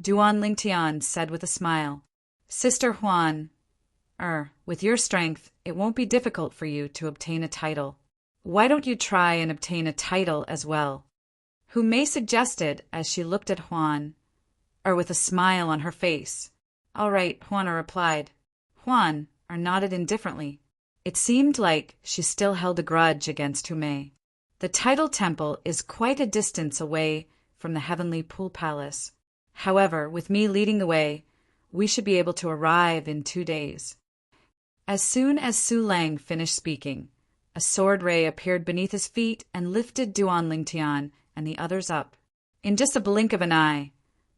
Duan Lingtian said with a smile. Sister Huan, with your strength, it won't be difficult for you to obtain a title. Why don't you try and obtain a title as well? Hu Mei suggested as she looked at Huan, with a smile on her face. All right, Huan replied. Huan nodded indifferently. It seemed like she still held a grudge against Hu Mei. The title temple is quite a distance away from the heavenly pool palace. However, with me leading the way, we should be able to arrive in 2 days. As soon as Su Lang finished speaking, a sword ray appeared beneath his feet and lifted Duan Lingtian and the others up. In just a blink of an eye,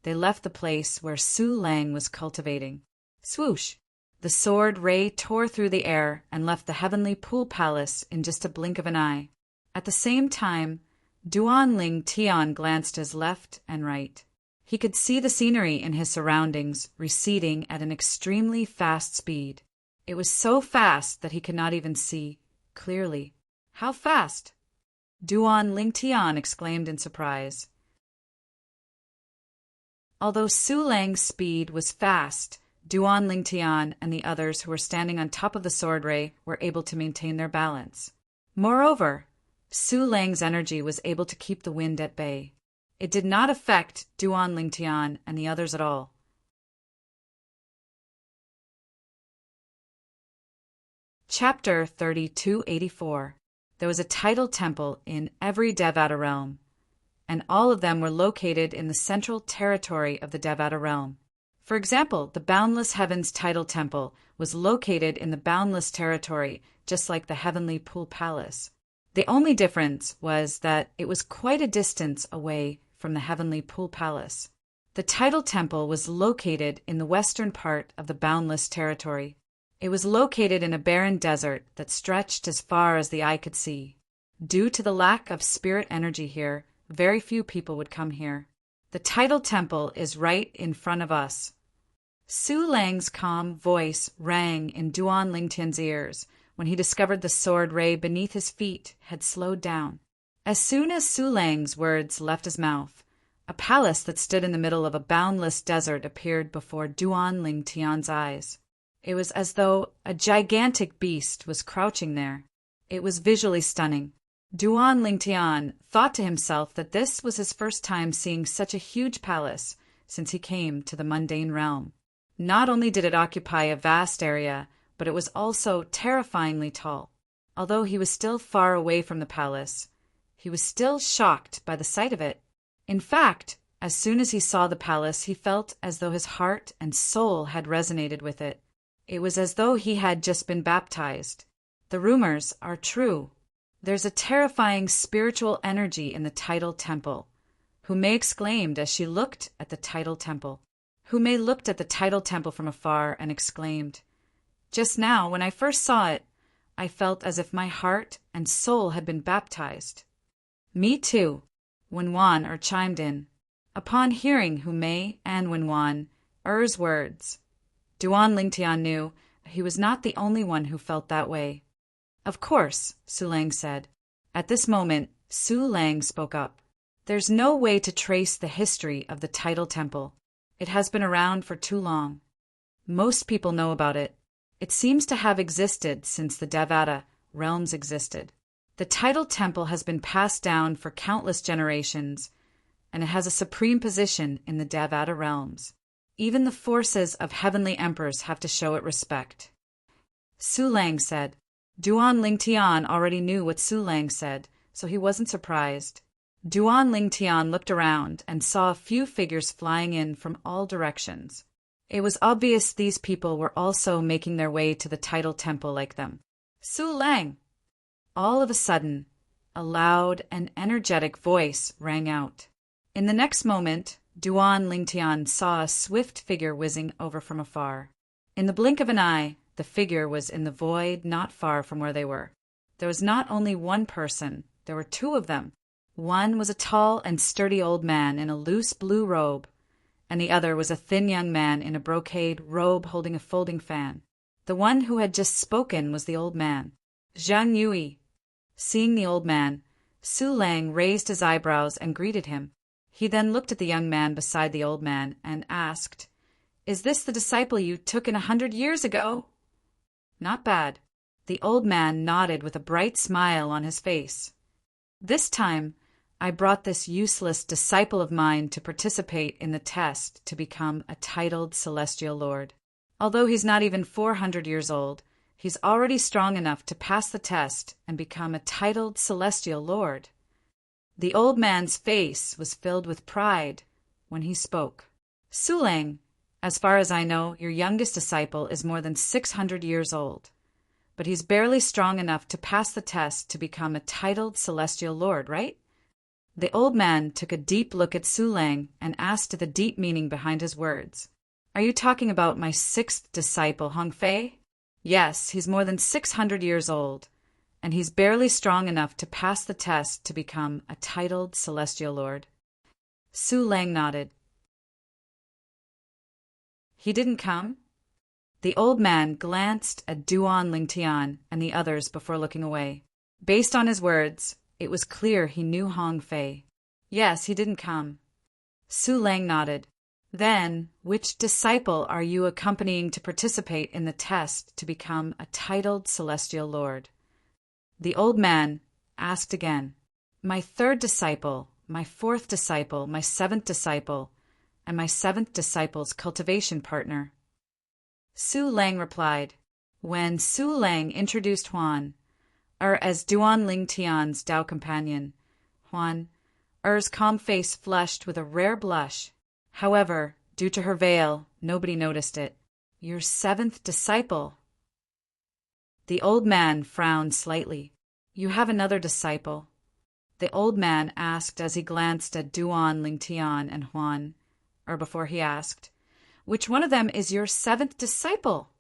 they left the place where Su Lang was cultivating. Swoosh! The sword ray tore through the air and left the heavenly pool palace in just a blink of an eye. At the same time, Duan Lingtian glanced his left and right. He could see the scenery in his surroundings receding at an extremely fast speed. It was so fast that he could not even see clearly. How fast? Duan Lingtian exclaimed in surprise. Although Su Lang's speed was fast, Duan Lingtian and the others who were standing on top of the sword ray were able to maintain their balance. Moreover, Su Lang's energy was able to keep the wind at bay. It did not affect Duan Lingtian and the others at all. Chapter 3284. There was a title temple in every Devata realm, and all of them were located in the central territory of the Devata realm. For example, the Boundless Heavens title temple was located in the Boundless territory, just like the Heavenly Pool Palace. The only difference was that it was quite a distance away from the Heavenly Pool Palace. The title temple was located in the western part of the Boundless territory. It was located in a barren desert that stretched as far as the eye could see. Due to the lack of spirit energy here, very few people would come here. The title temple is right in front of us. Su Lang's calm voice rang in Duan Lingtian's ears when he discovered the sword ray beneath his feet had slowed down. As soon as Su Lang's words left his mouth, a palace that stood in the middle of a boundless desert appeared before Duan Lingtian's eyes. It was as though a gigantic beast was crouching there. It was visually stunning. Duan Lingtian thought to himself that this was his first time seeing such a huge palace since he came to the mundane realm. Not only did it occupy a vast area, but it was also terrifyingly tall. Although he was still far away from the palace, he was still shocked by the sight of it. In fact, as soon as he saw the palace, he felt as though his heart and soul had resonated with it. It was as though he had just been baptized. The rumors are true. There's a terrifying spiritual energy in the title temple, Hu Mei exclaimed as she looked at the title temple. Hu Mei looked at the title temple from afar and exclaimed, "Just now, when I first saw it, I felt as if my heart and soul had been baptized." "Me too," Wenwan chimed in. Upon hearing Hu Mei and Wenwan's words, Duan Lingtian knew he was not the only one who felt that way. "Of course," Su Lang said. At this moment, Su Lang spoke up. "There's no way to trace the history of the title temple. It has been around for too long. Most people know about it. It seems to have existed since the Devata realms existed. The title temple has been passed down for countless generations, and it has a supreme position in the Devata realms. Even the forces of heavenly emperors have to show it respect." Su Lang said. Duan Lingtian already knew what Su Lang said, so he wasn't surprised. Duan Lingtian looked around and saw a few figures flying in from all directions. It was obvious these people were also making their way to the title temple like them. "Su Lang!" All of a sudden, a loud and energetic voice rang out. In the next moment, Duan Lingtian saw a swift figure whizzing over from afar. In the blink of an eye, the figure was in the void not far from where they were. There was not only one person, There were two of them. One was a tall and sturdy old man in a loose blue robe, and the other was a thin young man in a brocade robe holding a folding fan. The one who had just spoken was the old man. Zhang Yui. Seeing the old man, Su Lang raised his eyebrows and greeted him. He then looked at the young man beside the old man and asked, "Is this the disciple you took in 100 years ago?" "Not bad." The old man nodded with a bright smile on his face. "This time, I brought this useless disciple of mine to participate in the test to become a titled celestial lord. Although he's not even 400 years old, he's already strong enough to pass the test and become a titled celestial lord." The old man's face was filled with pride when he spoke. "Su Lang, as far as I know, your youngest disciple is more than 600 years old, but he's barely strong enough to pass the test to become a titled celestial lord, right?" The old man took a deep look at Su Lang and asked the deep meaning behind his words. "Are you talking about my sixth disciple, Hong Fei?" "Yes, he's more than 600 years old, and he's barely strong enough to pass the test to become a titled celestial lord." Su Lang nodded. "He didn't come?" The old man glanced at Duan Lingtian and the others before looking away. Based on his words, it was clear he knew Hong Fei. "Yes, he didn't come." Su Lang nodded. "Then, which disciple are you accompanying to participate in the test to become a titled celestial lord?" The old man asked again. "My third disciple, my fourth disciple, my seventh disciple, and my seventh disciple's cultivation partner." Su Lang replied. When Su Lang introduced Huan, as Duan Lingtian's Tao companion, Huan, calm face flushed with a rare blush. However, due to her veil, nobody noticed it. "Your seventh disciple." The old man frowned slightly. "You have another disciple?" The old man asked as he glanced at Duan Lingtian and Huan, before he asked, "Which one of them is your seventh disciple?"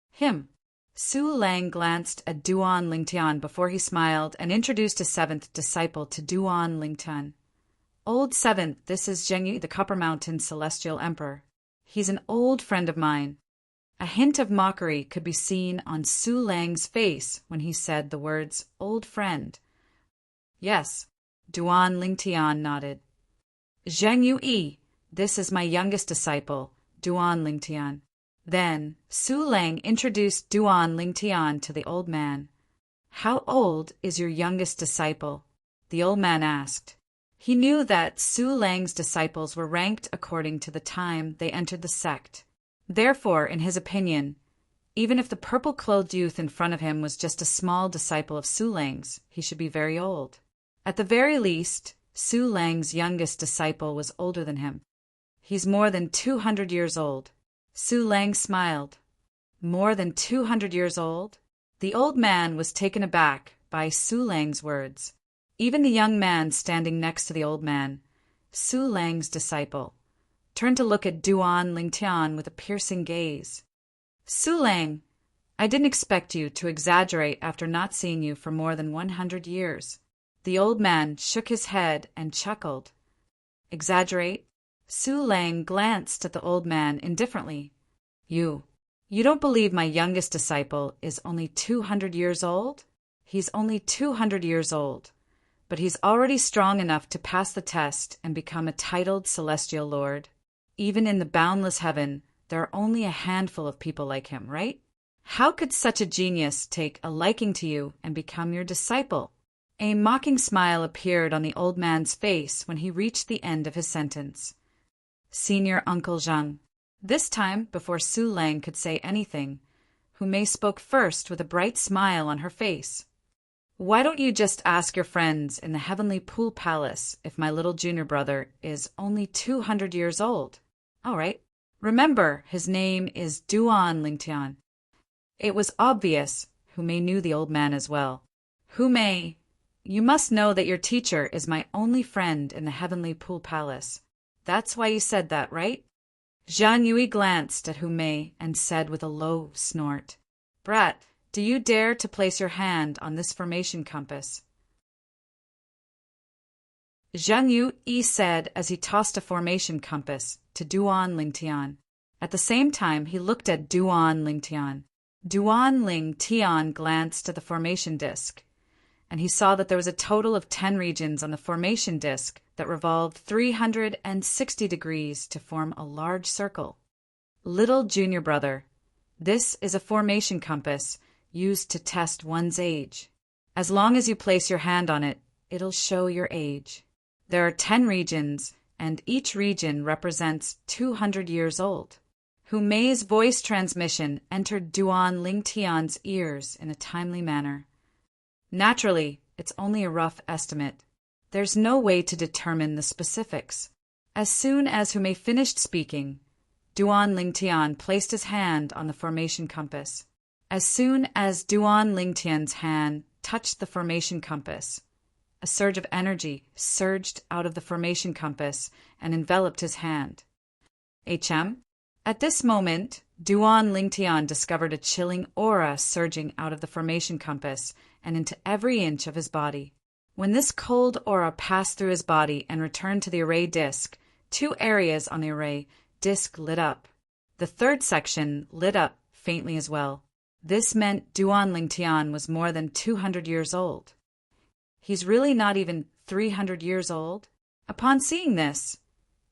"Him." Su Lang glanced at Duan Lingtian before he smiled and introduced his seventh disciple to Duan Lingtian. "Old seventh, this is Zheng Yi, the Copper Mountain Celestial Emperor. He's an old friend of mine." A hint of mockery could be seen on Su Lang's face when he said the words, "old friend." "Yes," Duan Lingtian nodded. "Zheng Yi, this is my youngest disciple, Duan Lingtian." Then Su Lang introduced Duan Lingtian to the old man. "How old is your youngest disciple?" the old man asked. He knew that Su Lang's disciples were ranked according to the time they entered the sect. Therefore, in his opinion, even if the purple-clothed youth in front of him was just a small disciple of Su Lang's, he should be very old. At the very least, Su Lang's youngest disciple was older than him. "He's more than 200 years old." Su Lang smiled. "More than 200 years old?" The old man was taken aback by Su Lang's words. Even the young man standing next to the old man, Su Lang's disciple, turned to look at Duan Lingtian with a piercing gaze. "Su Lang, I didn't expect you to exaggerate after not seeing you for more than 100 years. The old man shook his head and chuckled. "Exaggerate?" Su Lang glanced at the old man indifferently. You don't believe my youngest disciple is only 200 years old? He's only 200 years old, but he's already strong enough to pass the test and become a titled celestial lord. Even in the boundless heaven, there are only a handful of people like him, right? How could such a genius take a liking to you and become your disciple?" A mocking smile appeared on the old man's face when he reached the end of his sentence. "Senior Uncle Zhang." This time, before Su Lang could say anything, Hu Mei spoke first with a bright smile on her face. "Why don't you just ask your friends in the Heavenly Pool Palace if my little junior brother is only 200 years old? All right. Remember, his name is Duan Lingtian." It was obvious Hu Mei knew the old man as well. "Hu Mei, you must know that your teacher is my only friend in the Heavenly Pool Palace. That's why you said that, right?" Zhang Yui glanced at Hu Mei and said with a low snort, "Brat, do you dare to place your hand on this formation compass?" Zhang Yu said as he tossed a formation compass to Duan Lingtian. At the same time, he looked at Duan Lingtian. Duan Lingtian glanced at the formation disc, and he saw that there was a total of 10 regions on the formation disc that revolved 360 degrees to form a large circle. Little junior brother, this is a formation compass used to test one's age. As long as you place your hand on it, it'll show your age. There are 10 regions, and each region represents 200 years old. Hu Mei's voice transmission entered Duan Lingtian's ears in a timely manner. Naturally, it's only a rough estimate. There's no way to determine the specifics. As soon as Hu Mei finished speaking, Duan Lingtian placed his hand on the formation compass. As soon as Duan Lingtian's hand touched the formation compass, a surge of energy surged out of the formation compass and enveloped his hand. HM? At this moment, Duan Lingtian discovered a chilling aura surging out of the formation compass and into every inch of his body. When this cold aura passed through his body and returned to the array disk, 2 areas on the array disk lit up. The third section lit up faintly as well. This meant Duan Lingtian was more than 200 years old. He's really not even 300 years old? Upon seeing this,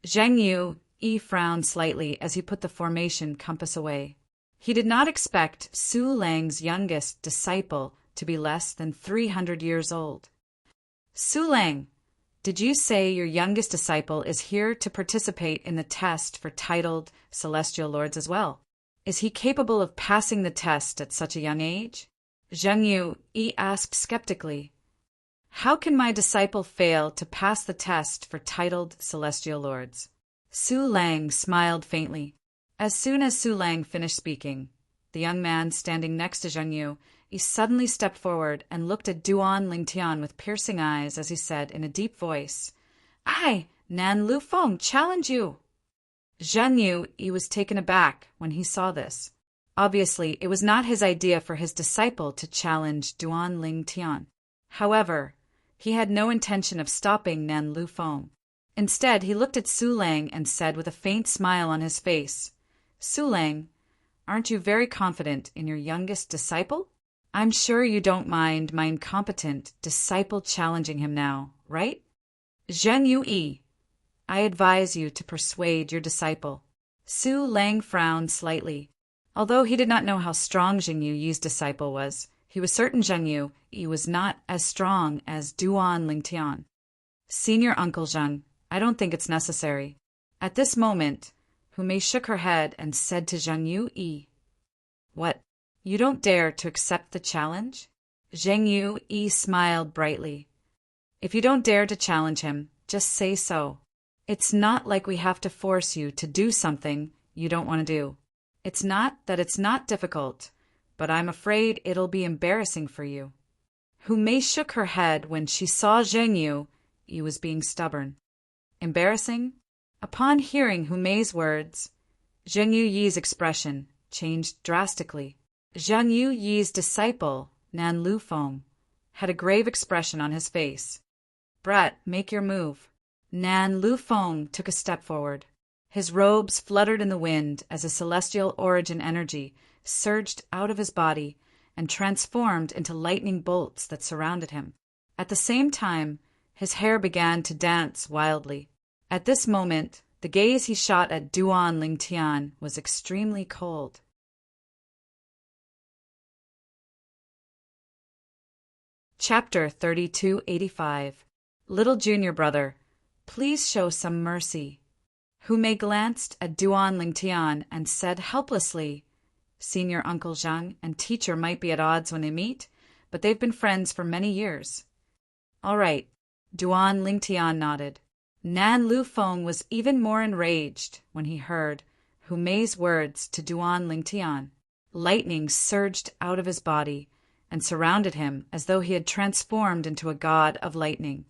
Zhang Yu frowned slightly as he put the formation compass away. He did not expect Su Lang's youngest disciple to be less than 300 years old. Su Lang, did you say your youngest disciple is here to participate in the test for titled Celestial Lords as well? Is he capable of passing the test at such a young age? Zhang Yu asked skeptically. How can my disciple fail to pass the test for titled Celestial Lords? Su Lang smiled faintly. As soon as Su Lang finished speaking, the young man standing next to Zhang Yu suddenly stepped forward and looked at Duan Lingtian with piercing eyes as he said in a deep voice, I, Nan Lu Feng, challenge you. Zhang Yu was taken aback when he saw this. Obviously, it was not his idea for his disciple to challenge Duan Lingtian. However, he had no intention of stopping Nan Lu Feng. Instead, he looked at Su Lang and said with a faint smile on his face, Su Lang, aren't you very confident in your youngest disciple? I'm sure you don't mind my incompetent disciple challenging him now, right? Zhang Yu, I advise you to persuade your disciple. Su Lang frowned slightly. Although he did not know how strong Zhang Yu's disciple was, he was certain Zhang Yu was not as strong as Duan Lingtian. Senior Uncle Zhang, I don't think it's necessary. At this moment, Hu Mei shook her head and said to Zhang Yu, What? You don't dare to accept the challenge? Zhang Yu smiled brightly. If you don't dare to challenge him, just say so. It's not like we have to force you to do something you don't want to do. It's not that it's not difficult, but I'm afraid it'll be embarrassing for you. Hu Mei shook her head when she saw Zhang Yu was being stubborn. Embarrassing? Upon hearing Hu Mei's words, Zhang Yu's expression changed drastically. Zhang Yu's disciple, Nan Lu Feng, had a grave expression on his face. Brat, make your move. Nan Lu Feng took a step forward. His robes fluttered in the wind as a celestial origin energy surged out of his body and transformed into lightning bolts that surrounded him. At the same time, his hair began to dance wildly. At this moment, the gaze he shot at Duan Lingtian was extremely cold. Chapter 3285. Little Junior Brother, please show some mercy. Hu Mei glanced at Duan Lingtian and said helplessly, Senior Uncle Zhang and teacher might be at odds when they meet, but they've been friends for many years. All right, Duan Lingtian nodded. Nan Lu Feng was even more enraged when he heard Hu Mei's words to Duan Lingtian. Lightning surged out of his body and surrounded him as though he had transformed into a god of lightning.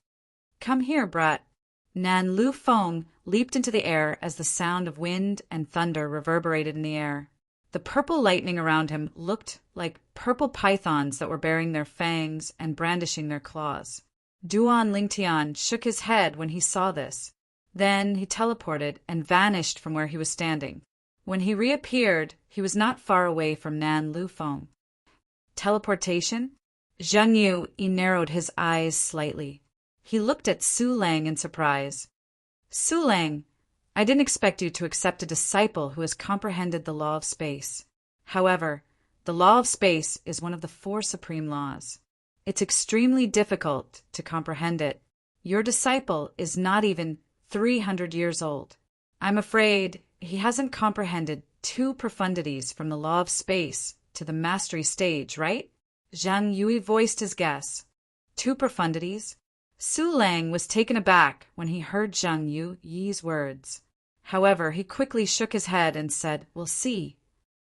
Come here, brat. Nan Lu Feng leaped into the air as the sound of wind and thunder reverberated in the air. The purple lightning around him looked like purple pythons that were baring their fangs and brandishing their claws. Duan Lingtian shook his head when he saw this. Then he teleported and vanished from where he was standing. When he reappeared, he was not far away from Nan Lufeng. Teleportation? Zhang Yu narrowed his eyes slightly. He looked at Su Lang in surprise. Su Lang, I didn't expect you to accept a disciple who has comprehended the law of space. However, the law of space is one of the 4 supreme laws. It's extremely difficult to comprehend it. Your disciple is not even 300 years old. I'm afraid he hasn't comprehended 2 profundities from the law of space to the mastery stage, right? Zhang Yui voiced his guess. 2 profundities? Su Lang was taken aback when he heard Zhang Yu's words. However, he quickly shook his head and said, "We'll see."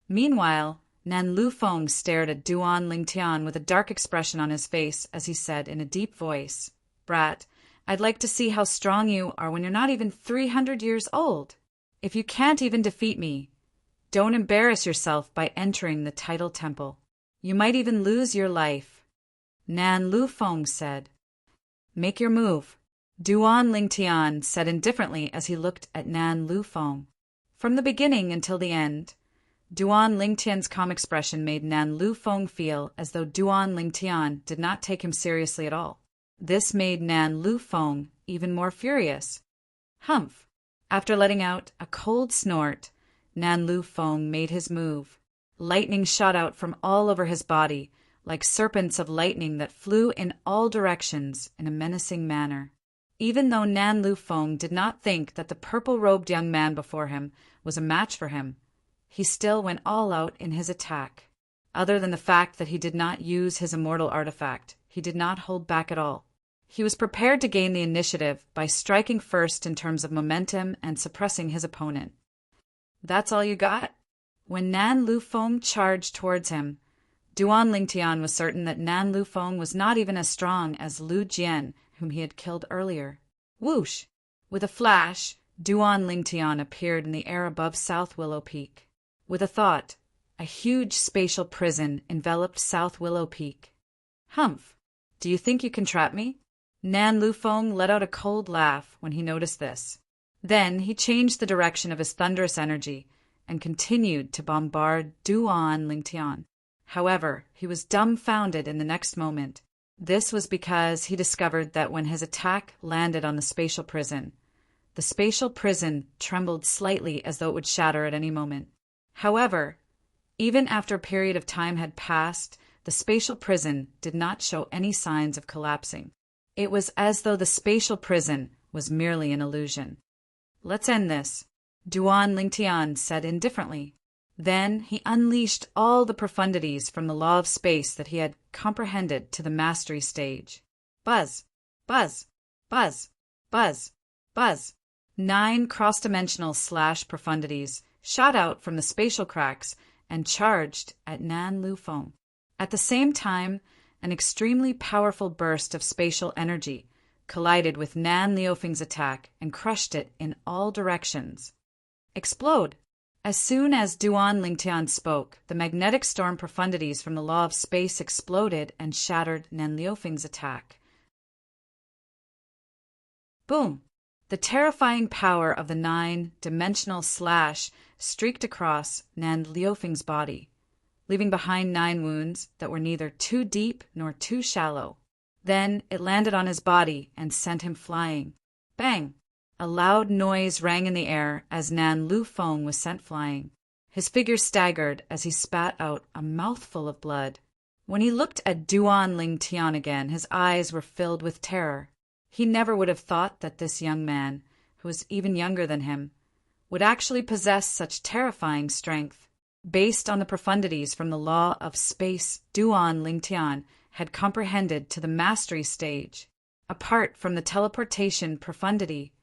Meanwhile, Nan Lufeng stared at Duan Lingtian with a dark expression on his face as he said in a deep voice, "Brat, I'd like to see how strong you are when you're not even 300 years old. If you can't even defeat me, don't embarrass yourself by entering the Tidal Temple. You might even lose your life." Nan Lufeng said, "Make your move," Duan Lingtian said indifferently as he looked at Nan Lufeng. From the beginning until the end, Duan Lingtian's calm expression made Nan Lufeng feel as though Duan Lingtian did not take him seriously at all. This made Nan Lufeng even more furious. Humph! After letting out a cold snort, Nan Lufeng made his move. Lightning shot out from all over his body, like serpents of lightning that flew in all directions in a menacing manner. Even though Nan Lufeng did not think that the purple-robed young man before him was a match for him, he still went all out in his attack. Other than the fact that he did not use his immortal artifact, he did not hold back at all. He was prepared to gain the initiative by striking first in terms of momentum and suppressing his opponent. "That's all you got?" When Nan Lufeng charged towards him, Duan Lingtian was certain that Nan Lufeng was not even as strong as Lu Jian, whom he had killed earlier. Whoosh! With a flash, Duan Lingtian appeared in the air above South Willow Peak. With a thought, a huge spatial prison enveloped South Willow Peak. "Humph! Do you think you can trap me?" Nan Lufeng let out a cold laugh when he noticed this. Then he changed the direction of his thunderous energy and continued to bombard Duan Lingtian. However, he was dumbfounded in the next moment. This was because he discovered that when his attack landed on the spatial prison trembled slightly as though it would shatter at any moment. However, even after a period of time had passed, the spatial prison did not show any signs of collapsing. It was as though the spatial prison was merely an illusion. "Let's end this," Duan Lingtian said indifferently. Then he unleashed all the profundities from the law of space that he had comprehended to the mastery stage. Buzz! Buzz! Buzz! Buzz! Buzz! 9 cross-dimensional profundities shot out from the spatial cracks and charged at Nan Lufeng. At the same time, an extremely powerful burst of spatial energy collided with Nan Liufeng's attack and crushed it in all directions. "Explode!" As soon as Duan Lingtian spoke, the magnetic storm profundities from the law of space exploded and shattered Nan Liufeng's attack. Boom! The terrifying power of the 9-dimensional slash streaked across Nan Liufeng's body, leaving behind 9 wounds that were neither too deep nor too shallow. Then it landed on his body and sent him flying. Bang! A loud noise rang in the air as Nan Lufeng was sent flying. His figure staggered as he spat out a mouthful of blood. When he looked at Duan Lingtian again, his eyes were filled with terror. He never would have thought that this young man, who was even younger than him, would actually possess such terrifying strength. Based on the profundities from the law of space, Duan Lingtian had comprehended to the mastery stage. Apart from the teleportation profundity,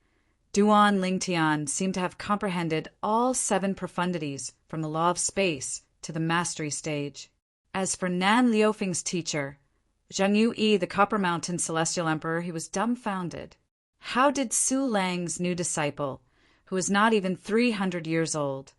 Duan Lingtian seemed to have comprehended all 7 profundities from the law of space to the mastery stage. As for Nan Liufeng's teacher, Zhang Yui, the Copper Mountain Celestial Emperor, he was dumbfounded. How did Su Lang's new disciple, who was not even 300 years old,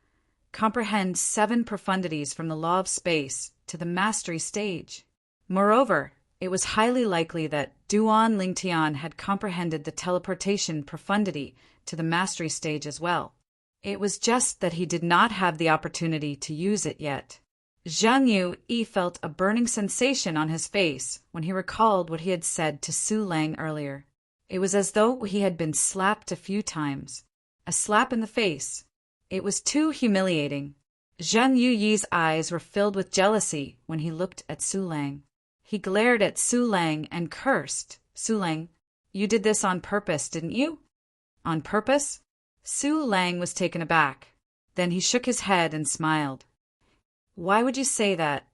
comprehend 7 profundities from the law of space to the mastery stage? Moreover, It was highly likely that Duan Lingtian had comprehended the teleportation profundity to the mastery stage as well. It was just that he did not have the opportunity to use it yet. Zhang Yu felt a burning sensation on his face when he recalled what he had said to Su Lang earlier. It was as though he had been slapped a few times. A slap in the face. It was too humiliating. Zhang Yu's eyes were filled with jealousy when he looked at Su Lang. He glared at Su Lang and cursed. Su Lang, you did this on purpose, didn't you? On purpose? Su Lang was taken aback. Then he shook his head and smiled. Why would you say that?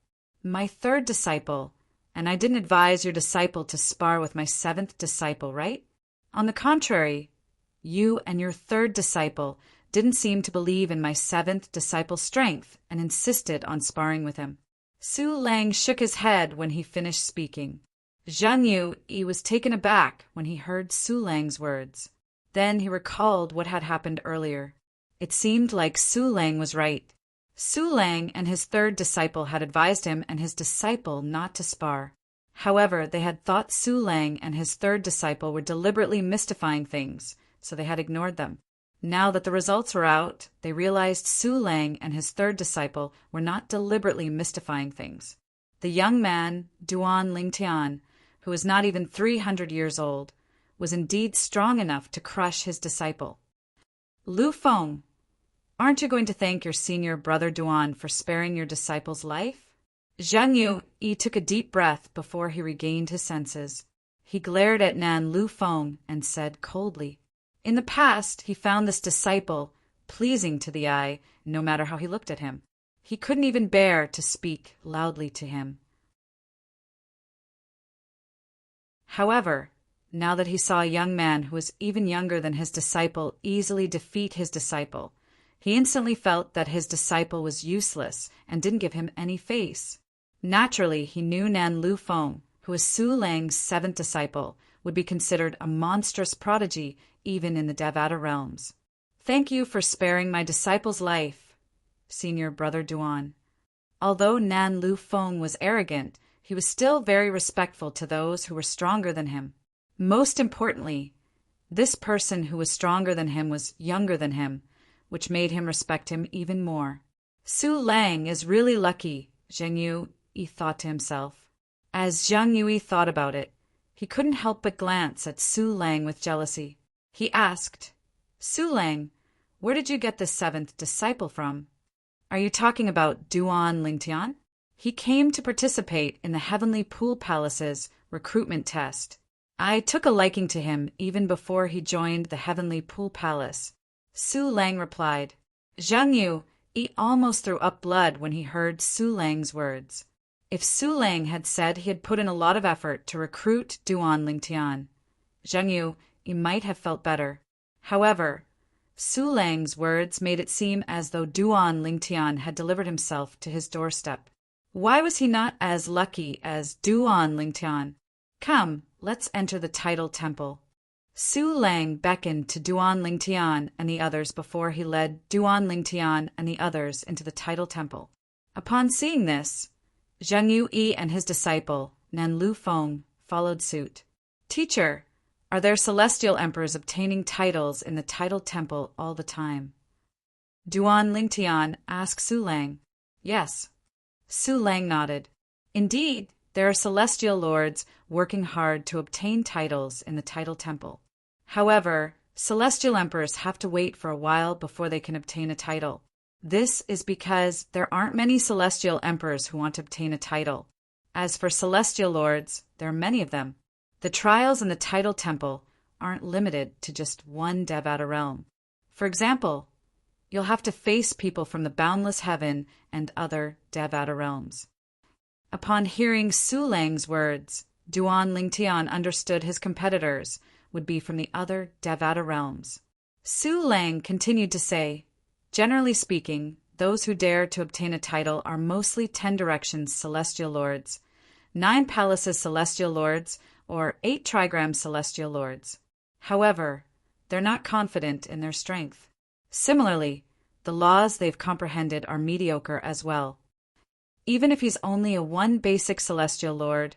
My third disciple, and I didn't advise your disciple to spar with my seventh disciple, right? On the contrary, you and your third disciple didn't seem to believe in my seventh disciple's strength and insisted on sparring with him. Su Lang shook his head when he finished speaking. Zhang Yu was taken aback when he heard Su Lang's words. Then he recalled what had happened earlier. It seemed like Su Lang was right. Su Lang and his third disciple had advised him and his disciple not to spar. However, they had thought Su Lang and his third disciple were deliberately mystifying things, so they had ignored them. Now that the results were out, they realized Su Lang and his third disciple were not deliberately mystifying things. The young man, Duan Lingtian, who was not even 300 years old, was indeed strong enough to crush his disciple. Lu Feng, aren't you going to thank your senior brother Duan for sparing your disciple's life? Zhang Yu took a deep breath before he regained his senses. He glared at Nan Lu Feng and said coldly. In the past, he found this disciple pleasing to the eye, no matter how he looked at him. He couldn't even bear to speak loudly to him. However, now that he saw a young man who was even younger than his disciple easily defeat his disciple, he instantly felt that his disciple was useless and didn't give him any face. Naturally, he knew Nan Lu Feng, who was Su Lang's seventh disciple, would be considered a monstrous prodigy even in the Devata realms. Thank you for sparing my disciple's life, senior brother Duan. Although Nan Lu Feng was arrogant, he was still very respectful to those who were stronger than him. Most importantly, this person who was stronger than him was younger than him, which made him respect him even more. Su Lang is really lucky, Zhang Yu thought to himself. As Zhang Yu thought about it, he couldn't help but glance at Su Lang with jealousy. He asked, Su Lang, where did you get the seventh disciple from? Are you talking about Duan Lingtian? He came to participate in the Heavenly Pool Palace's recruitment test. I took a liking to him even before he joined the Heavenly Pool Palace. Su Lang replied. Zhang Yu almost threw up blood when he heard Su Lang's words. If Su Lang had said he had put in a lot of effort to recruit Duan Lingtian, Zhang Yu might have felt better. However, Su Lang's words made it seem as though Duan Lingtian had delivered himself to his doorstep. Why was he not as lucky as Duan Lingtian? Come, let's enter the Tidal Temple. Su Lang beckoned to Duan Lingtian and the others before he led Duan Lingtian and the others into the Tidal Temple. Upon seeing this, Zhang Yu and his disciple, Nan Lu Feng, followed suit. Teacher, are there celestial emperors obtaining titles in the Tidal Temple all the time? Duan Lingtian asked Su Lang. Yes. Su Lang nodded. Indeed, there are celestial lords working hard to obtain titles in the Tidal Temple. However, celestial emperors have to wait for a while before they can obtain a title. This is because there aren't many celestial emperors who want to obtain a title. As for celestial lords, there are many of them. The trials in the Tidal Temple aren't limited to just one Devata realm. For example, you'll have to face people from the boundless heaven and other Devata realms. Upon hearing Su Lang's words, Duan Lingtian understood his competitors would be from the other Devata realms. Su Lang continued to say, generally speaking, those who dare to obtain a title are mostly 10 directions celestial lords, 9 palaces celestial lords, or 8 trigrams celestial lords. However, they're not confident in their strength. Similarly, the laws they've comprehended are mediocre as well. Even if he's only a 1 basic celestial lord,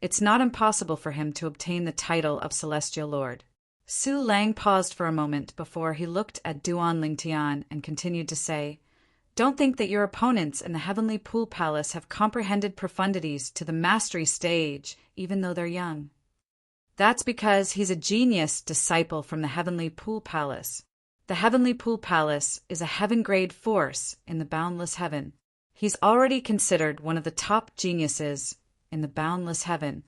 it's not impossible for him to obtain the title of Celestial Lord. Su Lang paused for a moment before he looked at Duan Lingtian and continued to say, "Don't think that your opponents in the Heavenly Pool Palace have comprehended profundities to the mastery stage, even though they're young. That's because he's a genius disciple from the Heavenly Pool Palace. The Heavenly Pool Palace is a heaven-grade force in the boundless heaven. He's already considered one of the top geniuses in the boundless heaven.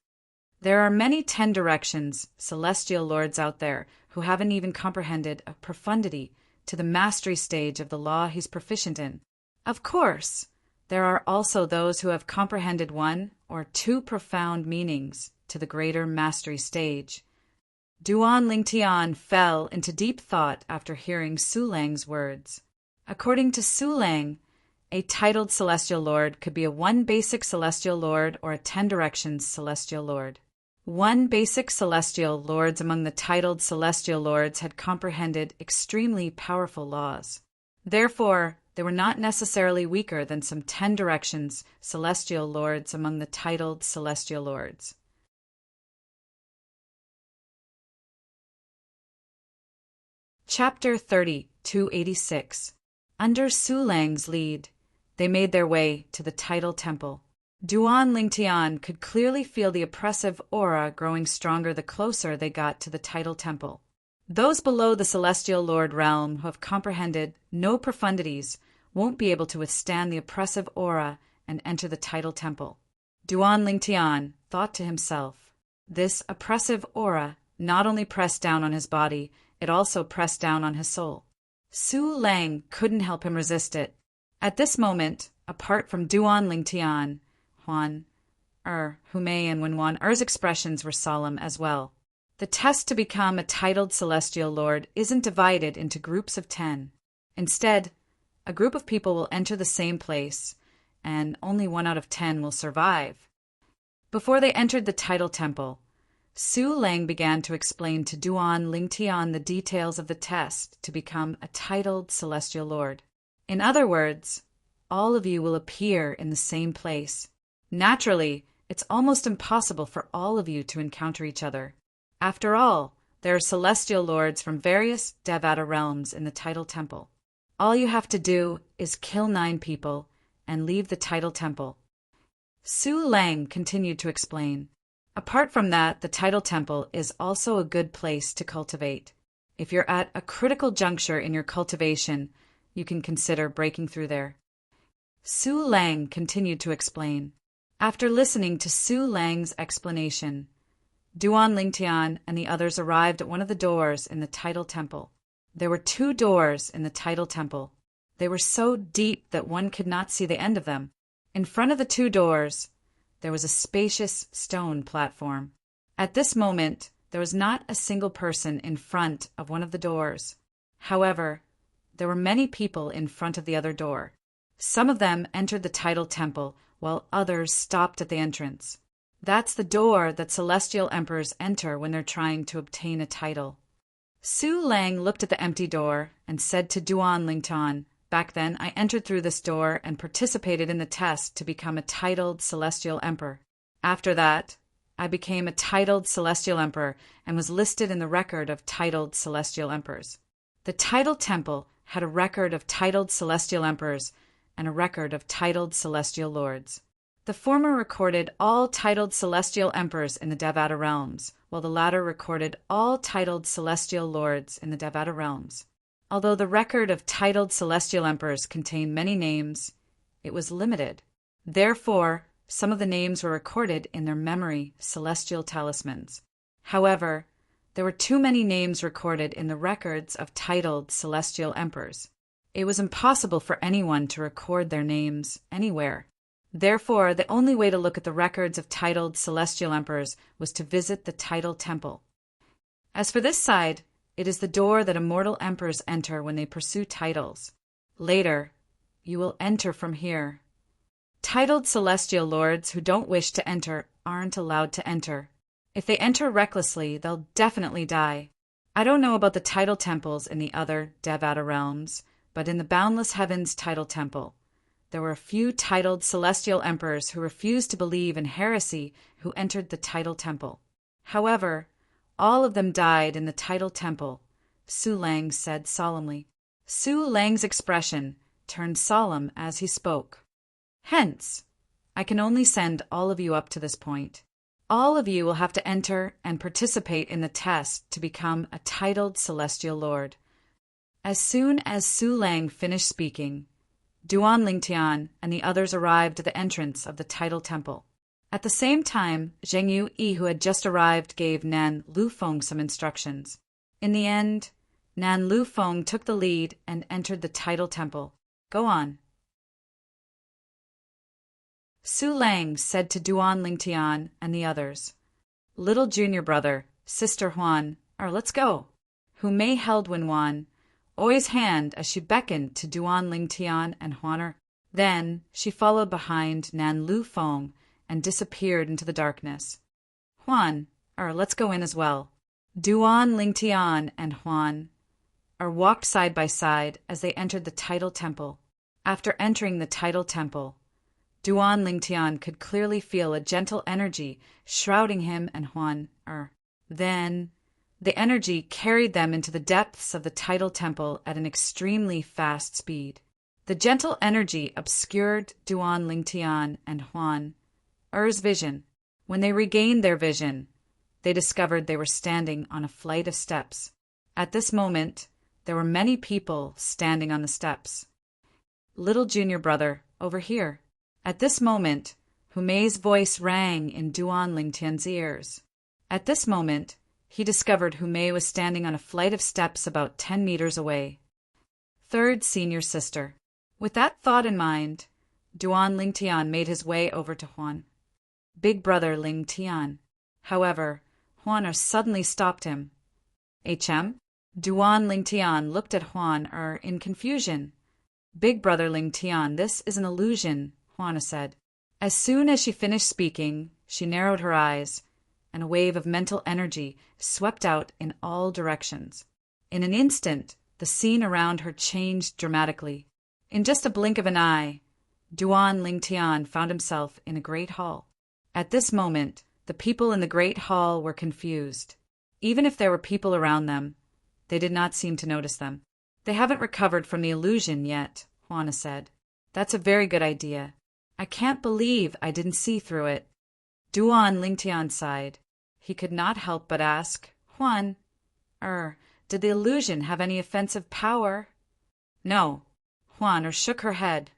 There are many 10 directions celestial lords out there who haven't even comprehended a profundity to the mastery stage of the law he's proficient in. Of course, there are also those who have comprehended 1 or 2 profound meanings to the greater mastery stage." Duan Lingtian fell into deep thought after hearing Su Lang's words. According to Su Lang, a titled celestial lord could be a 1 basic celestial lord or a 10 directions celestial lord. 1 basic celestial lords among the titled celestial lords had comprehended extremely powerful laws. Therefore, they were not necessarily weaker than some 10 directions celestial lords among the titled celestial lords. Chapter 30, 286. Under Su Lang's lead, they made their way to the Tidal Temple. Duan Lingtian could clearly feel the oppressive aura growing stronger the closer they got to the Tidal Temple. Those below the Celestial Lord realm who have comprehended no profundities won't be able to withstand the oppressive aura and enter the Tidal Temple. Duan Lingtian thought to himself, this oppressive aura not only pressed down on his body, it also pressed down on his soul. Su Lang couldn't help him resist it. At this moment, apart from Duan Lingtian, Huan, Humei, and Wenwan Er's expressions were solemn as well. The test to become a titled celestial lord isn't divided into groups of 10. Instead, a group of people will enter the same place, and only 1 out of 10 will survive. Before they entered the Tidal Temple, Su Lang began to explain to Duan Lingtian the details of the test to become a titled celestial lord. In other words, all of you will appear in the same place. Naturally, it's almost impossible for all of you to encounter each other. After all, there are celestial lords from various Devata realms in the Tidal Temple. All you have to do is kill 9 people and leave the Tidal Temple. Su Lang continued to explain. Apart from that, the Tidal Temple is also a good place to cultivate. If you're at a critical juncture in your cultivation, you can consider breaking through there. Su Lang continued to explain. After listening to Su Lang's explanation, Duan Lingtian and the others arrived at one of the doors in the Tidal Temple. There were 2 doors in the Tidal Temple. They were so deep that one could not see the end of them. In front of the 2 doors, there was a spacious stone platform. At this moment, there was not a single person in front of one of the doors. However, there were many people in front of the other door. Some of them entered the Tidal Temple, while others stopped at the entrance. That's the door that celestial emperors enter when they're trying to obtain a title. Su Lang looked at the empty door and said to Duan Lingtian, "Back then, I entered through this door and participated in the test to become a titled celestial emperor. After that, I became a titled celestial emperor and was listed in the record of titled celestial emperors." The Tidal Temple had a record of titled celestial emperors and a record of titled celestial lords. The former recorded all titled celestial emperors in the Devata realms, while the latter recorded all titled celestial lords in the Devata realms. Although the record of titled celestial emperors contained many names, it was limited. Therefore, some of the names were recorded in their memory celestial talismans. However, there were too many names recorded in the records of titled celestial emperors. It was impossible for anyone to record their names anywhere. Therefore, the only way to look at the records of titled celestial emperors was to visit the Tidal Temple. As for this side, it is the door that immortal emperors enter when they pursue titles. Later, you will enter from here. Titled celestial lords who don't wish to enter aren't allowed to enter. If they enter recklessly, they'll definitely die. I don't know about the Tidal Temples in the other Devata realms, but in the Boundless Heavens Tidal Temple, there were a few titled celestial emperors who refused to believe in heresy who entered the tidal temple. However, all of them died in the tidal temple, Su Lang said solemnly. Su Lang's expression turned solemn as he spoke. Hence, I can only send all of you up to this point. All of you will have to enter and participate in the test to become a titled celestial lord. As soon as Su Lang finished speaking, Duan Lingtian and the others arrived at the entrance of the tidal temple. At the same time, Zheng Yu, who had just arrived, gave Nan Lufeng some instructions. In the end, Nan Lufeng took the lead and entered the tidal temple. Go on. Su Lang said to Duan Lingtian and the others, Little junior brother, sister Huan, let's go. Hu Mei held Wenwan, Oi's hand as she beckoned to Duan Lingtian and Huaner. Then she followed behind Nan Lufeng and disappeared into the darkness. Huan, let's go in as well. Duan Lingtian and Huan walked side by side as they entered the tidal temple. After entering the tidal temple, Duan Lingtian could clearly feel a gentle energy shrouding him and Huan. Then, the energy carried them into the depths of the tidal temple at an extremely fast speed. The gentle energy obscured Duan Lingtian and Huan's vision. When they regained their vision, they discovered they were standing on a flight of steps. At this moment, there were many people standing on the steps. Little junior brother, over here. At this moment, Hu Mei's voice rang in Duan Lingtian's ears. At this moment, he discovered Hu Mei was standing on a flight of steps about 10 meters away. Third senior sister. With that thought in mind, Duan Lingtian made his way over to Huan. Big brother Lingtian. However, Huan suddenly stopped him. HM? Duan Lingtian looked at Huan in confusion. Big brother Lingtian, this is an illusion, Huan said. As soon as she finished speaking, she narrowed her eyes, and a wave of mental energy swept out in all directions. In an instant, the scene around her changed dramatically. In just a blink of an eye, Duan Lingtian found himself in a great hall. At this moment, the people in the great hall were confused. Even if there were people around them, they did not seem to notice them. They haven't recovered from the illusion yet, Huan said. That's a very good idea. I can't believe I didn't see through it. Duan Lingtian sighed. He could not help but ask, Huan, did the illusion have any offensive power? No. Huan shook her head.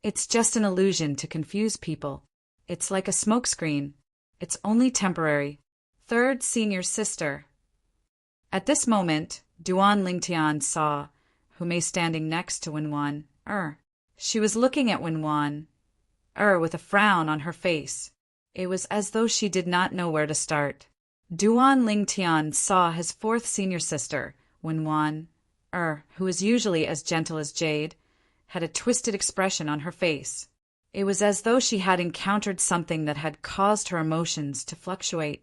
It's just an illusion to confuse people. It's like a smokescreen. It's only temporary. Third senior sister. At this moment, Duan Lingtian saw Hu Mei standing next to Wenwan. She was looking at Wenwan, with a frown on her face. It was as though she did not know where to start. Duan Lingtian saw his fourth senior sister, Wenwan, who is usually as gentle as jade, had a twisted expression on her face. It was as though she had encountered something that had caused her emotions to fluctuate.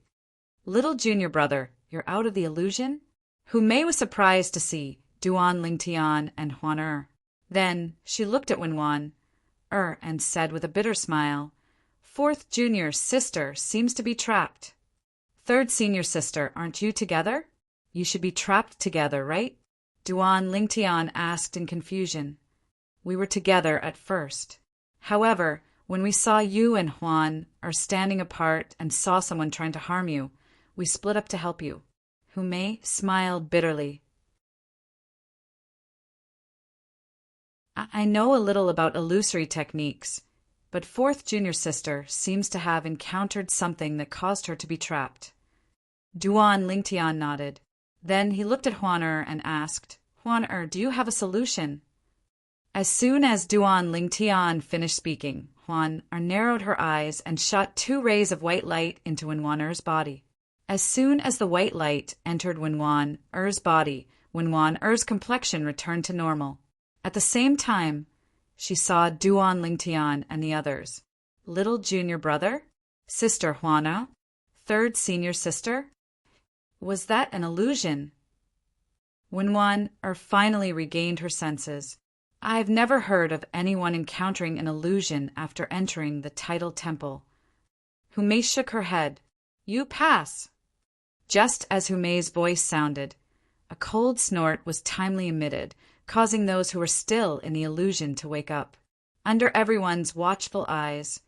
Little junior brother, you're out of the illusion? Hu Mei was surprised to see Duan Lingtian and Huan. Then she looked at Wenwan, and said with a bitter smile, Fourth junior sister seems to be trapped. Third senior sister, aren't you together? You should be trapped together, right? Duan Lingtian asked in confusion. We were together at first. However, when we saw you and Huan standing apart and saw someone trying to harm you, we split up to help you. Hu Mei smiled bitterly. I know a little about illusory techniques, but fourth junior sister seems to have encountered something that caused her to be trapped. Duan Lingtian nodded. Then he looked at Huan and asked, Huan, do you have a solution? As soon as Duan Lingtian finished speaking, Huan narrowed her eyes and shot 2 rays of white light into Wenwan body. As soon as the white light entered Wenwan body, Wenwan complexion returned to normal. At the same time, she saw Duan Lingtian and the others. Little junior brother? Sister Huana? Third senior sister? Was that an illusion? Wenwan finally regained her senses. I've never heard of anyone encountering an illusion after entering the Tidal Temple. Humei shook her head. You pass. Just as Humei's voice sounded, a cold snort was timely emitted, causing those who were still in the illusion to wake up. Under everyone's watchful eyes,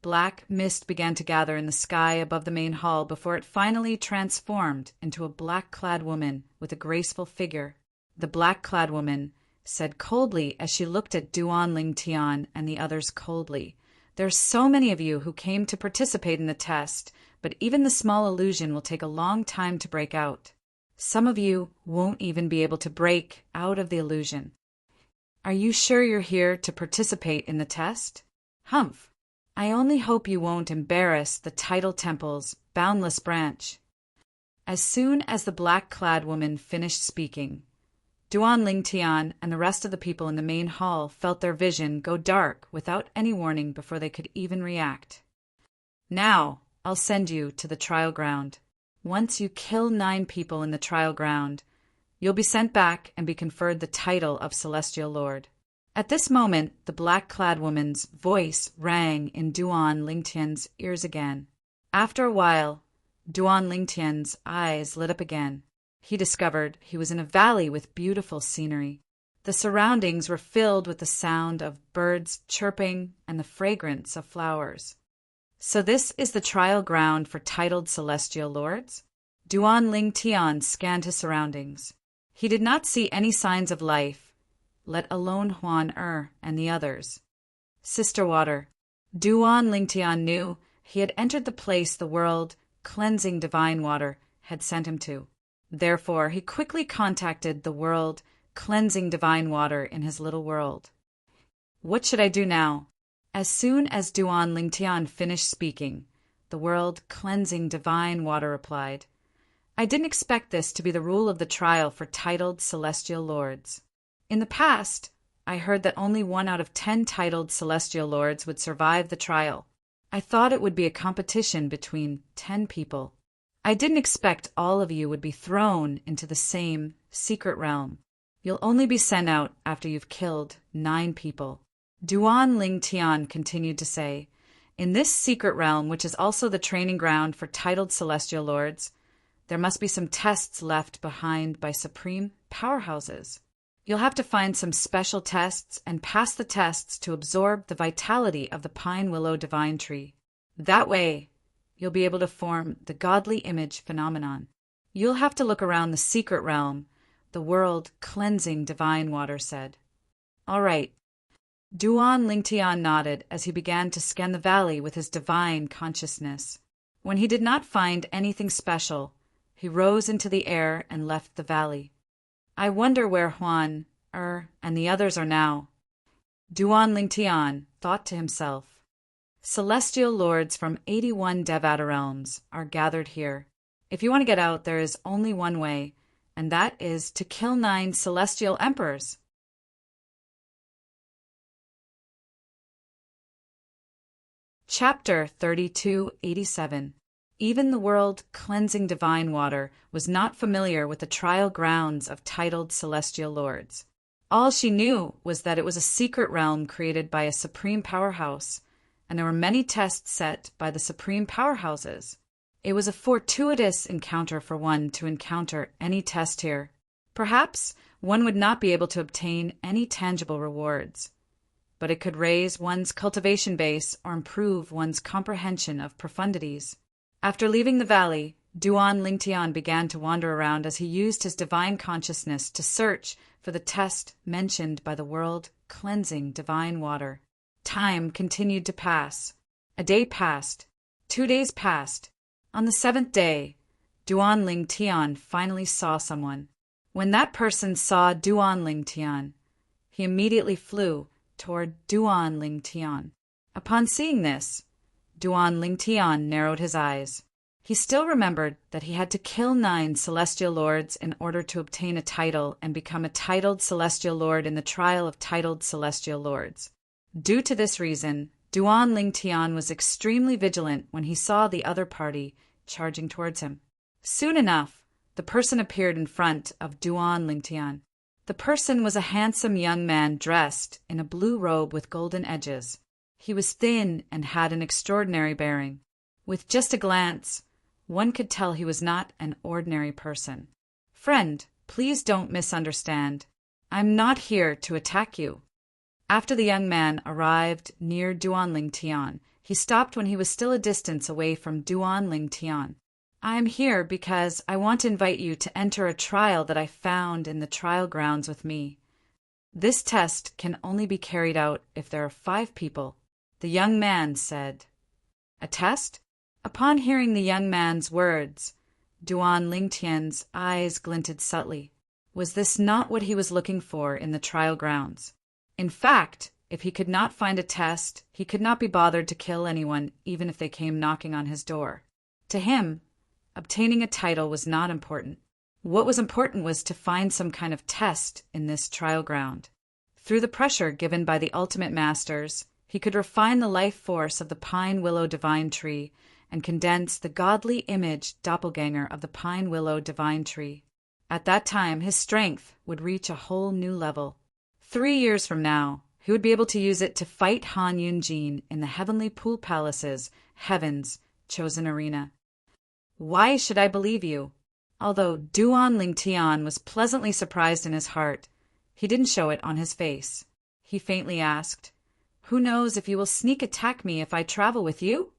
black mist began to gather in the sky above the main hall before it finally transformed into a black-clad woman with a graceful figure. The black-clad woman said coldly as she looked at Duan Ling Tian and the others coldly, "There are so many of you who came to participate in the test, but even the small illusion will take a long time to break out. Some of you won't even be able to break out of the illusion. Are you sure you're here to participate in the test? Humph. I only hope you won't embarrass the Tidal Temple's boundless branch." As soon as the black-clad woman finished speaking, Duan Ling Tian and the rest of the people in the main hall felt their vision go dark without any warning before they could even react. "Now, I'll send you to the trial ground. Once you kill 9 people in the trial ground, you'll be sent back and be conferred the title of Celestial Lord." At this moment, the black-clad woman's voice rang in Duan Lingtian's ears again. After a while, Duan Lingtian's eyes lit up again. He discovered he was in a valley with beautiful scenery. The surroundings were filled with the sound of birds chirping and the fragrance of flowers. So this is the trial ground for titled Celestial Lords? Duan Ling Tian scanned his surroundings. He did not see any signs of life, let alone Huan and the others. Sister Water. Duan Ling Tian knew he had entered the place the world, cleansing divine water, had sent him to. Therefore, he quickly contacted the world, cleansing divine water in his little world. What should I do now? As soon as Duan Ling Tian finished speaking, the world, cleansing divine water replied, "I didn't expect this to be the rule of the trial for titled Celestial Lords. In the past, I heard that only 1 out of 10 titled Celestial Lords would survive the trial. I thought it would be a competition between 10 people. I didn't expect all of you would be thrown into the same secret realm. You'll only be sent out after you've killed 9 people." Duan Ling Tian continued to say, "In this secret realm, which is also the training ground for titled Celestial Lords, there must be some tests left behind by supreme powerhouses. You'll have to find some special tests and pass the tests to absorb the vitality of the pine willow divine tree. That way, you'll be able to form the godly image phenomenon. You'll have to look around the secret realm," the world cleansing divine water said. "All right." Duan Ling Tian nodded as he began to scan the valley with his divine consciousness. When he did not find anything special, he rose into the air and left the valley. "I wonder where Huan, and the others are now." Duan Ling Tian thought to himself, "Celestial lords from 81 Devata realms are gathered here. If you want to get out, there is only one way, and that is to kill 9 celestial emperors." Chapter 3287. Even the world, cleansing divine water, was not familiar with the trial grounds of titled Celestial Lords. All she knew was that it was a secret realm created by a supreme powerhouse, and there were many tests set by the supreme powerhouses. It was a fortuitous encounter for one to encounter any test here. Perhaps one would not be able to obtain any tangible rewards, but it could raise one's cultivation base or improve one's comprehension of profundities. After leaving the valley, Duan Ling Tian began to wander around as he used his divine consciousness to search for the test mentioned by the world, cleansing divine water. Time continued to pass. A day passed. 2 days passed. On the 7th day, Duan Ling Tian finally saw someone. When that person saw Duan Ling Tian, he immediately flew toward Duan Ling Tian. Upon seeing this, Duan Ling Tian narrowed his eyes. He still remembered that he had to kill 9 celestial lords in order to obtain a title and become a titled celestial lord in the trial of titled celestial lords. Due to this reason, Duan Ling Tian was extremely vigilant when he saw the other party charging towards him. Soon enough, the person appeared in front of Duan Ling Tian. The person was a handsome young man dressed in a blue robe with golden edges. He was thin and had an extraordinary bearing. With just a glance, one could tell he was not an ordinary person. "Friend, please don't misunderstand. I'm not here to attack you." After the young man arrived near Duanling Tian, he stopped when he was still a distance away from Duanling Tian. "I am here because I want to invite you to enter a trial that I found in the trial grounds with me. This test can only be carried out if there are 5 people." The young man said. "A test?" Upon hearing the young man's words, Duan Lingtian's eyes glinted subtly. Was this not what he was looking for in the trial grounds? In fact, if he could not find a test, he could not be bothered to kill anyone, even if they came knocking on his door. To him, obtaining a title was not important. What was important was to find some kind of test in this trial ground. Through the pressure given by the ultimate masters, he could refine the life force of the pine willow divine tree and condense the godly image doppelganger of the pine willow divine tree. At that time, his strength would reach a whole new level. 3 years from now, he would be able to use it to fight Han Yunjin in the Heavenly Pool Palace's Heaven's chosen arena. Why should I believe you? Although Duan Lingtian was pleasantly surprised in his heart, he didn't show it on his face. He faintly asked, "Who knows if you will sneak attack me if I travel with you?"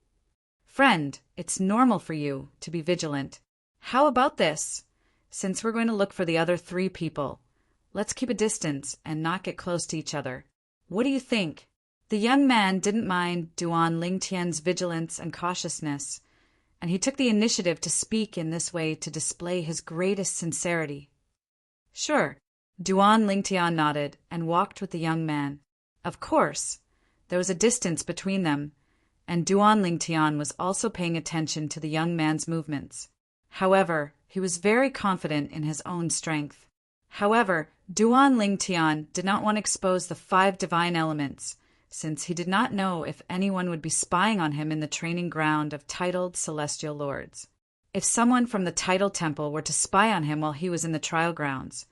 "Friend, it's normal for you to be vigilant. How about this? Since we're going to look for the other 3 people, let's keep a distance and not get close to each other. What do you think?" The young man didn't mind Duan Lingtian's vigilance and cautiousness, and he took the initiative to speak in this way to display his greatest sincerity. "Sure." Duan Lingtian nodded and walked with the young man. Of course, there was a distance between them, and Duan Lingtian was also paying attention to the young man's movements. However, he was very confident in his own strength. However, Duan Lingtian did not want to expose the 5 divine elements, since he did not know if anyone would be spying on him in the training ground of titled celestial lords. If someone from the title temple were to spy on him while he was in the trial grounds,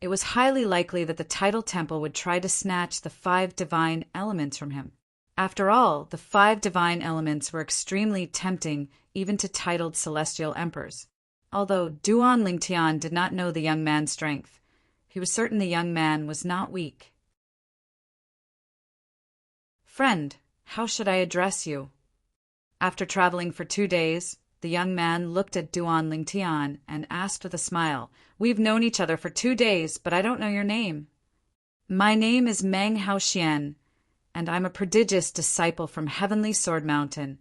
it was highly likely that the title temple would try to snatch the 5 divine elements from him. After all, the 5 divine elements were extremely tempting even to titled celestial emperors. Although Duan Lingtian did not know the young man's strength, he was certain the young man was not weak. "Friend, how should I address you?" After traveling for 2 days, the young man looked at Duan Lingtian and asked with a smile, "We've known each other for 2 days, but I don't know your name." "My name is Meng Haoxian, and I'm a prodigious disciple from Heavenly Sword Mountain,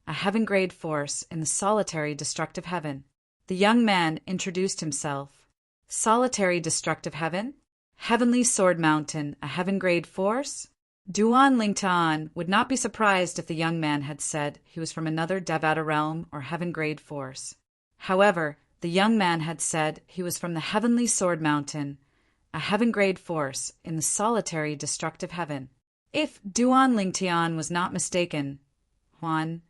a heaven-grade force in the solitary destructive heaven." The young man introduced himself. "Solitary destructive heaven? Heavenly Sword Mountain, a heaven-grade force?" Duan Lingtian would not be surprised if the young man had said he was from another Devata realm or heaven-grade force. However, the young man had said he was from the Heavenly Sword Mountain, a heaven-grade force in the solitary destructive heaven. If Duan Lingtian was not mistaken, Huan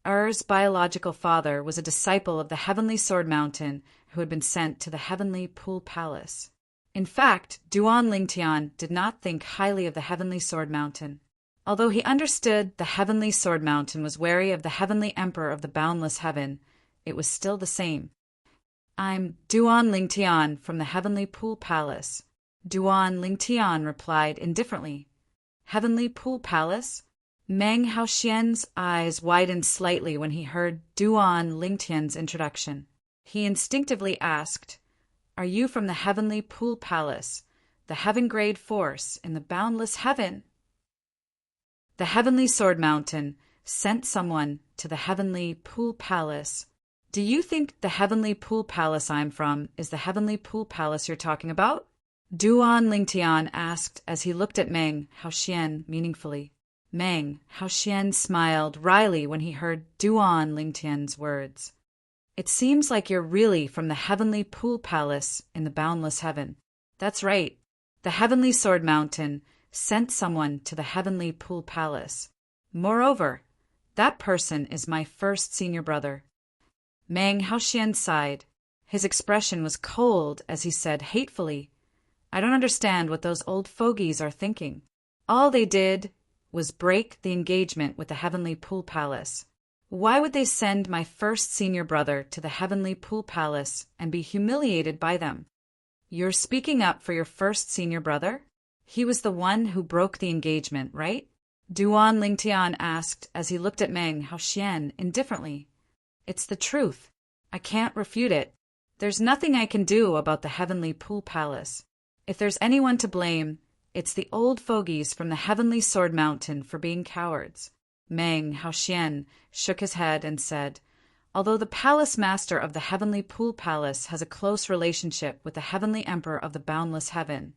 Er's biological father was a disciple of the Heavenly Sword Mountain who had been sent to the Heavenly Pool Palace. In fact, Duan Lingtian did not think highly of the Heavenly Sword Mountain. Although he understood the Heavenly Sword Mountain was wary of the Heavenly Emperor of the Boundless Heaven, it was still the same. "I'm Duan Lingtian from the Heavenly Pool Palace." Duan Lingtian replied indifferently. "Heavenly Pool Palace?" Meng Haoxian's eyes widened slightly when he heard Duan Lingtian's introduction. He instinctively asked, "Are you from the Heavenly Pool Palace, the heaven-grade force in the boundless heaven?" The Heavenly Sword Mountain sent someone to the Heavenly Pool Palace. "Do you think the Heavenly Pool Palace I'm from is the Heavenly Pool Palace you're talking about?" Duan Lingtian asked as he looked at Meng Haoxian meaningfully. Meng Haoxian smiled wryly when he heard Duan Lingtian's words. "It seems like you're really from the Heavenly Pool Palace in the boundless heaven." "That's right. The Heavenly Sword Mountain sent someone to the Heavenly Pool Palace. Moreover, that person is my first senior brother." Meng Haoxian sighed. His expression was cold as he said hatefully, I don't understand what those old fogies are thinking. All they did was break the engagement with the Heavenly Pool Palace. Why would they send my first senior brother to the Heavenly Pool Palace and be humiliated by them? You're speaking up for your first senior brother? He was the one who broke the engagement, right? Duan Lingtian asked as he looked at Meng Haoxian indifferently. It's the truth. I can't refute it. There's nothing I can do about the Heavenly Pool Palace. If there's anyone to blame, it's the old fogies from the Heavenly Sword Mountain for being cowards. Meng Haoxian shook his head and said, although the palace master of the Heavenly Pool Palace has a close relationship with the Heavenly Emperor of the Boundless Heaven,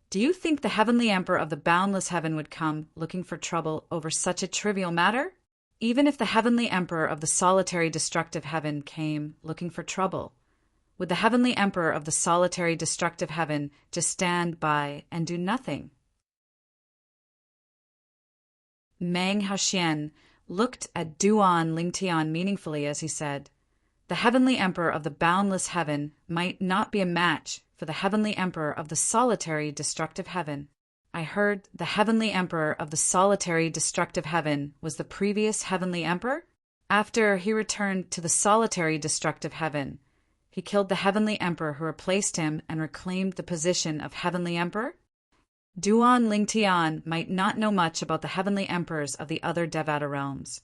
do you think the Heavenly Emperor of the Boundless Heaven would come looking for trouble over such a trivial matter? Even if the Heavenly Emperor of the Solitary Destructive Heaven came looking for trouble, would the Heavenly Emperor of the Solitary Destructive Heaven just stand by and do nothing? Meng Haoxian looked at Duan Lingtian meaningfully as he said, the Heavenly Emperor of the Boundless Heaven might not be a match for the Heavenly Emperor of the Solitary Destructive Heaven. I heard the Heavenly Emperor of the Solitary Destructive Heaven was the previous Heavenly Emperor? After he returned to the Solitary Destructive Heaven, he killed the Heavenly Emperor who replaced him and reclaimed the position of Heavenly Emperor? Duan Lingtian might not know much about the Heavenly Emperors of the other Devata realms,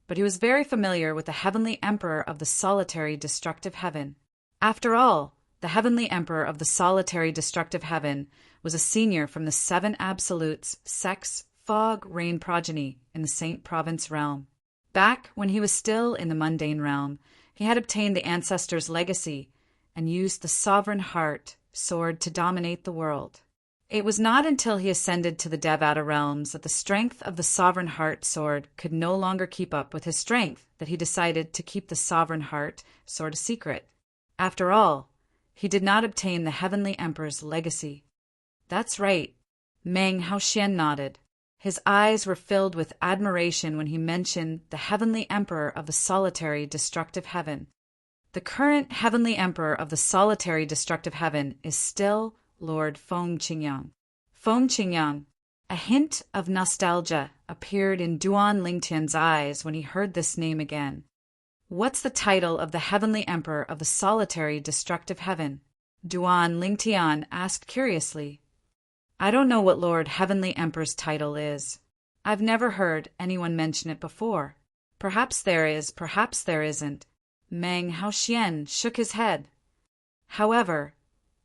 but he was very familiar with the Heavenly Emperor of the Solitary Destructive Heaven. After all, the Heavenly Emperor of the Solitary Destructive Heaven was a senior from the Seven Absolutes, Sex, Fog, Rain progeny in the Saint Province realm. Back when he was still in the mundane realm, he had obtained the ancestors' legacy and used the Sovereign Heart sword to dominate the world. It was not until he ascended to the Devata realms that the strength of the Sovereign Heart sword could no longer keep up with his strength that he decided to keep the Sovereign Heart sword a secret. After all, he did not obtain the Heavenly Emperor's legacy. That's right. Meng Haoxian nodded. His eyes were filled with admiration when he mentioned the Heavenly Emperor of the Solitary Destructive Heaven. The current Heavenly Emperor of the Solitary Destructive Heaven is still Lord Feng Qingyang. Feng Qingyang. A hint of nostalgia appeared in Duan Lingtian's eyes when he heard this name again. What's the title of the Heavenly Emperor of the Solitary Destructive Heaven? Duan Lingtian asked curiously. I don't know what Lord Heavenly Emperor's title is. I've never heard anyone mention it before. Perhaps there is, perhaps there isn't. Meng Haoxian shook his head. However,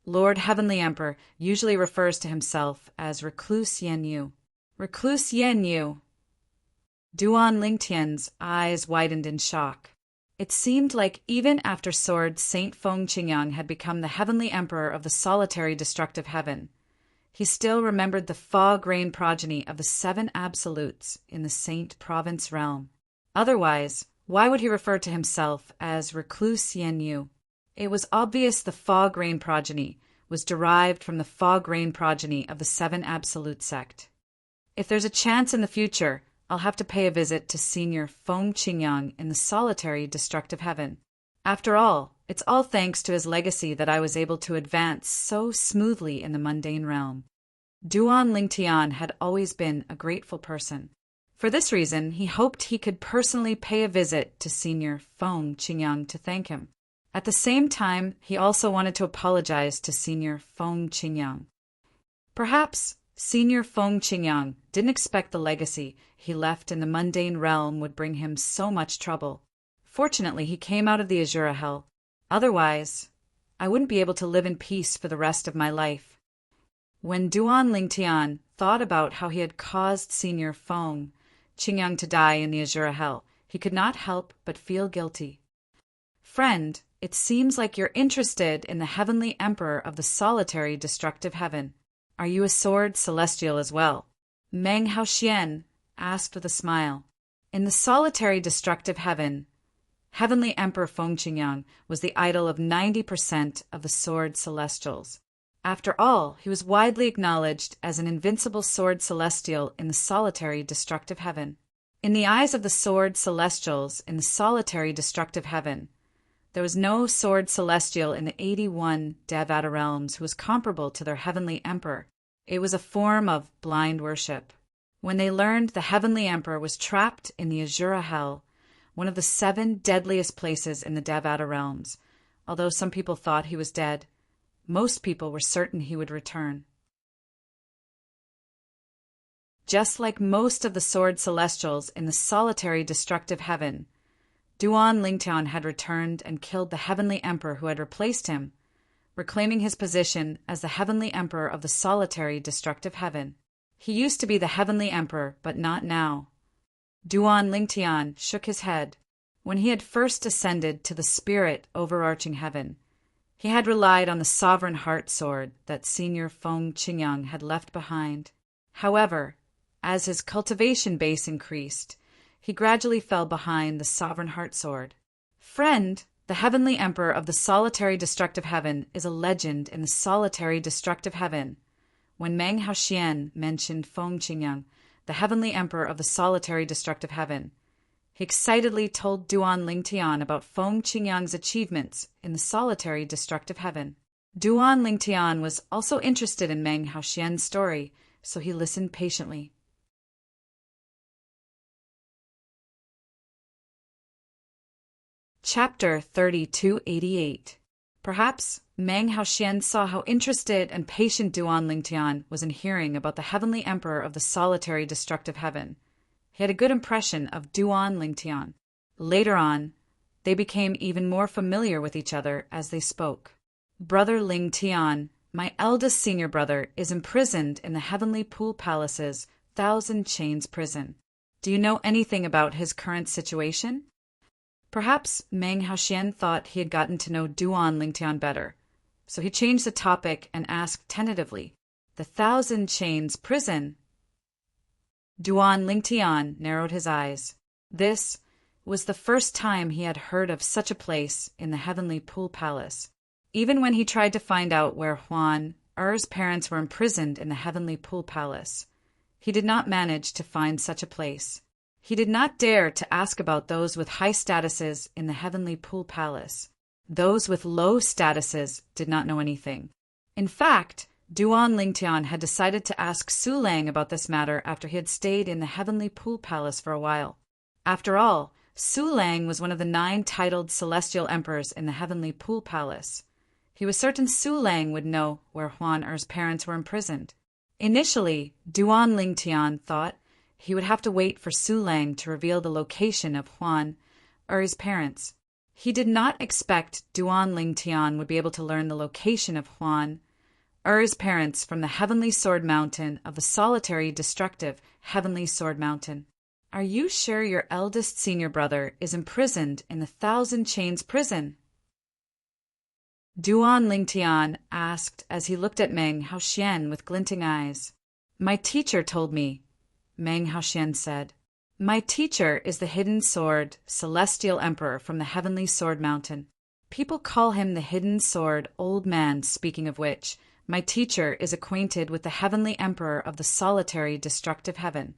Lord Heavenly Emperor usually refers to himself as Recluse Yen Yu. Recluse Yen Yu. Duan Lingtian's eyes widened in shock. It seemed like even after Sword Saint Feng Qingyang had become the Heavenly Emperor of the Solitary Destructive Heaven, he still remembered the Fog Rain progeny of the Seven Absolutes in the Saint Province realm. Otherwise, why would he refer to himself as Recluse Yen Yu? It was obvious the Fog Rain progeny was derived from the Fog Rain progeny of the Seven Absolute sect. If there's a chance in the future, I'll have to pay a visit to Senior Feng Qingyang in the Solitary Destructive Heaven. After all, it's all thanks to his legacy that I was able to advance so smoothly in the mundane realm. Duan Lingtian had always been a grateful person. For this reason, he hoped he could personally pay a visit to Senior Feng Qingyang to thank him. At the same time, he also wanted to apologize to Senior Feng Qingyang. Perhaps Senior Feng Qingyang didn't expect the legacy he left in the mundane realm would bring him so much trouble. Fortunately, he came out of the Azura Hell. Otherwise, I wouldn't be able to live in peace for the rest of my life. When Duan Lingtian thought about how he had caused Senior Feng Qingyang to die in the Azura Hell, he could not help but feel guilty. Friend, it seems like you're interested in the Heavenly Emperor of the Solitary Destructive Heaven. Are you a sword celestial as well? Meng Haoxian asked with a smile. In the Solitary Destructive Heaven, Heavenly Emperor Feng Qingyang was the idol of 90% of the sword celestials. After all, he was widely acknowledged as an invincible sword celestial in the Solitary Destructive Heaven. In the eyes of the sword celestials in the Solitary Destructive Heaven, There was no sword celestial in the 81 Devata realms who was comparable to their heavenly emperor. It was a form of blind worship. When they learned the heavenly emperor was trapped in the Asura Hell, one of the 7 deadliest places in the Devata realms, although some people thought he was dead, most people were certain he would return. Just like most of the sword celestials in the solitary destructive heaven, Duan Lingtian had returned and killed the heavenly emperor who had replaced him, reclaiming his position as the heavenly emperor of the solitary destructive heaven. He used to be the heavenly emperor, but not now. Duan Lingtian shook his head. When he had first ascended to the spirit overarching heaven, he had relied on the sovereign heart sword that Senior Feng Qingyang had left behind. However, as his cultivation base increased, he gradually fell behind the sovereign heart sword. Friend, the heavenly emperor of the solitary destructive heaven is a legend in the solitary destructive heaven. When Meng Haoxian mentioned Feng Qingyang, the heavenly emperor of the solitary destructive heaven, he excitedly told Duan Lingtian about Feng Qingyang's achievements in the solitary destructive heaven. Duan Lingtian was also interested in Meng Haoxian's story, so he listened patiently. Chapter 3288. Perhaps Meng Haoxian saw how interested and patient Duan Lingtian was in hearing about the heavenly emperor of the solitary destructive heaven. He had a good impression of Duan Lingtian. Later on, they became even more familiar with each other as they spoke. Brother Lingtian, my eldest senior brother, is imprisoned in the Heavenly Pool Palace's 1,000 Chains prison. Do you know anything about his current situation? Perhaps Meng Haoxian thought he had gotten to know Duan Lingtian better, so he changed the topic and asked tentatively, "The 1,000 Chains prison?" Duan Lingtian narrowed his eyes. This was the first time he had heard of such a place in the Heavenly Pool Palace. Even when he tried to find out where Huan Er's parents were imprisoned in the Heavenly Pool Palace, he did not manage to find such a place. He did not dare to ask about those with high statuses in the Heavenly Pool Palace. Those with low statuses did not know anything. In fact, Duan Lingtian had decided to ask Su Lang about this matter after he had stayed in the Heavenly Pool Palace for a while. After all, Su Lang was one of the 9 titled celestial emperors in the Heavenly Pool Palace. He was certain Su Lang would know where Huan Er's parents were imprisoned. Initially, Duan Lingtian thought he would have to wait for Su Lang to reveal the location of Huan Er's parents. He did not expect Duan Lingtian would be able to learn the location of Huan Er's parents from the Heavenly Sword Mountain of the solitary destructive Heavenly Sword Mountain. Are you sure your eldest senior brother is imprisoned in the 1,000 Chains prison? Duan Lingtian asked as he looked at Meng Haoxian with glinting eyes. My teacher told me, Meng Haoxian said. My teacher is the Hidden Sword Celestial Emperor from the Heavenly Sword Mountain. People call him the Hidden Sword Old Man, speaking of which, my teacher is acquainted with the Heavenly Emperor of the solitary destructive heaven.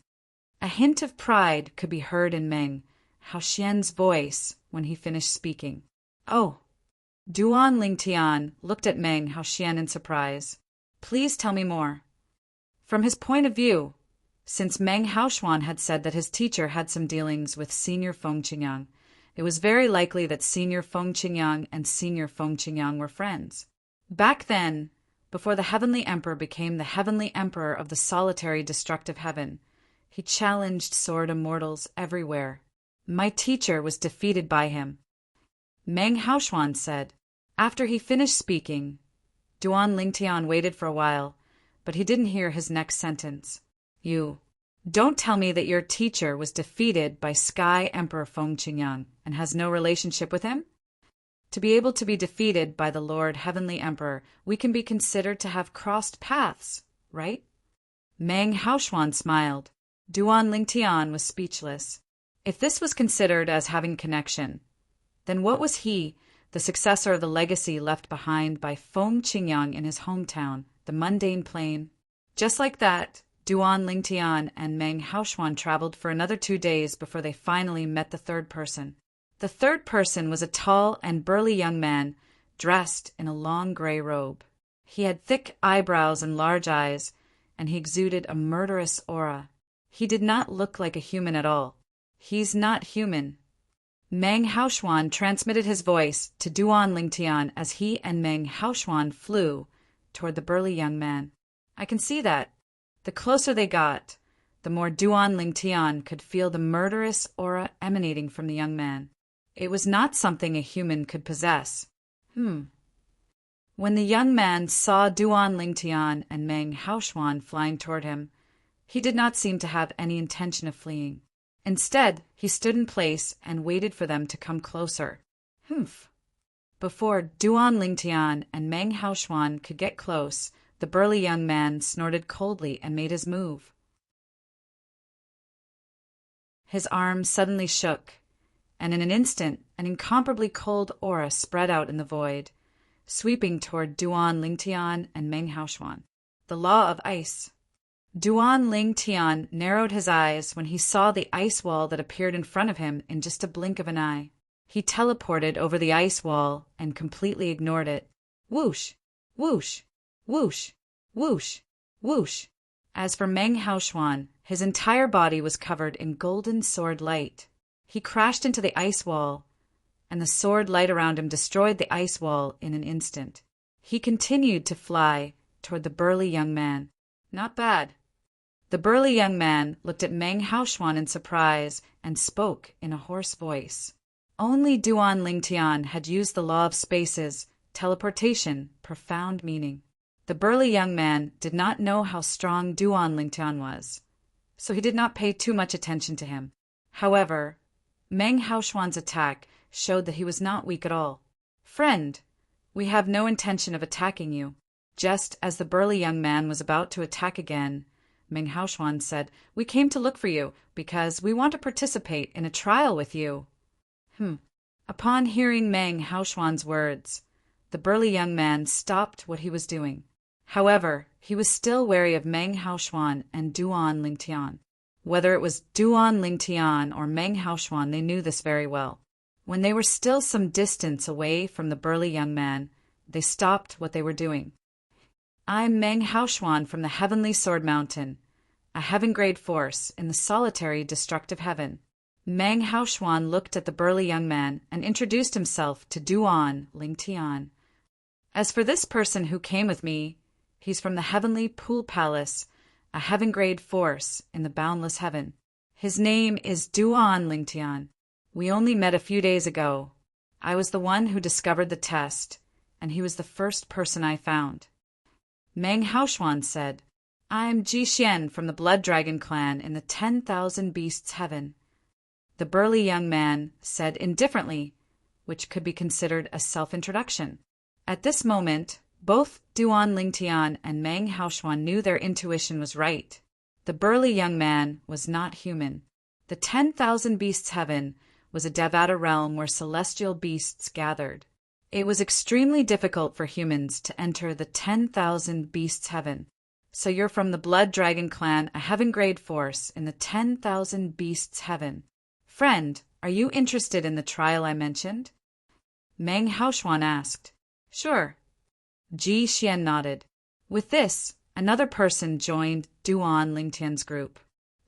A hint of pride could be heard in Meng Haoxian's voice when he finished speaking. Oh! Duan Lingtian looked at Meng Haoxian in surprise. Please tell me more. From his point of view, since Meng Haoxian had said that his teacher had some dealings with Senior Feng Qingyang, it was very likely that Senior Feng Qingyang and Senior Feng Qingyang were friends. Back then, before the Heavenly Emperor became the Heavenly Emperor of the solitary destructive heaven, he challenged sword immortals everywhere. My teacher was defeated by him. Meng Haoxian said. After he finished speaking, Duan Lingtian waited for a while, but he didn't hear his next sentence. You don't tell me that your teacher was defeated by Sky Emperor Feng Qingyang and has no relationship with him? To be able to be defeated by the Lord Heavenly Emperor, we can be considered to have crossed paths, right? Meng Haoxian smiled. Duan Lingtian was speechless. If this was considered as having connection, then what was he, the successor of the legacy left behind by Feng Qingyang in his hometown, the mundane plain? Just like that, Duan Lingtian and Meng Haoxian traveled for another 2 days before they finally met the third person. The third person was a tall and burly young man, dressed in a long gray robe. He had thick eyebrows and large eyes, and he exuded a murderous aura. He did not look like a human at all. He's not human. Meng Haoshuan transmitted his voice to Duan Lingtian as he and Meng Haoshuan flew toward the burly young man. I can see that. The closer they got, the more Duan Lingtian could feel the murderous aura emanating from the young man. It was not something a human could possess. When the young man saw Duan Lingtian and Meng Haoshuan flying toward him, he did not seem to have any intention of fleeing. Instead, he stood in place and waited for them to come closer. Before Duan Lingtian and Meng Haoshuan could get close, the burly young man snorted coldly and made his move. His arms suddenly shook, and in an instant an incomparably cold aura spread out in the void, sweeping toward Duan Lingtian and Meng Haoshuan. The law of ice. Duan Lingtian narrowed his eyes when he saw the ice wall that appeared in front of him in just a blink of an eye. He teleported over the ice wall and completely ignored it. Whoosh! Whoosh! Whoosh! Whoosh! Whoosh! As for Meng Haoshuan, his entire body was covered in golden sword light. He crashed into the ice wall, and the sword light around him destroyed the ice wall in an instant. He continued to fly toward the burly young man. Not bad. The burly young man looked at Meng Haoshuan in surprise and spoke in a hoarse voice. Only Duan Lingtian had used the law of spaces, teleportation, profound meaning. The burly young man did not know how strong Duan Lingtian was, so he did not pay too much attention to him. However, Meng Haoshuan's attack showed that he was not weak at all. Friend, we have no intention of attacking you. Just as the burly young man was about to attack again, Meng Haoshuan said, We came to look for you because we want to participate in a trial with you. Upon hearing Meng Haoshuan's words, the burly young man stopped what he was doing. However, he was still wary of Meng Haoshuan and Duan Lingtian. Whether it was Duan Lingtian or Meng Haoshuan, they knew this very well. When they were still some distance away from the burly young man, they stopped what they were doing. I'm Meng Haoshuan from the Heavenly Sword Mountain, a heaven-grade force in the solitary destructive heaven. Meng Haoshuan looked at the burly young man and introduced himself to Duan Lingtian. As for this person who came with me, he's from the Heavenly Pool Palace, a heaven-grade force in the boundless heaven. His name is Duan Lingtian. We only met a few days ago. I was the one who discovered the test, and he was the first person I found. Meng Haoshuan said, I'm Ji Xian from the Blood Dragon clan in the 10,000 Beasts Heaven. The burly young man said indifferently, which could be considered a self-introduction. At this moment, both Duan Lingtian and Meng Haoshuan knew their intuition was right. The burly young man was not human. The 10,000 Beasts Heaven was a Devata realm where celestial beasts gathered. It was extremely difficult for humans to enter the 10,000 Beasts Heaven. So you're from the Blood Dragon clan, a heaven-grade force in the 10,000 Beasts Heaven. Friend, are you interested in the trial I mentioned? Meng Haoshuan asked. Sure. Ji Xian nodded. With this, another person joined Duan Lingtian's group.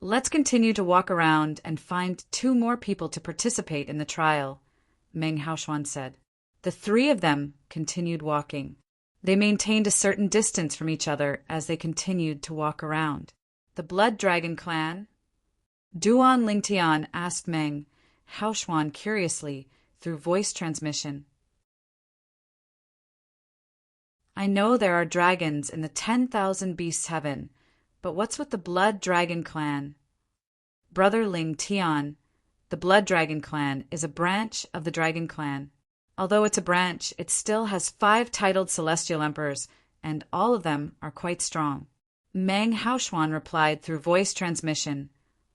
Let's continue to walk around and find 2 more people to participate in the trial, Meng Haoshuan said. The 3 of them continued walking. They maintained a certain distance from each other as they continued to walk around. The Blood Dragon clan? Duan Lingtian asked Meng Haoshuan curiously through voice transmission. I know there are dragons in the 10,000 Beasts Heaven, but what's with the Blood Dragon clan? Brother Ling Tian, the Blood Dragon clan is a branch of the Dragon clan. Although it's a branch, it still has 5 titled celestial emperors, and all of them are quite strong. Meng Haoshuan replied through voice transmission.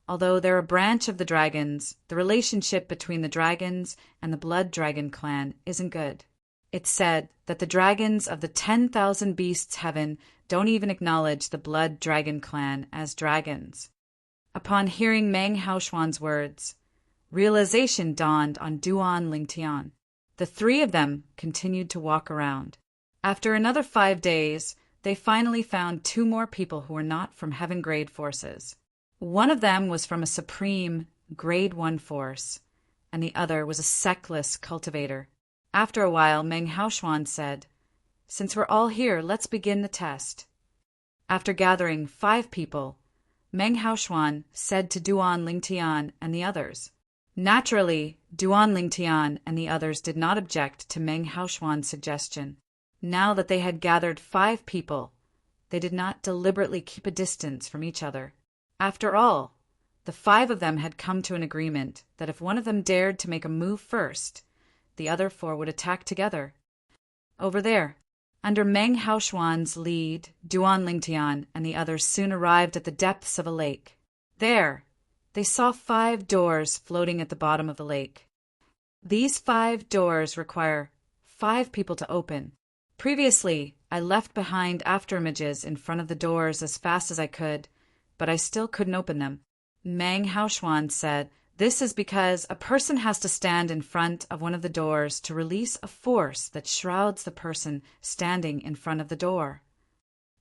Although they're a branch of the dragons, the relationship between the dragons and the Blood Dragon clan isn't good. It's said that the dragons of the 10,000 Beasts Heaven don't even acknowledge the Blood Dragon clan as dragons. Upon hearing Meng Haoshuan's words, Realization dawned on Duan Lingtian. The three of them continued to walk around. After another 5 days, they finally found 2 more people who were not from Heaven Grade forces. One of them was from a supreme Grade 1 force, and the other was a sectless cultivator. After a while, Meng Haoshuan said, "Since we're all here, let's begin the test." After gathering 5 people, Meng Haoshuan said to Duan Lingtian and the others. Naturally, Duan Lingtian and the others did not object to Meng Haoshuan's suggestion. Now that they had gathered 5 people, they did not deliberately keep a distance from each other. After all, the 5 of them had come to an agreement that if one of them dared to make a move first, the other 4 would attack together. Over there, under Meng Haoshuan's lead, Duan Lingtian and the others soon arrived at the depths of a lake. There, they saw 5 doors floating at the bottom of the lake. These 5 doors require 5 people to open. Previously, I left behind afterimages in front of the doors as fast as I could, but I still couldn't open them. Meng Haoshuan said, "This is because a person has to stand in front of one of the doors to release a force that shrouds the person standing in front of the door."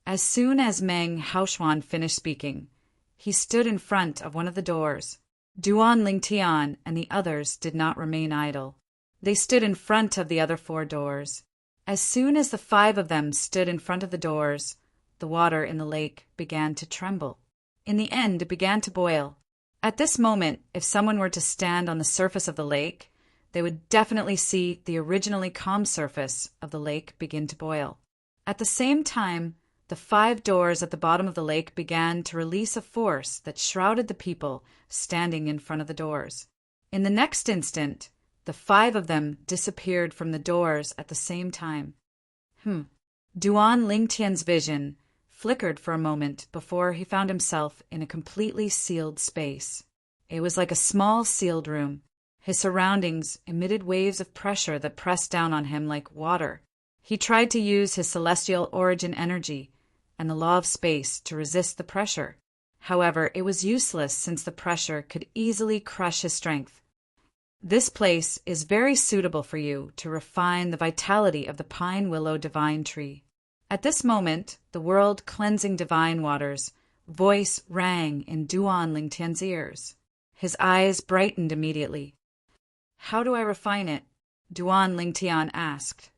As soon as Meng Haoshuan finished speaking, he stood in front of one of the doors. Duan Lingtian and the others did not remain idle. They stood in front of the other 4 doors. As soon as the 5 of them stood in front of the doors, the water in the lake began to tremble. In the end, it began to boil. At this moment, if someone were to stand on the surface of the lake, they would definitely see the originally calm surface of the lake begin to boil. At the same time, the 5 doors at the bottom of the lake began to release a force that shrouded the people standing in front of the doors. In the next instant, the 5 of them disappeared from the doors at the same time. Duan Lingtian's vision flickered for a moment before he found himself in a completely sealed space. It was like a small sealed room. His surroundings emitted waves of pressure that pressed down on him like water. He tried to use his celestial origin energy and the law of space to resist the pressure. However, it was useless since the pressure could easily crush his strength. This place is very suitable for you to refine the vitality of the pine willow divine tree. At this moment, the world-cleansing divine waters voice rang in Duan Lingtian's ears. His eyes brightened immediately. "How do I refine it?" Duan Lingtian asked.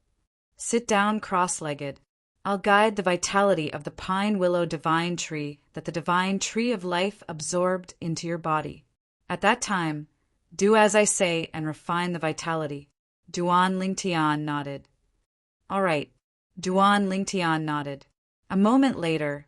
"Sit down cross-legged. I'll guide the vitality of the pine willow divine tree that the divine tree of life absorbed into your body. At that time, do as I say and refine the vitality." Duan Lingtian nodded. "All right." Duan Lingtian nodded. A moment later,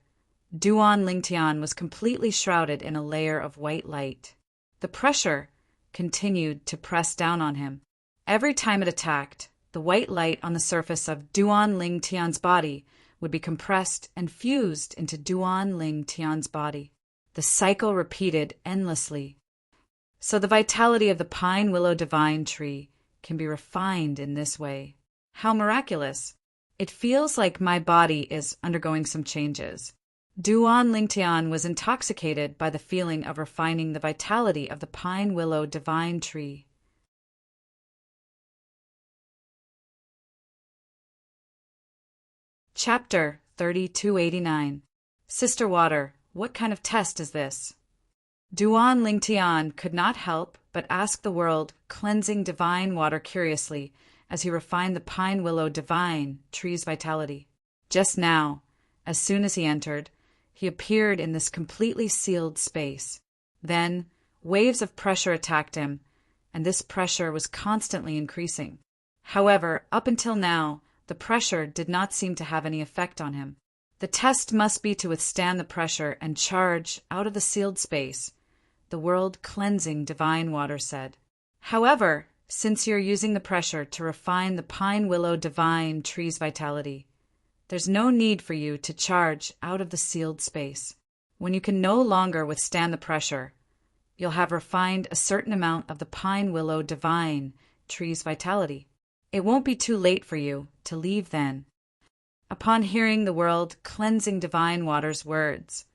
Duan Lingtian was completely shrouded in a layer of white light. The pressure continued to press down on him. Every time it attacked, the white light on the surface of Duan Lingtian's body would be compressed and fused into Duan Lingtian's body. The cycle repeated endlessly. So the vitality of the pine willow divine tree can be refined in this way. How miraculous! It feels like my body is undergoing some changes. Duan Lingtian was intoxicated by the feeling of refining the vitality of the pine willow divine tree. Chapter 3289. Sister Water, what kind of test is this? Duan Lingtian could not help but ask the world-cleansing divine water curiously as he refined the pine willow divine tree's vitality. Just now, as soon as he entered, he appeared in this completely sealed space. Then, waves of pressure attacked him, and this pressure was constantly increasing. However, up until now, the pressure did not seem to have any effect on him. The test must be to withstand the pressure and charge out of the sealed space, the world-cleansing divine water said. However, since you're using the pressure to refine the pine willow divine tree's vitality, there's no need for you to charge out of the sealed space. When you can no longer withstand the pressure, you'll have refined a certain amount of the pine willow divine tree's vitality. It won't be too late for you to leave then. Upon hearing the world-cleansing divine water's words,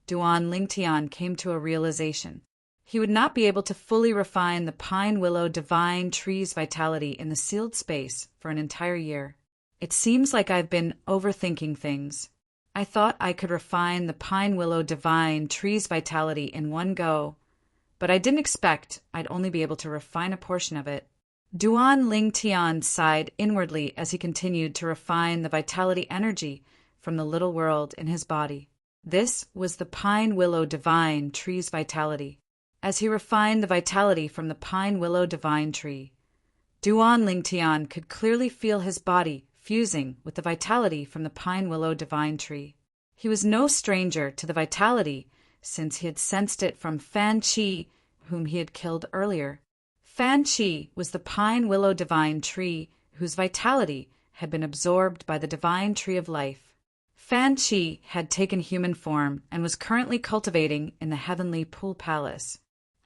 Duan Lingtian came to a realization. He would not be able to fully refine the pine willow divine tree's vitality in the sealed space for an entire year. It seems like I've been overthinking things. I thought I could refine the pine willow divine tree's vitality in one go, but I didn't expect I'd only be able to refine a portion of it. Duan Ling Tian sighed inwardly as he continued to refine the vitality energy from the little world in his body. This was the pine willow divine tree's vitality. As he refined the vitality from the pine willow divine tree, Duan Ling Tian could clearly feel his body fusing with the vitality from the pine willow divine tree. He was no stranger to the vitality, since he had sensed it from Fan Qi, whom he had killed earlier. Fan Qi was the pine willow divine tree whose vitality had been absorbed by the divine tree of life. Fan Qi had taken human form and was currently cultivating in the heavenly pool palace.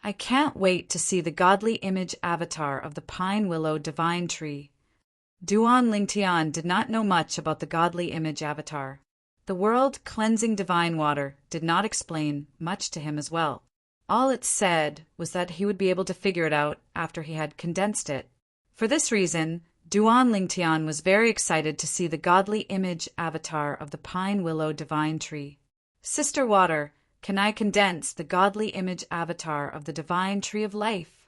I can't wait to see the godly image avatar of the pine willow divine tree. Duan Lingtian did not know much about the godly image avatar. The world-cleansing divine water did not explain much to him as well. All it said was that he would be able to figure it out after he had condensed it. For this reason, Duan Lingtian was very excited to see the godly image avatar of the pine willow divine tree. Sister Water, can I condense the godly image avatar of the divine tree of life?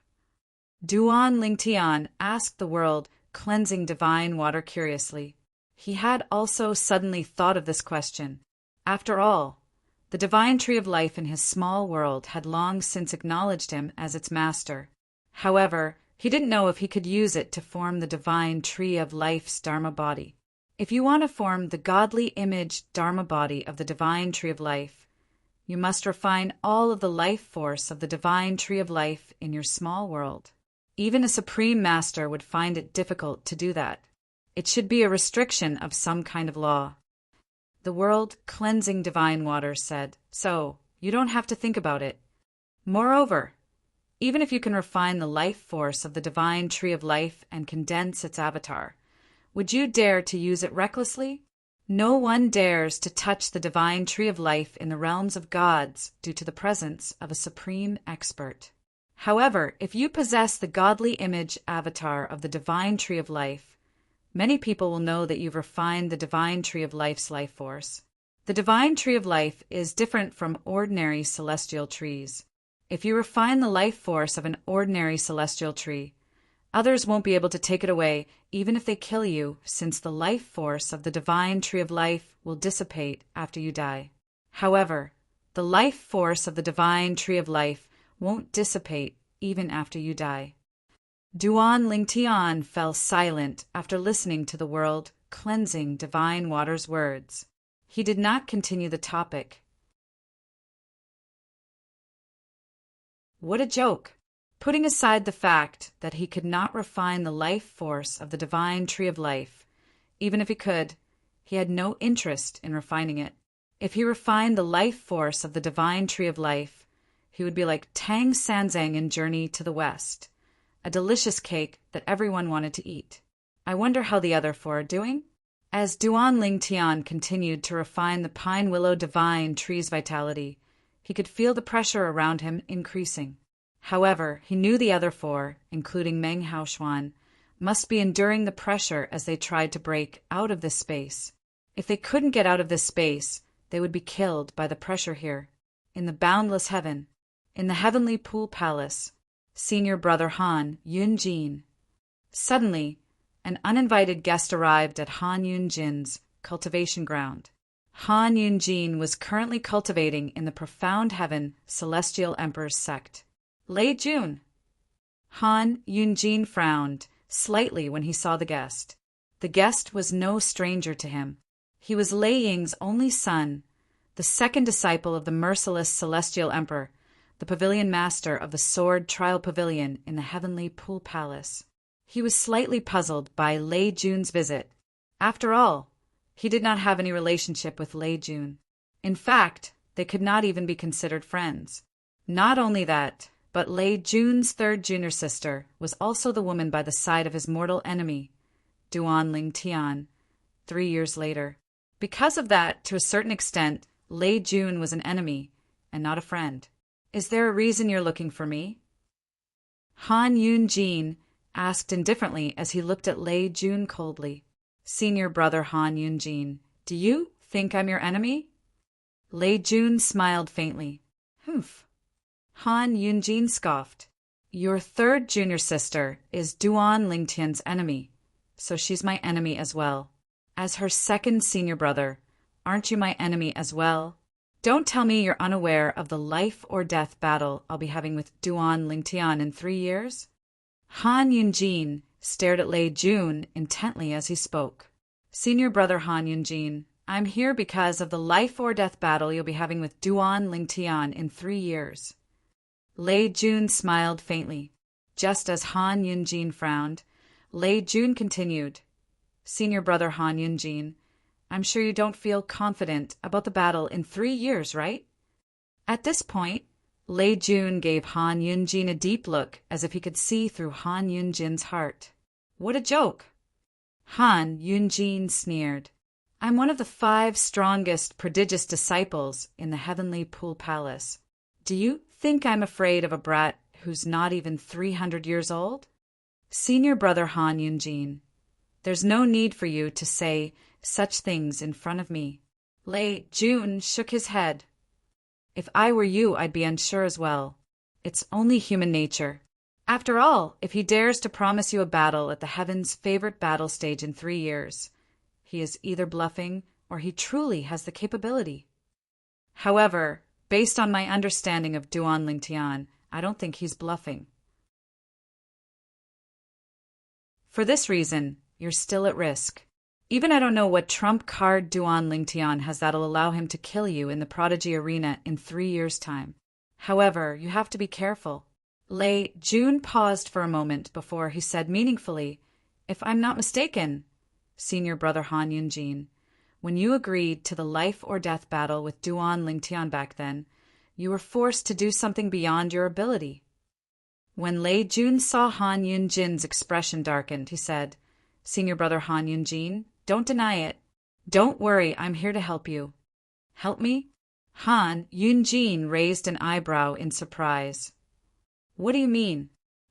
Duan Lingtian asked the world-cleansing divine water curiously. He had also suddenly thought of this question. After all, the divine tree of life in his small world had long since acknowledged him as its master. However, he didn't know if he could use it to form the divine tree of life's Dharma body. If you want to form the godly image Dharma body of the divine tree of life, you must refine all of the life force of the divine tree of life in your small world. Even a supreme master would find it difficult to do that. It should be a restriction of some kind of law. The world-cleansing divine water said, so you don't have to think about it. Moreover, even if you can refine the life force of the divine tree of life and condense its avatar, would you dare to use it recklessly? No one dares to touch the divine tree of life in the realms of gods due to the presence of a supreme expert. However, if you possess the godly image avatar of the divine tree of life, many people will know that you've refined the divine tree of life's life force. The divine tree of life is different from ordinary celestial trees. If you refine the life force of an ordinary celestial tree, others won't be able to take it away even if they kill you, since the life force of the divine tree of life will dissipate after you die. However, the life force of the divine tree of life won't dissipate even after you die. Duan Lingtian fell silent after listening to the world-cleansing divine water's words. He did not continue the topic. What a joke! Putting aside the fact that he could not refine the life force of the divine tree of life, even if he could, he had no interest in refining it. If he refined the life force of the divine tree of life, he would be like Tang Sanzang in Journey to the West, a delicious cake that everyone wanted to eat. I wonder how the other four are doing? As Duan Lingtian continued to refine the pine willow divine tree's vitality, he could feel the pressure around him increasing. However, he knew the other four, including Meng Haoshuan, must be enduring the pressure as they tried to break out of this space. If they couldn't get out of this space, they would be killed by the pressure here, in the boundless heaven, in the heavenly pool palace. Senior brother Han Yunjin. Suddenly, an uninvited guest arrived at Han Yunjin's cultivation ground. Han Yunjin was currently cultivating in the profound heaven Celestial Emperor's sect. Lei Jun. Han Yunjin frowned slightly when he saw the guest. The guest was no stranger to him. He was Lei Ying's only son, the second disciple of the merciless Celestial Emperor, the pavilion master of the Sword Trial Pavilion in the heavenly pool palace. He was slightly puzzled by Lei Jun's visit. After all, he did not have any relationship with Lei Jun. In fact, they could not even be considered friends. Not only that, but Lei Jun's third junior sister was also the woman by the side of his mortal enemy, Duan Lingtian, 3 years later. Because of that, to a certain extent, Lei Jun was an enemy and not a friend. Is there a reason you're looking for me? Han Yun-jin asked indifferently as he looked at Lei Jun coldly. Senior brother Han Yun-jin, do you think I'm your enemy? Lei Jun smiled faintly. Humph. Han Yun-jin scoffed. Your third junior sister is Duan Lingtian's enemy, so she's my enemy as well. As her second senior brother, aren't you my enemy as well? Don't tell me you're unaware of the life-or-death battle I'll be having with Duan Lingtian in 3 years? Han Yun-jin stared at Lei Jun intently as he spoke. Senior brother Han Yun-jin, I'm here because of the life-or-death battle you'll be having with Duan Lingtian in 3 years. Lei Jun smiled faintly. Just as Han Yun-jin frowned, Lei Jun continued. Senior brother Han Yun-jin, I'm sure you don't feel confident about the battle in 3 years, right? At this point, Lei Jun gave Han Yun-jin a deep look as if he could see through Han Yun-jin's heart. What a joke! Han Yun-jin sneered. I'm one of the 5 strongest, prodigious disciples in the Heavenly Pool Palace. Do you think I'm afraid of a brat who's not even 300 years old? Senior brother Han Yun-jin, there's no need for you to say such things in front of me. Lei Jun shook his head. If I were you, I'd be unsure as well. It's only human nature. After all, if he dares to promise you a battle at the Heaven's favorite battle stage in 3 years, he is either bluffing or he truly has the capability. However, based on my understanding of Duan Lingtian, I don't think he's bluffing. For this reason, you're still at risk. Even I don't know what trump card Duan Lingtian has that'll allow him to kill you in the Prodigy Arena in 3 years' time. However, you have to be careful. Lei Jun paused for a moment before he said meaningfully, If I'm not mistaken, Senior brother Han Yun-jin, when you agreed to the life-or-death battle with Duan Lingtian back then, you were forced to do something beyond your ability. When Lei Jun saw Han Yun-jin's expression darkened, he said, Senior brother Han Yun-jin, don't deny it. Don't worry, I'm here to help you. Help me? Han Yun-jin raised an eyebrow in surprise. What do you mean?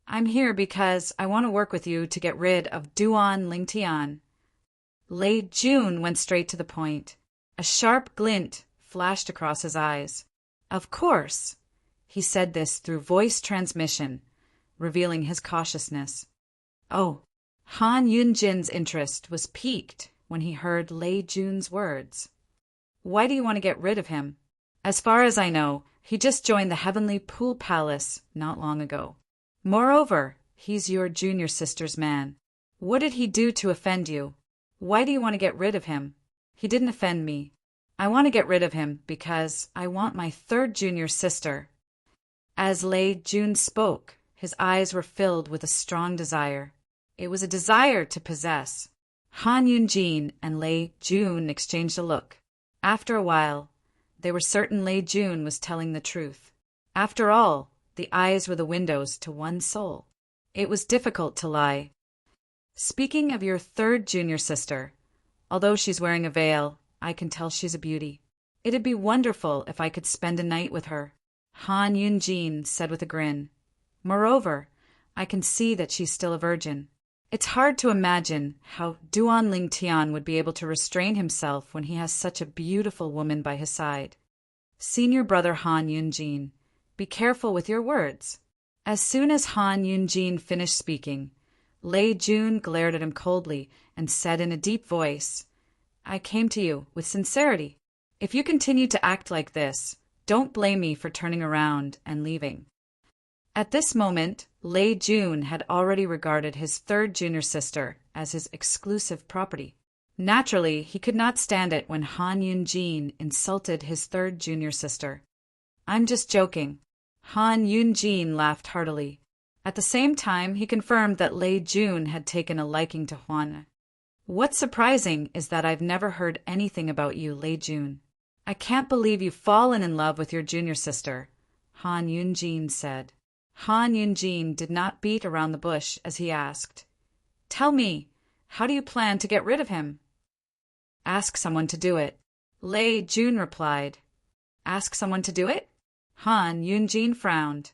I'm here because I want to work with you to get rid of Duan Lingtian. Lei Jun went straight to the point. A sharp glint flashed across his eyes. Of course. He said this through voice transmission, revealing his cautiousness. Oh. Han Yun-jin's interest was piqued when he heard Lei Jun's words. Why do you want to get rid of him? As far as I know, he just joined the Heavenly Pool Palace not long ago. Moreover, he's your junior sister's man. What did he do to offend you? Why do you want to get rid of him? He didn't offend me. I want to get rid of him because I want my third junior sister. As Lei Jun spoke, his eyes were filled with a strong desire. It was a desire to possess. Han Yun-jin and Lei Jun exchanged a look. After a while, they were certain Lei Jun was telling the truth. After all, the eyes were the windows to one's soul. It was difficult to lie. Speaking of your third junior sister, although she's wearing a veil, I can tell she's a beauty. It'd be wonderful if I could spend a night with her, Han Yun-jin said with a grin. Moreover, I can see that she's still a virgin. It's hard to imagine how Duan Lingtian would be able to restrain himself when he has such a beautiful woman by his side. Senior brother Han Yun-jin, be careful with your words. As soon as Han Yun-jin finished speaking, Lei Jun glared at him coldly and said in a deep voice, I came to you with sincerity. If you continue to act like this, don't blame me for turning around and leaving. At this moment, Lei Jun had already regarded his third junior sister as his exclusive property. Naturally, he could not stand it when Han Yun-jin insulted his third junior sister. I'm just joking. Han Yun-jin laughed heartily. At the same time, he confirmed that Lei Jun had taken a liking to Huan. What's surprising is that I've never heard anything about you, Lei Jun. I can't believe you've fallen in love with your junior sister, Han Yun-jin said. Han Yun-jin did not beat around the bush as he asked, Tell me, how do you plan to get rid of him? Ask someone to do it. Lei Jun replied. Ask someone to do it? Han Yunjin frowned.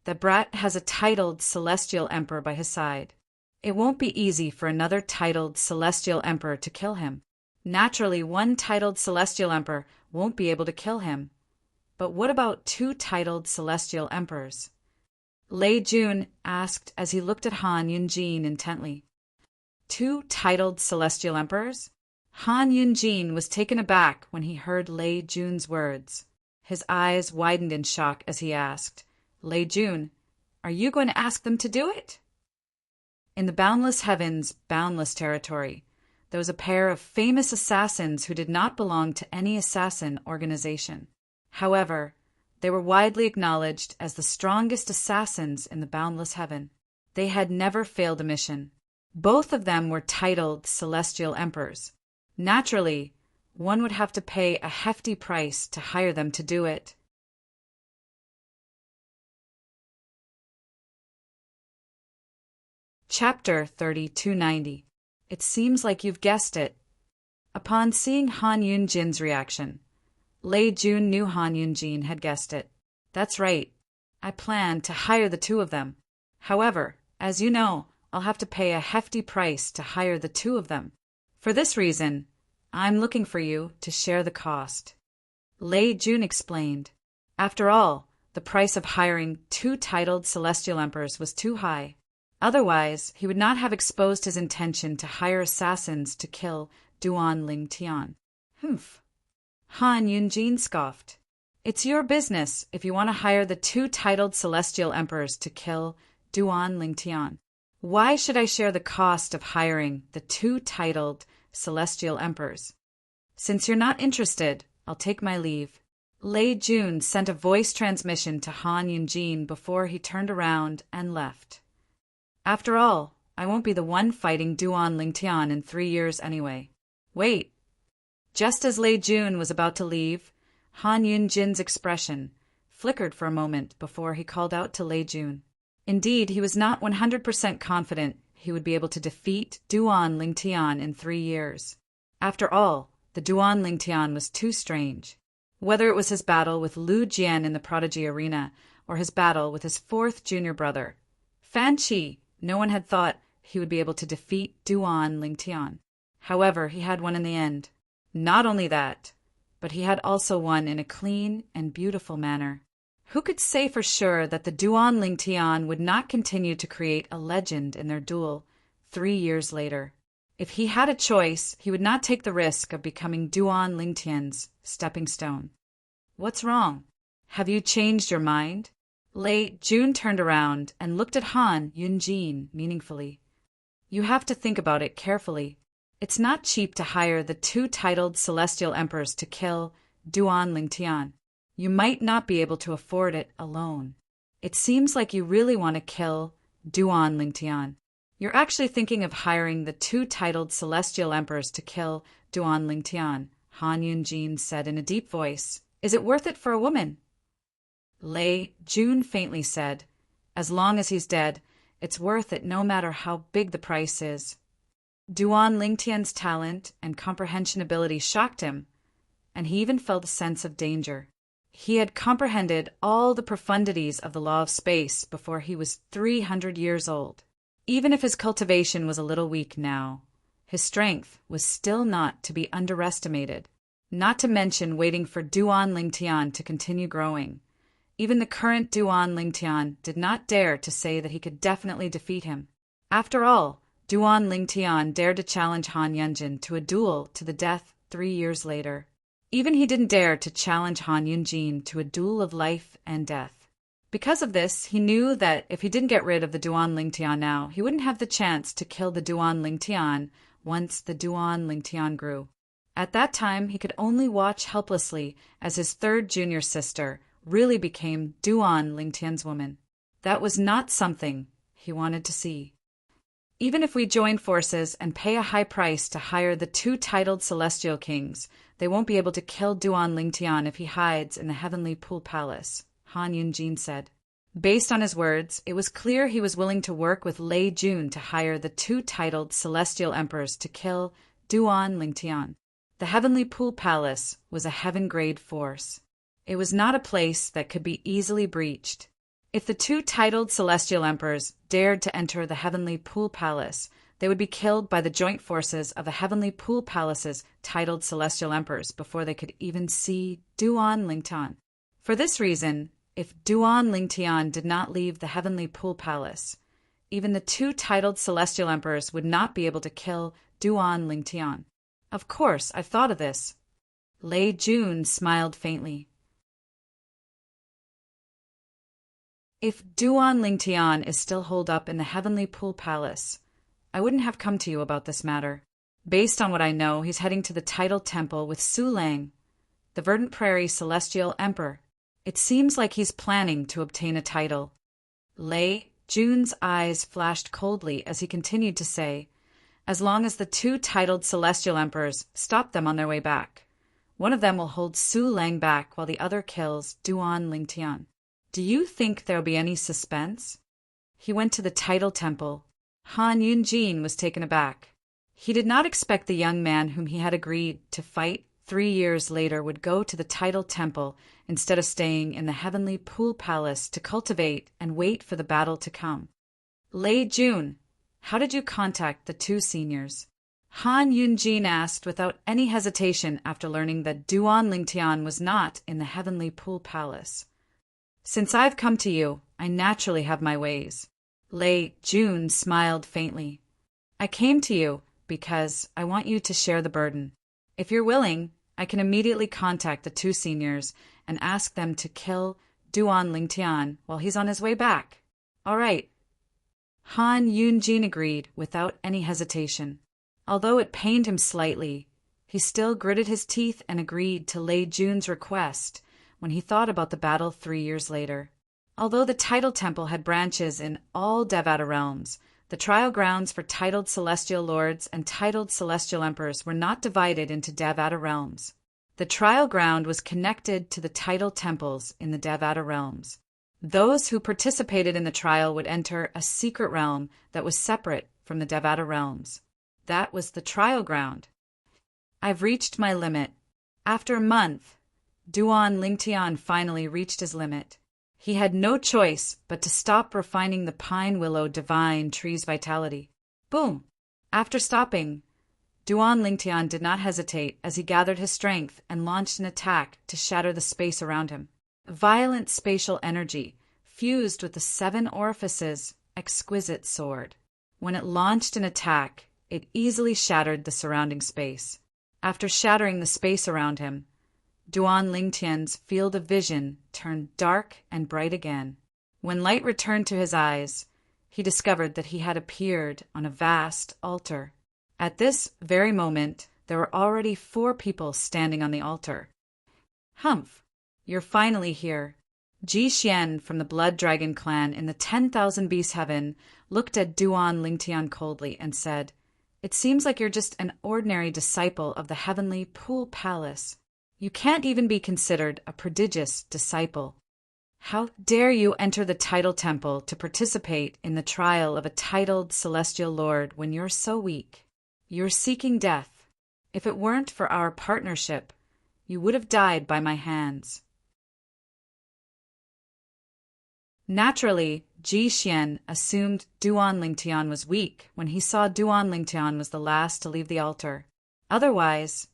The brat has a titled celestial emperor by his side. It won't be easy for another titled celestial emperor to kill him. Naturally, one titled celestial emperor won't be able to kill him. But what about two titled celestial emperors? Lei Jun asked as he looked at Han Yunjin intently. Two titled celestial emperors? Han Yunjin was taken aback when he heard Lei Jun's words. His eyes widened in shock as he asked, Lei Jun, are you going to ask them to do it? In the boundless heavens, boundless territory, there was a pair of famous assassins who did not belong to any assassin organization. However, they were widely acknowledged as the strongest assassins in the boundless heaven. They had never failed a mission. Both of them were titled celestial emperors. Naturally, one would have to pay a hefty price to hire them to do it. Chapter 3290. It seems like you've guessed it. Upon seeing Han Yunjin's reaction, Lei Jun knew Han Yunjin had guessed it. That's right. I plan to hire the two of them. However, as you know, I'll have to pay a hefty price to hire the two of them. For this reason, I'm looking for you to share the cost. Lei Jun explained. After all, the price of hiring two titled celestial emperors was too high. Otherwise, he would not have exposed his intention to hire assassins to kill Duan Lingtian. Humph. Han Yunjin scoffed. It's your business if you want to hire the two titled celestial emperors to kill Duan Lingtian. Why should I share the cost of hiring the two titled celestial emperors? Since you're not interested, I'll take my leave. Lei Jun sent a voice transmission to Han Yunjin before he turned around and left. After all, I won't be the one fighting Duan Lingtian in 3 years anyway. Wait. Just as Lei Jun was about to leave, Han Yunjin's expression flickered for a moment before he called out to Lei Jun. Indeed, he was not 100% confident he would be able to defeat Duan Lingtian in 3 years. After all, the Duan Lingtian was too strange. Whether it was his battle with Lu Jian in the Prodigy Arena or his battle with his fourth junior brother, Fan Qi, no one had thought he would be able to defeat Duan Lingtian. However, he had won in the end. Not only that, but he had also won in a clean and beautiful manner. Who could say for sure that the Duan Lingtian would not continue to create a legend in their duel 3 years later? If he had a choice, he would not take the risk of becoming Duan Lingtian's stepping stone. What's wrong? Have you changed your mind? Lei Jun turned around and looked at Han Yunjin meaningfully. You have to think about it carefully. It's not cheap to hire the two titled celestial emperors to kill Duan Lingtian. You might not be able to afford it alone. It seems like you really want to kill Duan Lingtian. You're actually thinking of hiring the two titled celestial emperors to kill Duan Lingtian, Han Yunjin said in a deep voice. Is it worth it for a woman? Lei Jun faintly said, as long as he's dead, it's worth it no matter how big the price is. Duan Lingtian's talent and comprehension ability shocked him, and he even felt a sense of danger. He had comprehended all the profundities of the law of space before he was 300 years old. Even if his cultivation was a little weak now, his strength was still not to be underestimated, not to mention waiting for Duan Lingtian to continue growing. Even the current Duan Lingtian did not dare to say that he could definitely defeat him. After all, Duan Lingtian dared to challenge Han Yunjin to a duel to the death 3 years later. Even he didn't dare to challenge Han Yunjin to a duel of life and death. Because of this, he knew that if he didn't get rid of the Duan Lingtian now, he wouldn't have the chance to kill the Duan Lingtian once the Duan Lingtian grew. At that time, he could only watch helplessly as his third junior sister really became Duan Lingtian's woman. That was not something he wanted to see. Even if we join forces and pay a high price to hire the two titled celestial kings, they won't be able to kill Duan Lingtian if he hides in the heavenly pool palace, Han Yunjin said. Based on his words, it was clear he was willing to work with Lei Jun to hire the two titled celestial emperors to kill Duan Lingtian. The heavenly pool palace was a heaven-grade force. It was not a place that could be easily breached. If the two titled celestial emperors dared to enter the heavenly pool palace, they would be killed by the joint forces of the heavenly pool palace's titled celestial emperors before they could even see Duan Lingtian. For this reason, if Duan Lingtian did not leave the heavenly pool palace, even the two titled celestial emperors would not be able to kill Duan Lingtian. Of course, I've thought of this. Lei Jun smiled faintly. If Duan Lingtian is still holed up in the heavenly pool palace, I wouldn't have come to you about this matter. Based on what I know, he's heading to the tidal temple with Su Lang, the Verdant Prairie Celestial Emperor. It seems like he's planning to obtain a title. Lei Jun's eyes flashed coldly as he continued to say, as long as the two titled celestial emperors stop them on their way back, one of them will hold Su Lang back while the other kills Duan Lingtian. Do you think there'll be any suspense? He went to the tidal temple. Han Yunjin was taken aback. He did not expect the young man whom he had agreed to fight 3 years later would go to the tidal temple instead of staying in the heavenly pool palace to cultivate and wait for the battle to come. Lei Jun, how did you contact the two seniors? Han Yunjin asked without any hesitation after learning that Duan Lingtian was not in the heavenly pool palace. Since I've come to you, I naturally have my ways. Lei Jun smiled faintly. I came to you because I want you to share the burden. If you're willing, I can immediately contact the two seniors and ask them to kill Duan Lingtian while he's on his way back. All right. Han Yunjin agreed without any hesitation. Although it pained him slightly, he still gritted his teeth and agreed to Lei Jun's request when he thought about the battle 3 years later. Although the tidal temple had branches in all Devata realms, the trial grounds for titled celestial lords and titled celestial emperors were not divided into Devata realms. The trial ground was connected to the titled temples in the Devata realms. Those who participated in the trial would enter a secret realm that was separate from the Devata realms. That was the trial ground. I've reached my limit. After a month, Duan Lingtian finally reached his limit. He had no choice but to stop refining the pine willow divine tree's vitality. Boom! After stopping, Duan Lingtian did not hesitate as he gathered his strength and launched an attack to shatter the space around him. Violent spatial energy fused with the 7 orifices' exquisite sword. When it launched an attack, it easily shattered the surrounding space. After shattering the space around him, Duan Lingtian's field of vision turned dark and bright again. When light returned to his eyes, he discovered that he had appeared on a vast altar. At this very moment, there were already 4 people standing on the altar. Humph, you're finally here. Ji Xian from the Blood Dragon clan in the 10,000 Beast Heaven looked at Duan Lingtian coldly and said, "It seems like you're just an ordinary disciple of the heavenly pool palace. You can't even be considered a prodigious disciple. How dare you enter the tidal temple to participate in the trial of a titled celestial lord when you're so weak? You're seeking death. If it weren't for our partnership, you would have died by my hands." Naturally, Ji Xian assumed Duan Lingtian was weak when he saw Duan Lingtian was the last to leave the altar. Otherwise,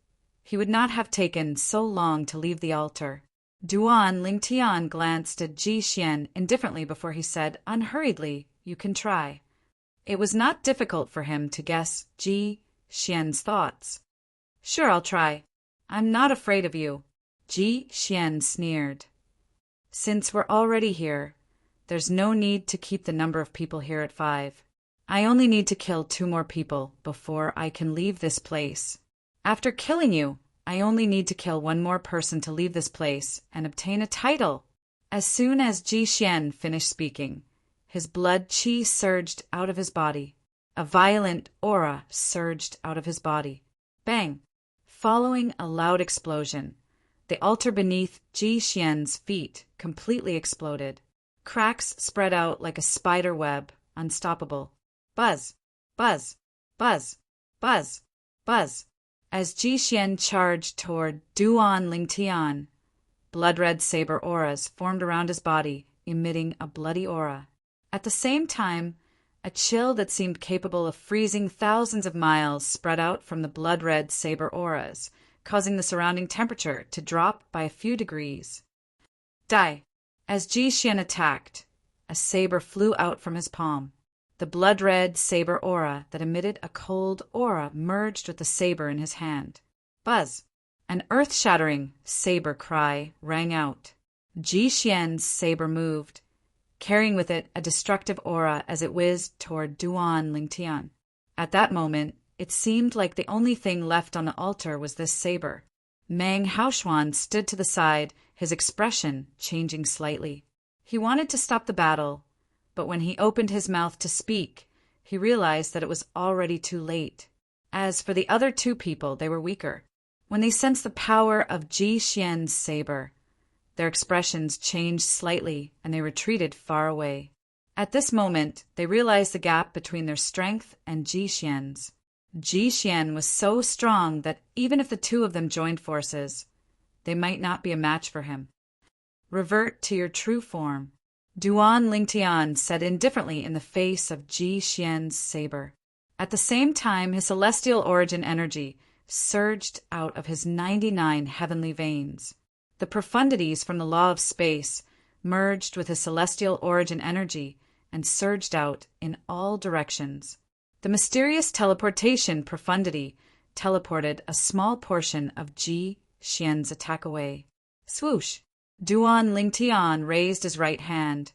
he would not have taken so long to leave the altar. Duan Lingtian glanced at Ji Xian indifferently before he said unhurriedly, "You can try." It was not difficult for him to guess Ji Xian's thoughts. "Sure, I'll try. I'm not afraid of you." Ji Xian sneered. "Since we're already here, there's no need to keep the number of people here at 5. I only need to kill 2 more people before I can leave this place. After killing you, I only need to kill 1 more person to leave this place and obtain a title." As soon as Ji Xian finished speaking, his blood qi surged out of his body. A violent aura surged out of his body. Bang! Following a loud explosion, the altar beneath Ji Xian's feet completely exploded. Cracks spread out like a spider web, unstoppable. Buzz! Buzz! Buzz! Buzz! Buzz! As Ji Xian charged toward Duan Lingtian, blood-red saber auras formed around his body, emitting a bloody aura. At the same time, a chill that seemed capable of freezing thousands of miles spread out from the blood-red saber auras, causing the surrounding temperature to drop by a few degrees. Die. As Ji Xian attacked, a saber flew out from his palm. The blood-red saber aura that emitted a cold aura merged with the saber in his hand. Buzz! An earth-shattering saber cry rang out. Ji Xian's saber moved, carrying with it a destructive aura as it whizzed toward Duan Lingtian. At that moment, it seemed like the only thing left on the altar was this saber. Meng Haoshuan stood to the side, his expression changing slightly. He wanted to stop the battle, but when he opened his mouth to speak, he realized that it was already too late. As for the other two people, they were weaker. When they sensed the power of Ji Xian's saber, their expressions changed slightly and they retreated far away. At this moment, they realized the gap between their strength and Ji Xian's. Ji Xian was so strong that even if the two of them joined forces, they might not be a match for him. Revert to your true form, Duan Lingtian said indifferently in the face of Ji Xian's saber. At the same time, his celestial origin energy surged out of his 99 heavenly veins. The profundities from the law of space merged with his celestial origin energy and surged out in all directions. The mysterious teleportation profundity teleported a small portion of Ji Xian's attack away. Swoosh! Duan Lingtian raised his right hand,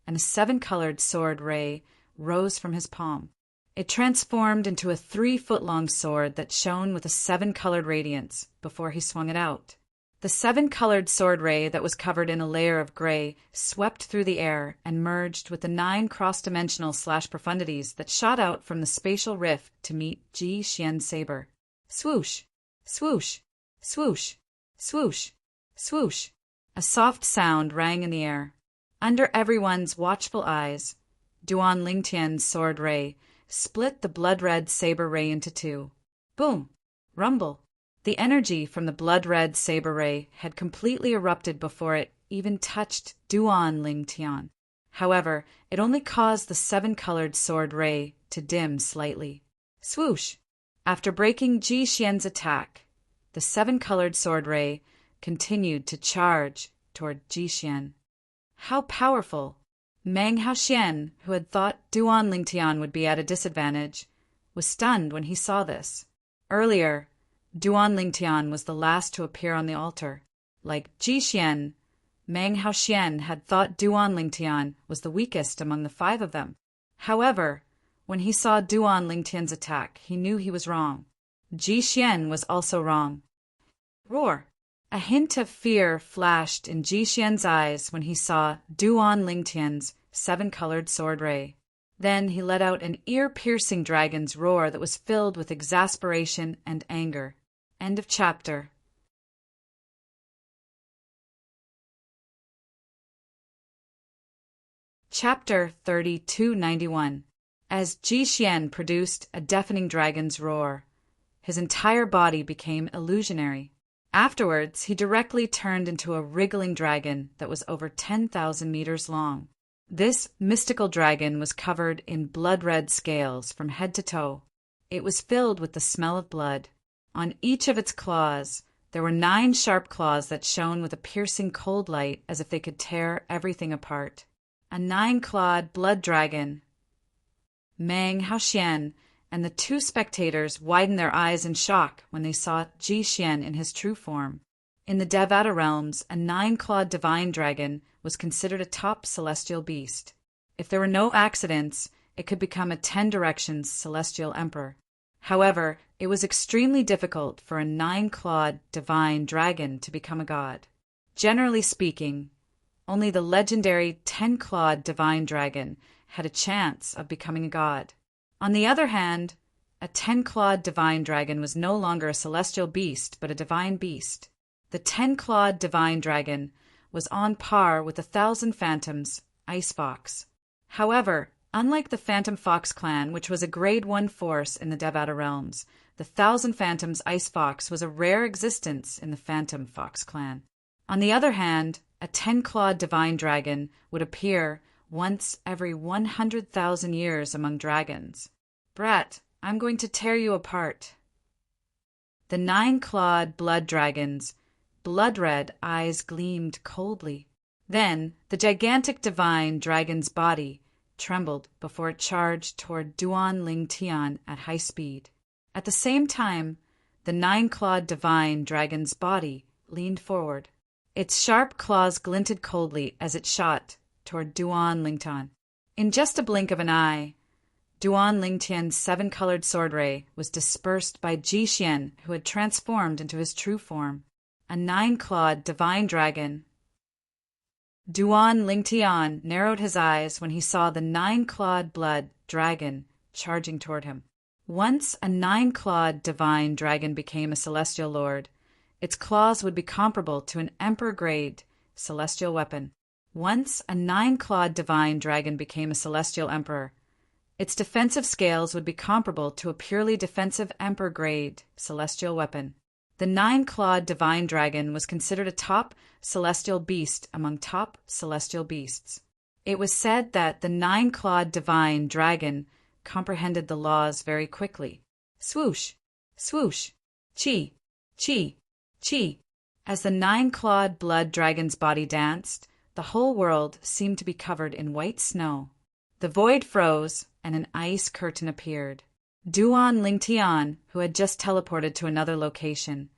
and a 7-colored sword ray rose from his palm. It transformed into a 3-foot-long sword that shone with a 7-colored radiance before he swung it out. The 7-colored sword ray that was covered in a layer of gray swept through the air and merged with the 9 cross-dimensional profundities that shot out from the spatial rift to meet Ji Xian's saber. Swoosh! Swoosh! Swoosh! Swoosh! Swoosh! A soft sound rang in the air. Under everyone's watchful eyes, Duan Lingtian's sword ray split the blood-red saber ray into 2. Boom! Rumble! The energy from the blood-red saber ray had completely erupted before it even touched Duan Lingtian. However, it only caused the 7-colored sword ray to dim slightly. Swoosh! After breaking Ji Xian's attack, the 7-colored sword ray continued to charge toward Ji Xian. How powerful! Meng Haoxian, who had thought Duan Lingtian would be at a disadvantage, was stunned when he saw this. Earlier, Duan Lingtian was the last to appear on the altar. Like Ji Xian, Meng Haoxian had thought Duan Lingtian was the weakest among the 5 of them. However, when he saw Duan Lingtian's attack, he knew he was wrong. Ji Xian was also wrong. Roar! A hint of fear flashed in Ji Xian's eyes when he saw Duan Lingtian's 7-colored sword ray. Then he let out an ear-piercing dragon's roar that was filled with exasperation and anger. End of chapter. Chapter 3291. As Ji Xian produced a deafening dragon's roar, his entire body became illusionary. Afterwards, he directly turned into a wriggling dragon that was over 10,000 meters long. This mystical dragon was covered in blood-red scales from head to toe. It was filled with the smell of blood. On each of its claws, there were 9 sharp claws that shone with a piercing cold light as if they could tear everything apart. A 9-clawed blood dragon. Meng Haoxian and the 2 spectators widened their eyes in shock when they saw Ji Xian in his true form. In the Devata realms, a 9-clawed divine dragon was considered a top celestial beast. If there were no accidents, it could become a 10 Directions celestial emperor. However, it was extremely difficult for a 9-clawed divine dragon to become a god. Generally speaking, only the legendary 10-clawed divine dragon had a chance of becoming a god. On the other hand, a 10-clawed divine dragon was no longer a celestial beast, but a divine beast. The 10-clawed divine dragon was on par with the 1,000 Phantoms Ice Fox. However, unlike the Phantom Fox clan, which was a grade 1 force in the Devata realms, the 1,000 Phantoms Ice Fox was a rare existence in the Phantom Fox clan. On the other hand, a 10-clawed divine dragon would appear once every 100,000 years among dragons. Brat, I'm going to tear you apart. The 9-clawed blood dragon's blood-red eyes gleamed coldly. Then the gigantic divine dragon's body trembled before it charged toward Duan Ling Tian at high speed. At the same time, the 9-clawed divine dragon's body leaned forward. Its sharp claws glinted coldly as it shot toward Duan Lingtian. In just a blink of an eye, Duan Lingtian's 7-colored sword ray was dispersed by Ji Xian, who had transformed into his true form, a 9-clawed divine dragon. Duan Lingtian narrowed his eyes when he saw the 9-clawed blood dragon charging toward him. Once a 9-clawed divine dragon became a celestial lord, its claws would be comparable to an emperor-grade celestial weapon. Once a 9-clawed divine dragon became a celestial emperor, its defensive scales would be comparable to a purely defensive emperor-grade celestial weapon. The 9-clawed divine dragon was considered a top celestial beast among top celestial beasts. It was said that the 9-clawed divine dragon comprehended the laws very quickly. Swoosh, swoosh, chi, chi, chi. As the 9-clawed blood dragon's body danced, the whole world seemed to be covered in white snow. The void froze, and an ice curtain appeared. Duan Lingtian, who had just teleported to another location,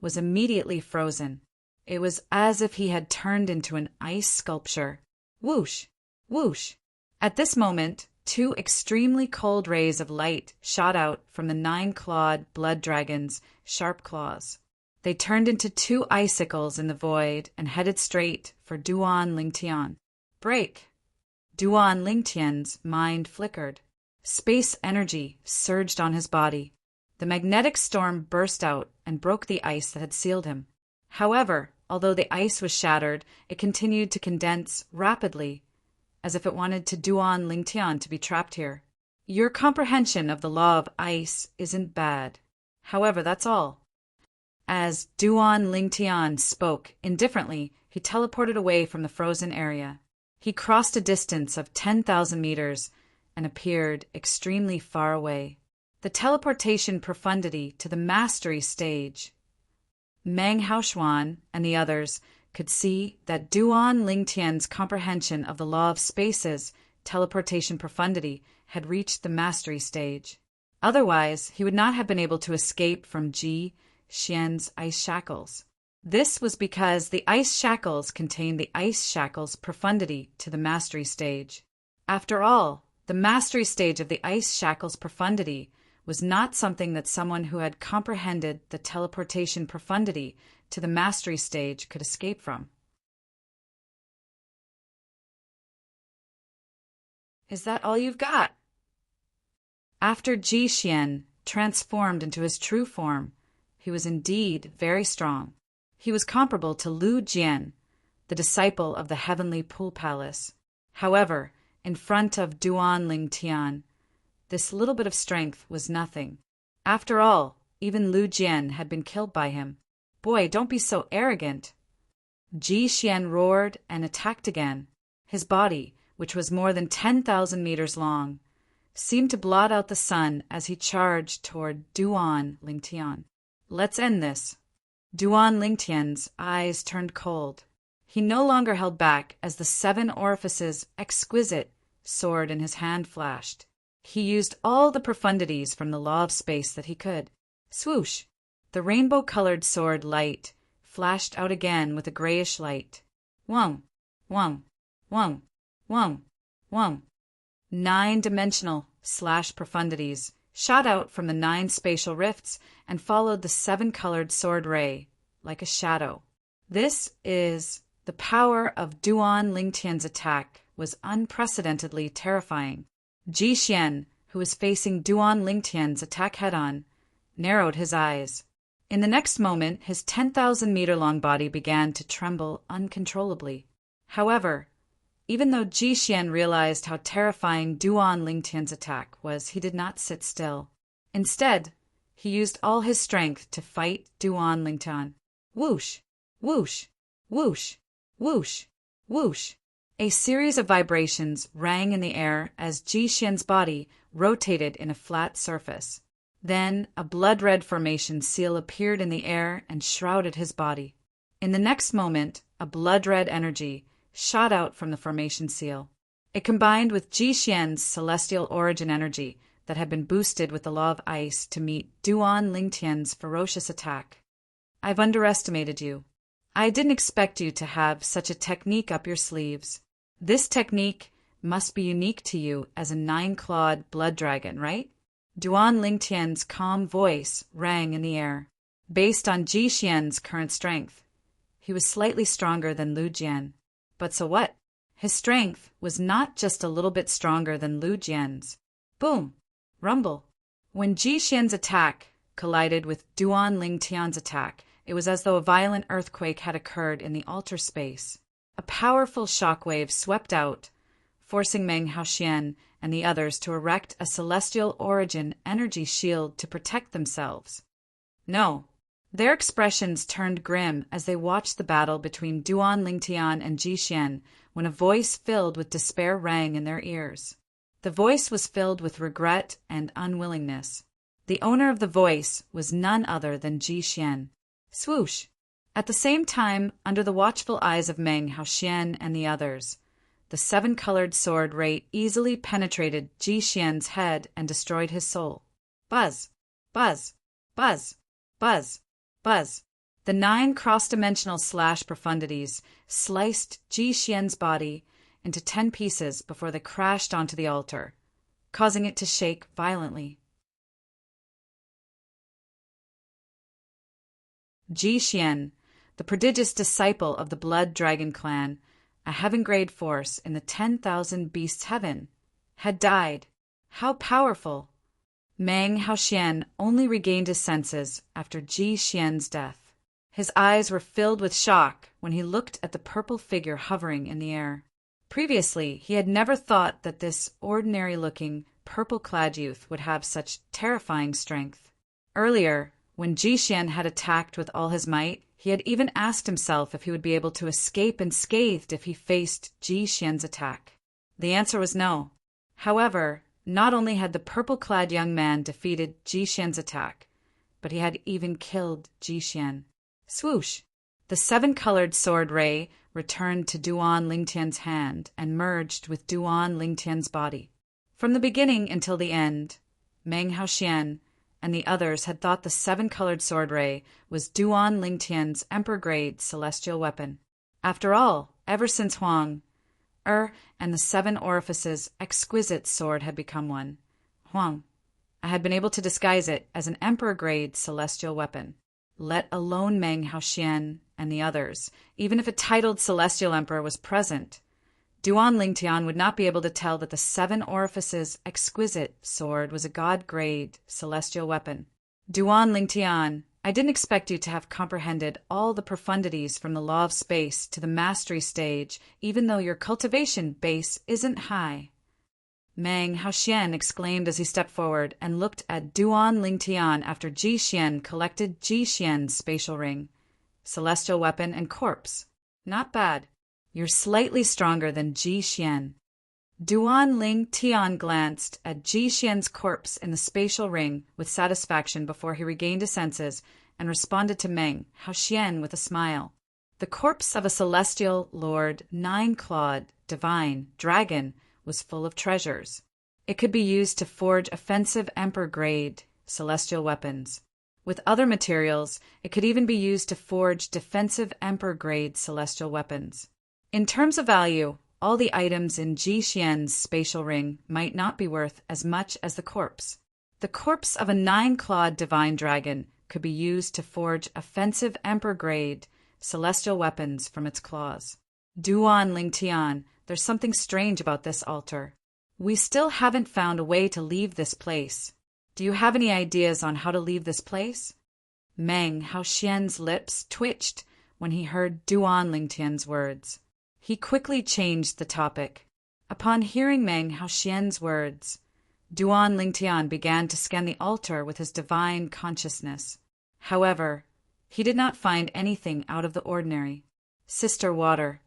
was immediately frozen. It was as if he had turned into an ice sculpture. Whoosh, whoosh. At this moment, 2 extremely cold rays of light shot out from the 9-clawed blood dragon's sharp claws. They turned into 2 icicles in the void and headed straight for Duan Lingtian. Break! Duan Lingtian's mind flickered. Space energy surged on his body. The magnetic storm burst out and broke the ice that had sealed him. However, although the ice was shattered, it continued to condense rapidly, as if it wanted to Duan Lingtian to be trapped here. Your comprehension of the law of ice isn't bad. However, that's all. As Duan Lingtian spoke indifferently, he teleported away from the frozen area. He crossed a distance of 10,000 meters and appeared extremely far away. The teleportation profundity to the mastery stage. Meng Haoshuan and the others could see that Duan Lingtian's comprehension of the law of space's teleportation profundity had reached the mastery stage. Otherwise, he would not have been able to escape from Ji Xian's ice shackles. This was because the ice shackles contained the ice shackles profundity to the mastery stage. After all, the mastery stage of the ice shackles profundity was not something that someone who had comprehended the teleportation profundity to the mastery stage could escape from. Is that all you've got? After Ji Xian transformed into his true form, he was indeed very strong. He was comparable to Lu Jian, the disciple of the heavenly pool palace. However, in front of Duan Lingtian, this little bit of strength was nothing. After all, even Lu Jian had been killed by him. Boy, don't be so arrogant. Ji Xian roared and attacked again. His body, which was more than 10,000 meters long, seemed to blot out the sun as he charged toward Duan Lingtian. Let's end this. Duan Lingtian's eyes turned cold. He no longer held back as the 7 orifices exquisite sword in his hand flashed. He used all the profundities from the law of space that he could. Swoosh! The rainbow-colored sword light flashed out again with a grayish light. Wong! Wong! Wong! Wong! Wong! 9-dimensional slash profundities shot out from the 9 spatial rifts and followed the 7-colored sword ray like a shadow. This is the power of Duan Lingtian's attack was unprecedentedly terrifying. Ji Xian, who was facing Duan Lingtian's attack head-on, narrowed his eyes. In the next moment, his 10,000-meter-long body began to tremble uncontrollably. However, even though Ji Xian realized how terrifying Duan Lingtian's attack was, he did not sit still. Instead, he used all his strength to fight Duan Lingtian. Whoosh! Whoosh! Whoosh, whoosh, whoosh. A series of vibrations rang in the air as Ji Xian's body rotated in a flat surface. Then a blood-red formation seal appeared in the air and shrouded his body. In the next moment, a blood-red energy shot out from the formation seal. It combined with Ji Xian's celestial origin energy that had been boosted with the law of ice to meet Duan Lingtian's ferocious attack. I've underestimated you. I didn't expect you to have such a technique up your sleeves. This technique must be unique to you as a 9-clawed blood dragon, right? Duan Lingtian's calm voice rang in the air. Based on Ji Xian's current strength, he was slightly stronger than Lu Jian. But so what? His strength was not just a little bit stronger than Lu Jian's. Boom! Rumble! When Ji Xian's attack collided with Duan Lingtian's attack, it was as though a violent earthquake had occurred in the altar space. A powerful shockwave swept out, forcing Meng Haoxian and the others to erect a celestial origin energy shield to protect themselves. No. Their expressions turned grim as they watched the battle between Duan Lingtian and Ji Xian when a voice filled with despair rang in their ears. The voice was filled with regret and unwillingness. The owner of the voice was none other than Ji Xian. Swoosh! At the same time, under the watchful eyes of Meng Haoxian and the others, the 7-colored sword ray easily penetrated Ji Xian's head and destroyed his soul. Buzz! Buzz! Buzz! Buzz! Buzz! The 9 cross-dimensional slash profundities sliced Ji Xian's body into 10 pieces before they crashed onto the altar, causing it to shake violently. Ji Xian, the prodigious disciple of the Blood Dragon clan, a heaven-grade force in the 10,000 beasts heaven, had died. How powerful! Meng Haoxian only regained his senses after Ji Xian's death. His eyes were filled with shock when he looked at the purple figure hovering in the air. Previously, he had never thought that this ordinary-looking, purple-clad youth would have such terrifying strength. Earlier, when Ji Xian had attacked with all his might, he had even asked himself if he would be able to escape unscathed if he faced Ji Xian's attack. The answer was no. However, not only had the purple-clad young man defeated Ji Xian's attack, but he had even killed Ji Xian. Swoosh! The 7-colored sword ray returned to Duan Lingtian's hand and merged with Duan Lingtian's body. From the beginning until the end, Meng Haoxian and the others had thought the 7-colored sword ray was Duan Lingtian's emperor-grade celestial weapon. After all, ever since Huang, and the 7 orifices exquisite sword had become one, I had been able to disguise it as an emperor-grade celestial weapon. Let alone Meng Haoxian and the others, even if a titled celestial emperor was present, Duan Lingtian would not be able to tell that the 7 orifices exquisite sword was a god-grade celestial weapon. Duan Lingtian, I didn't expect you to have comprehended all the profundities from the law of space to the mastery stage, even though your cultivation base isn't high. Meng Haoxian exclaimed as he stepped forward and looked at Duan Lingtian after Ji Xian collected Ji Xian's spatial ring, celestial weapon, and corpse. Not bad. You're slightly stronger than Ji Xian. Duan Lingtian glanced at Ji Xian's corpse in the spatial ring with satisfaction before he regained his senses and responded to Meng Haoxian with a smile. The corpse of a celestial lord, 9-clawed, divine, dragon, was full of treasures. It could be used to forge offensive emperor-grade celestial weapons. With other materials, it could even be used to forge defensive emperor-grade celestial weapons. In terms of value, all the items in Ji Xian's spatial ring might not be worth as much as the corpse. The corpse of a 9-clawed divine dragon could be used to forge offensive emperor-grade celestial weapons from its claws. Duan Lingtian, there's something strange about this altar. We still haven't found a way to leave this place. Do you have any ideas on how to leave this place? Meng Haoxian's lips twitched when he heard Duan Lingtian's words. He quickly changed the topic. Upon hearing Meng Haoxian's words, Duan Lingtian began to scan the altar with his divine consciousness. However, he did not find anything out of the ordinary. Sister Water.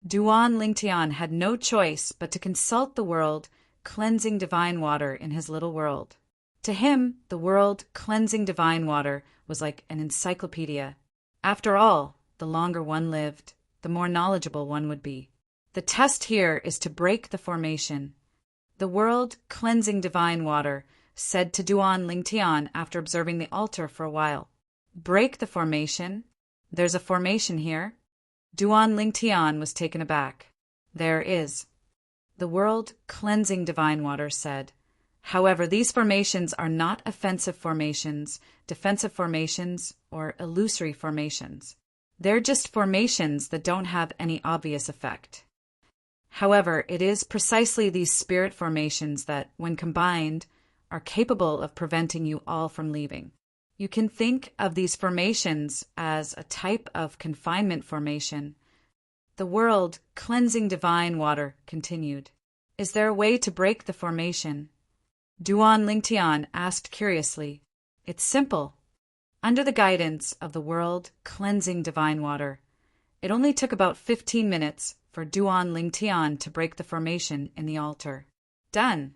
Duan Lingtian had no choice but to consult the world, cleansing divine water in his little world. To him, the world, cleansing divine water, was like an encyclopedia. After all, the longer one lived, the more knowledgeable one would be. The test here is to break the formation. The world, cleansing divine water, said to Duan Lingtian after observing the altar for a while, "Break the formation. There's a formation here." Duan Lingtian was taken aback. "There is." The world, cleansing divine water, said, "However, these formations are not offensive formations, defensive formations, or illusory formations. They're just formations that don't have any obvious effect. However, it is precisely these spirit formations that, when combined, are capable of preventing you all from leaving. You can think of these formations as a type of confinement formation." The world, cleansing divine water, continued, "Is there a way to break the formation?" Duan Lingtian asked curiously. "It's simple." Under the guidance of the world, cleansing divine water, it only took about 15 minutes for Duan Lingtian to break the formation in the altar. Done.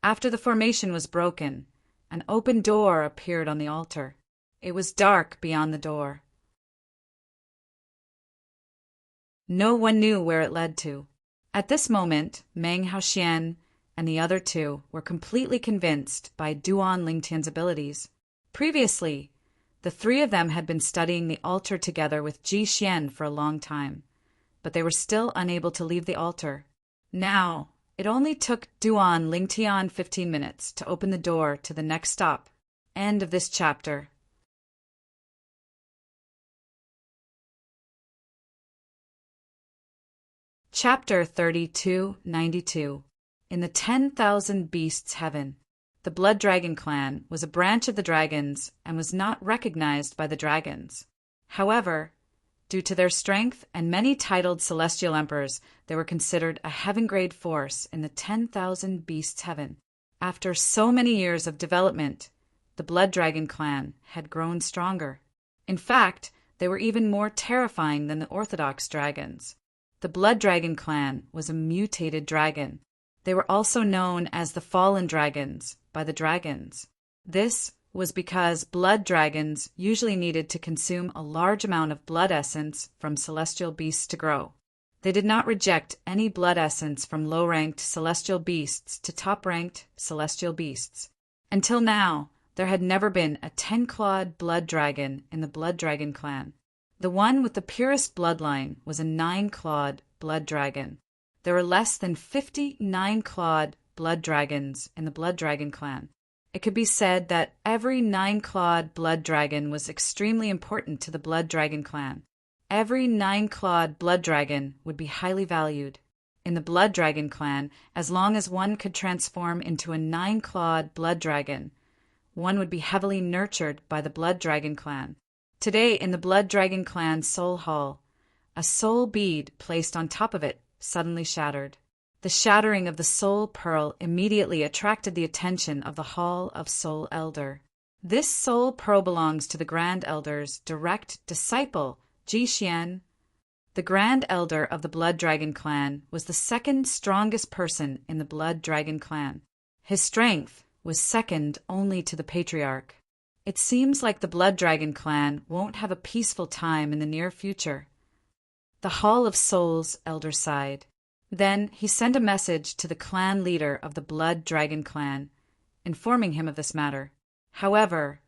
After the formation was broken, an open door appeared on the altar. It was dark beyond the door. No one knew where it led to. At this moment, Meng Haoxian and the other two were completely convinced by Duan Lingtian's abilities. Previously, the three of them had been studying the altar together with Ji Xian for a long time, but they were still unable to leave the altar. Now, it only took Duan Lingtian 15 minutes to open the door to the next stop. End of this chapter. Chapter 3292. In the 10,000 Beasts Heaven. The Blood Dragon clan was a branch of the dragons and was not recognized by the dragons. However, due to their strength and many titled celestial emperors, they were considered a heaven-grade force in the 10,000 Beasts Heaven. After so many years of development, the Blood Dragon clan had grown stronger. In fact, they were even more terrifying than the orthodox dragons. The Blood Dragon clan was a mutated dragon. They were also known as the Fallen Dragons by the dragons. This was because blood dragons usually needed to consume a large amount of blood essence from celestial beasts to grow. They did not reject any blood essence from low-ranked celestial beasts to top-ranked celestial beasts. Until now, there had never been a 10-clawed blood dragon in the Blood Dragon clan. The one with the purest bloodline was a 9-clawed blood dragon. There were less than 50 9-clawed blood dragons in the Blood Dragon clan. It could be said that every 9-clawed blood dragon was extremely important to the Blood Dragon clan. Every 9-clawed blood dragon would be highly valued. In the Blood Dragon clan, as long as one could transform into a 9-clawed blood dragon, one would be heavily nurtured by the Blood Dragon clan. Today, in the Blood Dragon clan Soul Hall, a soul bead placed on top of it suddenly shattered. The shattering of the soul pearl immediately attracted the attention of the Hall of Soul Elder. This soul pearl belongs to the Grand Elder's direct disciple, Ji Xian. The Grand Elder of the Blood Dragon clan was the second strongest person in the Blood Dragon clan. His strength was second only to the Patriarch. It seems like the Blood Dragon clan won't have a peaceful time in the near future. The Hall of Souls Elder sighed. Then he sent a message to the clan leader of the Blood Dragon clan, informing him of this matter. However,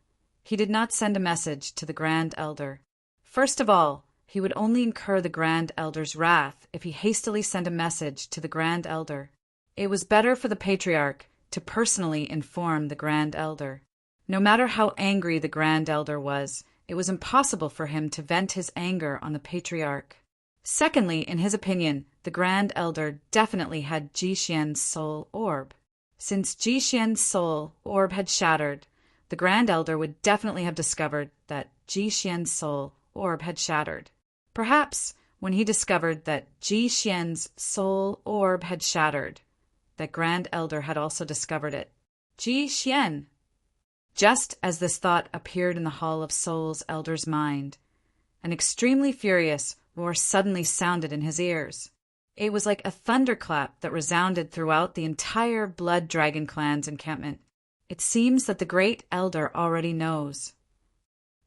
he did not send a message to the Grand Elder. First of all, he would only incur the Grand Elder's wrath if he hastily sent a message to the Grand Elder. It was better for the Patriarch to personally inform the Grand Elder. No matter how angry the Grand Elder was, it was impossible for him to vent his anger on the Patriarch. Secondly, in his opinion, the Grand Elder definitely had Ji Xian's soul orb. Since Ji Xian's soul orb had shattered, the Grand Elder would definitely have discovered that Ji Xian's soul orb had shattered. Perhaps when he discovered that Ji Xian's soul orb had shattered, that Grand Elder had also discovered it. Ji Xian! Just as this thought appeared in the Hall of Souls Elder's mind, an extremely furious, roar suddenly sounded in his ears. It was like a thunderclap that resounded throughout the entire Blood Dragon clan's encampment. It seems that the great elder already knows.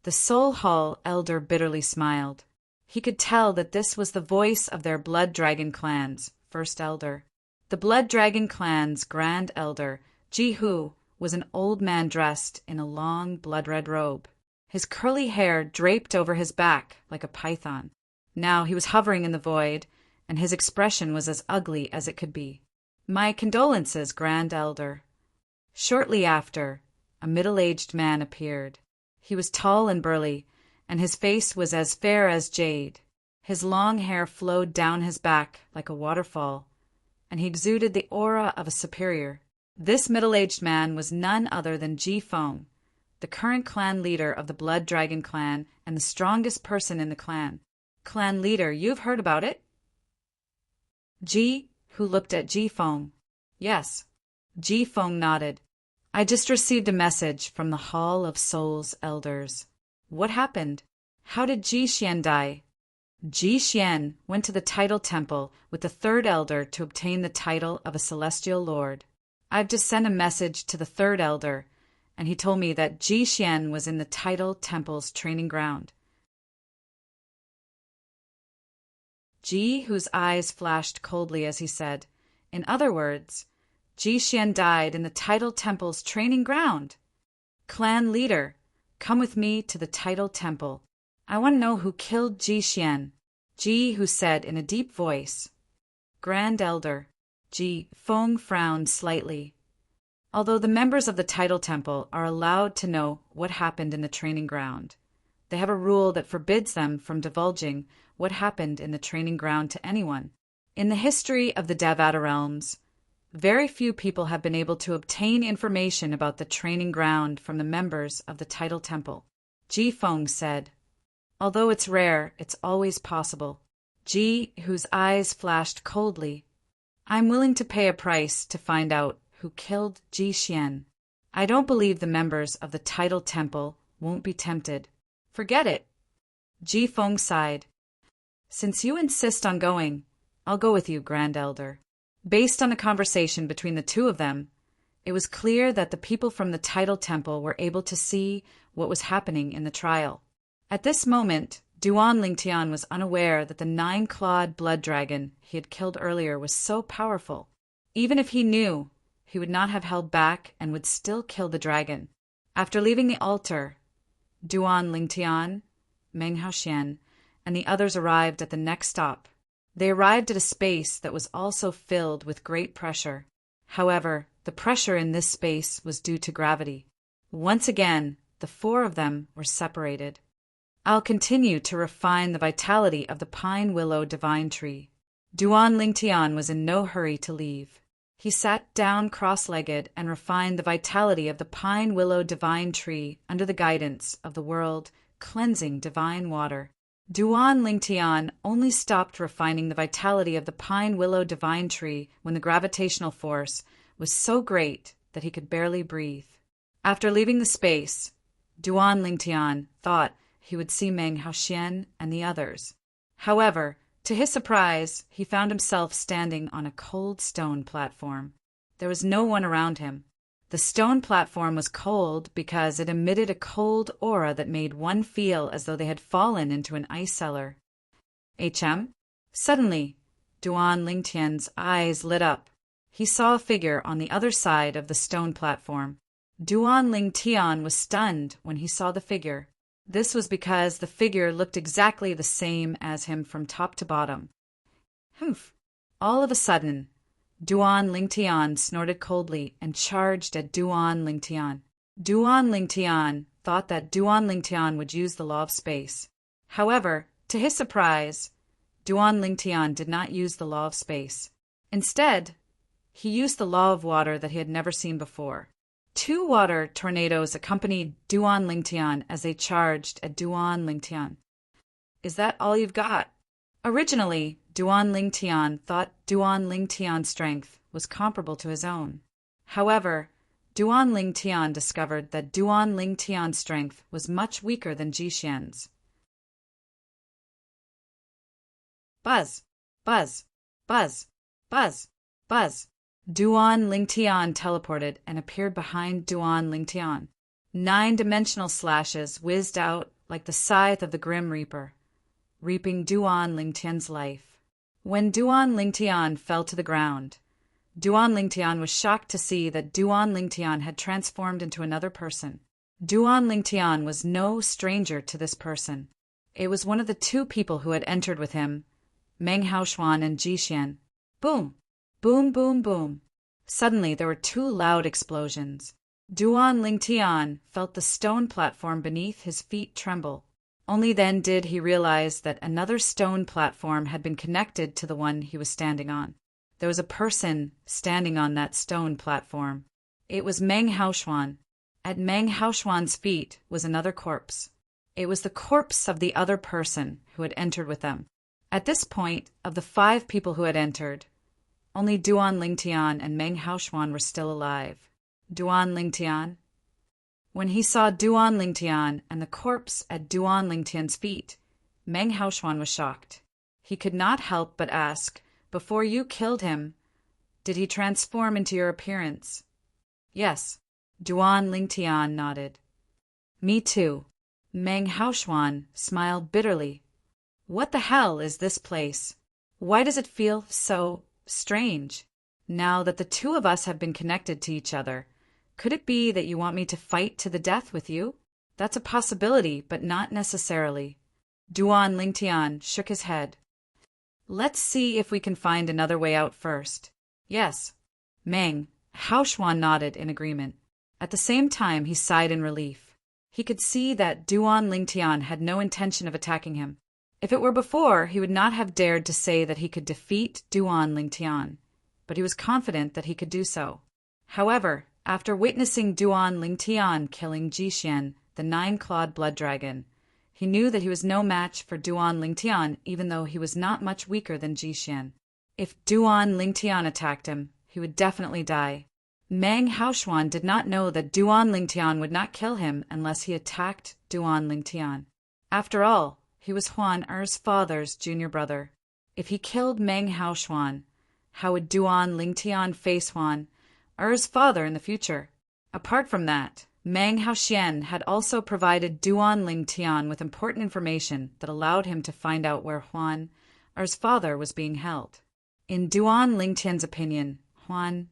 The Soul Hall elder bitterly smiled. He could tell that this was the voice of their Blood Dragon clan's first elder. The Blood Dragon clan's grand elder, Jihu, was an old man dressed in a long blood-red robe. His curly hair draped over his back like a python. Now he was hovering in the void, and his expression was as ugly as it could be. "My condolences, Grand Elder." Shortly after, a middle-aged man appeared. He was tall and burly, and his face was as fair as jade. His long hair flowed down his back like a waterfall, and he exuded the aura of a superior. This middle-aged man was none other than Ji Feng, the current clan leader of the Blood Dragon clan and the strongest person in the clan. "Clan leader, you've heard about it?" Ji, who looked at Ji Feng. "Yes." Ji Feng nodded. "I just received a message from the Hall of Souls Elders." "What happened? How did Ji Xian die?" Ji Xian went to the Title Temple with the third elder to obtain the title of a celestial lord. "I've just sent a message to the third elder, and he told me that Ji Xian was in the Title Temple's training ground." Ji, whose eyes flashed coldly as he said, "In other words, Ji Xian died in the Title Temple's training ground. Clan leader, come with me to the Title Temple. I want to know who killed Ji Xian." Ji, who said in a deep voice, "Grand Elder." Ji Feng frowned slightly. Although the members of the Title Temple are allowed to know what happened in the training ground, they have a rule that forbids them from divulging what happened in the training ground to anyone. In the history of the Davada realms, very few people have been able to obtain information about the training ground from the members of the Title Temple. Ji Feng said, "Although it's rare, it's always possible." Ji, whose eyes flashed coldly, "I'm willing to pay a price to find out who killed Ji Xian. I don't believe the members of the Title Temple won't be tempted." "Forget it." Ji Feng sighed. "Since you insist on going, I'll go with you, Grand Elder." Based on a conversation between the two of them, it was clear that the people from the Title Temple were able to see what was happening in the trial. At this moment, Duan Lingtian was unaware that the 9-clawed blood dragon he had killed earlier was so powerful. Even if he knew, he would not have held back and would still kill the dragon. After leaving the altar, Duan Lingtian, Meng Haoxian, and the others arrived at the next stop. They arrived at a space that was also filled with great pressure. However, the pressure in this space was due to gravity. Once again, the four of them were separated. "I'll continue to refine the vitality of the pine willow divine tree." Duan Lingtian was in no hurry to leave. He sat down cross-legged and refined the vitality of the pine willow divine tree under the guidance of the world-cleansing divine water. Duan Lingtian only stopped refining the vitality of the pine willow divine tree when the gravitational force was so great that he could barely breathe. After leaving the space, Duan Lingtian thought he would see Meng Haoxian and the others. However, to his surprise, he found himself standing on a cold stone platform. There was no one around him. The stone platform was cold because it emitted a cold aura that made one feel as though they had fallen into an ice cellar. Suddenly, Duan Lingtian's eyes lit up. He saw a figure on the other side of the stone platform. Duan Lingtian was stunned when he saw the figure. This was because the figure looked exactly the same as him from top to bottom. Humph! All of a sudden, Duan Lingtian snorted coldly and charged at Duan Lingtian. Duan Lingtian thought that Duan Lingtian would use the law of space. However, to his surprise, Duan Lingtian did not use the law of space. Instead, he used the law of water that he had never seen before. 2 water tornadoes accompanied Duan Lingtian as they charged at Duan Lingtian. "Is that all you've got?" Originally, Duan Lingtian thought Duan Lingtian's strength was comparable to his own. However, Duan Lingtian discovered that Duan Lingtian's strength was much weaker than Ji Xian's. Buzz, buzz, buzz, buzz, buzz. Duan Lingtian teleported and appeared behind Duan Lingtian. 9-dimensional slashes whizzed out like the scythe of the Grim Reaper, reaping Duan Lingtian's life. When Duan Lingtian fell to the ground, Duan Lingtian was shocked to see that Duan Lingtian had transformed into another person. Duan Lingtian was no stranger to this person. It was one of the 2 people who had entered with him, Meng Haoshuan and Jixian. Boom! Boom, boom, boom. Suddenly there were 2 loud explosions. Duan Lingtian felt the stone platform beneath his feet tremble. Only then did he realize that another stone platform had been connected to the one he was standing on. There was a person standing on that stone platform. It was Meng Haoshuan. At Meng Haoshuan's feet was another corpse. It was the corpse of the other person who had entered with them. At this point, of the 5 people who had entered, only Duan Lingtian and Meng Haoshuan were still alive. Duan Lingtian? When he saw Duan Lingtian and the corpse at Duan Lingtian's feet, Meng Haoshuan was shocked. He could not help but ask, "Before you killed him, did he transform into your appearance?" "Yes." Duan Lingtian nodded. "Me too." Meng Haoshuan smiled bitterly. "What the hell is this place? Why does it feel so strange? Now that the 2 of us have been connected to each other, could it be that you want me to fight to the death with you? That's a possibility, but not necessarily." Duan Lingtian shook his head. "Let's see if we can find another way out first." "Yes." Meng Haoshuan nodded in agreement. At the same time, he sighed in relief. He could see that Duan Lingtian had no intention of attacking him. If it were before, he would not have dared to say that he could defeat Duan Lingtian, but he was confident that he could do so. However, after witnessing Duan Lingtian killing Jixian, the 9-clawed blood dragon, he knew that he was no match for Duan Lingtian, even though he was not much weaker than Jixian. If Duan Lingtian attacked him, he would definitely die. Meng Haoshuan did not know that Duan Lingtian would not kill him unless he attacked Duan Lingtian. After all, he was Huan Er's father's junior brother. If he killed Meng Haoshuan, how would Duan Lingtian face Huan Er's father in the future? Apart from that, Meng Haoxian had also provided Duan Lingtian with important information that allowed him to find out where Huan Er's father was being held. In Duan Lingtian's opinion, Huan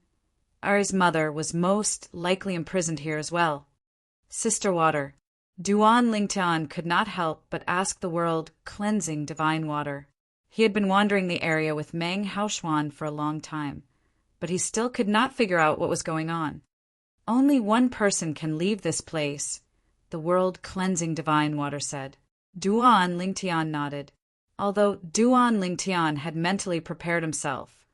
Er's mother was most likely imprisoned here as well. Sister water. Duan Lingtian could not help but ask the world cleansing divine water. He had been wandering the area with Meng Haoshuan for a long time, but he still could not figure out what was going on. "Only one person can leave this place," the world cleansing divine water said. Duan Lingtian nodded. Although Duan Lingtian had mentally prepared himself,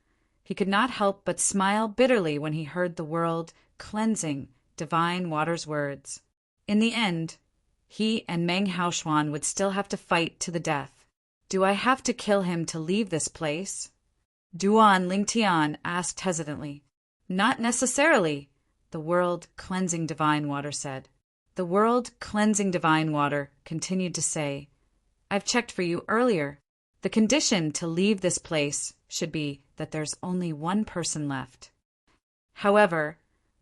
he could not help but smile bitterly when he heard the world cleansing divine water's words. In the end, he and Meng Haoshuan would still have to fight to the death. "Do I have to kill him to leave this place?" Duan Lingtian asked hesitantly. "Not necessarily," the world cleansing divine water said. The world cleansing divine water continued to say, "I've checked for you earlier. The condition to leave this place should be that there's only one person left. However,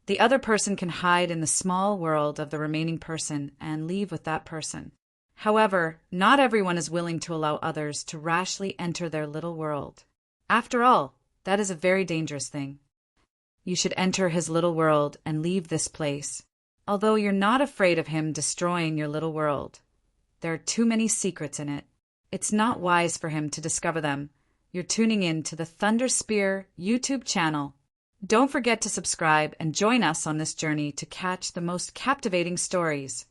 the other person can hide in the small world of the remaining person and leave with that person. However, not everyone is willing to allow others to rashly enter their little world. After all, that is a very dangerous thing. You should enter his little world and leave this place, although you're not afraid of him destroying your little world. There are too many secrets in it. It's not wise for him to discover them. You're tuning in to the Thunder Spear YouTube channel. Don't forget to subscribe and join us on this journey to catch the most captivating stories.